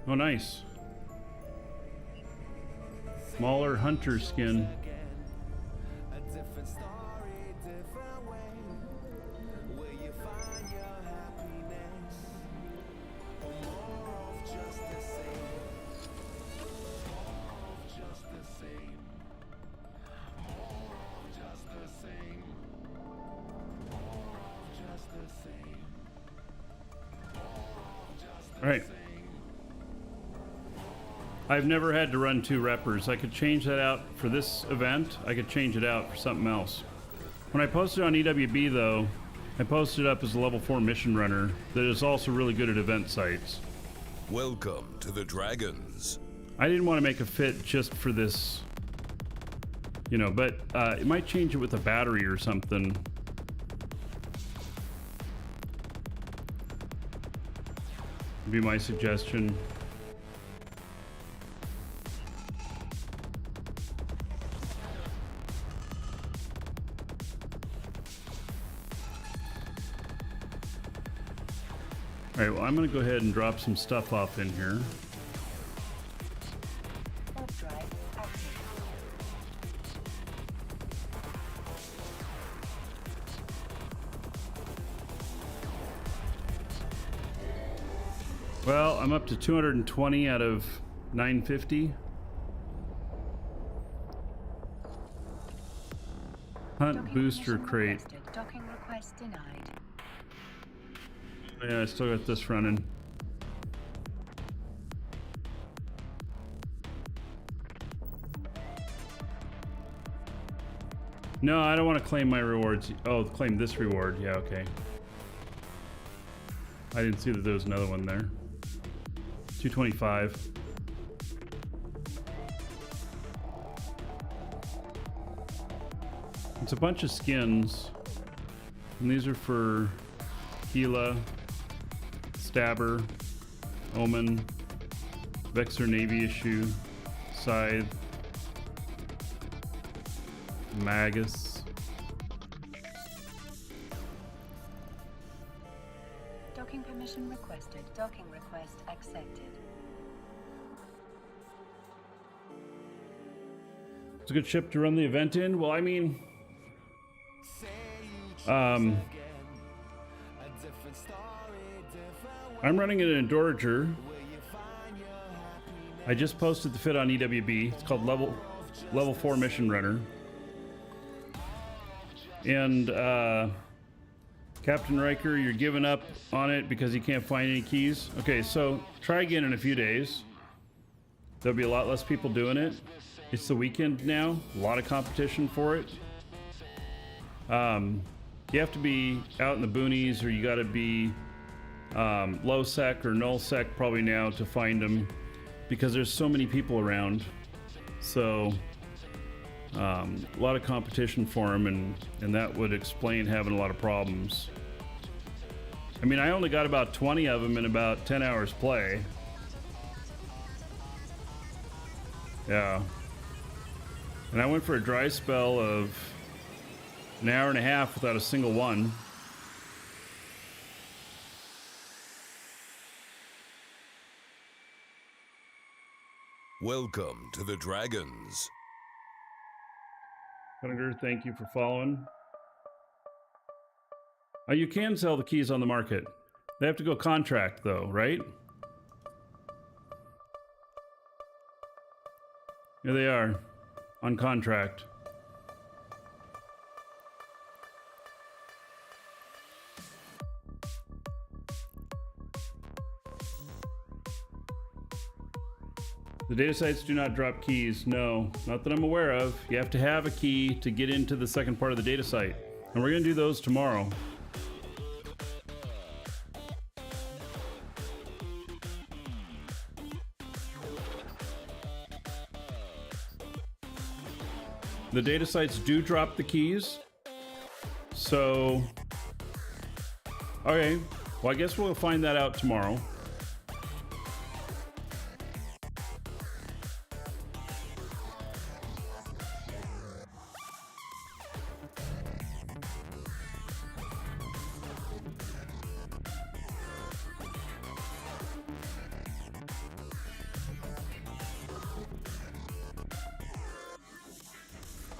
Oh, nice. Smaller hunter skin. All right. I've never had to run 2 reppers. I could change that out for this event. I could change it out for something else. When I posted on EWB though, I posted it up as a level 4 mission runner that is also really good at event sites. Welcome to the Dragons. I didn't want to make a fit just for this, you know, but it might change it with a battery or something. Be my suggestion. All right, well, I'm going to go ahead and drop some stuff off in here. Overdrive active. Well, I'm up to 220 out of 950. Hunt Docking booster permission crate. requested. Docking request denied. Yeah, I still got this running. No, I don't want to claim my rewards. Oh, claim this reward. Yeah, okay. I didn't see that there was another one there. 225. It's a bunch of skins. And these are for Gila, Stabber, Omen, Vexor Navy issue, Scythe, Magus. Docking permission requested. Docking request accepted. It's a good ship to run the event in. Well, I mean, I'm running it in Endorager. I just posted the fit on EWB. It's called level 4 mission runner. And Captain Riker, you're giving up on it because you can't find any keys. Okay, so try again in a few days. There'll be a lot less people doing it. It's the weekend now. A lot of competition for it. You have to be out in the boonies, or you got to be low sec or null sec probably now to find them, because there's so many people around. So a lot of competition for them, and that would explain having a lot of problems. I mean, I only got about 20 of them in about 10 hours play. Yeah. And I went for a dry spell of an hour and a half without a single one. Welcome to the Dragons. Hunter, thank you for following. You can sell the keys on the market. They have to go contract though, right? Here they are, on contract. The data sites do not drop keys. No, not that I'm aware of. You have to have a key to get into the second part of the data site. And we're going to do those tomorrow. The data sites do drop the keys. So, okay. Well, I guess we'll find that out tomorrow.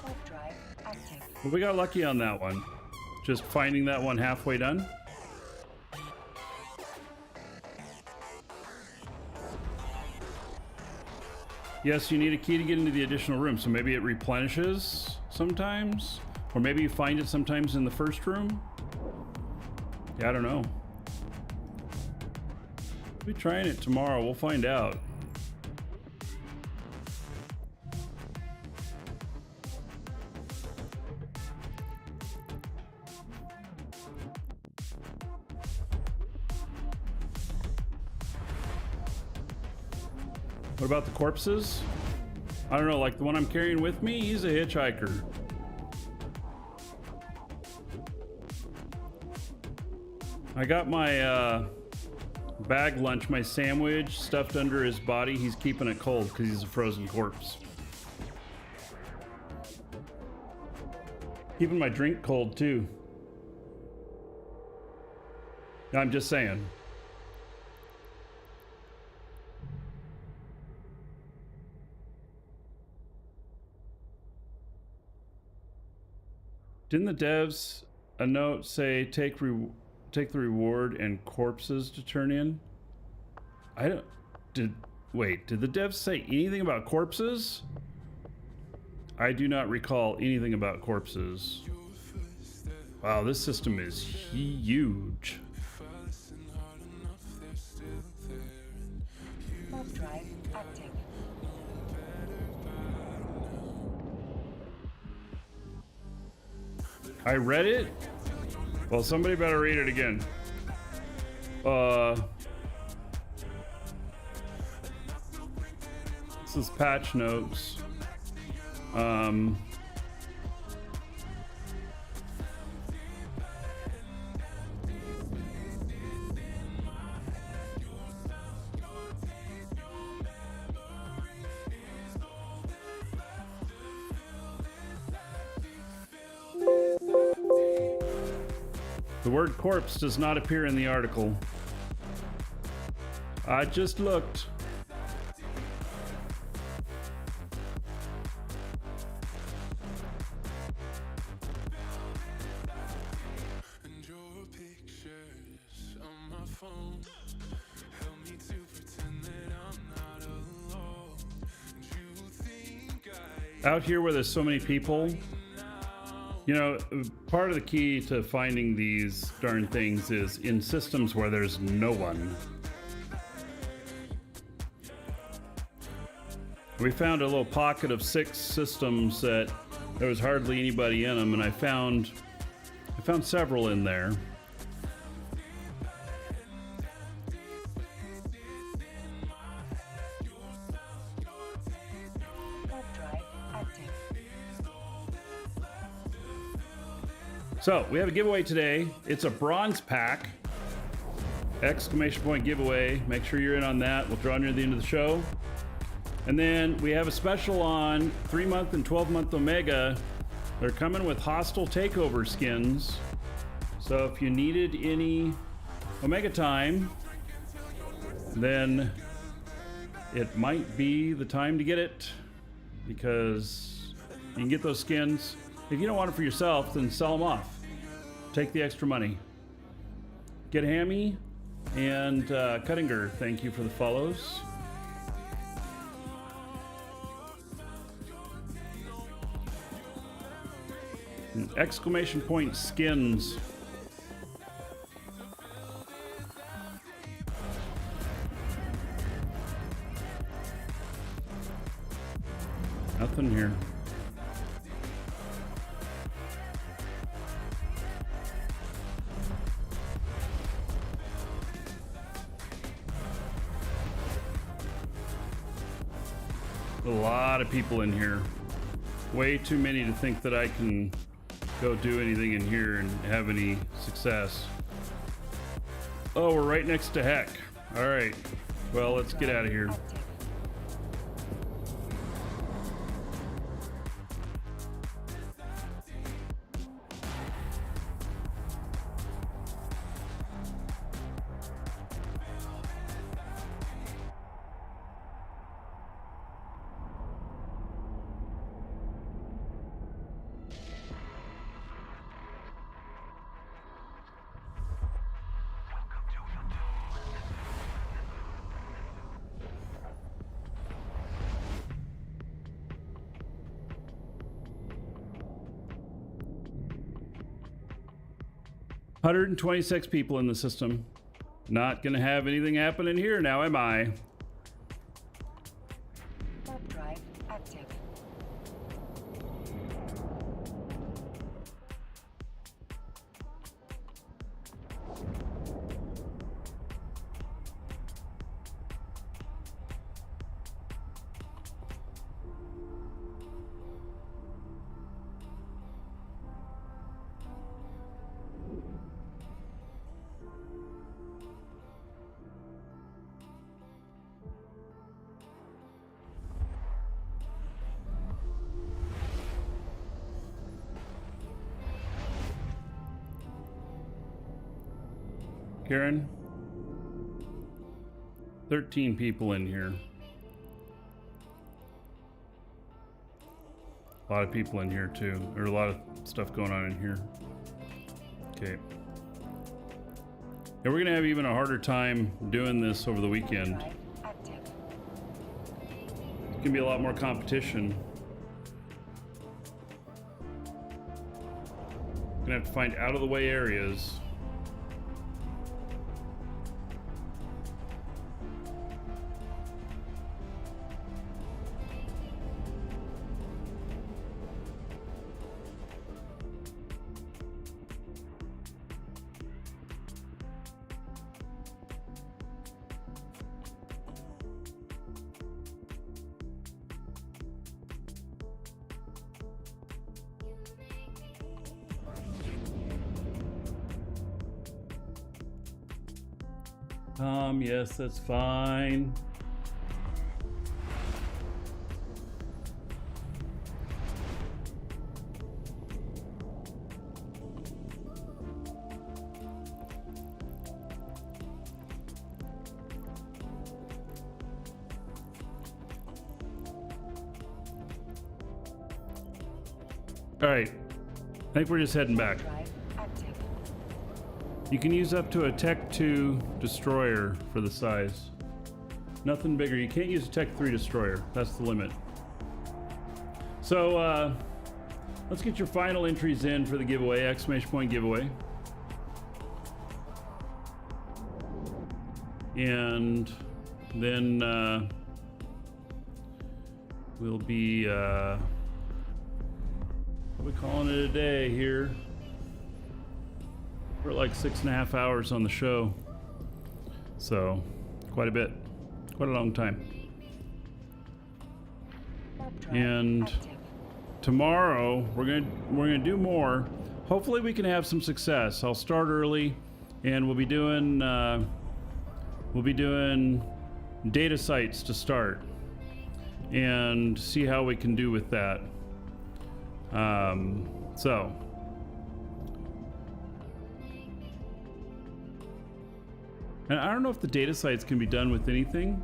Warp drive active. But we got lucky on that one. Just finding that one halfway done. Yes, you need a key to get into the additional room, so maybe it replenishes sometimes, or maybe you find it sometimes in the first room. Yeah, I don't know. We'll be trying it tomorrow. We'll find out. What about the corpses? I don't know, like the one I'm carrying with me, he's a hitchhiker. I got my bag lunch, my sandwich, stuffed under his body. He's keeping it cold because he's a frozen corpse. Keeping my drink cold too. I'm just saying. Didn't the devs a note say take the reward and corpses to turn in? I don't did the devs say anything about corpses? I do not recall anything about corpses. Wow, this system is huge. Warp drive active. I read it? Well, somebody better read it again. This is patch notes. The word corpse does not appear in the article. I just looked. Out here where there's so many people, you know, part of the key to finding these darn things is in systems where there's no one. We found a little pocket of 6 systems that there was hardly anybody in them, and I found several in there. So we have a giveaway today. It's a bronze pack. Exclamation point giveaway. Make sure you're in on that. We'll draw near the end of the show. And then we have a special on 3-month and 12-month Omega. They're coming with hostile takeover skins. So if you needed any Omega time, then it might be the time to get it, because you can get those skins. If you don't want it for yourself, then sell them off. Take the extra money. Get Hammy and Cuttinger, thank you for the follows. Exclamation point skins. Nothing here. A lot of people in here. Way too many to think that I can go do anything in here and have any success. Oh, we're right next to Heck. All right. Well, let's get out of here. Active. Wow. 126 people in the system. Not gonna have anything happen in here now, am I? Warp drive active. Karen? 13 people in here. A lot of people in here too. There's a lot of stuff going on in here. Okay. And we're gonna have even a harder time doing this over the weekend. Drive active. It's gonna be a lot more competition. Gonna have to find out of the way areas. Yes, that's fine. All right, I think we're just heading back. Drive active. You can use up to a Tech 2 destroyer for the size. Nothing bigger. You can't use a Tech 3 destroyer. That's the limit. So, let's get your final entries in for the giveaway, exclamation point giveaway. And then, we'll be, what are we calling it a day here? We're like 6.5 hours on the show. So, quite a bit. Quite a long time. Warp drive And active. tomorrow we're gonna do more. Hopefully we can have some success. I'll start early, and we'll be doing data sites to start. and see how we can do with that. So. And I don't know if the data sites can be done with anything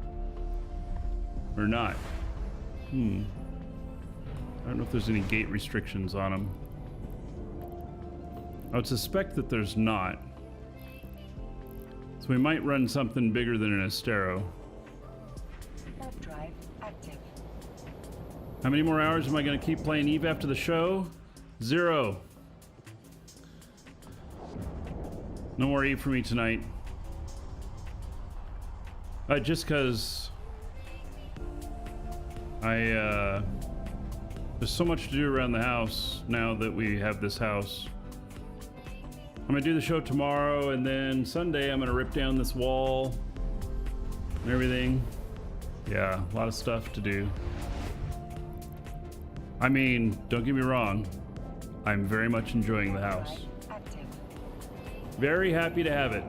or not. I don't know if there's any gate restrictions on them. I would suspect that there's not. So we might run something bigger than an Astero. Warp drive active. How many more hours am I going to keep playing Eve after the show? 0. No more Eve for me tonight. Just because there's so much to do around the house now that we have this house. I'm gonna do the show tomorrow, and then Sunday I'm gonna rip down this wall and everything. Yeah, a lot of stuff to do. I mean, don't get me wrong, I'm very much enjoying the house. Active. Very happy to have it.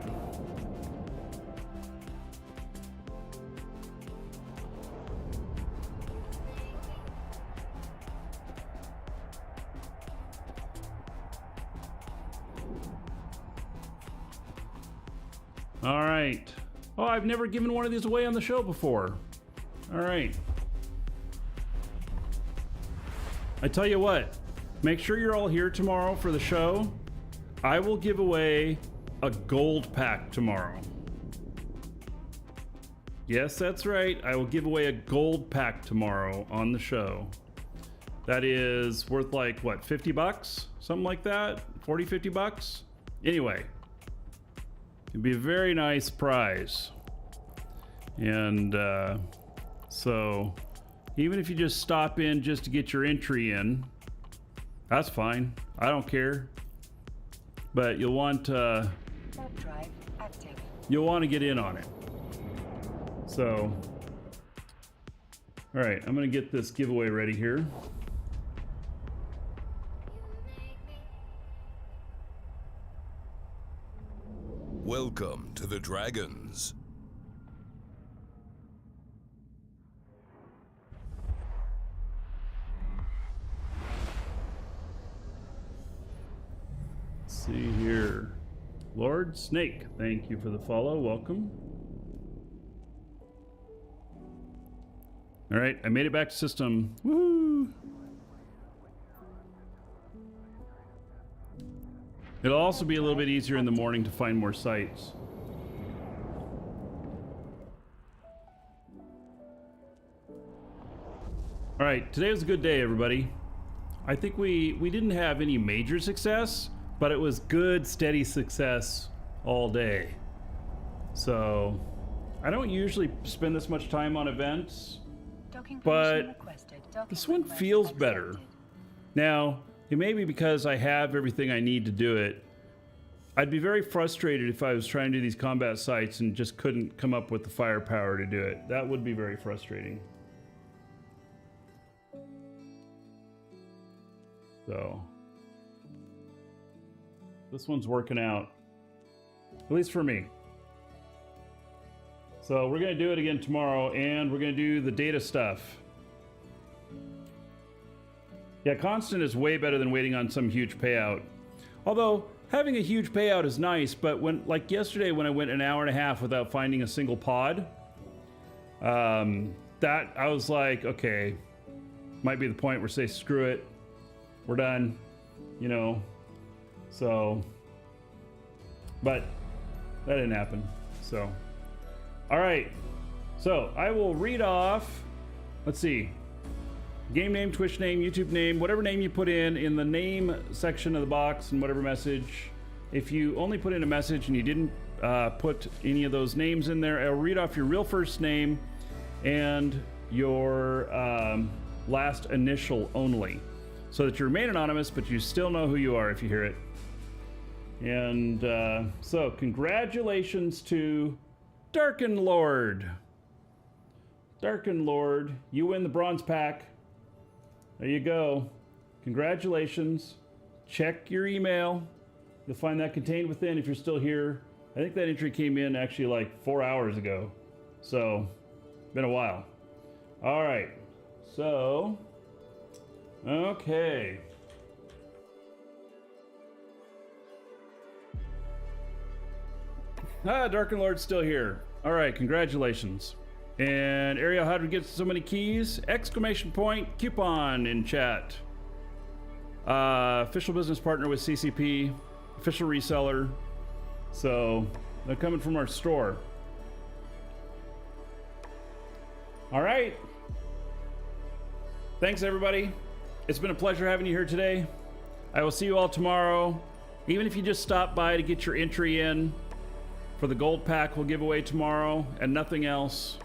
All right. Oh, I've never given one of these away on the show before. All right. I tell you what, make sure you're all here tomorrow for the show. I will give away a gold pack tomorrow. Yes, that's right. I will give away a gold pack tomorrow on the show. That is worth like, what, 50 bucks? Something like that? 40, 50 bucks? Anyway. It'd be a very nice prize. And so even if you just stop in just to get your entry in, that's fine. I don't care. But you'll want Warp drive active. you'll want to get in on it. So all right, I'm gonna get this giveaway ready here. Welcome to the Dragons. Let's see here. Lord Snake, thank you for the follow. Welcome. All right, I made it back to system. Woo! It'll also be a little bit easier in the morning to find more sites. All right, today was a good day, everybody. I think we didn't have any major success, but it was good, steady success all day. So I don't usually spend this much time on events, Docking but permission requested. Docking this one request feels better. accepted. Now, it may be because I have everything I need to do it. I'd be very frustrated if I was trying to do these combat sites and just couldn't come up with the firepower to do it. That would be very frustrating. So, this one's working out, at least for me. So we're gonna do it again tomorrow, and we're gonna do the data stuff. Yeah, constant is way better than waiting on some huge payout. Although having a huge payout is nice, but when, like yesterday, when I went an hour and a half without finding a single pod, that I was like, okay, might be the point where say screw it, we're done, you know. So, but that didn't happen. So, all right. So I will read off. Let's see. Game name, Twitch name, YouTube name, whatever name you put in the name section of the box and whatever message. If you only put in a message and you didn't put any of those names in there, I'll read off your real first name and your last initial only, so that you remain anonymous, but you still know who you are if you hear it. And so congratulations to Darken Lord. Darken Lord, you win the bronze pack. There you go. Congratulations. Check your email. You'll find that contained within if you're still here. I think that entry came in actually like 4 hours ago. So, been a while. All right. So, okay. Darken Lord's still here. All right, congratulations. And Ariel, how did we get so many keys? Exclamation point coupon in chat. Official business partner with CCP, official reseller. So they're coming from our store. All right. Thanks, everybody. It's been a pleasure having you here today. I will see you all tomorrow. Even if you just stop by to get your entry in for the gold pack we'll give away tomorrow and nothing else.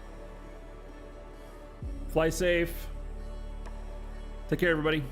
Fly safe. Take care, everybody.